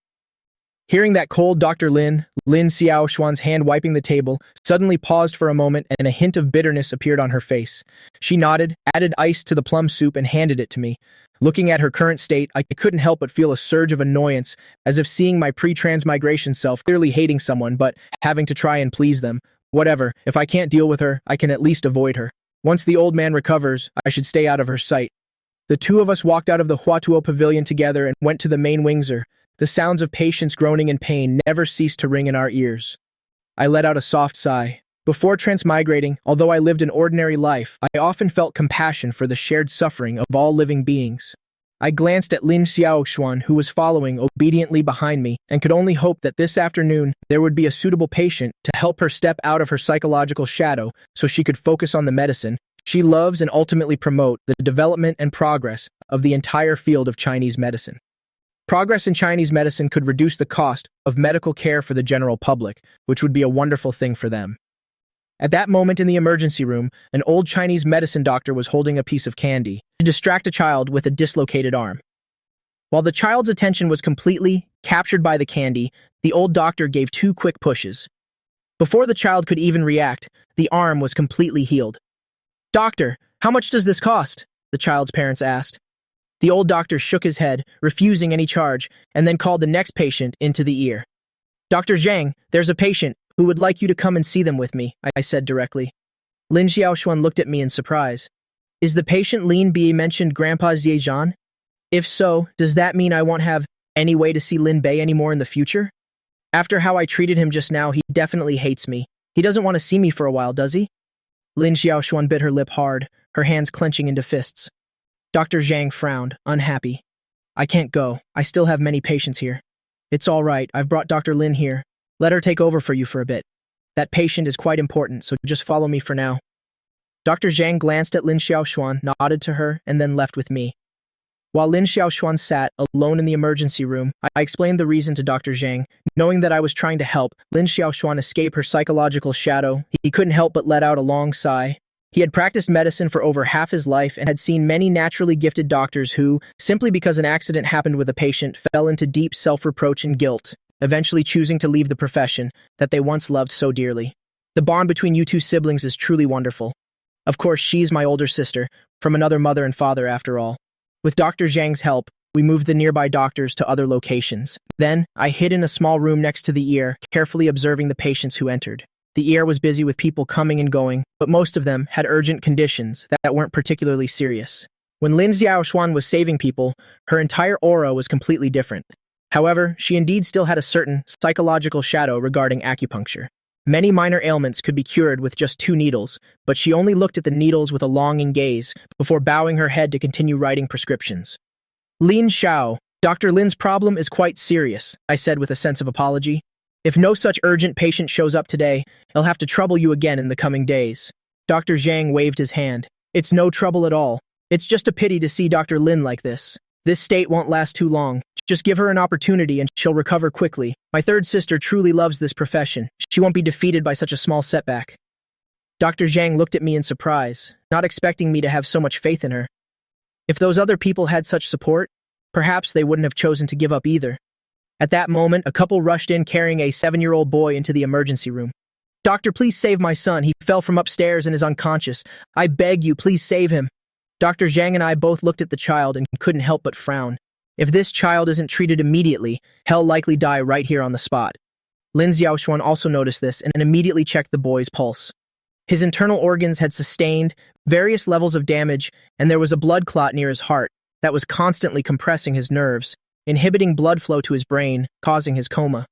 Hearing that cold Dr. Lin Xiaoshuan's hand wiping the table, suddenly paused for a moment and a hint of bitterness appeared on her face. She nodded, added ice to the plum soup and handed it to me. Looking at her current state, I couldn't help but feel a surge of annoyance, as if seeing my pre-transmigration self clearly hating someone but having to try and please them. Whatever, if I can't deal with her, I can at least avoid her. Once the old man recovers, I should stay out of her sight. The two of us walked out of the Huatuo pavilion together and went to the main wingzer. The sounds of patients groaning in pain never ceased to ring in our ears. I let out a soft sigh. Before transmigrating, although I lived an ordinary life, I often felt compassion for the shared suffering of all living beings. I glanced at Lin Xiaoshuan, who was following obediently behind me, and could only hope that this afternoon there would be a suitable patient to help her step out of her psychological shadow so she could focus on the medicine she loves and ultimately promote the development and progress of the entire field of Chinese medicine. Progress in Chinese medicine could reduce the cost of medical care for the general public, which would be a wonderful thing for them. At that moment in the emergency room, an old Chinese medicine doctor was holding a piece of candy to distract a child with a dislocated arm. While the child's attention was completely captured by the candy, the old doctor gave 2 quick pushes. Before the child could even react, the arm was completely healed. "Doctor, how much does this cost?" the child's parents asked. The old doctor shook his head, refusing any charge, and then called the next patient into the ear. "Dr. Zhang, there's a patient who would like you to come and see them with me," I said directly. Lin Xiaoshuan looked at me in surprise. "Is the patient Lin Bei mentioned Grandpa Zhejian? If so, does that mean I won't have Any way to see Lin Bei anymore in the future? After how I treated him just now, he definitely hates me. He doesn't want to see me for a while, does he? Lin Xiaoshuan bit her lip hard, her hands clenching into fists. Dr. Zhang frowned, unhappy. I can't go. I still have many patients here. It's all right. I've brought Dr. Lin here. Let her take over for you for a bit. That patient is quite important, so just follow me for now. Dr. Zhang glanced at Lin Xiaoshuan, nodded to her, and then left with me. While Lin Xiaoshuan sat alone in the emergency room, I explained the reason to Dr. Zhang. Knowing that I was trying to help Lin Xiaoshuan escape her psychological shadow, he couldn't help but let out a long sigh. He had practiced medicine for over half his life and had seen many naturally gifted doctors who, simply because an accident happened with a patient, fell into deep self-reproach and guilt, eventually choosing to leave the profession that they once loved so dearly. The bond between you two siblings is truly wonderful. Of course, she's my older sister, from another mother and father after all. With Dr. Zhang's help, we moved the nearby doctors to other locations. Then, I hid in a small room next to the ER, carefully observing the patients who entered. The ER was busy with people coming and going, but most of them had urgent conditions that weren't particularly serious. When Lin Xiaoshuan was saving people, her entire aura was completely different. However, she indeed still had a certain psychological shadow regarding acupuncture. Many minor ailments could be cured with just 2 needles, but she only looked at the needles with a longing gaze before bowing her head to continue writing prescriptions. Lin Xiao, Dr. Lin's problem is quite serious, I said with a sense of apology. If no such urgent patient shows up today, he'll have to trouble you again in the coming days. Dr. Zhang waved his hand. It's no trouble at all. It's just a pity to see Dr. Lin like this. This state won't last too long. Just give her an opportunity and she'll recover quickly. My third sister truly loves this profession. She won't be defeated by such a small setback. Dr. Zhang looked at me in surprise, not expecting me to have so much faith in her. If those other people had such support, perhaps they wouldn't have chosen to give up either. At that moment, a couple rushed in carrying a 7-year-old boy into the emergency room. Doctor, please save my son. He fell from upstairs and is unconscious. I beg you, please save him. Dr. Zhang and I both looked at the child and couldn't help but frown. If this child isn't treated immediately, he'll likely die right here on the spot. Lin Xiaoshuan also noticed this and immediately checked the boy's pulse. His internal organs had sustained various levels of damage, and there was a blood clot near his heart that was constantly compressing his nerves, inhibiting blood flow to his brain, causing his coma.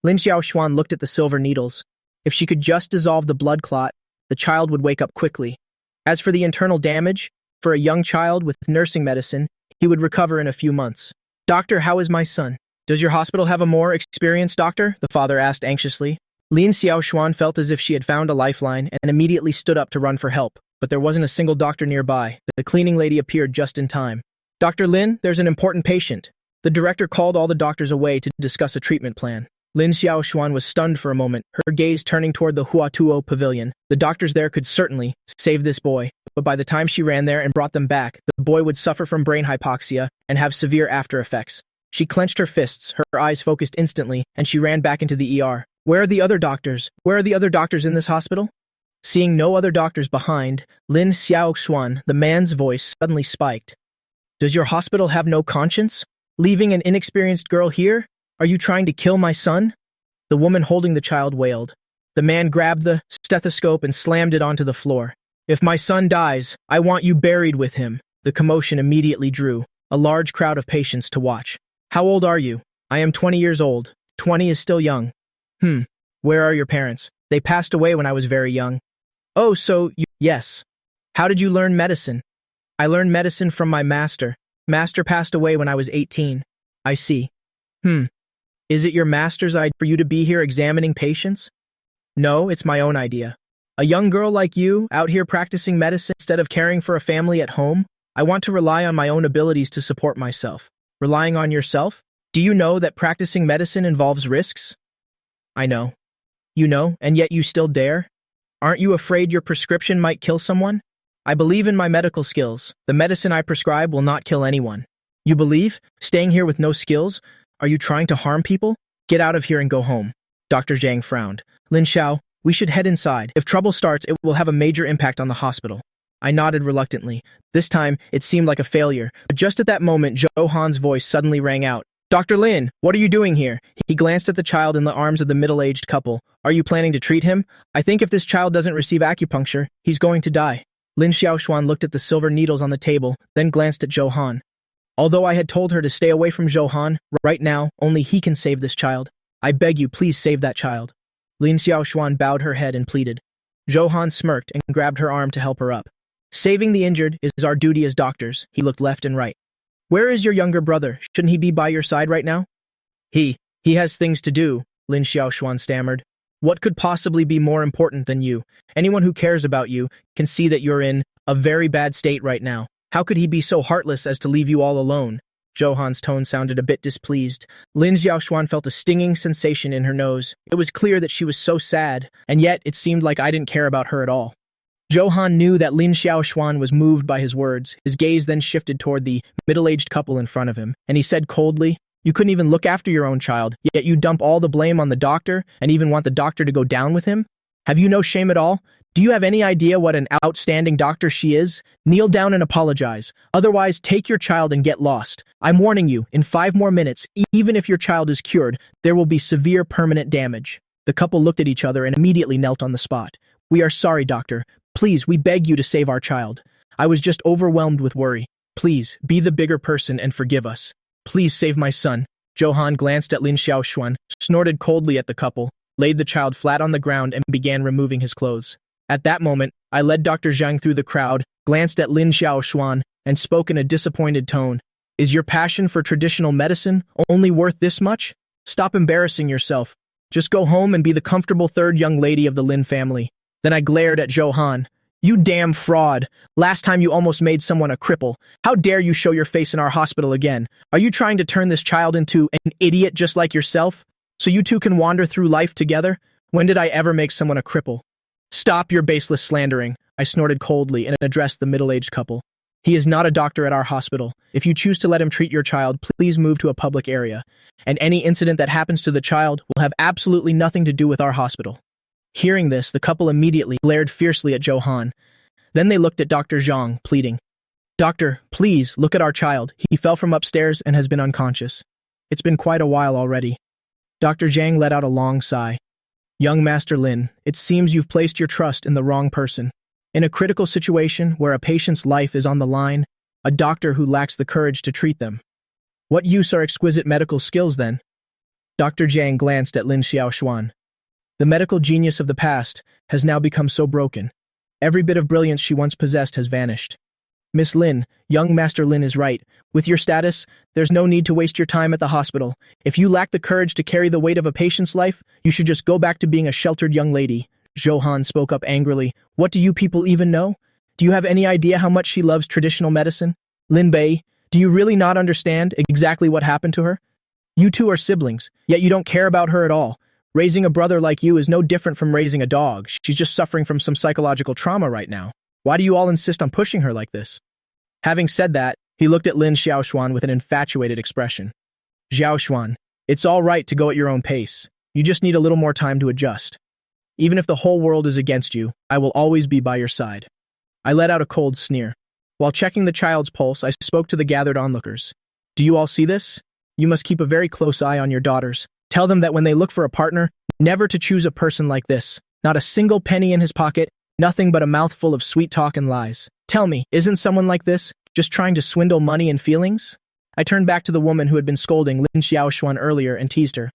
Lin Xiaoshuan looked at the silver needles. If she could just dissolve the blood clot, the child would wake up quickly. As for the internal damage, for a young child with nursing medicine, he would recover in a few months. Doctor, how is my son? Does your hospital have a more experienced doctor? The father asked anxiously. Lin Xiaoshuan felt as if she had found a lifeline and immediately stood up to run for help, but there wasn't a single doctor nearby. The cleaning lady appeared just in time. Dr. Lin, there's an important patient. The director called all the doctors away to discuss a treatment plan. Lin Xiaoshuan was stunned for a moment, her gaze turning toward the Huatuo pavilion. The doctors there could certainly save this boy, but by the time she ran there and brought them back, the boy would suffer from brain hypoxia and have severe after effects. She clenched her fists, her eyes focused instantly, and she ran back into the ER. Where are the other doctors? Where are the other doctors in this hospital? Seeing no other doctors behind, Lin Xiaoshuan, the man's voice, suddenly spiked. Does your hospital have no conscience? Leaving an inexperienced girl here? Are you trying to kill my son? The woman holding the child wailed. The man grabbed the stethoscope and slammed it onto the floor. If my son dies, I want you buried with him. The commotion immediately drew a large crowd of patients to watch. How old are you? I am 20 years old. 20 is still young. Where are your parents? They passed away when I was very young. Oh, so you... Yes. How did you learn medicine? I learned medicine from my master. Master passed away when I was 18. I see. Is it your master's idea for you to be here examining patients? No, it's my own idea. A young girl like you, out here practicing medicine instead of caring for a family at home? I want to rely on my own abilities to support myself. Relying on yourself? Do you know that practicing medicine involves risks? I know. You know, and yet you still dare? Aren't you afraid your prescription might kill someone? I believe in my medical skills. The medicine I prescribe will not kill anyone. You believe? Staying here with no skills? Are you trying to harm people? Get out of here and go home. Dr. Zhang frowned. Lin Xiao, we should head inside. If trouble starts, it will have a major impact on the hospital. I nodded reluctantly. This time, it seemed like a failure. But just at that moment, Zhou Han's voice suddenly rang out. Dr. Lin, what are you doing here? He glanced at the child in the arms of the middle-aged couple. Are you planning to treat him? I think if this child doesn't receive acupuncture, he's going to die. Lin Xiaoshuan looked at the silver needles on the table, then glanced at Zhou Han. Although I had told her to stay away from Johan, right now, only he can save this child. I beg you, please save that child. Lin Xiaoshuan bowed her head and pleaded. Johan smirked and grabbed her arm to help her up. Saving the injured is our duty as doctors. He looked left and right. Where is your younger brother? Shouldn't he be by your side right now? He has things to do, Lin Xiaoshuan stammered. What could possibly be more important than you? Anyone who cares about you can see that you're in a very bad state right now. How could he be so heartless as to leave you all alone? Johan's tone sounded a bit displeased. Lin Xiaoshuan felt a stinging sensation in her nose. It was clear that she was so sad, and yet it seemed like I didn't care about her at all. Johan knew that Lin Xiaoshuan was moved by his words. His gaze then shifted toward the middle-aged couple in front of him, and he said coldly, "You couldn't even look after your own child, yet you dump all the blame on the doctor and even want the doctor to go down with him? Have you no shame at all? Do you have any idea what an outstanding doctor she is? Kneel down and apologize. Otherwise, take your child and get lost. I'm warning you, in 5 more minutes, even if your child is cured, there will be severe permanent damage." The couple looked at each other and immediately knelt on the spot. "We are sorry, doctor. Please, we beg you to save our child. I was just overwhelmed with worry. Please, be the bigger person and forgive us. Please save my son." Johan glanced at Lin Xiaoshuan, snorted coldly at the couple, laid the child flat on the ground and began removing his clothes. At that moment, I led Dr. Zhang through the crowd, glanced at Lin Xiaoshuan, and spoke in a disappointed tone. "Is your passion for traditional medicine only worth this much? Stop embarrassing yourself. Just go home and be the comfortable third young lady of the Lin family." Then I glared at Johan. "You damn fraud. Last time you almost made someone a cripple. How dare you show your face in our hospital again? Are you trying to turn this child into an idiot just like yourself? So you two can wander through life together? When did I ever make someone a cripple?" "Stop your baseless slandering," I snorted coldly and addressed the middle-aged couple. "He is not a doctor at our hospital. If you choose to let him treat your child, please move to a public area. And any incident that happens to the child will have absolutely nothing to do with our hospital." Hearing this, the couple immediately glared fiercely at Johan. Then they looked at Dr. Zhang, pleading. "Doctor, please, look at our child. He fell from upstairs and has been unconscious. It's been quite a while already." Dr. Zhang let out a long sigh. "Young Master Lin, it seems you've placed your trust in the wrong person. In a critical situation where a patient's life is on the line, a doctor who lacks the courage to treat them. What use are exquisite medical skills then?" Dr. Zhang glanced at Lin Xiaoshuan. "The medical genius of the past has now become so broken. Every bit of brilliance she once possessed has vanished. Miss Lin, young Master Lin is right. With your status, there's no need to waste your time at the hospital. If you lack the courage to carry the weight of a patient's life, you should just go back to being a sheltered young lady." Johan spoke up angrily. "What do you people even know? Do you have any idea how much she loves traditional medicine? Lin Bei, do you really not understand exactly what happened to her? You two are siblings, yet you don't care about her at all. Raising a brother like you is no different from raising a dog. She's just suffering from some psychological trauma right now. Why do you all insist on pushing her like this?" Having said that, he looked at Lin Xiaoshuan with an infatuated expression. "Xiaoshuan, it's all right to go at your own pace. You just need a little more time to adjust. Even if the whole world is against you, I will always be by your side." I let out a cold sneer. While checking the child's pulse, I spoke to the gathered onlookers. "Do you all see this? You must keep a very close eye on your daughters. Tell them that when they look for a partner, never to choose a person like this. Not a single penny in his pocket, nothing but a mouthful of sweet talk and lies. Tell me, isn't someone like this just trying to swindle money and feelings?" I turned back to the woman who had been scolding Lin Xiaoshuan earlier and teased her.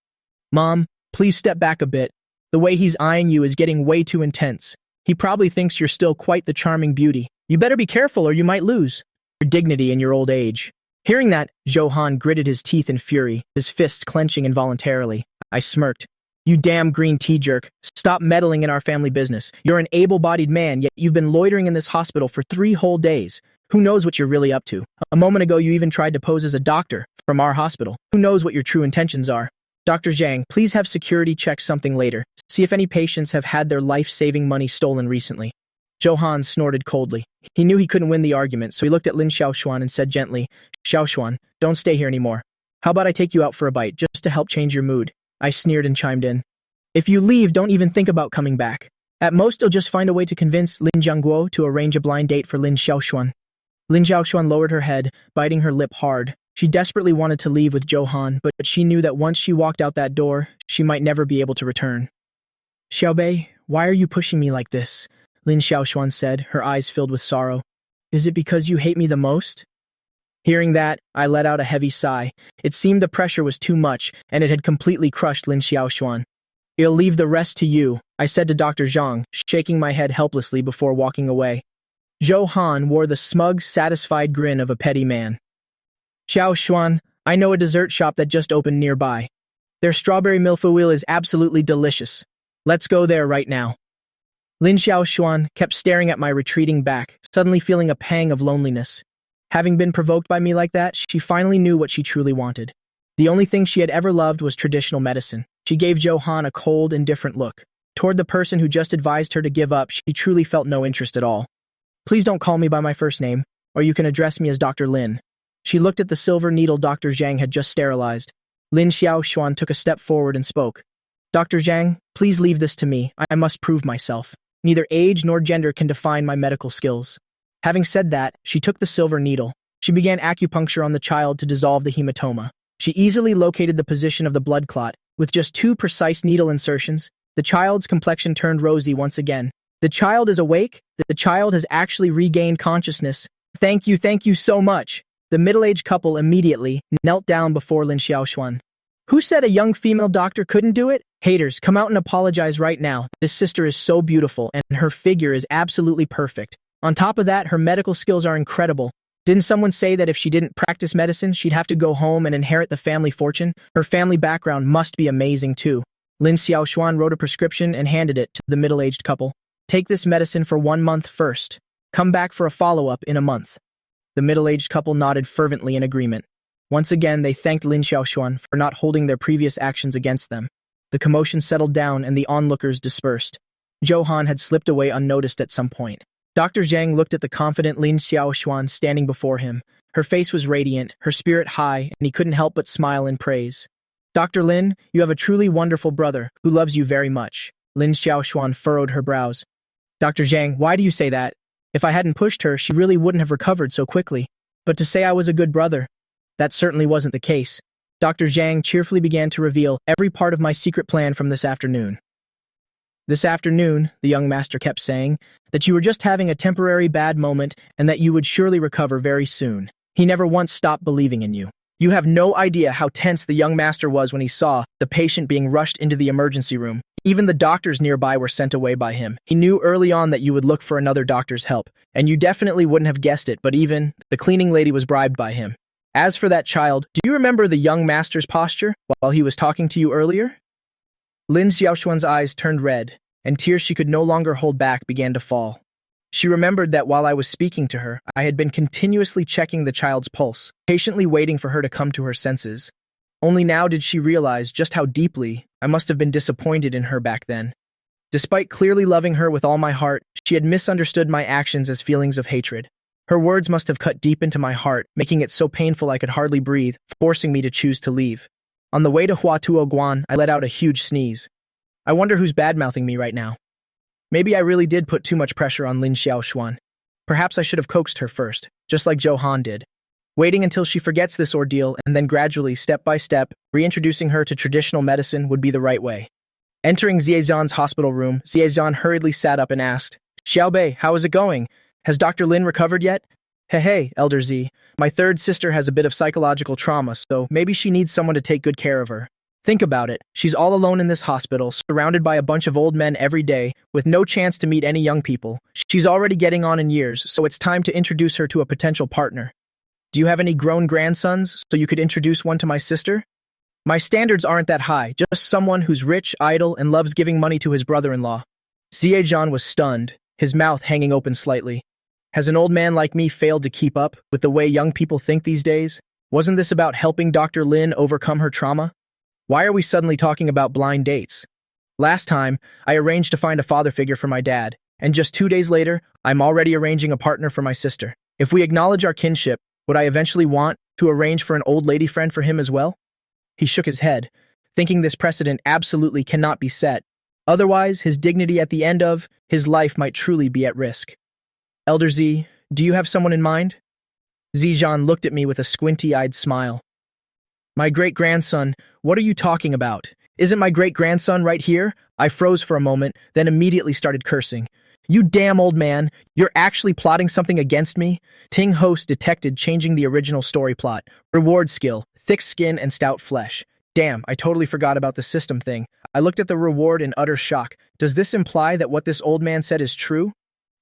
"Mom, please step back a bit. The way he's eyeing you is getting way too intense. He probably thinks you're still quite the charming beauty. You better be careful or you might lose your dignity in your old age." Hearing that, Johan gritted his teeth in fury, his fists clenching involuntarily. I smirked. "You damn green tea jerk. Stop meddling in our family business. You're an able-bodied man, yet you've been loitering in this hospital for 3 whole days. Who knows what you're really up to? A moment ago you even tried to pose as a doctor from our hospital. Who knows what your true intentions are? Dr. Zhang, please have security check something later. See if any patients have had their life-saving money stolen recently." Johan snorted coldly. He knew he couldn't win the argument, so he looked at Lin Xiaoshuan and said gently, "Xiaoshuan, don't stay here anymore. How about I take you out for a bite, just to help change your mood?" I sneered and chimed in. "If you leave, don't even think about coming back. At most, I'll just find a way to convince Lin Jiangguo to arrange a blind date for Lin Xiaoshuan." Lin Xiaoshuan lowered her head, biting her lip hard. She desperately wanted to leave with Johan, but she knew that once she walked out that door, she might never be able to return. "Xiaobei, why are you pushing me like this?" Lin Xiaoshuan said, her eyes filled with sorrow. "Is it because you hate me the most?" Hearing that, I let out a heavy sigh. It seemed the pressure was too much, and it had completely crushed Lin Xiaoshuan. "I'll leave the rest to you," I said to Dr. Zhang, shaking my head helplessly before walking away. Zhou Han wore the smug, satisfied grin of a petty man. "Xiaoshuan, I know a dessert shop that just opened nearby. Their strawberry milfoil is absolutely delicious. Let's go there right now." Lin Xiaoshuan kept staring at my retreating back, suddenly feeling a pang of loneliness. Having been provoked by me like that, she finally knew what she truly wanted. The only thing she had ever loved was traditional medicine. She gave Zhou Han a cold, indifferent look. Toward the person who just advised her to give up, she truly felt no interest at all. "Please don't call me by my first name, or you can address me as Dr. Lin." She looked at the silver needle Dr. Zhang had just sterilized. Lin Xiaoshuan took a step forward and spoke. "Dr. Zhang, please leave this to me. I must prove myself. Neither age nor gender can define my medical skills." Having said that, she took the silver needle. She began acupuncture on the child to dissolve the hematoma. She easily located the position of the blood clot. With just 2 precise needle insertions, the child's complexion turned rosy once again. "The child is awake? The child has actually regained consciousness. Thank you so much." The middle-aged couple immediately knelt down before Lin Xiaoshuan. "Who said a young female doctor couldn't do it? Haters, come out and apologize right now. This sister is so beautiful, and her figure is absolutely perfect. On top of that, her medical skills are incredible. Didn't someone say that if she didn't practice medicine, she'd have to go home and inherit the family fortune? Her family background must be amazing too." Lin Xiaoshuan wrote a prescription and handed it to the middle-aged couple. "Take this medicine for 1 month first. Come back for a follow-up in a month." The middle-aged couple nodded fervently in agreement. Once again, they thanked Lin Xiaoshuan for not holding their previous actions against them. The commotion settled down and the onlookers dispersed. Zhou Han had slipped away unnoticed at some point. Dr. Zhang looked at the confident Lin Xiaoshuan standing before him. Her face was radiant, her spirit high, and he couldn't help but smile in praise. "Dr. Lin, you have a truly wonderful brother who loves you very much." Lin Xiaoshuan furrowed her brows. "Dr. Zhang, why do you say that? If I hadn't pushed her, she really wouldn't have recovered so quickly. But to say I was a good brother, that certainly wasn't the case." Dr. Zhang cheerfully began to reveal every part of my secret plan from this afternoon. "This afternoon," the young master kept saying, "that you were just having a temporary bad moment and that you would surely recover very soon. He never once stopped believing in you." You have no idea how tense the young master was when he saw the patient being rushed into the emergency room. Even the doctors nearby were sent away by him. He knew early on that you would look for another doctor's help, and you definitely wouldn't have guessed it, but even the cleaning lady was bribed by him. As for that child, do you remember the young master's posture while he was talking to you earlier? Lin Xiaoshuan's eyes turned red, and tears she could no longer hold back began to fall. She remembered that while I was speaking to her, I had been continuously checking the child's pulse, patiently waiting for her to come to her senses. Only now did she realize just how deeply I must have been disappointed in her back then. Despite clearly loving her with all my heart, she had misunderstood my actions as feelings of hatred. Her words must have cut deep into my heart, making it so painful I could hardly breathe, forcing me to choose to leave. On the way to Huatuoguan, I let out a huge sneeze. I wonder who's bad-mouthing me right now. Maybe I really did put too much pressure on Lin Xiaoshuan. Perhaps I should have coaxed her first, just like Zhou Han did. Waiting until she forgets this ordeal and then gradually, step by step, reintroducing her to traditional medicine would be the right way. Entering Ziezhan's hospital room, Ziezhan hurriedly sat up and asked, "Xiaobei, how is it going? Has Dr. Lin recovered yet?" Hey, Elder Z. My third sister has a bit of psychological trauma, so maybe she needs someone to take good care of her. Think about it. She's all alone in this hospital, surrounded by a bunch of old men every day, with no chance to meet any young people. She's already getting on in years, so it's time to introduce her to a potential partner. Do you have any grown grandsons, so you could introduce one to my sister? My standards aren't that high, just someone who's rich, idle, and loves giving money to his brother-in-law. Ziezhan was stunned, his mouth hanging open slightly. Has an old man like me failed to keep up with the way young people think these days? Wasn't this about helping Dr. Lin overcome her trauma? Why are we suddenly talking about blind dates? Last time, I arranged to find a father figure for my dad, and just 2 days later, I'm already arranging a partner for my sister. If we acknowledge our kinship, would I eventually want to arrange for an old lady friend for him as well? He shook his head, thinking this precedent absolutely cannot be set. Otherwise, his dignity at the end of his life might truly be at risk. Elder Z, do you have someone in mind? Ziezhan looked at me with a squinty-eyed smile. My great-grandson, what are you talking about? Isn't my great-grandson right here? I froze for a moment, then immediately started cursing. You damn old man, you're actually plotting something against me? Ting host detected changing the original story plot. Reward skill, thick skin and stout flesh. Damn, I totally forgot about the system thing. I looked at the reward in utter shock. Does this imply that what this old man said is true?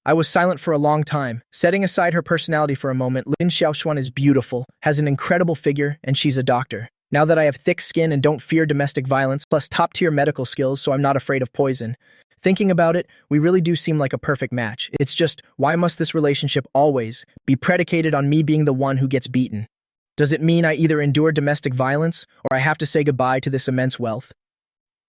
I was silent for a long time. Setting aside her personality for a moment, Lin Xiaoshuan is beautiful, has an incredible figure, and she's a doctor. Now that I have thick skin and don't fear domestic violence, plus top-tier medical skills so I'm not afraid of poison. Thinking about it, we really do seem like a perfect match. It's just, why must this relationship always be predicated on me being the one who gets beaten? Does it mean I either endure domestic violence, or I have to say goodbye to this immense wealth?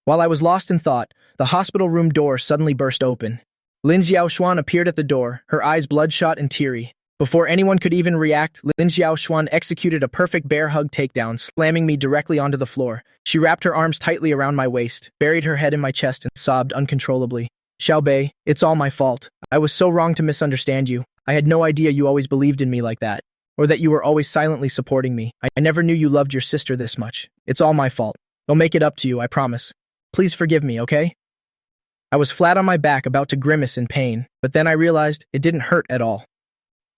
While I was lost in thought, the hospital room door suddenly burst open. Lin Xiaoshuan appeared at the door, her eyes bloodshot and teary. Before anyone could even react, Lin Xiaoshuan executed a perfect bear hug takedown, slamming me directly onto the floor. She wrapped her arms tightly around my waist, buried her head in my chest, and sobbed uncontrollably. Xiaobei, it's all my fault. I was so wrong to misunderstand you. I had no idea you always believed in me like that, or that you were always silently supporting me. I never knew you loved your sister this much. It's all my fault. I'll make it up to you, I promise. Please forgive me, okay? I was flat on my back, about to grimace in pain, but then I realized it didn't hurt at all.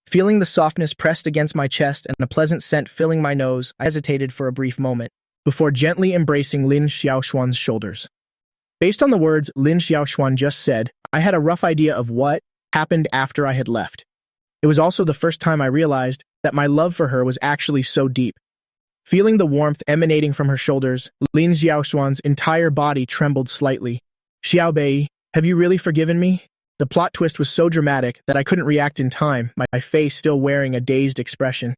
Feeling the softness pressed against my chest and a pleasant scent filling my nose, I hesitated for a brief moment, before gently embracing Lin Xiaoshuan's shoulders. Based on the words Lin Xiaoshuan just said, I had a rough idea of what happened after I had left. It was also the first time I realized that my love for her was actually so deep. Feeling the warmth emanating from her shoulders, Lin Xiaoshuan's entire body trembled slightly. Xiaobei, have you really forgiven me? The plot twist was so dramatic that I couldn't react in time, my face still wearing a dazed expression.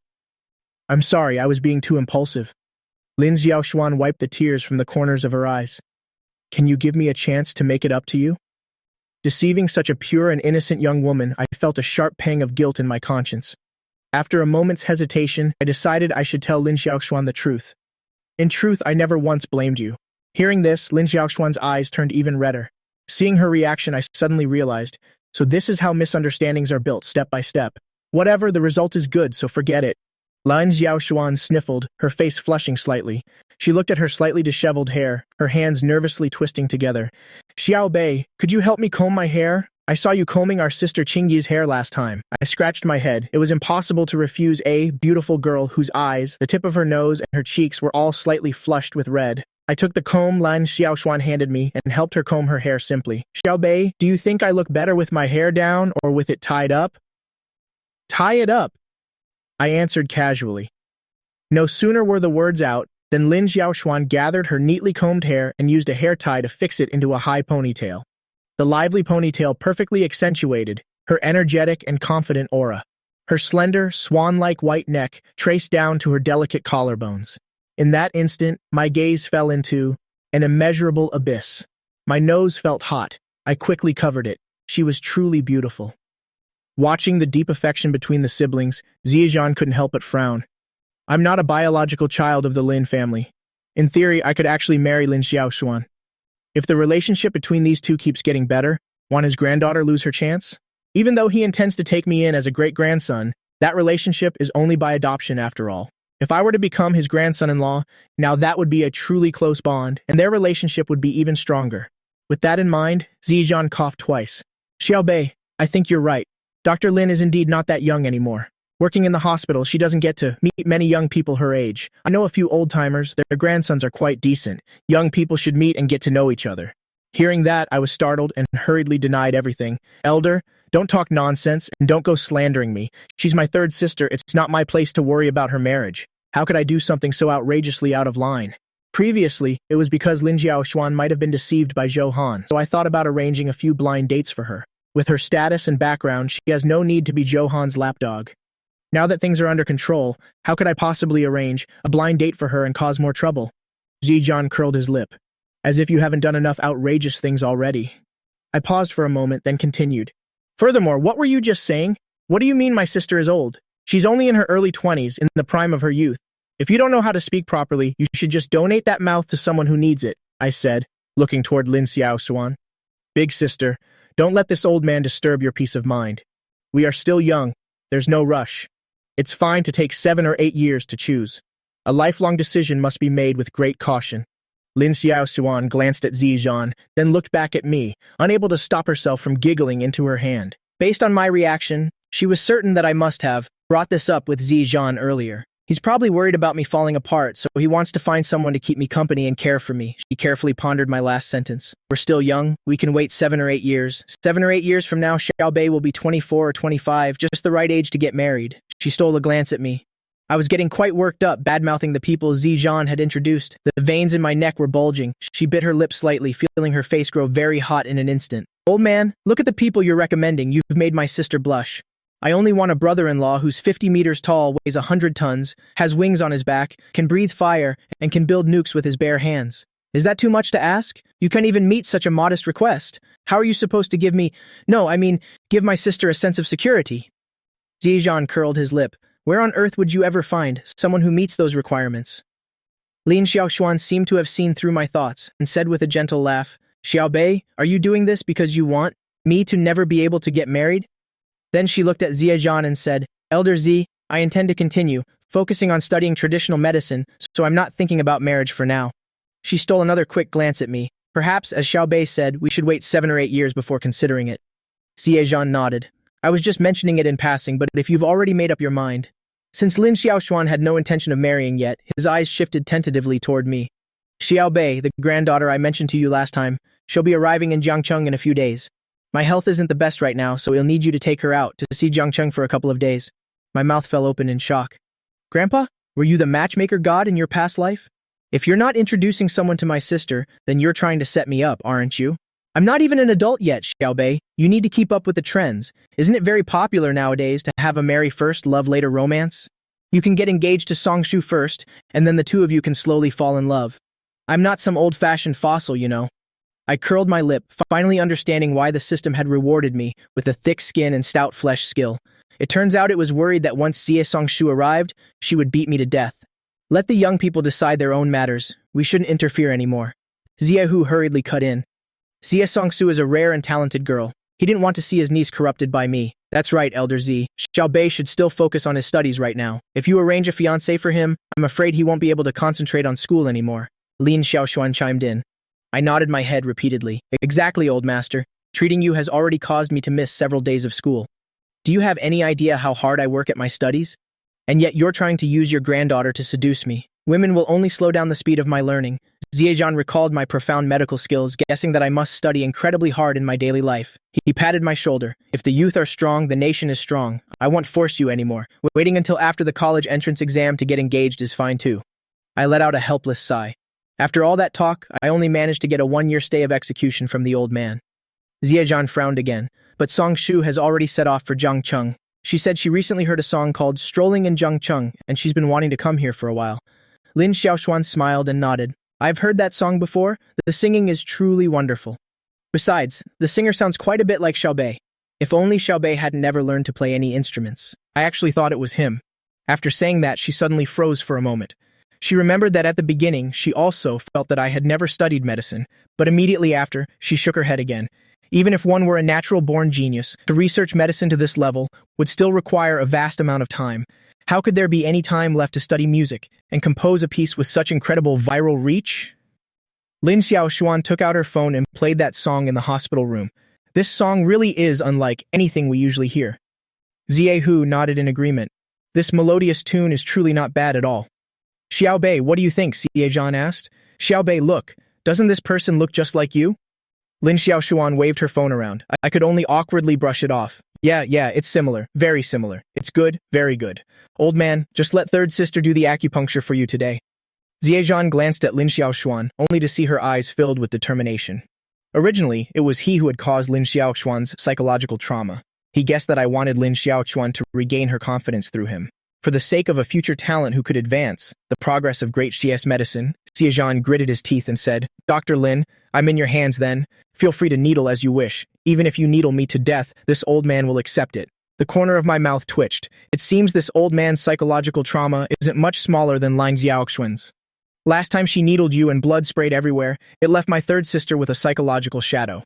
I'm sorry, I was being too impulsive. Lin Xiaoshuan wiped the tears from the corners of her eyes. Can you give me a chance to make it up to you? Deceiving such a pure and innocent young woman, I felt a sharp pang of guilt in my conscience. After a moment's hesitation, I decided I should tell Lin Xiaoshuan the truth. In truth, I never once blamed you. Hearing this, Lin Xiaoshuan's eyes turned even redder. Seeing her reaction, I suddenly realized, so this is how misunderstandings are built, step by step. Whatever, the result is good, so forget it. Lin Xiaoshuan sniffled, her face flushing slightly. She looked at her slightly disheveled hair, her hands nervously twisting together. Xiaobei, could you help me comb my hair? I saw you combing our sister Qingyi's hair last time. I scratched my head. It was impossible to refuse a beautiful girl whose eyes, the tip of her nose, and her cheeks were all slightly flushed with red. I took the comb Lin Xiaoshuan handed me and helped her comb her hair simply. Xiaobei, do you think I look better with my hair down or with it tied up? Tie it up, I answered casually. No sooner were the words out than Lin Xiaoshuan gathered her neatly combed hair and used a hair tie to fix it into a high ponytail. The lively ponytail perfectly accentuated her energetic and confident aura. Her slender, swan-like white neck traced down to her delicate collarbones. In that instant, my gaze fell into an immeasurable abyss. My nose felt hot. I quickly covered it. She was truly beautiful. Watching the deep affection between the siblings, Ziyazhan couldn't help but frown. I'm not a biological child of the Lin family. In theory, I could actually marry Lin Xiaoshuan. If the relationship between these two keeps getting better, won't his granddaughter lose her chance? Even though he intends to take me in as a great-grandson, that relationship is only by adoption after all. If I were to become his grandson-in-law, now that would be a truly close bond, and their relationship would be even stronger. With that in mind, Ziyazhan coughed twice. Xiaobei, I think you're right. Dr. Lin is indeed not that young anymore. Working in the hospital, she doesn't get to meet many young people her age. I know a few old-timers, their grandsons are quite decent. Young people should meet and get to know each other. Hearing that, I was startled and hurriedly denied everything. Elder, don't talk nonsense and don't go slandering me. She's my third sister. It's not my place to worry about her marriage. How could I do something so outrageously out of line? Previously, it was because Lin Xiaoshuan might have been deceived by Zhou Han, so I thought about arranging a few blind dates for her. With her status and background, she has no need to be Zhou Han's lapdog. Now that things are under control, how could I possibly arrange a blind date for her and cause more trouble? Ziyazhan curled his lip. As if you haven't done enough outrageous things already. I paused for a moment, then continued. Furthermore, what were you just saying? What do you mean my sister is old? She's only in her early 20s, in the prime of her youth. If you don't know how to speak properly, you should just donate that mouth to someone who needs it, I said, looking toward Lin Xiaoshuan. Big sister, don't let this old man disturb your peace of mind. We are still young. There's no rush. It's fine to take 7 or 8 years to choose. A lifelong decision must be made with great caution. Lin Xiaoxuan glanced at Zizhan, then looked back at me, unable to stop herself from giggling into her hand. Based on my reaction, she was certain that I must have brought this up with Zizhan earlier. He's probably worried about me falling apart, so he wants to find someone to keep me company and care for me. She carefully pondered my last sentence. We're still young. We can wait 7 or 8 years. 7 or 8 years from now, Xiaobei will be 24 or 25, just the right age to get married. She stole a glance at me. I was getting quite worked up, bad-mouthing the people Zizhan had introduced. The veins in my neck were bulging. She bit her lip slightly, feeling her face grow very hot in an instant. Old man, look at the people you're recommending. You've made my sister blush. I only want a brother-in-law who's 50 meters tall, weighs 100 tons, has wings on his back, can breathe fire, and can build nukes with his bare hands. Is that too much to ask? You can't even meet such a modest request. How are you supposed to give my sister a sense of security? Zizhan curled his lip. Where on earth would you ever find someone who meets those requirements? Lin Xiaoxuan seemed to have seen through my thoughts and said with a gentle laugh, Xiaobei, are you doing this because you want me to never be able to get married? Then she looked at Zizhan and said, Elder Z, I intend to continue, focusing on studying traditional medicine, so I'm not thinking about marriage for now. She stole another quick glance at me. Perhaps, as Xiaobei said, we should wait 7 or 8 years before considering it. Zizhan nodded. I was just mentioning it in passing, but if you've already made up your mind. Since Lin Xiaoxuan had no intention of marrying yet, his eyes shifted tentatively toward me. Xiaobei, the granddaughter I mentioned to you last time, she'll be arriving in Jiangcheng in a few days. My health isn't the best right now, so we'll need you to take her out to see Jiangcheng for a couple of days. My mouth fell open in shock. Grandpa, were you the matchmaker god in your past life? If you're not introducing someone to my sister, then you're trying to set me up, aren't you? I'm not even an adult yet, Xiaobei. You need to keep up with the trends. Isn't it very popular nowadays to have a marry first, love later romance? You can get engaged to Songshu first, and then the two of you can slowly fall in love. I'm not some old-fashioned fossil, you know. I curled my lip, finally understanding why the system had rewarded me with a thick skin and stout flesh skill. It turns out it was worried that once Xie Songshu arrived, she would beat me to death. Let the young people decide their own matters. We shouldn't interfere anymore. Xiehu hurriedly cut in. Xie Songshu is a rare and talented girl. He didn't want to see his niece corrupted by me. That's right, Elder Z. Xiaobei should still focus on his studies right now. If you arrange a fiancé for him, I'm afraid he won't be able to concentrate on school anymore. Lin Xiaoxuan chimed in. I nodded my head repeatedly. Exactly, old master. Treating you has already caused me to miss several days of school. Do you have any idea how hard I work at my studies? And yet you're trying to use your granddaughter to seduce me. Women will only slow down the speed of my learning. Zizhan recalled my profound medical skills, guessing that I must study incredibly hard in my daily life. He patted my shoulder. If the youth are strong, the nation is strong. I won't force you anymore. Waiting until after the college entrance exam to get engaged is fine too. I let out a helpless sigh. After all that talk, I only managed to get a 1-year stay of execution from the old man. Zizhan frowned again, but Songshu has already set off for Jiangcheng. She said she recently heard a song called Strolling in Jiangcheng, and she's been wanting to come here for a while. Lin Xiaoxuan smiled and nodded. I've heard that song before. The singing is truly wonderful. Besides, the singer sounds quite a bit like Xiaobei. If only Xiaobei hadn't never learned to play any instruments. I actually thought it was him. After saying that, she suddenly froze for a moment. She remembered that at the beginning, she also felt that I had never studied medicine, but immediately after, she shook her head again. Even if one were a natural-born genius, to research medicine to this level would still require a vast amount of time. How could there be any time left to study music and compose a piece with such incredible viral reach? Lin Xiaoxuan took out her phone and played that song in the hospital room. This song really is unlike anything we usually hear. Ziehu nodded in agreement. This melodious tune is truly not bad at all. Xiaobei, what do you think? Zizhan asked. Xiaobei, look, doesn't this person look just like you? Lin Xiaoxuan waved her phone around. I could only awkwardly brush it off. Yeah, it's similar. Very similar. It's good, very good. Old man, just let third sister do the acupuncture for you today. Zizhan glanced at Lin Xiaoxuan, only to see her eyes filled with determination. Originally, it was he who had caused Lin Xiaoxuan's psychological trauma. He guessed that I wanted Lin Xiaoxuan to regain her confidence through him. For the sake of a future talent who could advance the progress of great CS medicine, Zizhan gritted his teeth and said, Dr. Lin, I'm in your hands then. Feel free to needle as you wish. Even if you needle me to death, this old man will accept it. The corner of my mouth twitched. It seems this old man's psychological trauma isn't much smaller than Lin Xiaoxuan's. Last time she needled you and blood sprayed everywhere, it left my third sister with a psychological shadow.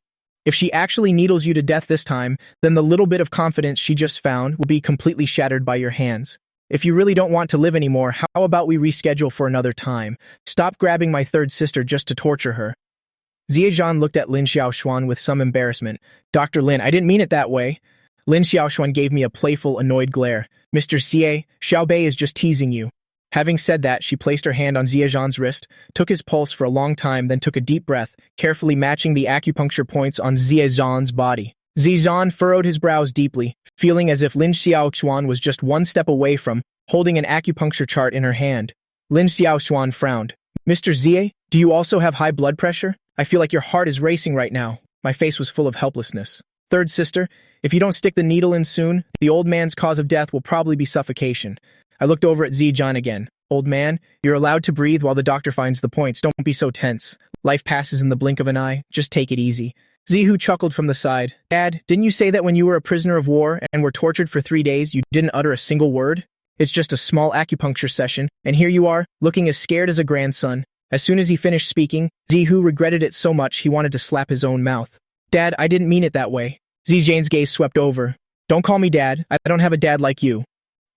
If she actually needles you to death this time, then the little bit of confidence she just found will be completely shattered by your hands. If you really don't want to live anymore, how about we reschedule for another time? Stop grabbing my third sister just to torture her. Ziyazhan looked at Lin Xiaoshuan with some embarrassment. Dr. Lin, I didn't mean it that way. Lin Xiaoshuan gave me a playful, annoyed glare. Mr. Xie, Xiaobei is just teasing you. Having said that, she placed her hand on Ziyazhan's wrist, took his pulse for a long time, then took a deep breath, carefully matching the acupuncture points on Ziyazhan's body. Ziyazhan furrowed his brows deeply, feeling as if Lin Xiaoshuan was just one step away from holding an acupuncture chart in her hand. Lin Xiaoshuan frowned. Mr. Xie, do you also have high blood pressure? I feel like your heart is racing right now. My face was full of helplessness. Third sister, if you don't stick the needle in soon, the old man's cause of death will probably be suffocation. I looked over at Ziyazhan again. Old man, you're allowed to breathe while the doctor finds the points. Don't be so tense. Life passes in the blink of an eye. Just take it easy. Zihu chuckled from the side. Dad, didn't you say that when you were a prisoner of war and were tortured for 3 days, you didn't utter a single word? It's just a small acupuncture session, and here you are, looking as scared as a grandson. As soon as he finished speaking, Zihu regretted it so much he wanted to slap his own mouth. Dad, I didn't mean it that way. Ziyazhan's gaze swept over. Don't call me Dad. I don't have a dad like you.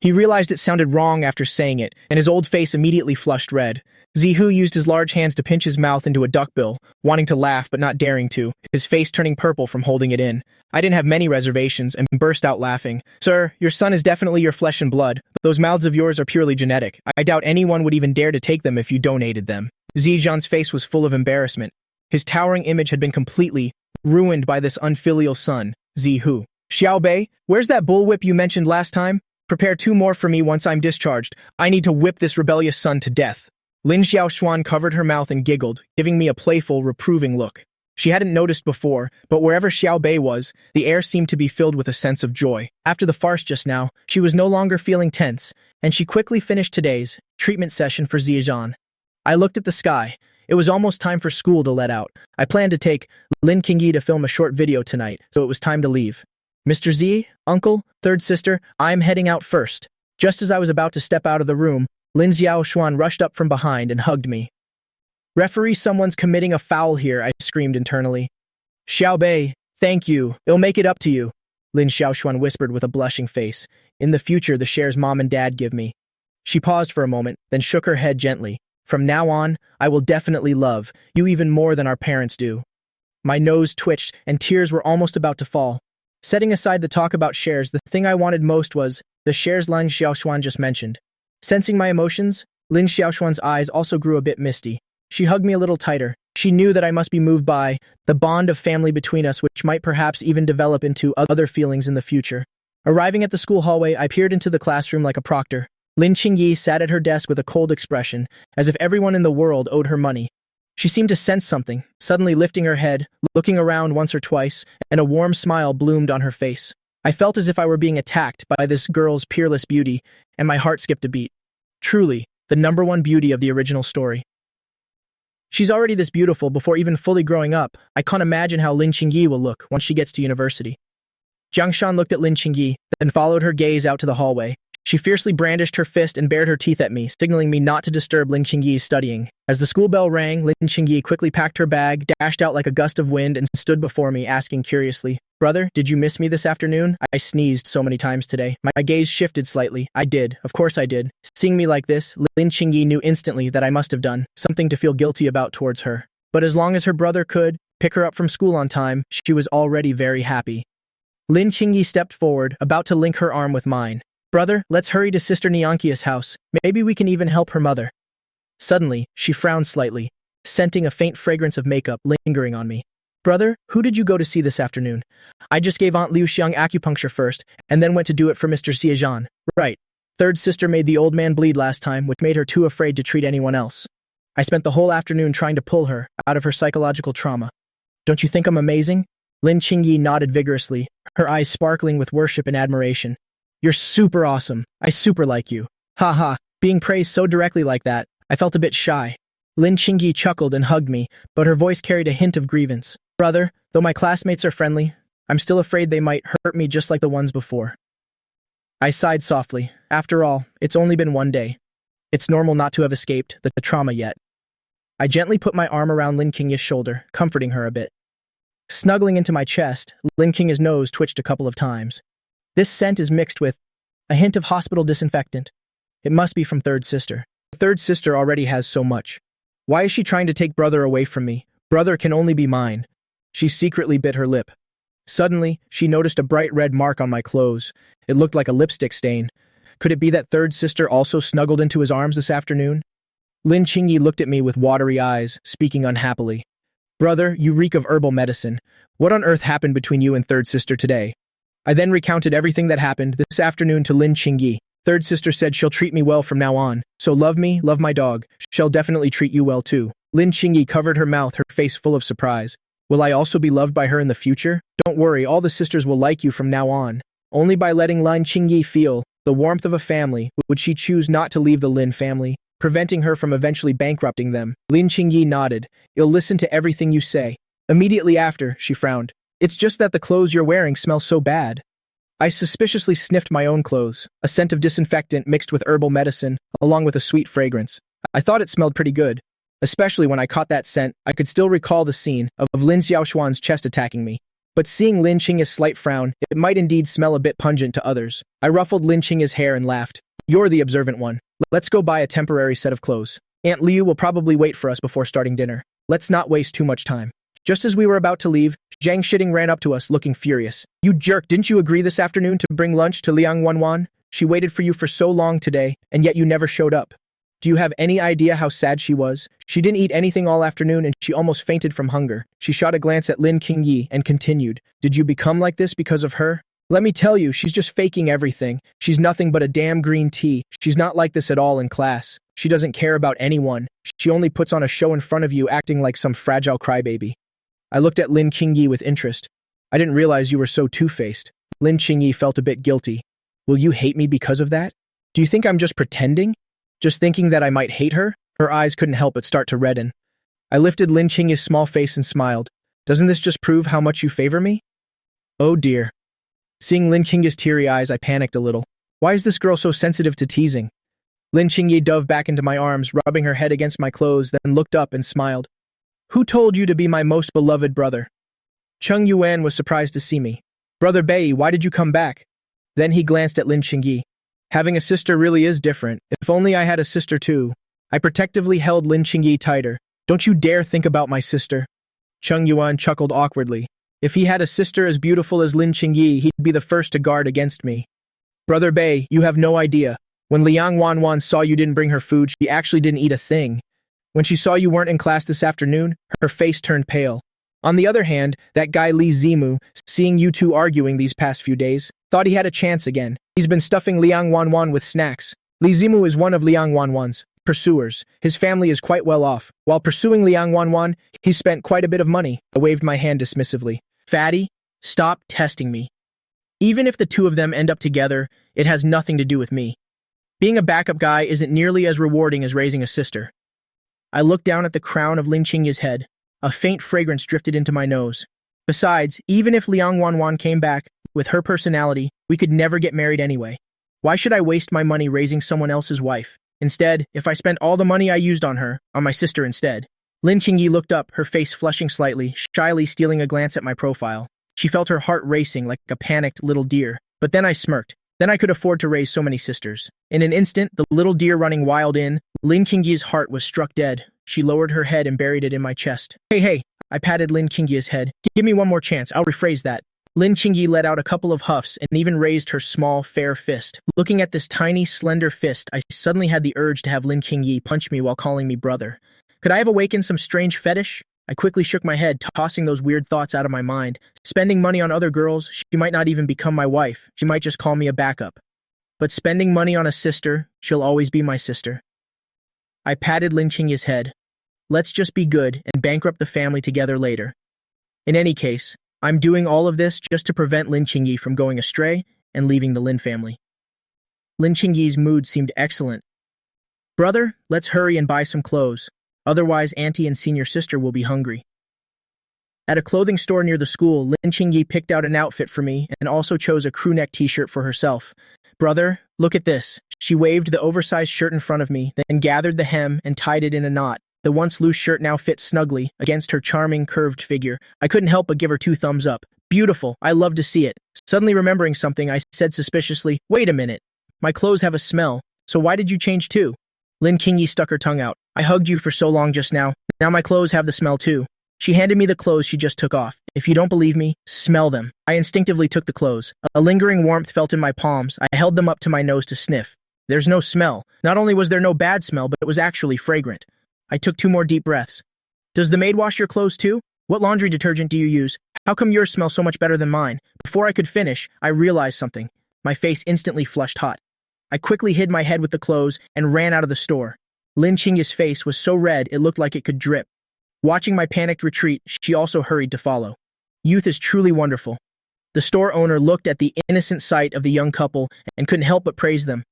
He realized it sounded wrong after saying it, and his old face immediately flushed red. Zihu used his large hands to pinch his mouth into a duckbill, wanting to laugh but not daring to, his face turning purple from holding it in. I didn't have many reservations and burst out laughing. Sir, your son is definitely your flesh and blood. Those mouths of yours are purely genetic. I doubt anyone would even dare to take them if you donated them. Ziyazhan's face was full of embarrassment. His towering image had been completely ruined by this unfilial son, Zihu. Xiaobei, where's that bullwhip you mentioned last time? Prepare 2 more for me once I'm discharged. I need to whip this rebellious son to death. Lin Xiaoshuan covered her mouth and giggled, giving me a playful, reproving look. She hadn't noticed before, but wherever Xiaobei was, the air seemed to be filled with a sense of joy. After the farce just now, she was no longer feeling tense, and she quickly finished today's treatment session for Ziyazhan. I looked at the sky. It was almost time for school to let out. I planned to take Lin Qingyi to film a short video tonight, so it was time to leave. Mr. Z, uncle, third sister, I'm heading out first. Just as I was about to step out of the room, Lin Xiaoshuan rushed up from behind and hugged me. Referee, someone's committing a foul here, I screamed internally. Xiaobei, thank you. It'll make it up to you, Lin Xiaoshuan whispered with a blushing face. In the future, the shares mom and dad give me. She paused for a moment, then shook her head gently. From now on, I will definitely love you even more than our parents do. My nose twitched, and tears were almost about to fall. Setting aside the talk about shares, the thing I wanted most was the shares Lin Xiaoshuan just mentioned. Sensing my emotions, Lin Xiaoshuan's eyes also grew a bit misty. She hugged me a little tighter. She knew that I must be moved by the bond of family between us, which might perhaps even develop into other feelings in the future. Arriving at the school hallway, I peered into the classroom like a proctor. Lin Qingyi sat at her desk with a cold expression, as if everyone in the world owed her money. She seemed to sense something, suddenly lifting her head, looking around once or twice, and a warm smile bloomed on her face. I felt as if I were being attacked by this girl's peerless beauty, and my heart skipped a beat. Truly, the #1 beauty of the original story. She's already this beautiful before even fully growing up. I can't imagine how Lin Qingyi will look once she gets to university. Jiang Shan looked at Lin Qingyi, then followed her gaze out to the hallway. She fiercely brandished her fist and bared her teeth at me, signaling me not to disturb Lin Qingyi's studying. As the school bell rang, Lin Qingyi quickly packed her bag, dashed out like a gust of wind, and stood before me, asking curiously, "Brother, did you miss me this afternoon?" I sneezed so many times today. My gaze shifted slightly. I did. Of course I did. Seeing me like this, Lin Qingyi knew instantly that I must have done something to feel guilty about towards her. But as long as her brother could pick her up from school on time, she was already very happy. Lin Qingyi stepped forward, about to link her arm with mine. "Brother, let's hurry to Sister Nianqiu's house. Maybe we can even help her mother." Suddenly, she frowned slightly, scenting a faint fragrance of makeup lingering on me. "Brother, who did you go to see this afternoon?" "I just gave Aunt Liu Xiang acupuncture first, and then went to do it for Mr. Ziyazhan." "Right. Third sister made the old man bleed last time, which made her too afraid to treat anyone else. I spent the whole afternoon trying to pull her out of her psychological trauma. Don't you think I'm amazing?" Lin Qingyi nodded vigorously, her eyes sparkling with worship and admiration. "You're super awesome. I super like you." "Ha. Being praised so directly like that, I felt a bit shy." Lin Qingyi chuckled and hugged me, but her voice carried a hint of grievance. "Brother, though my classmates are friendly, I'm still afraid they might hurt me just like the ones before." I sighed softly. After all, it's only been 1 day. It's normal not to have escaped the trauma yet. I gently put my arm around Lin Qingyi's shoulder, comforting her a bit. Snuggling into my chest, Lin Qingyi's nose twitched a couple of times. This scent is mixed with a hint of hospital disinfectant. It must be from third sister. The third sister already has so much. Why is she trying to take brother away from me? Brother can only be mine. She secretly bit her lip. Suddenly, she noticed a bright red mark on my clothes. It looked like a lipstick stain. Could it be that third sister also snuggled into his arms this afternoon? Lin Qingyi looked at me with watery eyes, speaking unhappily. Brother, you reek of herbal medicine. What on earth happened between you and third sister today? I then recounted everything that happened this afternoon to Lin Qingyi. Third sister said she'll treat me well from now on. So love me, love my dog. She'll definitely treat you well too. Lin Qingyi covered her mouth, her face full of surprise. Will I also be loved by her in the future? Don't worry, all the sisters will like you from now on. Only by letting Lin Qingyi feel the warmth of a family would she choose not to leave the Lin family, preventing her from eventually bankrupting them. Lin Qingyi nodded. You'll listen to everything you say. Immediately after, she frowned. It's just that the clothes you're wearing smell so bad. I suspiciously sniffed my own clothes, a scent of disinfectant mixed with herbal medicine, along with a sweet fragrance. I thought it smelled pretty good. Especially when I caught that scent, I could still recall the scene of Lin Xiaoshuan's chest attacking me. But seeing Lin Qingyi's slight frown, it might indeed smell a bit pungent to others. I ruffled Lin Qingyi's hair and laughed. You're the observant one. Let's go buy a temporary set of clothes. Aunt Liu will probably wait for us before starting dinner. Let's not waste too much time. Just as we were about to leave, Zhang Shitting ran up to us looking furious. You jerk, didn't you agree this afternoon to bring lunch to Liang Wanwan? She waited for you for so long today, and yet you never showed up. Do you have any idea how sad she was? She didn't eat anything all afternoon and she almost fainted from hunger. She shot a glance at Lin Qingyi and continued, Did you become like this because of her? Let me tell you, she's just faking everything. She's nothing but a damn green tea. She's not like this at all in class. She doesn't care about anyone. She only puts on a show in front of you acting like some fragile crybaby. I looked at Lin Qingyi with interest. I didn't realize you were so two-faced. Lin Qingyi felt a bit guilty. Will you hate me because of that? Do you think I'm just pretending? Just thinking that I might hate her? Her eyes couldn't help but start to redden. I lifted Lin Qingyi's small face and smiled. Doesn't this just prove how much you favor me? Oh dear. Seeing Lin Qingyi's teary eyes, I panicked a little. Why is this girl so sensitive to teasing? Lin Qingyi dove back into my arms, rubbing her head against my clothes, then looked up and smiled. Who told you to be my most beloved brother? Cheng Yuan was surprised to see me. Brother Bei, why did you come back? Then he glanced at Lin Qingyi. Having a sister really is different. If only I had a sister too. I protectively held Lin Qingyi tighter. Don't you dare think about my sister. Cheng Yuan chuckled awkwardly. If he had a sister as beautiful as Lin Qingyi, he'd be the first to guard against me. Brother Bei, you have no idea. When Liang Wanwan saw you didn't bring her food, she actually didn't eat a thing. When she saw you weren't in class this afternoon, her face turned pale. On the other hand, that guy Li Zimu, seeing you two arguing these past few days, thought he had a chance again. He's been stuffing Liang Wanwan with snacks. Li Zimu is one of Liang Wanwan's pursuers. His family is quite well off. While pursuing Liang Wanwan, he spent quite a bit of money. I waved my hand dismissively. Fatty, stop testing me. Even if the two of them end up together, it has nothing to do with me. Being a backup guy isn't nearly as rewarding as raising a sister. I looked down at the crown of Lin Qingyi's head. A faint fragrance drifted into my nose. Besides, even if Liang Wanwan came back, with her personality, we could never get married anyway. Why should I waste my money raising someone else's wife? Instead, if I spent all the money I used on her, on my sister instead. Lin Qingyi looked up, her face flushing slightly, shyly stealing a glance at my profile. She felt her heart racing like a panicked little deer. But then I smirked. Then I could afford to raise so many sisters. In an instant, the little deer running wild in, Lin Qingyi's heart was struck dead. She lowered her head and buried it in my chest. Hey, I patted Lin Qingyi's head. Give me one more chance, I'll rephrase that. Lin Qingyi let out a couple of huffs and even raised her small, fair fist. Looking at this tiny, slender fist, I suddenly had the urge to have Lin Qingyi punch me while calling me brother. Could I have awakened some strange fetish? I quickly shook my head, tossing those weird thoughts out of my mind. Spending money on other girls, she might not even become my wife. She might just call me a backup. But spending money on a sister, she'll always be my sister. I patted Lin Qingyi's head. Let's just be good and bankrupt the family together later. In any case, I'm doing all of this just to prevent Lin Qingyi from going astray and leaving the Lin family. Lin Qingyi's mood seemed excellent. Brother, let's hurry and buy some clothes. Otherwise, auntie and senior sister will be hungry. At a clothing store near the school, Lin Qingyi picked out an outfit for me and also chose a crewneck t-shirt for herself. Brother, look at this. She waved the oversized shirt in front of me, then gathered the hem and tied it in a knot. The once loose shirt now fit snugly against her charming, curved figure. I couldn't help but give her 2 thumbs up. Beautiful, I love to see it. Suddenly remembering something, I said suspiciously, wait a minute. My clothes have a smell. So why did you change too? Lin Qingyi stuck her tongue out. I hugged you for so long just now. Now my clothes have the smell too. She handed me the clothes she just took off. If you don't believe me, smell them. I instinctively took the clothes. A lingering warmth felt in my palms. I held them up to my nose to sniff. There's no smell. Not only was there no bad smell, but it was actually fragrant. I took 2 more deep breaths. Does the maid wash your clothes too? What laundry detergent do you use? How come yours smells so much better than mine? Before I could finish, I realized something. My face instantly flushed hot. I quickly hid my head with the clothes and ran out of the store. Lin Qingyi's face was so red it looked like it could drip. Watching my panicked retreat, she also hurried to follow. Youth is truly wonderful. The store owner looked at the innocent sight of the young couple and couldn't help but praise them.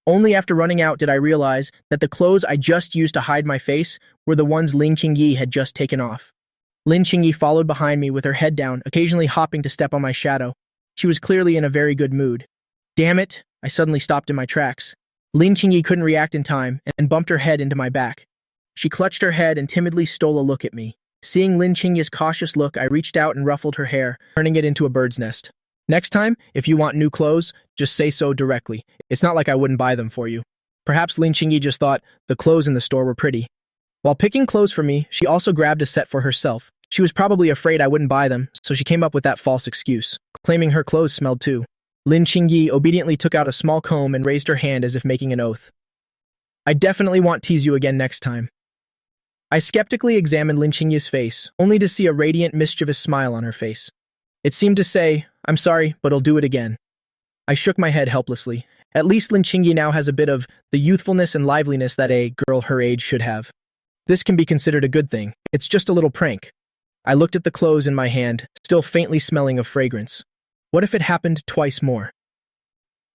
Only after running out did I realize that the clothes I just used to hide my face were the ones Lin Qingyi had just taken off. Lin Qingyi followed behind me with her head down, occasionally hopping to step on my shadow. She was clearly in a very good mood. Damn it! I suddenly stopped in my tracks. Lin Qingyi couldn't react in time and bumped her head into my back. She clutched her head and timidly stole a look at me. Seeing Lin Qingyi's cautious look, I reached out and ruffled her hair, turning it into a bird's nest. Next time, if you want new clothes, just say so directly. It's not like I wouldn't buy them for you. Perhaps Lin Qingyi just thought the clothes in the store were pretty. While picking clothes for me, she also grabbed a set for herself. She was probably afraid I wouldn't buy them, so she came up with that false excuse, claiming her clothes smelled too. Lin Qingyi obediently took out a small comb and raised her hand as if making an oath. I definitely won't tease you again next time. I skeptically examined Lin Qingyi's face, only to see a radiant, mischievous smile on her face. It seemed to say, I'm sorry, but I'll do it again. I shook my head helplessly. At least Lin Qingyi now has a bit of the youthfulness and liveliness that a girl her age should have. This can be considered a good thing. It's just a little prank. I looked at the clothes in my hand, still faintly smelling of fragrance. What if it happened twice more?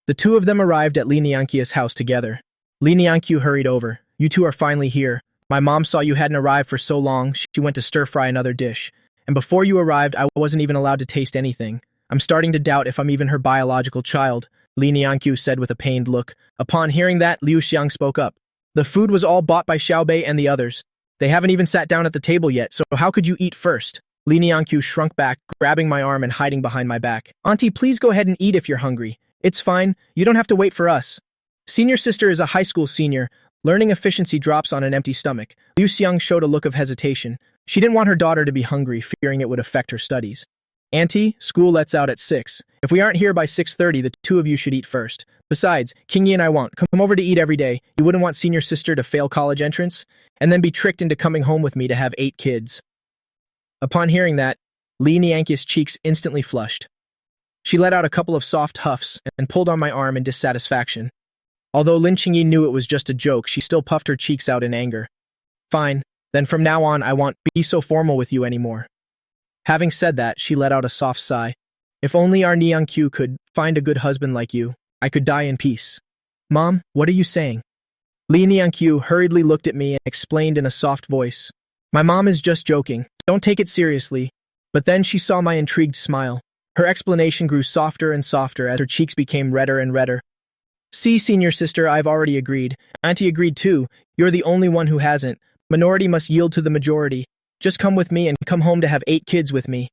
The 2 of them arrived at Li Nianqiu's house together. Li Nianqiu hurried over. You 2 are finally here. My mom saw you hadn't arrived for so long, she went to stir-fry another dish. And before you arrived, I wasn't even allowed to taste anything. I'm starting to doubt if I'm even her biological child, Li Nianqiu said with a pained look. Upon hearing that, Liu Xiang spoke up. The food was all bought by Xiaobei and the others. They haven't even sat down at the table yet, so how could you eat first? Li Nianqiu shrunk back, grabbing my arm and hiding behind my back. Auntie, please go ahead and eat if you're hungry. It's fine, you don't have to wait for us. Senior sister is a high school senior. Learning efficiency drops on an empty stomach. Liu Xiang showed a look of hesitation. She didn't want her daughter to be hungry, fearing it would affect her studies. Auntie, school lets out at 6. If we aren't here by 6:30, the 2 of you should eat first. Besides, Qingyi and I won't come over to eat every day. You wouldn't want senior sister to fail college entrance, and then be tricked into coming home with me to have 8 kids. Upon hearing that, Li Nianqiu's cheeks instantly flushed. She let out a couple of soft huffs and pulled on my arm in dissatisfaction. Although Lin Qingyi knew it was just a joke, she still puffed her cheeks out in anger. Fine, then from now on I won't be so formal with you anymore. Having said that, she let out a soft sigh. If only our Nianqiu could find a good husband like you, I could die in peace. Mom, what are you saying? Li Nianqiu hurriedly looked at me and explained in a soft voice. My mom is just joking. Don't take it seriously. But then she saw my intrigued smile. Her explanation grew softer and softer as her cheeks became redder and redder. See, senior sister, I've already agreed. Auntie agreed too. You're the only one who hasn't. Minority must yield to the majority. Just come with me and come home to have 8 kids with me.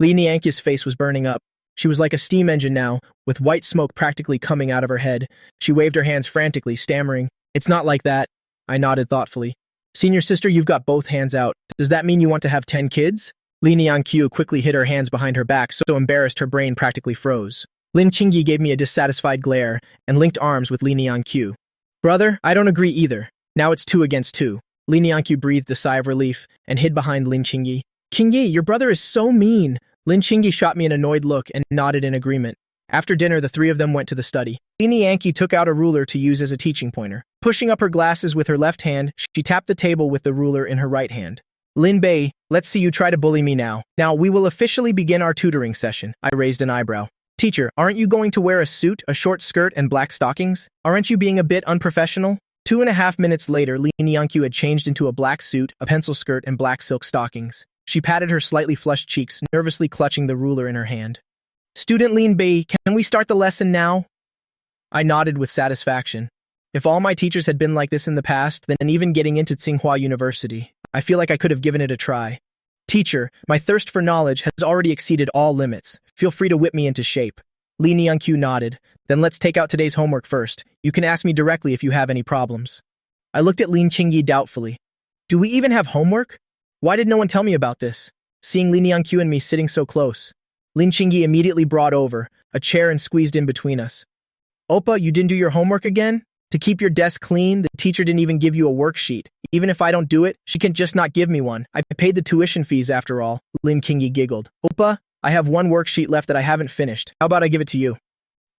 Li Nianqiu's face was burning up. She was like a steam engine now, with white smoke practically coming out of her head. She waved her hands frantically, stammering, It's not like that. I nodded thoughtfully. Senior sister, you've got both hands out. Does that mean you want to have 10 kids? Li Nianqiu quickly hid her hands behind her back, so embarrassed her brain practically froze. Lin Qingyi gave me a dissatisfied glare and linked arms with Li Nianqiu. Brother, I don't agree either. Now it's 2 against 2. Li Nianqiu breathed a sigh of relief and hid behind Lin Qingyi. Qingyi, your brother is so mean. Lin Qingyi shot me an annoyed look and nodded in agreement. After dinner, the 3 of them went to the study. Li Nianqiu took out a ruler to use as a teaching pointer. Pushing up her glasses with her left hand, she tapped the table with the ruler in her right hand. Lin Bei, let's see you try to bully me now. Now, we will officially begin our tutoring session. I raised an eyebrow. Teacher, aren't you going to wear a suit, a short skirt, and black stockings? Aren't you being a bit unprofessional? 2.5 minutes later, Li Nianqiu had changed into a black suit, a pencil skirt, and black silk stockings. She patted her slightly flushed cheeks, nervously clutching the ruler in her hand. Student Lin Bei, can we start the lesson now? I nodded with satisfaction. If all my teachers had been like this in the past, then even getting into Tsinghua University, I feel like I could have given it a try. Teacher, my thirst for knowledge has already exceeded all limits. Feel free to whip me into shape. Li Nianqiu nodded. Then let's take out today's homework first. You can ask me directly if you have any problems. I looked at Lin Qingyi doubtfully. Do we even have homework? Why did no one tell me about this? Seeing Li Nianqiu and me sitting so close, Lin Qingyi immediately brought over a chair and squeezed in between us. Oppa, you didn't do your homework again? To keep your desk clean, the teacher didn't even give you a worksheet. Even if I don't do it, she can just not give me one. I paid the tuition fees after all, Lin Qingyi giggled. Oppa, I have one worksheet left that I haven't finished. How about I give it to you?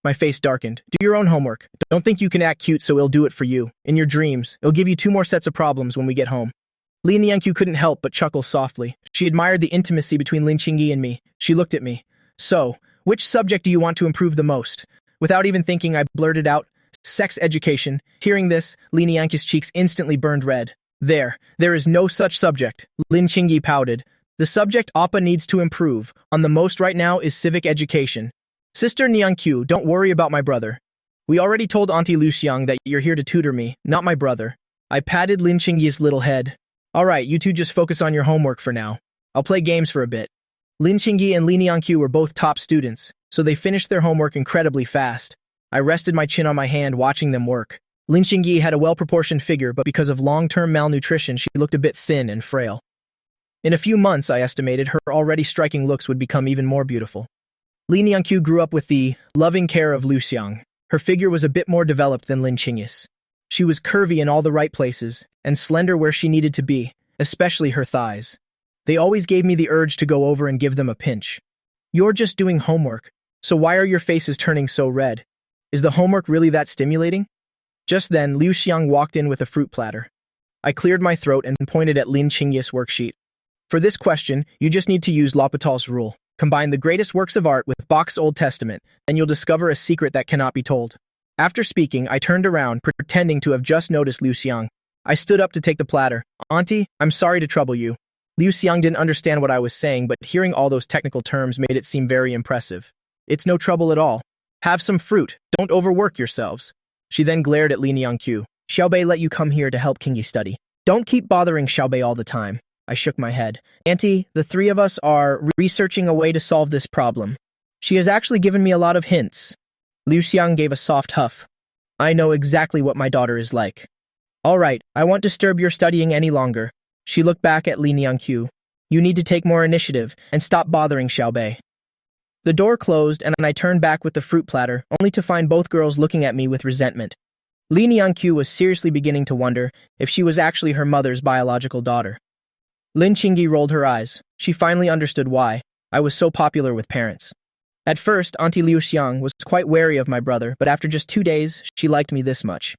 My face darkened. Do your own homework. Don't think you can act cute, so it'll do it for you. In your dreams, it'll give you 2 more sets of problems when we get home. Li Nianqiu couldn't help but chuckle softly. She admired the intimacy between Lin Qingyi and me. She looked at me. So, which subject do you want to improve the most? Without even thinking, I blurted out, sex education. Hearing this, Li Nianqiu's cheeks instantly burned red. There is no such subject. Lin Qingyi pouted. The subject Appa needs to improve on the most right now is civic education. Sister Nianqiu, don't worry about my brother. We already told Auntie Liu Xiang that you're here to tutor me, not my brother. I patted Lin Qingyi's little head. Alright, you two just focus on your homework for now. I'll play games for a bit. Lin Qingyi and Li Nianqiu were both top students, so they finished their homework incredibly fast. I rested my chin on my hand watching them work. Lin Qingyi had a well-proportioned figure, but because of long-term malnutrition, she looked a bit thin and frail. In a few months, I estimated, her already striking looks would become even more beautiful. Li Nianqiu grew up with the loving care of Liu Xiang. Her figure was a bit more developed than Lin Qingyi's. She was curvy in all the right places, and slender where she needed to be, especially her thighs. They always gave me the urge to go over and give them a pinch. You're just doing homework, so why are your faces turning so red? Is the homework really that stimulating? Just then, Liu Xiang walked in with a fruit platter. I cleared my throat and pointed at Lin Qingyi's worksheet. For this question, you just need to use L'Hôpital's rule. Combine the greatest works of art with Bach's Old Testament, then you'll discover a secret that cannot be told. After speaking, I turned around, pretending to have just noticed Liu Xiang. I stood up to take the platter. Auntie, I'm sorry to trouble you. Liu Xiang didn't understand what I was saying, but hearing all those technical terms made it seem very impressive. It's no trouble at all. Have some fruit. Don't overwork yourselves. She then glared at Li Nianqiu. Xiaobei let you come here to help Qingyi study. Don't keep bothering Xiaobei all the time. I shook my head. Auntie, the 3 of us are researching a way to solve this problem. She has actually given me a lot of hints. Liu Xiang gave a soft huff. I know exactly what my daughter is like. All right, I won't disturb your studying any longer. She looked back at Li Nianqiu. You need to take more initiative and stop bothering Xiaobei. The door closed and I turned back with the fruit platter, only to find both girls looking at me with resentment. Li Nianqiu was seriously beginning to wonder if she was actually her mother's biological daughter. Lin Qingyi rolled her eyes. She finally understood why I was so popular with parents. At first, Auntie Liu Xiang was quite wary of my brother, but after just 2 days, she liked me this much.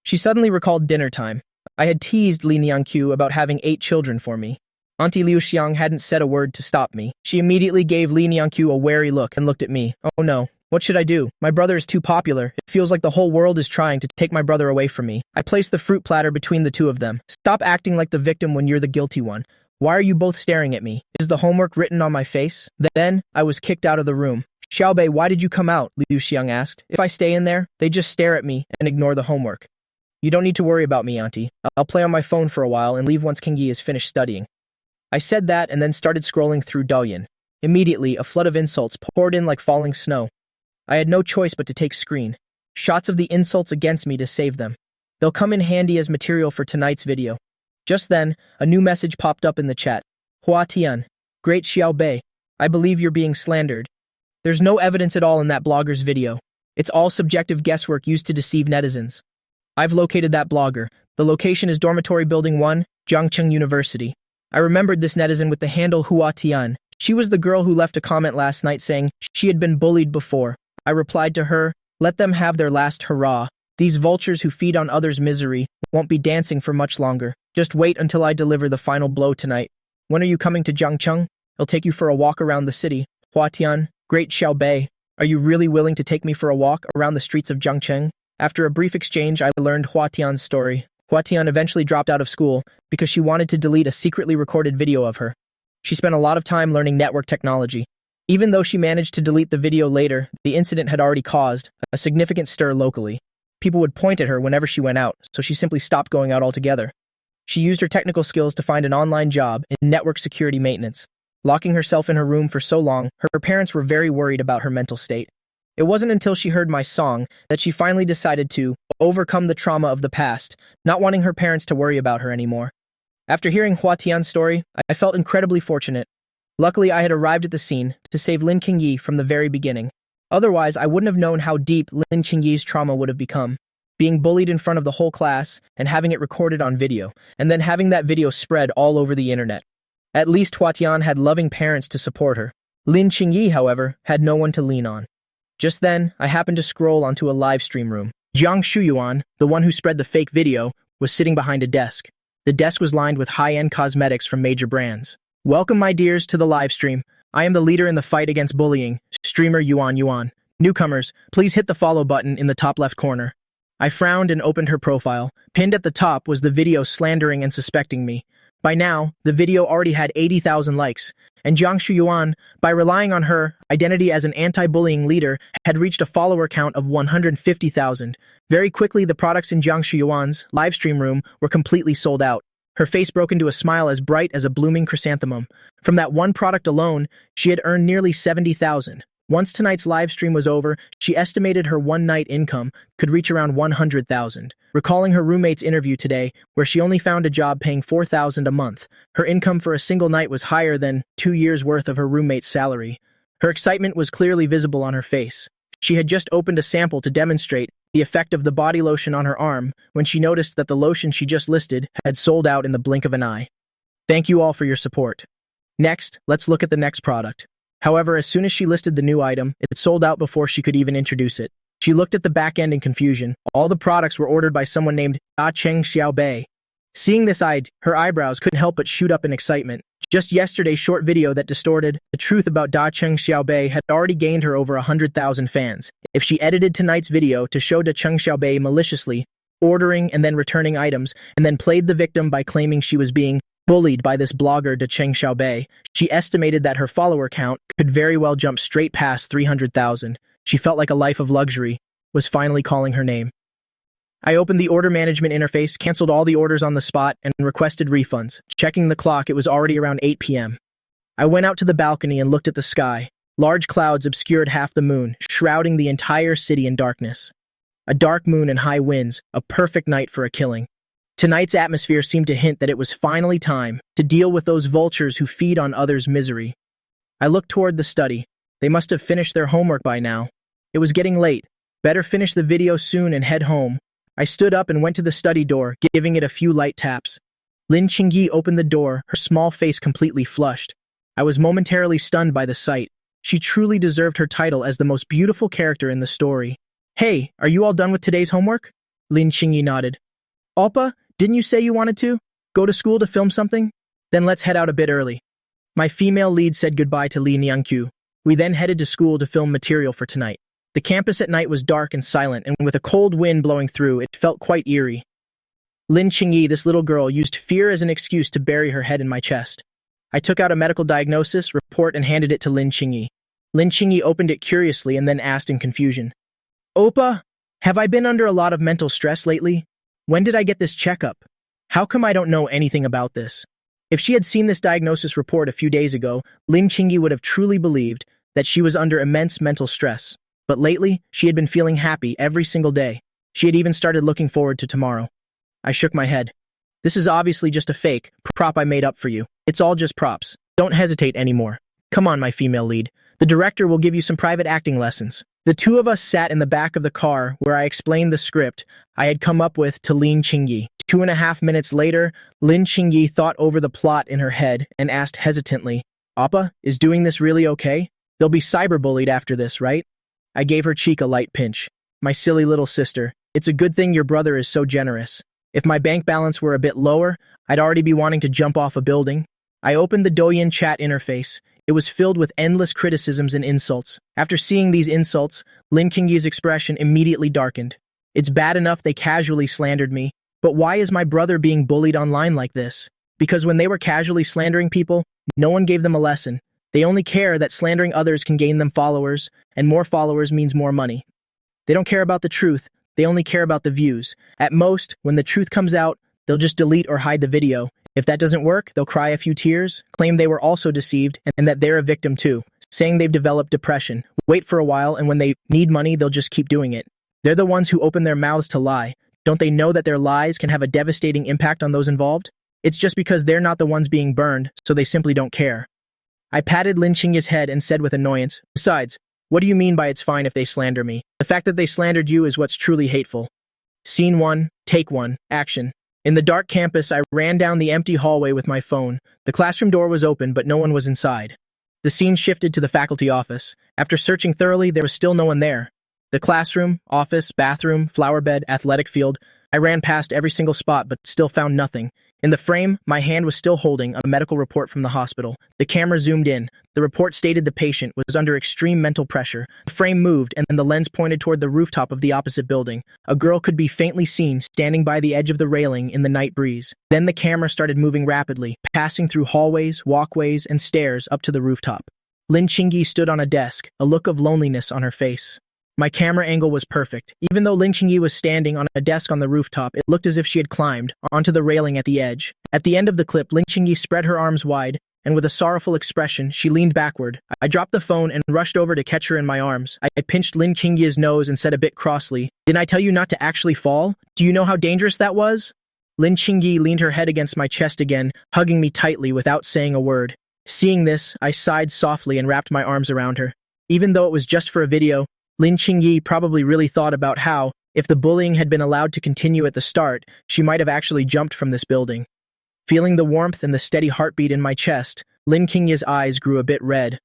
She suddenly recalled dinner time. I had teased Li Nianqiu about having 8 children for me. Auntie Liu Xiang hadn't said a word to stop me. She immediately gave Li Nianqiu a wary look and looked at me. Oh no, what should I do? My brother is too popular. It feels like the whole world is trying to take my brother away from me. I placed the fruit platter between the 2 of them. Stop acting like the victim when you're the guilty one. Why are you both staring at me? Is the homework written on my face? Then, I was kicked out of the room. Xiaobei, why did you come out? Liu Xiang asked. If I stay in there, they just stare at me and ignore the homework. You don't need to worry about me, Auntie. I'll play on my phone for a while and leave once Qingyi is finished studying. I said that and then started scrolling through Douyin. Immediately, a flood of insults poured in like falling snow. I had no choice but to take screen shots of the insults against me to save them. They'll come in handy as material for tonight's video. Just then, a new message popped up in the chat. Hua Tian, Great Xiaobei, I believe you're being slandered. There's no evidence at all in that blogger's video. It's all subjective guesswork used to deceive netizens. I've located that blogger. The location is Dormitory Building 1, Jiangcheng University. I remembered this netizen with the handle Hua Tian. She was the girl who left a comment last night saying she had been bullied before. I replied to her, let them have their last hurrah. These vultures who feed on others' misery won't be dancing for much longer. Just wait until I deliver the final blow tonight. When are you coming to Jiangcheng? I'll take you for a walk around the city. Hua Tian, Great Xiaobei, are you really willing to take me for a walk around the streets of Jiangcheng? After a brief exchange, I learned Hua Tian's story. Hua Tian eventually dropped out of school because she wanted to delete a secretly recorded video of her. She spent a lot of time learning network technology. Even though she managed to delete the video later, the incident had already caused a significant stir locally. People would point at her whenever she went out, so she simply stopped going out altogether. She used her technical skills to find an online job in network security maintenance. Locking herself in her room for so long, her parents were very worried about her mental state. It wasn't until she heard my song that she finally decided to overcome the trauma of the past, not wanting her parents to worry about her anymore. After hearing Hua Tian's story, I felt incredibly fortunate. Luckily, I had arrived at the scene to save Lin Qingyi from the very beginning. Otherwise, I wouldn't have known how deep Lin Qingyi's trauma would have become. Being bullied in front of the whole class and having it recorded on video, and then having that video spread all over the internet. At least Hua Tian had loving parents to support her. Lin Qingyi, however, had no one to lean on. Just then, I happened to scroll onto a live stream room. Jiang Shuyuan, the one who spread the fake video, was sitting behind a desk. The desk was lined with high-end cosmetics from major brands. Welcome, my dears, to the live stream. I am the leader in the fight against bullying, streamer Yuan. Newcomers, please hit the follow button in the top left corner. I frowned and opened her profile. Pinned at the top was the video slandering and suspecting me. By now, the video already had 80,000 likes, and Jiang Shuyuan, by relying on her identity as an anti-bullying leader, had reached a follower count of 150,000. Very quickly, the products in Jiang Shuyuan's live stream room were completely sold out. Her face broke into a smile as bright as a blooming chrysanthemum. From that one product alone, she had earned nearly 70,000. Once tonight's live stream was over, she estimated her one-night income could reach around 100,000. Recalling her roommate's interview today, where she only found a job paying 4,000 a month, her income for a single night was higher than 2 years' worth of her roommate's salary. Her excitement was clearly visible on her face. She had just opened a sample to demonstrate the effect of the body lotion on her arm when she noticed that the lotion she just listed had sold out in the blink of an eye. Thank you all for your support. Next, let's look at the next product. However, as soon as she listed the new item, it sold out before she could even introduce it. She looked at the back end in confusion. All the products were ordered by someone named Da Cheng Xiaobei. Seeing this her eyebrows couldn't help but shoot up in excitement. Just yesterday's short video that distorted the truth about Da Cheng Xiaobei had already gained her over 100,000 fans. If she edited tonight's video to show Da Cheng Xiaobei maliciously ordering and then returning items, and then played the victim by claiming she was being bullied by this blogger Da Cheng Xiaobei, she estimated that her follower count could very well jump straight past 300,000. She felt like a life of luxury was finally calling her name. I opened the order management interface, canceled all the orders on the spot, and requested refunds. Checking the clock, it was already around 8 p.m. I went out to the balcony and looked at the sky. Large clouds obscured half the moon, shrouding the entire city in darkness. A dark moon and high winds, a perfect night for a killing. Tonight's atmosphere seemed to hint that it was finally time to deal with those vultures who feed on others' misery. I looked toward the study. They must have finished their homework by now. It was getting late. Better finish the video soon and head home. I stood up and went to the study door, giving it a few light taps. Lin Qingyi opened the door, her small face completely flushed. I was momentarily stunned by the sight. She truly deserved her title as the most beautiful character in the story. Hey, are you all done with today's homework? Lin Qingyi nodded. Oppa, didn't you say you wanted to go to school to film something? Then let's head out a bit early. My female lead said goodbye to Li Nianqiu. We then headed to school to film material for tonight. The campus at night was dark and silent, and with a cold wind blowing through, it felt quite eerie. Lin Qingyi, this little girl, used fear as an excuse to bury her head in my chest. I took out a medical diagnosis report and handed it to Lin Qingyi. Lin Qingyi opened it curiously and then asked in confusion, Oppa, have I been under a lot of mental stress lately? When did I get this checkup? How come I don't know anything about this? If she had seen this diagnosis report a few days ago, Lin Qingyi would have truly believed that she was under immense mental stress. But lately, she had been feeling happy every single day. She had even started looking forward to tomorrow. I shook my head. This is obviously just a fake prop I made up for you. It's all just props. Don't hesitate anymore. Come on, my female lead. The director will give you some private acting lessons. The two of us sat in the back of the car where I explained the script I had come up with to Lin Qingyi. 2.5 minutes later, Lin Qingyi thought over the plot in her head and asked hesitantly, Appa, is doing this really okay? They'll be cyberbullied after this, right? I gave her cheek a light pinch. My silly little sister, it's a good thing your brother is so generous. If my bank balance were a bit lower, I'd already be wanting to jump off a building. I opened the Douyin chat interface. It was filled with endless criticisms and insults. After seeing these insults, Lin Qingyi's expression immediately darkened. It's bad enough they casually slandered me, but why is my brother being bullied online like this? Because when they were casually slandering people, no one gave them a lesson. They only care that slandering others can gain them followers, and more followers means more money. They don't care about the truth, they only care about the views. At most, when the truth comes out, they'll just delete or hide the video. If that doesn't work, they'll cry a few tears, claim they were also deceived, and that they're a victim too. saying they've developed depression, wait for a while, and when they need money, they'll just keep doing it. They're the ones who open their mouths to lie. Don't they know that their lies can have a devastating impact on those involved? It's just because they're not the ones being burned, so they simply don't care. I patted Lin Qingyi's head and said with annoyance, besides, what do you mean by it's fine if they slander me? The fact that they slandered you is what's truly hateful. Scene 1, take 1, action. In the dark campus, I ran down the empty hallway with my phone. The classroom door was open, but no one was inside. The scene shifted to the faculty office. After searching thoroughly, there was still no one there. The classroom, office, bathroom, flower bed, athletic field. I ran past every single spot, but still found nothing. In the frame, my hand was still holding a medical report from the hospital. The camera zoomed in. The report stated the patient was under extreme mental pressure. The frame moved, and the lens pointed toward the rooftop of the opposite building. A girl could be faintly seen standing by the edge of the railing in the night breeze. Then the camera started moving rapidly, passing through hallways, walkways, and stairs up to the rooftop. Lin Qingyi stood on a desk, a look of loneliness on her face. My camera angle was perfect. Even though Lin Qingyi was standing on a desk on the rooftop, it looked as if she had climbed onto the railing at the edge. At the end of the clip, Lin Qingyi spread her arms wide, and with a sorrowful expression, she leaned backward. I dropped the phone and rushed over to catch her in my arms. I pinched Lin Qingyi's nose and said a bit crossly, "Didn't I tell you not to actually fall? Do you know how dangerous that was?" Lin Qingyi leaned her head against my chest again, hugging me tightly without saying a word. Seeing this, I sighed softly and wrapped my arms around her. Even though it was just for a video, Lin Qingyi probably really thought about how, if the bullying had been allowed to continue at the start, she might have actually jumped from this building. Feeling the warmth and the steady heartbeat in my chest, Lin Qingyi's eyes grew a bit red.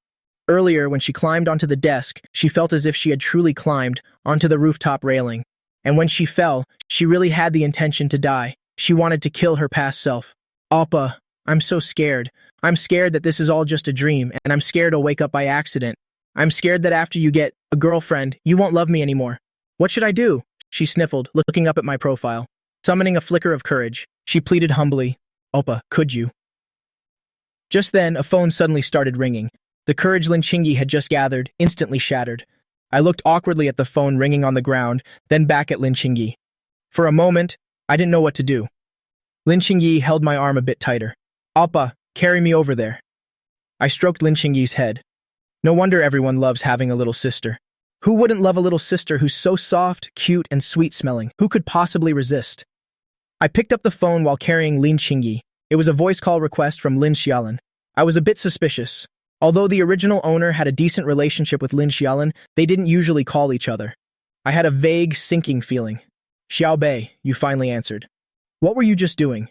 Earlier, when she climbed onto the desk, she felt as if she had truly climbed onto the rooftop railing. And when she fell, she really had the intention to die. She wanted to kill her past self. Appa, I'm so scared. I'm scared that this is all just a dream, and I'm scared I'll wake up by accident. I'm scared that after you get a girlfriend, you won't love me anymore. What should I do? She sniffled, looking up at my profile. Summoning a flicker of courage, she pleaded humbly, Oppa, could you? Just then, a phone suddenly started ringing. The courage Lin Qingyi had just gathered instantly shattered. I looked awkwardly at the phone ringing on the ground, then back at Lin Qingyi. For a moment, I didn't know what to do. Lin Qingyi held my arm a bit tighter. Oppa, carry me over there. I stroked Lin Qingyi's head. No wonder everyone loves having a little sister. Who wouldn't love a little sister who's so soft, cute, and sweet-smelling? Who could possibly resist? I picked up the phone while carrying Lin Qingyi. It was a voice call request from Lin Xiaolin. I was a bit suspicious. Although the original owner had a decent relationship with Lin Xiaolin, they didn't usually call each other. I had a vague, sinking feeling. Xiao Bei, you finally answered. What were you just doing?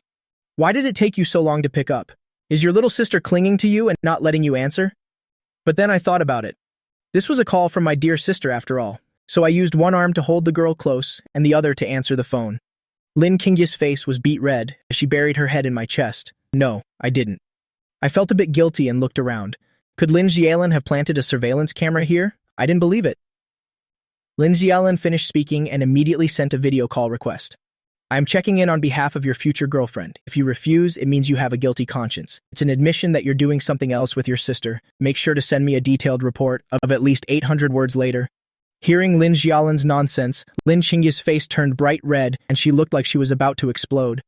Why did it take you so long to pick up? Is your little sister clinging to you and not letting you answer? But then I thought about it. This was a call from my dear sister after all, so I used one arm to hold the girl close and the other to answer the phone. Lin Qingyi's face was beet red as she buried her head in my chest. No, I didn't. I felt a bit guilty and looked around. Could Lin Xiaolin have planted a surveillance camera here? I didn't believe it. Lin Xiaolin finished speaking and immediately sent a video call request. I'm checking in on behalf of your future girlfriend. If you refuse, it means you have a guilty conscience. It's an admission that you're doing something else with your sister. Make sure to send me a detailed report of at least 800 words later. Hearing Lin Xiaolin's nonsense, Lin Qingyi's face turned bright red and she looked like she was about to explode.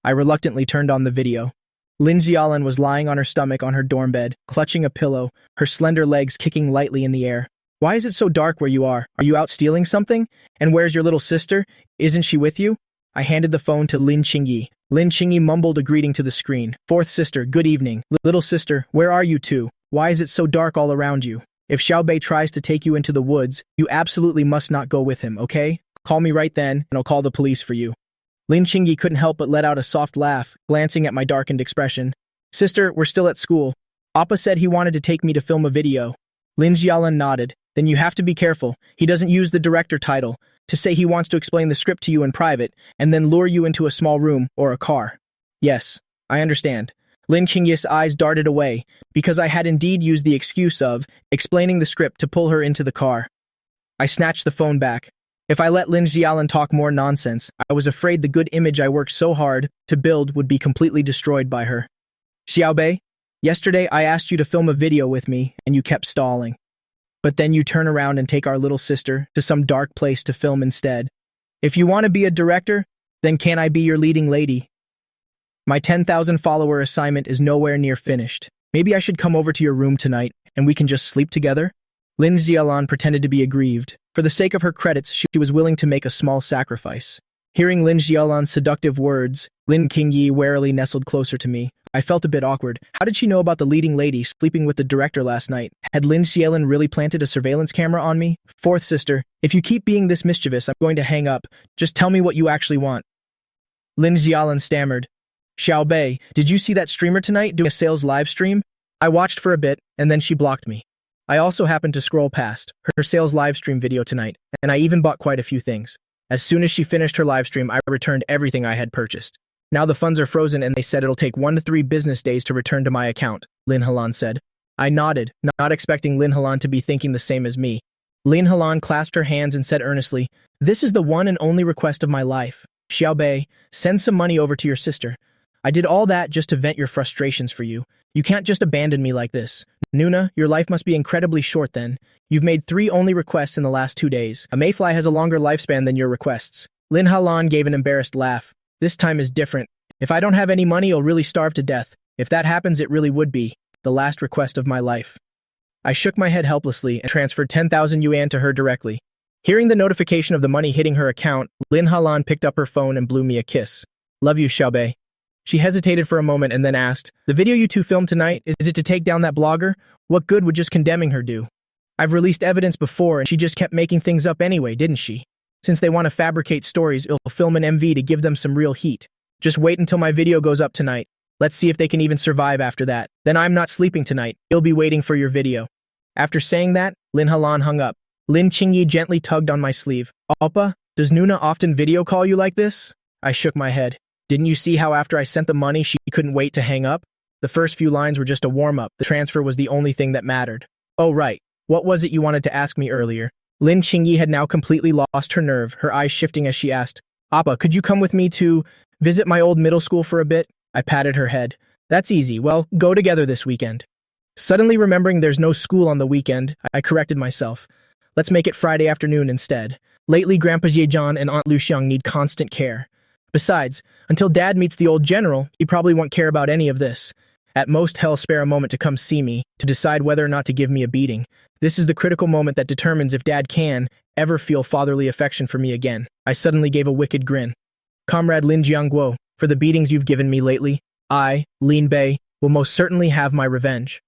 I reluctantly turned on the video. Lin Xiaolin was lying on her stomach on her dorm bed, clutching a pillow, her slender legs kicking lightly in the air. Why is it so dark where you are? Are you out stealing something? And where's your little sister? Isn't she with you? I handed the phone to Lin Qingyi. Lin Qingyi mumbled a greeting to the screen. Fourth sister, good evening. Little sister, where are you two? Why is it so dark all around you? If Xiao Bei tries to take you into the woods, you absolutely must not go with him, okay? Call me right then, and I'll call the police for you. Lin Qingyi couldn't help but let out a soft laugh, glancing at my darkened expression. Sister, we're still at school. Appa said he wanted to take me to film a video. Lin Xiaolin nodded. Then you have to be careful. He doesn't use the director title to say he wants to explain the script to you in private and then lure you into a small room or a car. Yes, I understand. Lin Qingyi's eyes darted away because I had indeed used the excuse of explaining the script to pull her into the car. I snatched the phone back. If I let Lin Xiaolin talk more nonsense, I was afraid the good image I worked so hard to build would be completely destroyed by her. Xiao Bei, yesterday I asked you to film a video with me and you kept stalling. But then you turn around and take our little sister to some dark place to film instead. If you want to be a director, then can I be your leading lady? My 10,000 follower assignment is nowhere near finished. Maybe I should come over to your room tonight and we can just sleep together? Lin Xiaolan pretended to be aggrieved. For the sake of her credits, she was willing to make a small sacrifice. Hearing Lin Xiaolan's seductive words, Lin Qingyi warily nestled closer to me. I felt a bit awkward. How did she know about the leading lady sleeping with the director last night? Had Lin Xiaolan really planted a surveillance camera on me? Fourth sister, if you keep being this mischievous, I'm going to hang up. Just tell me what you actually want. Lin Xiaolan stammered. Xiao Bei, did you see that streamer tonight doing a sales live stream? I watched for a bit, and then she blocked me. I also happened to scroll past her sales live stream video tonight, and I even bought quite a few things. As soon as she finished her live stream, I returned everything I had purchased. Now the funds are frozen and they said it'll take 1 to 3 business days to return to my account, Lin Helan said. I nodded, not expecting Lin Helan to be thinking the same as me. Lin Helan clasped her hands and said earnestly, "This is the one and only request of my life. Xiao Bei, send some money over to your sister. I did all that just to vent your frustrations for you. You can't just abandon me like this. Nuna, your life must be incredibly short then. You've made 3 only requests in the last 2 days. A mayfly has a longer lifespan than your requests." Lin Helan gave an embarrassed laugh. This time is different. If I don't have any money, I'll really starve to death. If that happens, it really would be the last request of my life. I shook my head helplessly and transferred 10,000 yuan to her directly. Hearing the notification of the money hitting her account, Lin Helan picked up her phone and blew me a kiss. Love you, Xiao Bei. She hesitated for a moment and then asked, "The video you two filmed tonight, is it to take down that blogger? What good would just condemning her do? I've released evidence before and she just kept making things up anyway, didn't she? Since they want to fabricate stories, it'll film an MV to give them some real heat. Just wait until my video goes up tonight. Let's see if they can even survive after that. Then I'm not sleeping tonight. You'll be waiting for your video." After saying that, Lin Helan hung up. Lin Qingyi gently tugged on my sleeve. "Oppa, does Nuna often video call you like this?" I shook my head. "Didn't you see how after I sent the money, she couldn't wait to hang up? The first few lines were just a warm-up. The transfer was the only thing that mattered." "Oh, right. What was it you wanted to ask me earlier?" Lin Qingyi had now completely lost her nerve, her eyes shifting as she asked, "Appa, could you come with me to visit my old middle school for a bit?" I patted her head. "That's easy. Well, go together this weekend." Suddenly remembering there's no school on the weekend, I corrected myself. "Let's make it Friday afternoon instead. Lately, Grandpa Yejian and Aunt Lu Xiang need constant care. Besides, until Dad meets the old general, he probably won't care about any of this. At most, he'll spare a moment to come see me, to decide whether or not to give me a beating. This is the critical moment that determines if Dad can ever feel fatherly affection for me again." I suddenly gave a wicked grin. "Comrade Lin Jiangguo, for the beatings you've given me lately, I, Lin Bei, will most certainly have my revenge."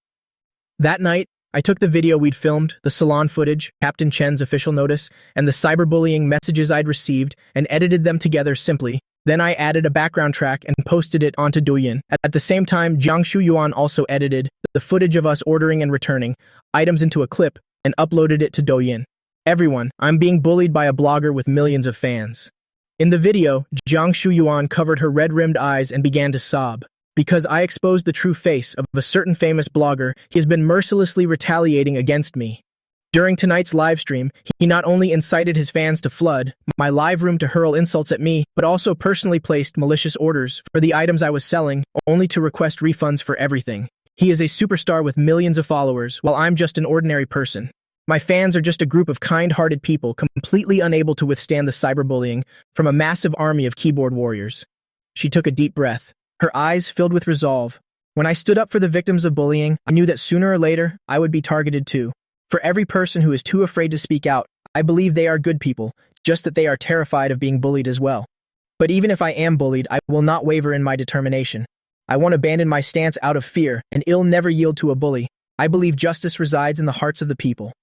That night, I took the video we'd filmed, the Salon footage, Captain Chen's official notice, and the cyberbullying messages I'd received, and edited them together simply. Then I added a background track and posted it onto Douyin. At the same time, Jiangshu Yuan also edited the footage of us ordering and returning items into a clip and uploaded it to Douyin. "Everyone, I'm being bullied by a blogger with millions of fans." In the video, Jiangshu Yuan covered her red-rimmed eyes and began to sob. "Because I exposed the true face of a certain famous blogger, he has been mercilessly retaliating against me. During tonight's livestream, he not only incited his fans to flood my live room to hurl insults at me, but also personally placed malicious orders for the items I was selling, only to request refunds for everything. He is a superstar with millions of followers, while I'm just an ordinary person. My fans are just a group of kind-hearted people completely unable to withstand the cyberbullying from a massive army of keyboard warriors." She took a deep breath. Her eyes filled with resolve. When I stood up for the victims of bullying, I knew that sooner or later, I would be targeted too. For every person who is too afraid to speak out, I believe they are good people, just that they are terrified of being bullied as well. But even if I am bullied, I will not waver in my determination. I won't abandon my stance out of fear, and ill never yield to a bully. I believe justice resides in the hearts of the people.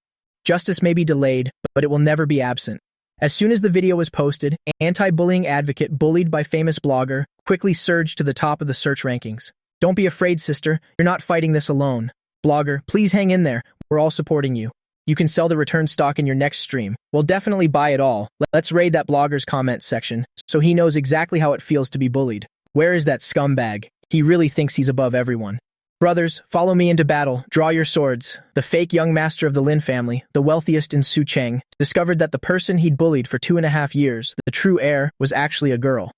Justice may be delayed, but it will never be absent. As soon as the video was posted, anti-bullying advocate bullied by famous blogger quickly surged to the top of the search rankings. "Don't be afraid, sister. You're not fighting this alone. Blogger, please hang in there. We're all supporting you. You can sell the return stock in your next stream. We'll definitely buy it all. Let's raid that blogger's comment section, so he knows exactly how it feels to be bullied. Where is that scumbag? He really thinks he's above everyone. Brothers, follow me into battle. Draw your swords." The fake young master of the Lin family, the wealthiest in Sucheng, discovered that the person he'd bullied for 2.5 years, the true heir, was actually a girl.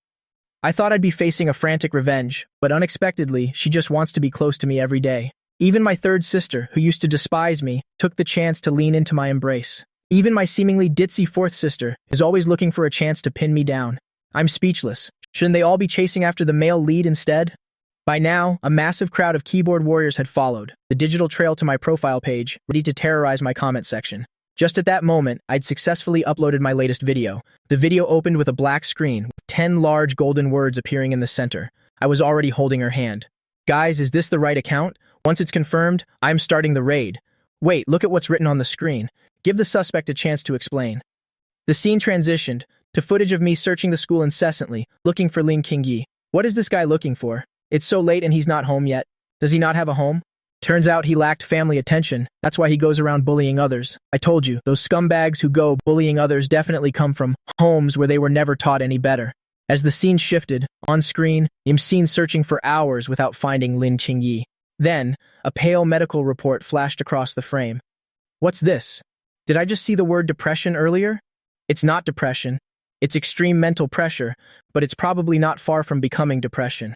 I thought I'd be facing a frantic revenge, but unexpectedly, she just wants to be close to me every day. Even my third sister, who used to despise me, took the chance to lean into my embrace. Even my seemingly ditzy fourth sister is always looking for a chance to pin me down. I'm speechless. Shouldn't they all be chasing after the male lead instead? By now, a massive crowd of keyboard warriors had followed, the digital trail to my profile page, ready to terrorize my comment section. Just at that moment, I'd successfully uploaded my latest video. The video opened with a black screen, with 10 large golden words appearing in the center. I was already holding her hand. Guys, is this the right account? Once it's confirmed, I'm starting the raid. Wait, look at what's written on the screen. Give the suspect a chance to explain. The scene transitioned to footage of me searching the school incessantly, looking for Lin Qingyi. What is this guy looking for? It's so late and he's not home yet. Does he not have a home? Turns out he lacked family attention. That's why he goes around bullying others. I told you, those scumbags who go bullying others definitely come from homes where they were never taught any better. As the scene shifted, on screen, I'm seen searching for hours without finding Lin Qingyi. Then, a pale medical report flashed across the frame. What's this? Did I just see the word depression earlier? It's not depression. It's extreme mental pressure, but it's probably not far from becoming depression.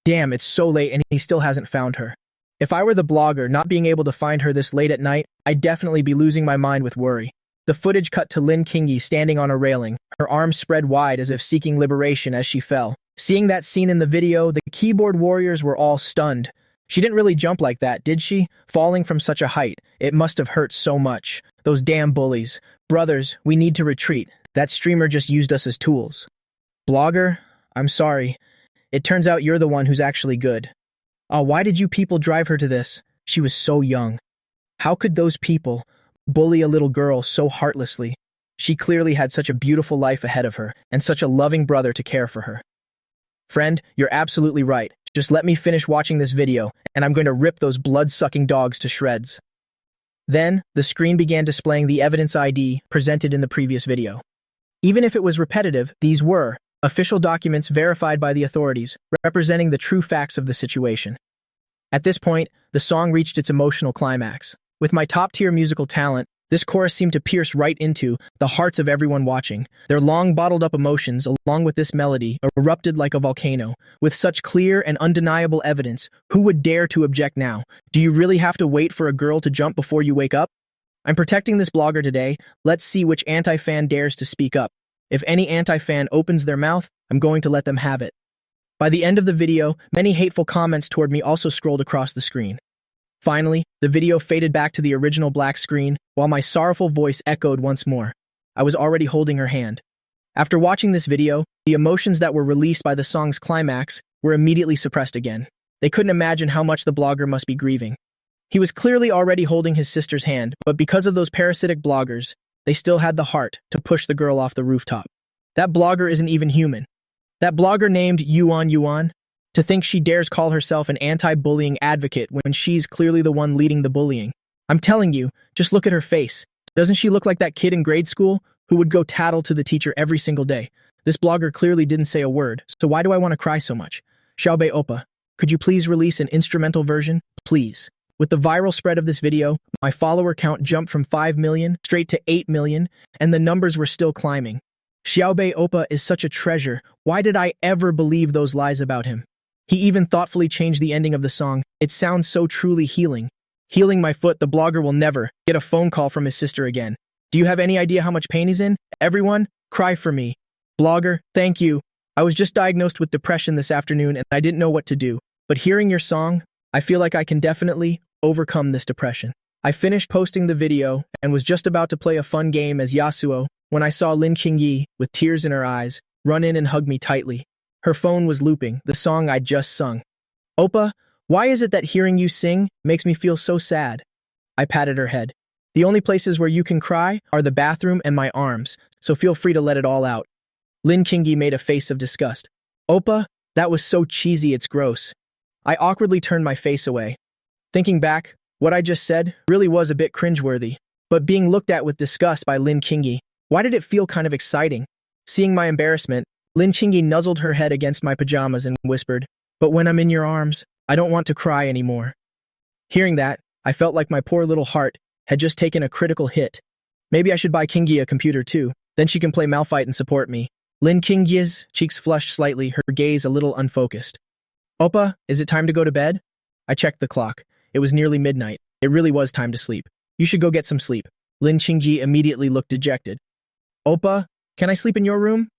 Damn, it's so late and he still hasn't found her. If I were the blogger, not being able to find her this late at night, I'd definitely be losing my mind with worry. The footage cut to Lin Qingyi standing on a railing, her arms spread wide as if seeking liberation as she fell. Seeing that scene in the video, the keyboard warriors were all stunned. She didn't really jump like that, did she? Falling from such a height, it must have hurt so much. Those damn bullies. Brothers, we need to retreat. That streamer just used us as tools. Blogger, I'm sorry. It turns out you're the one who's actually good. Why did you people drive her to this? She was so young. How could those people bully a little girl so heartlessly? She clearly had such a beautiful life ahead of her, and such a loving brother to care for her. Friend, you're absolutely right. Just let me finish watching this video, and I'm going to rip those blood-sucking dogs to shreds. Then, the screen began displaying the evidence ID presented in the previous video. Even if it was repetitive, these were official documents verified by the authorities, representing the true facts of the situation. At this point, the song reached its emotional climax. With my top-tier musical talent, this chorus seemed to pierce right into the hearts of everyone watching. Their long bottled-up emotions, along with this melody, erupted like a volcano. With such clear and undeniable evidence, who would dare to object now? Do you really have to wait for a girl to jump before you wake up? I'm protecting this blogger today. Let's see which anti-fan dares to speak up. If any anti-fan opens their mouth, I'm going to let them have it. By the end of the video, many hateful comments toward me also scrolled across the screen. Finally, the video faded back to the original black screen, while my sorrowful voice echoed once more. I was already holding her hand. After watching this video, the emotions that were released by the song's climax were immediately suppressed again. They couldn't imagine how much the blogger must be grieving. He was clearly already holding his sister's hand, but because of those parasitic bloggers, they still had the heart to push the girl off the rooftop. That blogger isn't even human. That blogger named Yuan, to think she dares call herself an anti-bullying advocate when she's clearly the one leading the bullying. I'm telling you, just look at her face. Doesn't she look like that kid in grade school who would go tattle to the teacher every single day? This blogger clearly didn't say a word, so why do I want to cry so much? Xiaobei Oppa, could you please release an instrumental version? Please. With the viral spread of this video, my follower count jumped from 5 million straight to 8 million, and the numbers were still climbing. Xiaobei Oppa is such a treasure. Why did I ever believe those lies about him? He even thoughtfully changed the ending of the song. It sounds so truly healing. Healing my foot, the blogger will never get a phone call from his sister again. Do you have any idea how much pain he's in? Everyone, cry for me. Blogger, thank you. I was just diagnosed with depression this afternoon and I didn't know what to do. But hearing your song, I feel like I can definitely overcome this depression. I finished posting the video and was just about to play a fun game as Yasuo when I saw Lin Qingyi, with tears in her eyes, run in and hug me tightly. Her phone was looping, the song I'd just sung. Oppa, why is it that hearing you sing makes me feel so sad? I patted her head. The only places where you can cry are the bathroom and my arms, so feel free to let it all out. Lin Qingyi made a face of disgust. Oppa, that was so cheesy it's gross. I awkwardly turned my face away. Thinking back, what I just said really was a bit cringeworthy, but being looked at with disgust by Lin Qingyi, why did it feel kind of exciting? Seeing my embarrassment, Lin Qingyi nuzzled her head against my pajamas and whispered, "But when I'm in your arms, I don't want to cry anymore." Hearing that, I felt like my poor little heart had just taken a critical hit. Maybe I should buy Qingyi a computer too, then she can play Malphite and support me. Lin Qingyi's cheeks flushed slightly, her gaze a little unfocused. Oppa, is it time to go to bed? I checked the clock. It was nearly midnight. It really was time to sleep. You should go get some sleep. Lin Qingyi immediately looked dejected. Oppa, can I sleep in your room?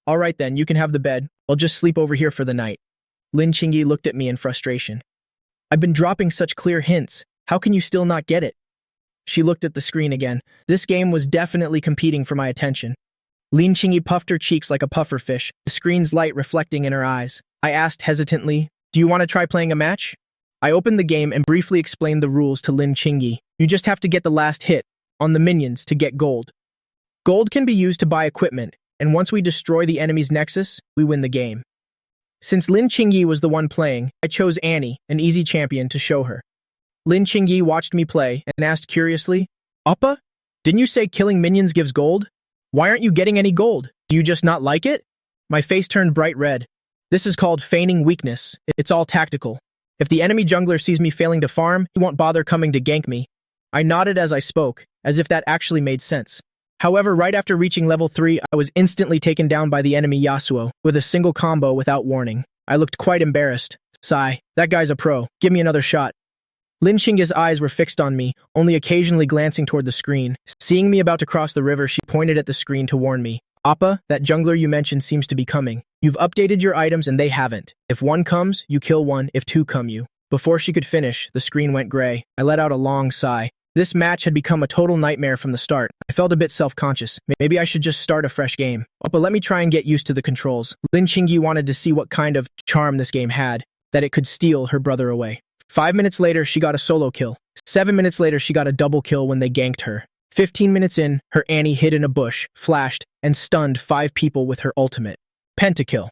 All right then, you can have the bed. I'll just sleep over here for the night. Lin Qingyi looked at me in frustration. I've been dropping such clear hints. How can you still not get it? She looked at the screen again. This game was definitely competing for my attention. Lin Qingyi puffed her cheeks like a pufferfish, the screen's light reflecting in her eyes. I asked hesitantly, "Do you want to try playing a match?" I opened the game and briefly explained the rules to Lin Qingyi. You just have to get the last hit on the minions to get gold. Gold can be used to buy equipment, and once we destroy the enemy's nexus, we win the game. Since Lin Qingyi was the one playing, I chose Annie, an easy champion, to show her. Lin Qingyi watched me play and asked curiously, "Oppa, didn't you say killing minions gives gold? Why aren't you getting any gold? Do you just not like it?" My face turned bright red. This is called feigning weakness. It's all tactical. If the enemy jungler sees me failing to farm, he won't bother coming to gank me. I nodded as I spoke, as if that actually made sense. However, right after reaching level 3, I was instantly taken down by the enemy Yasuo, with a single combo without warning. I looked quite embarrassed. Sigh, that guy's a pro. Give me another shot. Lin Qingyi's eyes were fixed on me, only occasionally glancing toward the screen. Seeing me about to cross the river, she pointed at the screen to warn me. "Appa, that jungler you mentioned seems to be coming. You've updated your items and they haven't. If one comes, you kill one. If two come, you." Before she could finish, the screen went gray. I let out a long sigh. This match had become a total nightmare from the start. I felt a bit self-conscious. Maybe I should just start a fresh game. But let me try and get used to the controls. Lin Qingyi wanted to see what kind of charm this game had, that it could steal her brother away. 5 minutes later, she got a solo kill. 7 minutes later, she got a double kill when they ganked her. 15 minutes in, her Annie hid in a bush, flashed, and stunned 5 people with her ultimate. Pentakill.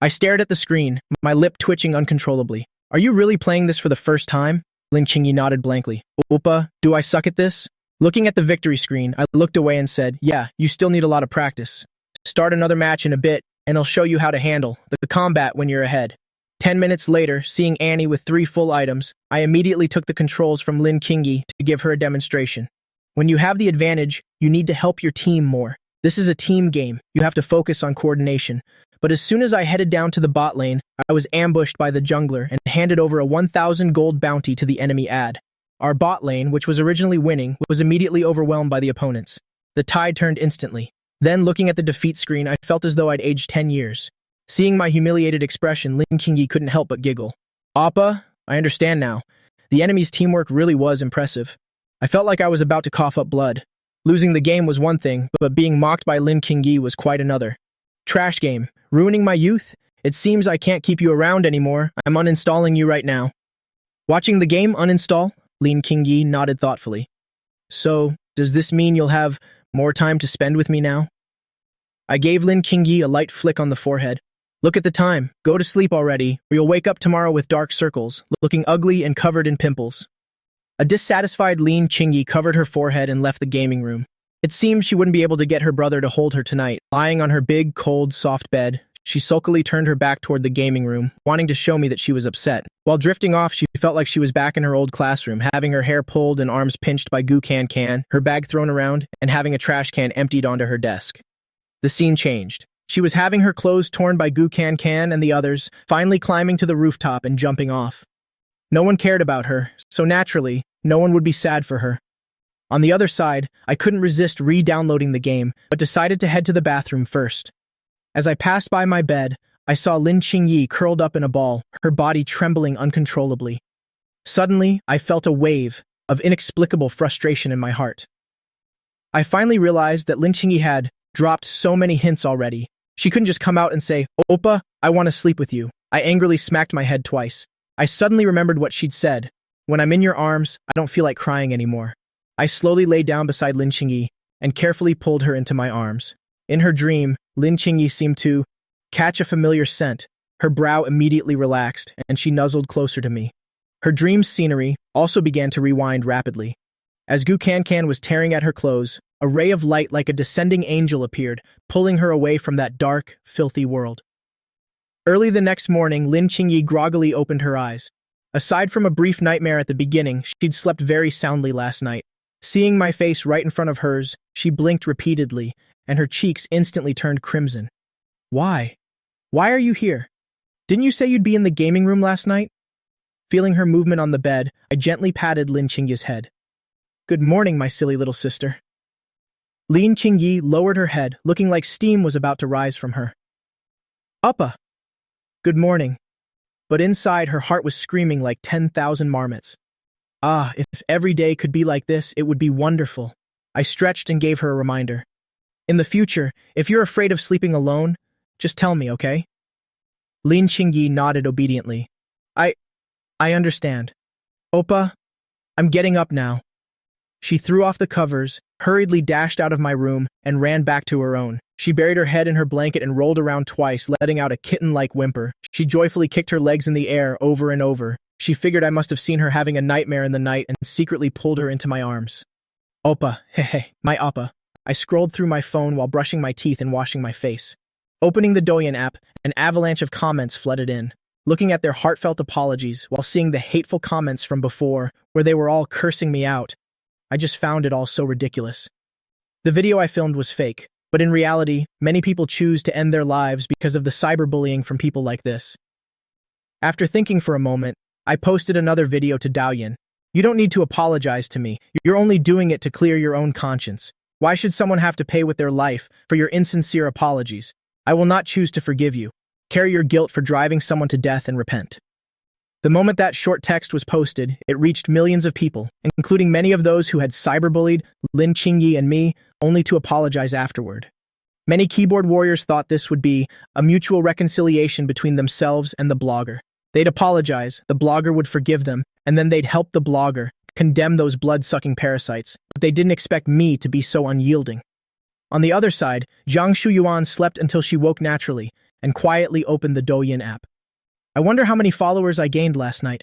I stared at the screen, my lip twitching uncontrollably. "Are you really playing this for the first time?" Lin Qingyi nodded blankly. "Oppa, do I suck at this?" Looking at the victory screen, I looked away and said, "Yeah, you still need a lot of practice. Start another match in a bit, and I'll show you how to handle the combat when you're ahead." 10 minutes later, seeing Annie with 3 full items, I immediately took the controls from Lin Qingyi to give her a demonstration. When you have the advantage, you need to help your team more. This is a team game. You have to focus on coordination. But as soon as I headed down to the bot lane, I was ambushed by the jungler and handed over a 1,000 gold bounty to the enemy ad. Our bot lane, which was originally winning, was immediately overwhelmed by the opponents. The tide turned instantly. Then, looking at the defeat screen, I felt as though I'd aged 10 years. Seeing my humiliated expression, Lin Qingyi couldn't help but giggle. "Appa, I understand now. The enemy's teamwork really was impressive." I felt like I was about to cough up blood. Losing the game was one thing, but being mocked by Lin Qingyi was quite another. "Trash game. Ruining my youth? It seems I can't keep you around anymore. I'm uninstalling you right now." Watching the game uninstall? Lin Qingyi nodded thoughtfully. "So, does this mean you'll have more time to spend with me now?" I gave Lin Qingyi a light flick on the forehead. "Look at the time. Go to sleep already, or you'll wake up tomorrow with dark circles, looking ugly and covered in pimples." A dissatisfied Lin Qingyi covered her forehead and left the gaming room. It seemed she wouldn't be able to get her brother to hold her tonight. Lying on her big, cold, soft bed, she sulkily turned her back toward the gaming room, wanting to show me that she was upset. While drifting off, she felt like she was back in her old classroom, having her hair pulled and arms pinched by Gu Can, her bag thrown around, and having a trash can emptied onto her desk. The scene changed. She was having her clothes torn by Gu Can and the others, finally climbing to the rooftop and jumping off. No one cared about her, so naturally, no one would be sad for her. On the other side, I couldn't resist re-downloading the game, but decided to head to the bathroom first. As I passed by my bed, I saw Lin Qingyi curled up in a ball, her body trembling uncontrollably. Suddenly, I felt a wave of inexplicable frustration in my heart. I finally realized that Lin Qingyi had dropped so many hints already. She couldn't just come out and say, "Oppa, I want to sleep with you." I angrily smacked my head twice. I suddenly remembered what she'd said. "When I'm in your arms, I don't feel like crying anymore." I slowly lay down beside Lin Qingyi and carefully pulled her into my arms. In her dream, Lin Qingyi seemed to catch a familiar scent. Her brow immediately relaxed, and she nuzzled closer to me. Her dream's scenery also began to rewind rapidly. As Gu Can was tearing at her clothes, a ray of light like a descending angel appeared, pulling her away from that dark, filthy world. Early the next morning, Lin Qingyi groggily opened her eyes. Aside from a brief nightmare at the beginning, she'd slept very soundly last night. Seeing my face right in front of hers, she blinked repeatedly, and her cheeks instantly turned crimson. "Why? Why are you here? Didn't you say you'd be in the gaming room last night?" Feeling her movement on the bed, I gently patted Lin Qingyi's head. "Good morning, my silly little sister." Lin Qingyi lowered her head, looking like steam was about to rise from her. "Appa." "Good morning." but inside her heart was screaming like 10,000 marmots. Ah, if every day could be like this, it would be wonderful. I stretched and gave her a reminder. In the future, if you're afraid of sleeping alone, just tell me, okay? Lin Qingyi nodded obediently. I understand. Oppa, I'm getting up now. She threw off the covers, hurriedly dashed out of my room, and ran back to her own. She buried her head in her blanket and rolled around twice, letting out a kitten-like whimper. She joyfully kicked her legs in the air over and over. She figured I must have seen her having a nightmare in the night and secretly pulled her into my arms. Oppa, hehe, my oppa. I scrolled through my phone while brushing my teeth and washing my face. Opening the Douyin app, an avalanche of comments flooded in. Looking at their heartfelt apologies while seeing the hateful comments from before, where they were all cursing me out, I just found it all so ridiculous. The video I filmed was fake, but in reality, many people choose to end their lives because of the cyberbullying from people like this. After thinking for a moment, I posted another video to Douyin. You don't need to apologize to me. You're only doing it to clear your own conscience. Why should someone have to pay with their life for your insincere apologies? I will not choose to forgive you. Carry your guilt for driving someone to death and repent. The moment that short text was posted, it reached millions of people, including many of those who had cyberbullied Lin Qingyi and me, only to apologize afterward. Many keyboard warriors thought this would be a mutual reconciliation between themselves and the blogger. They'd apologize, the blogger would forgive them, and then they'd help the blogger condemn those blood-sucking parasites, but they didn't expect me to be so unyielding. On the other side, Zhang Shuyuan slept until she woke naturally and quietly opened the Douyin app. I wonder how many followers I gained last night.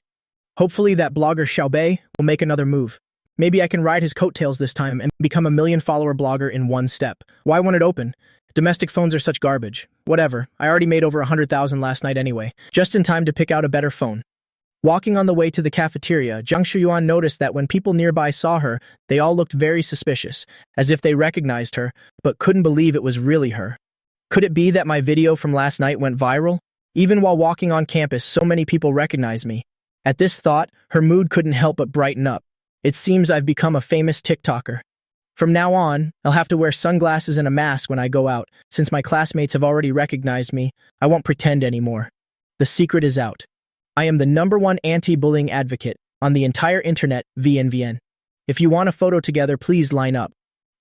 Hopefully that blogger Xiaobei will make another move. Maybe I can ride his coattails this time and become a million-follower blogger in one step. Why won't it open? Domestic phones are such garbage. Whatever, I already made over 100,000 last night anyway, just in time to pick out a better phone. Walking on the way to the cafeteria, Zhang Shuyuan noticed that when people nearby saw her, they all looked very suspicious, as if they recognized her, but couldn't believe it was really her. Could it be that my video from last night went viral? Even while walking on campus, so many people recognized me. At this thought, her mood couldn't help but brighten up. It seems I've become a famous TikToker. From now on, I'll have to wear sunglasses and a mask when I go out. Since my classmates have already recognized me, I won't pretend anymore. The secret is out. I am the #1 anti-bullying advocate on the entire internet, VNVN. If you want a photo together, please line up.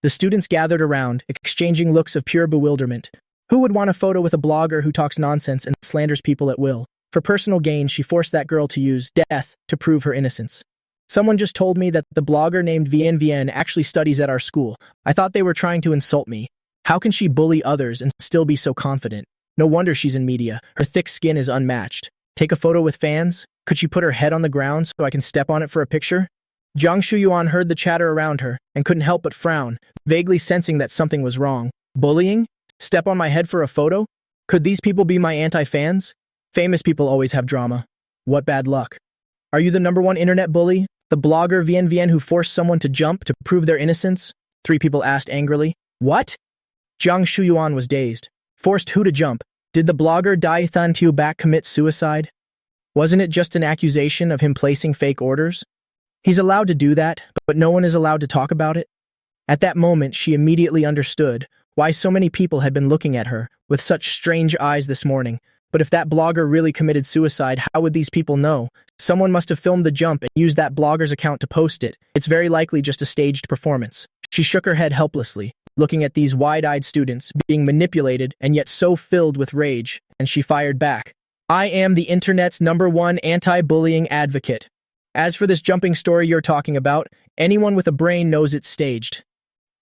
The students gathered around, exchanging looks of pure bewilderment. Who would want a photo with a blogger who talks nonsense and slanders people at will? For personal gain, she forced that girl to use death to prove her innocence. Someone just told me that the blogger named VNVN actually studies at our school. I thought they were trying to insult me. How can she bully others and still be so confident? No wonder she's in media. Her thick skin is unmatched. Take a photo with fans? Could she put her head on the ground so I can step on it for a picture? Zhang Shuyuan heard the chatter around her and couldn't help but frown, vaguely sensing that something was wrong. Bullying? Step on my head for a photo? Could these people be my anti-fans? Famous people always have drama. What bad luck. Are you the #1 internet bully? The blogger VNVN who forced someone to jump to prove their innocence? 3 people asked angrily. What? Zhang Shuyuan was dazed. Forced who to jump? Did the blogger Li Nianqiu back commit suicide? Wasn't it just an accusation of him placing fake orders? He's allowed to do that, but no one is allowed to talk about it. At that moment, she immediately understood why so many people had been looking at her with such strange eyes this morning. But if that blogger really committed suicide, how would these people know? Someone must have filmed the jump and used that blogger's account to post it. It's very likely just a staged performance. She shook her head helplessly, looking at these wide-eyed students being manipulated and yet so filled with rage, and she fired back. I am the internet's #1 anti-bullying advocate. As for this jumping story you're talking about, anyone with a brain knows it's staged.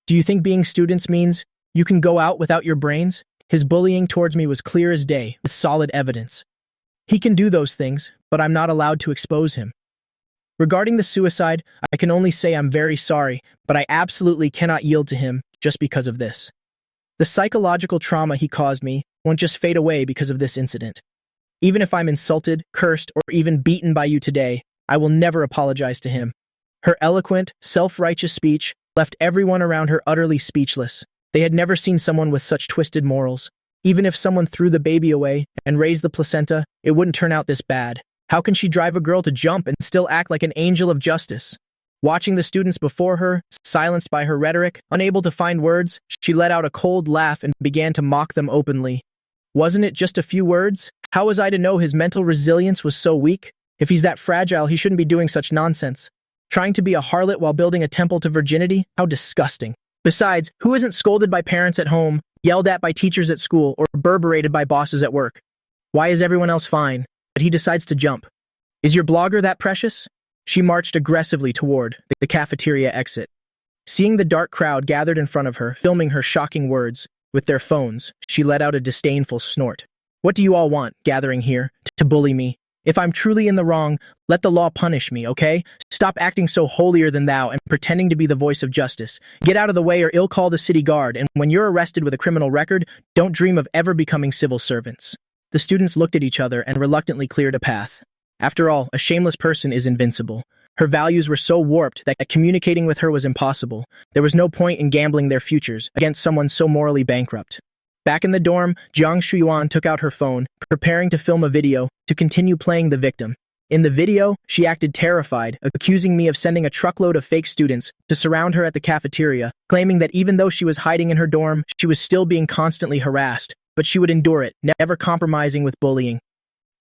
Do you think being students means you can go out without your brains? His bullying towards me was clear as day, with solid evidence. He can do those things, but I'm not allowed to expose him. Regarding the suicide, I can only say I'm very sorry, but I absolutely cannot yield to him just because of this. The psychological trauma he caused me won't just fade away because of this incident. Even if I'm insulted, cursed, or even beaten by you today, I will never apologize to him. Her eloquent, self-righteous speech left everyone around her utterly speechless. They had never seen someone with such twisted morals. Even if someone threw the baby away and raised the placenta, it wouldn't turn out this bad. How can she drive a girl to jump and still act like an angel of justice? Watching the students before her, silenced by her rhetoric, unable to find words, she let out a cold laugh and began to mock them openly. Wasn't it just a few words? How was I to know his mental resilience was so weak? If he's that fragile, he shouldn't be doing such nonsense. Trying to be a harlot while building a temple to virginity? How disgusting. Besides, who isn't scolded by parents at home, yelled at by teachers at school, or berberated by bosses at work? Why is everyone else fine, but he decides to jump? Is your blogger that precious? She marched aggressively toward the cafeteria exit. Seeing the dark crowd gathered in front of her, filming her shocking words with their phones, she let out a disdainful snort. What do you all want, gathering here, to bully me? If I'm truly in the wrong, let the law punish me, okay? Stop acting so holier than thou and pretending to be the voice of justice. Get out of the way or ill call the city guard, and when you're arrested with a criminal record, don't dream of ever becoming civil servants. The students looked at each other and reluctantly cleared a path. After all, a shameless person is invincible. Her values were so warped that communicating with her was impossible. There was no point in gambling their futures against someone so morally bankrupt. Back in the dorm, Jiang Shuyuan took out her phone, preparing to film a video to continue playing the victim. In the video, she acted terrified, accusing me of sending a truckload of fake students to surround her at the cafeteria, claiming that even though she was hiding in her dorm, she was still being constantly harassed, but she would endure it, never compromising with bullying.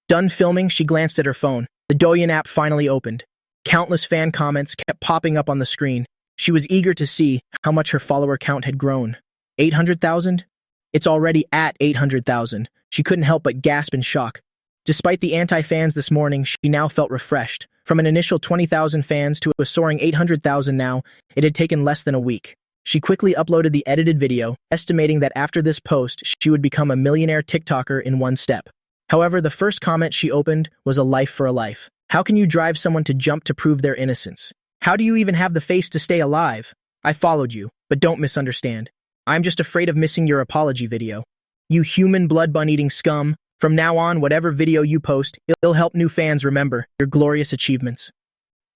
Done filming, she glanced at her phone. The Douyin app finally opened. Countless fan comments kept popping up on the screen. She was eager to see how much her follower count had grown. 800,000? It's already at 800,000. She couldn't help but gasp in shock. Despite the anti-fans this morning, she now felt refreshed. From an initial 20,000 fans to a soaring 800,000 now, it had taken less than a week. She quickly uploaded the edited video, estimating that after this post, she would become a millionaire TikToker in one step. However, the first comment she opened was a life for a life. How can you drive someone to jump to prove their innocence? How do you even have the face to stay alive? I followed you, but don't misunderstand. I'm just afraid of missing your apology video. You human blood bun-eating scum. From now on, whatever video you post, it'll help new fans remember your glorious achievements.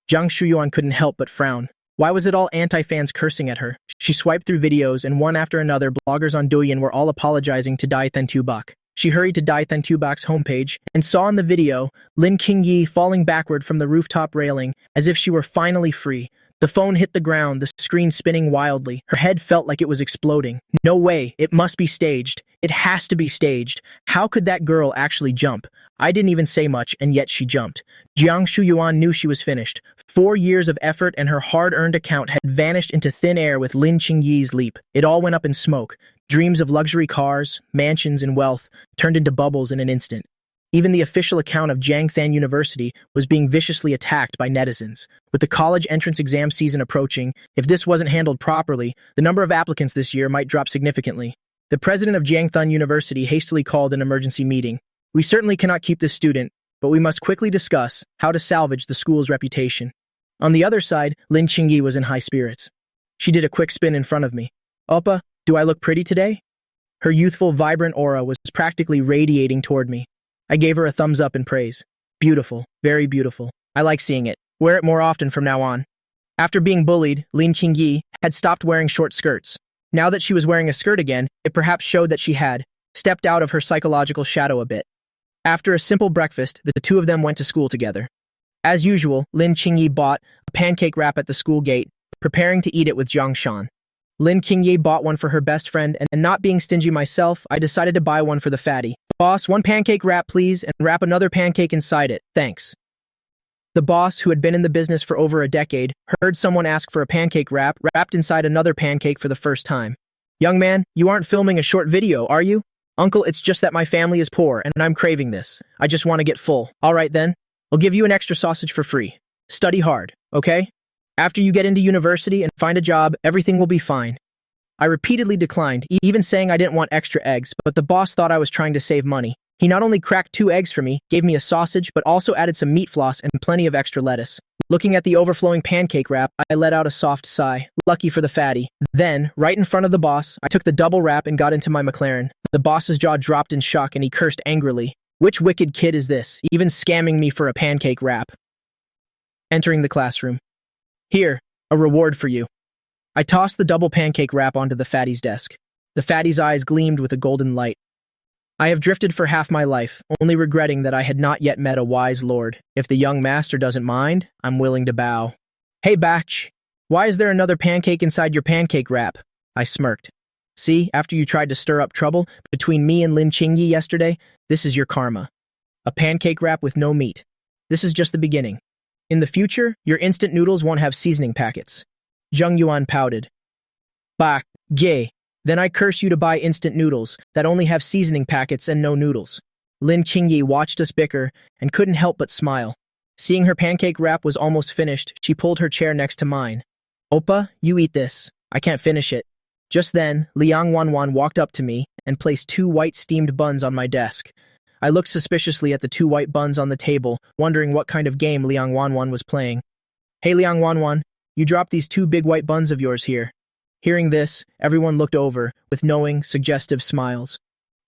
Jiang Shuyuan couldn't help but frown. Why was it all anti-fans cursing at her? She swiped through videos, and one after another, bloggers on Douyin were all apologizing to Dai Thentubak. She hurried to Dai Thentubak's homepage and saw in the video Lin Qingyi falling backward from the rooftop railing as if she were finally free. The phone hit the ground, the screen spinning wildly. Her head felt like it was exploding. No way, it must be staged. It has to be staged. How could that girl actually jump? I didn't even say much, and yet she jumped. Jiang Shuyuan knew she was finished. 4 years of effort and her hard-earned account had vanished into thin air with Lin Qingyi's leap. It all went up in smoke. Dreams of luxury cars, mansions, and wealth turned into bubbles in an instant. Even the official account of Jiangthan University was being viciously attacked by netizens. With the college entrance exam season approaching, if this wasn't handled properly, the number of applicants this year might drop significantly. The president of Jiangthan University hastily called an emergency meeting. We certainly cannot keep this student, but we must quickly discuss how to salvage the school's reputation. On the other side, Lin Qingyi was in high spirits. She did a quick spin in front of me. Oppa, do I look pretty today? Her youthful, vibrant aura was practically radiating toward me. I gave her a thumbs up in praise. Beautiful, very beautiful. I like seeing it. Wear it more often from now on. After being bullied, Lin Qingyi had stopped wearing short skirts. Now that she was wearing a skirt again, it perhaps showed that she had stepped out of her psychological shadow a bit. After a simple breakfast, the two of them went to school together. As usual, Lin Qingyi bought a pancake wrap at the school gate, preparing to eat it with Jiang Shan. Lin Qingyi bought one for her best friend, and not being stingy myself, I decided to buy one for the fatty. Boss, one pancake wrap, please, and wrap another pancake inside it. Thanks. The boss, who had been in the business for over a decade, heard someone ask for a pancake wrap wrapped inside another pancake for the first time. Young man, you aren't filming a short video, are you? Uncle, it's just that my family is poor, and I'm craving this. I just want to get full. All right, then. I'll give you an extra sausage for free. Study hard, okay? After you get into university and find a job, everything will be fine. I repeatedly declined, even saying I didn't want extra eggs, but the boss thought I was trying to save money. He not only cracked 2 eggs for me, gave me a sausage, but also added some meat floss and plenty of extra lettuce. Looking at the overflowing pancake wrap, I let out a soft sigh, lucky for the fatty. Then, right in front of the boss, I took the double wrap and got into my McLaren. The boss's jaw dropped in shock and he cursed angrily. Which wicked kid is this, even scamming me for a pancake wrap? Entering the classroom. Here, a reward for you. I tossed the double pancake wrap onto the fatty's desk. The fatty's eyes gleamed with a golden light. I have drifted for half my life, only regretting that I had not yet met a wise lord. If the young master doesn't mind, I'm willing to bow. Hey, Batch, why is there another pancake inside your pancake wrap? I smirked. See, after you tried to stir up trouble between me and Lin Qingyi yesterday, this is your karma. A pancake wrap with no meat. This is just the beginning. In the future, your instant noodles won't have seasoning packets. Zheng Yuan pouted. Bah, gay. Then I curse you to buy instant noodles that only have seasoning packets and no noodles. Lin Qingyi watched us bicker and couldn't help but smile. Seeing her pancake wrap was almost finished, she pulled her chair next to mine. Oppa, you eat this. I can't finish it. Just then, Liang Wanwan walked up to me and placed 2 white steamed buns on my desk. I looked suspiciously at the 2 white buns on the table, wondering what kind of game Liang Wanwan was playing. Hey Liang Wanwan, you dropped these 2 big white buns of yours here. Hearing this, everyone looked over, with knowing, suggestive smiles.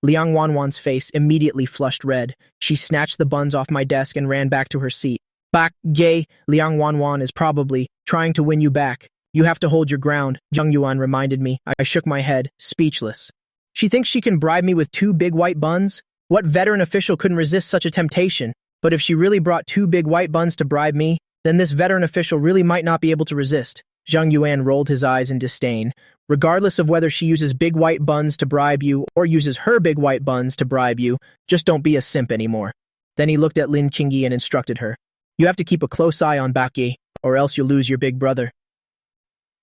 Liang Wanwan's face immediately flushed red. She snatched the buns off my desk and ran back to her seat. Back, gay, Liang Wanwan is probably trying to win you back. You have to hold your ground, Zheng Yuan reminded me. I shook my head, speechless. She thinks she can bribe me with 2 big white buns? What veteran official couldn't resist such a temptation? But if she really brought 2 big white buns to bribe me, then this veteran official really might not be able to resist. Zheng Yuan rolled his eyes in disdain. Regardless of whether she uses big white buns to bribe you or uses her big white buns to bribe you, just don't be a simp anymore. Then he looked at Lin Qingyi and instructed her. You have to keep a close eye on Baki, or else you'll lose your big brother.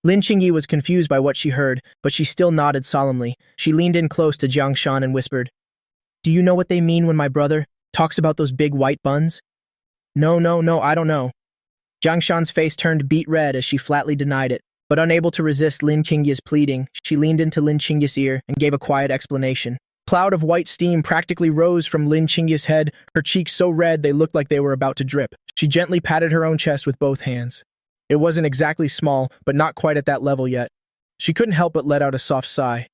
Lin Qingyi was confused by what she heard, but she still nodded solemnly. She leaned in close to Jiang Shan and whispered, Do you know what they mean when my brother talks about those big white buns? No, I don't know. Jiang Shan's face turned beet red as she flatly denied it, but unable to resist Lin Qingyi's pleading, she leaned into Lin Qingyi's ear and gave a quiet explanation. A cloud of white steam practically rose from Lin Qingyi's head, her cheeks so red they looked like they were about to drip. She gently patted her own chest with both hands. It wasn't exactly small, but not quite at that level yet. She couldn't help but let out a soft sigh.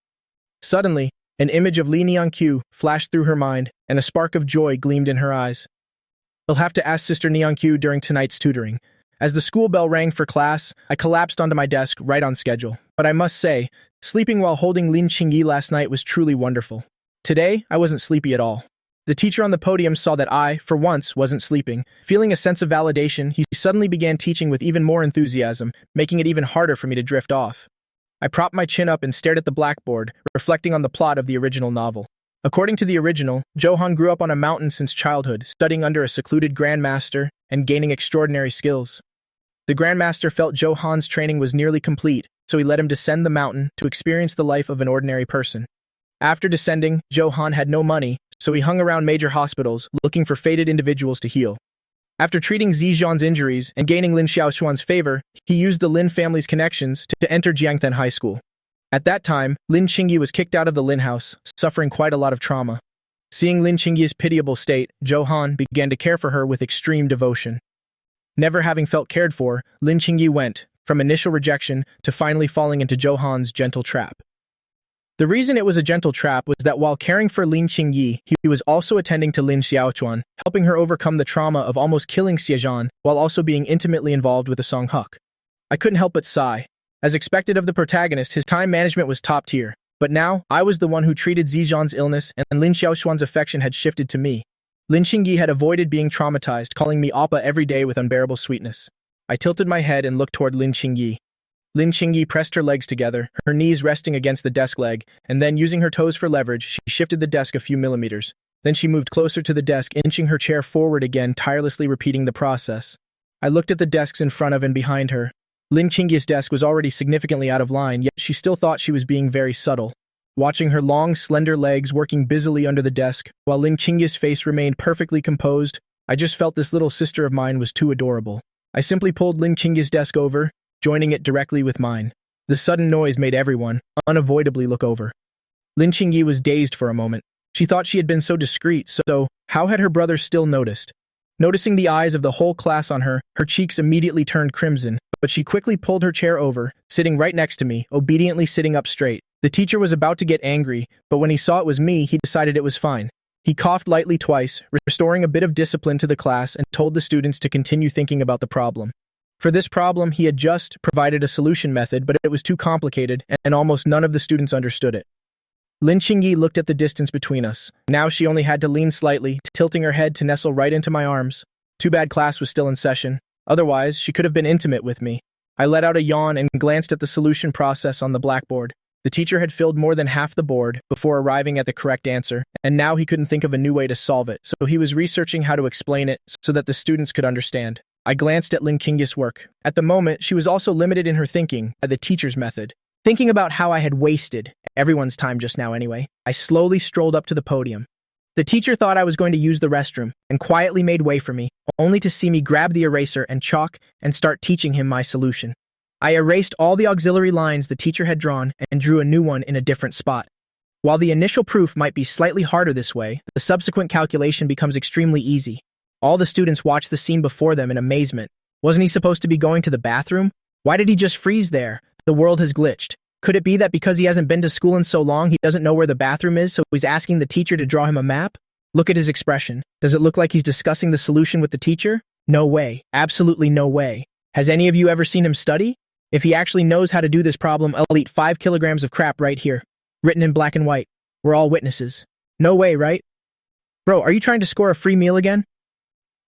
Suddenly, an image of Li Nianqiu flashed through her mind, and a spark of joy gleamed in her eyes. I'll have to ask Sister Nianqiu during tonight's tutoring. As the school bell rang for class, I collapsed onto my desk right on schedule. But I must say, sleeping while holding Lin Qingyi last night was truly wonderful. Today, I wasn't sleepy at all. The teacher on the podium saw that I, for once, wasn't sleeping. Feeling a sense of validation, he suddenly began teaching with even more enthusiasm, making it even harder for me to drift off. I propped my chin up and stared at the blackboard, reflecting on the plot of the original novel. According to the original, Johan grew up on a mountain since childhood, studying under a secluded grandmaster and gaining extraordinary skills. The grandmaster felt Johan's training was nearly complete, so he let him descend the mountain to experience the life of an ordinary person. After descending, Johan had no money, so he hung around major hospitals, looking for fated individuals to heal. After treating Zizhan's injuries and gaining Lin Xiaoxuan's favor, he used the Lin family's connections to enter Jiangthen High School. At that time, Lin Qingyi was kicked out of the Lin house, suffering quite a lot of trauma. Seeing Lin Qingyi's pitiable state, Johan began to care for her with extreme devotion. Never having felt cared for, Lin Qingyi went, from initial rejection to finally falling into Johan's gentle trap. The reason it was a gentle trap was that while caring for Lin Qingyi, he was also attending to Lin Xiaochuan, helping her overcome the trauma of almost killing Xie while also being intimately involved with the Song Huk. I couldn't help but sigh. As expected of the protagonist, his time management was top tier. But now, I was the one who treated Zizhan's illness, and Lin Xiaoxuan's affection had shifted to me. Lin Qingyi had avoided being traumatized, calling me Appa every day with unbearable sweetness. I tilted my head and looked toward Lin Qingyi. Lin Qingyi pressed her legs together, her knees resting against the desk leg, and then, using her toes for leverage, she shifted the desk a few millimeters. Then she moved closer to the desk, inching her chair forward again, tirelessly repeating the process. I looked at the desks in front of and behind her. Lin Qingyi's desk was already significantly out of line, yet she still thought she was being very subtle. Watching her long, slender legs working busily under the desk, while Lin Qingyi's face remained perfectly composed, I just felt this little sister of mine was too adorable. I simply pulled Lin Qingyi's desk over, joining it directly with mine. The sudden noise made everyone, unavoidably, look over. Lin Qingyi was dazed for a moment. She thought she had been so discreet, so how had her brother still noticed? Noticing the eyes of the whole class on her, her cheeks immediately turned crimson, but she quickly pulled her chair over, sitting right next to me, obediently sitting up straight. The teacher was about to get angry, but when he saw it was me, he decided it was fine. He coughed lightly twice, restoring a bit of discipline to the class, and told the students to continue thinking about the problem. For this problem, he had just provided a solution method, but it was too complicated, and almost none of the students understood it. Lin Qingyi looked at the distance between us. Now she only had to lean slightly, tilting her head to nestle right into my arms. Too bad class was still in session. Otherwise, she could have been intimate with me. I let out a yawn and glanced at the solution process on the blackboard. The teacher had filled more than half the board before arriving at the correct answer, and now he couldn't think of a new way to solve it, so he was researching how to explain it so that the students could understand. I glanced at Lin Qingyi's work. At the moment, she was also limited in her thinking by the teacher's method. Thinking about how I had wasted everyone's time just now anyway, I slowly strolled up to the podium. The teacher thought I was going to use the restroom and quietly made way for me, only to see me grab the eraser and chalk and start teaching him my solution. I erased all the auxiliary lines the teacher had drawn and drew a new one in a different spot. While the initial proof might be slightly harder this way, the subsequent calculation becomes extremely easy. All the students watched the scene before them in amazement. Wasn't he supposed to be going to the bathroom? Why did he just freeze there? The world has glitched. Could it be that because he hasn't been to school in so long, he doesn't know where the bathroom is, so he's asking the teacher to draw him a map? Look at his expression. Does it look like he's discussing the solution with the teacher? No way. Absolutely no way. Has any of you ever seen him study? If he actually knows how to do this problem, I'll eat 5 kilograms of crap right here. Written in black and white. We're all witnesses. No way, right? Bro, are you trying to score a free meal again?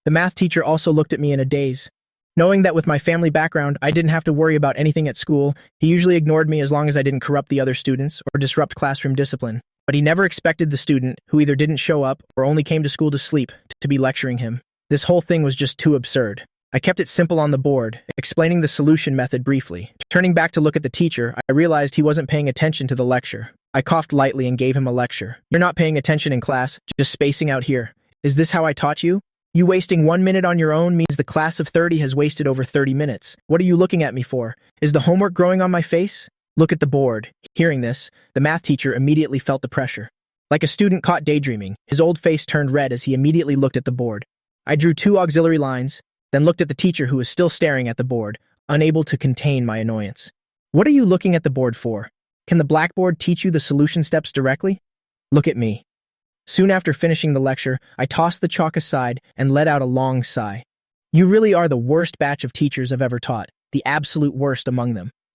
The math teacher also looked at me in a daze. Knowing that with my family background, I didn't have to worry about anything at school, he usually ignored me as long as I didn't corrupt the other students or disrupt classroom discipline. But he never expected the student, who either didn't show up or only came to school to sleep, to be lecturing him. This whole thing was just too absurd. I kept it simple on the board, explaining the solution method briefly. Turning back to look at the teacher, I realized he wasn't paying attention to the lecture. I coughed lightly and gave him a lecture. You're not paying attention in class, just spacing out here. Is this how I taught you? You wasting 1 minute on your own means the class of 30 has wasted over 30 minutes. What are you looking at me for? Is the homework growing on my face? Look at the board. Hearing this, the math teacher immediately felt the pressure. Like a student caught daydreaming, his old face turned red as he immediately looked at the board. I drew 2 auxiliary lines, then looked at the teacher who was still staring at the board, unable to contain my annoyance. What are you looking at the board for? Can the blackboard teach you the solution steps directly? Look at me. Soon after finishing the lecture, I tossed the chalk aside and let out a long sigh. You really are the worst batch of teachers I've ever taught, the absolute worst among them.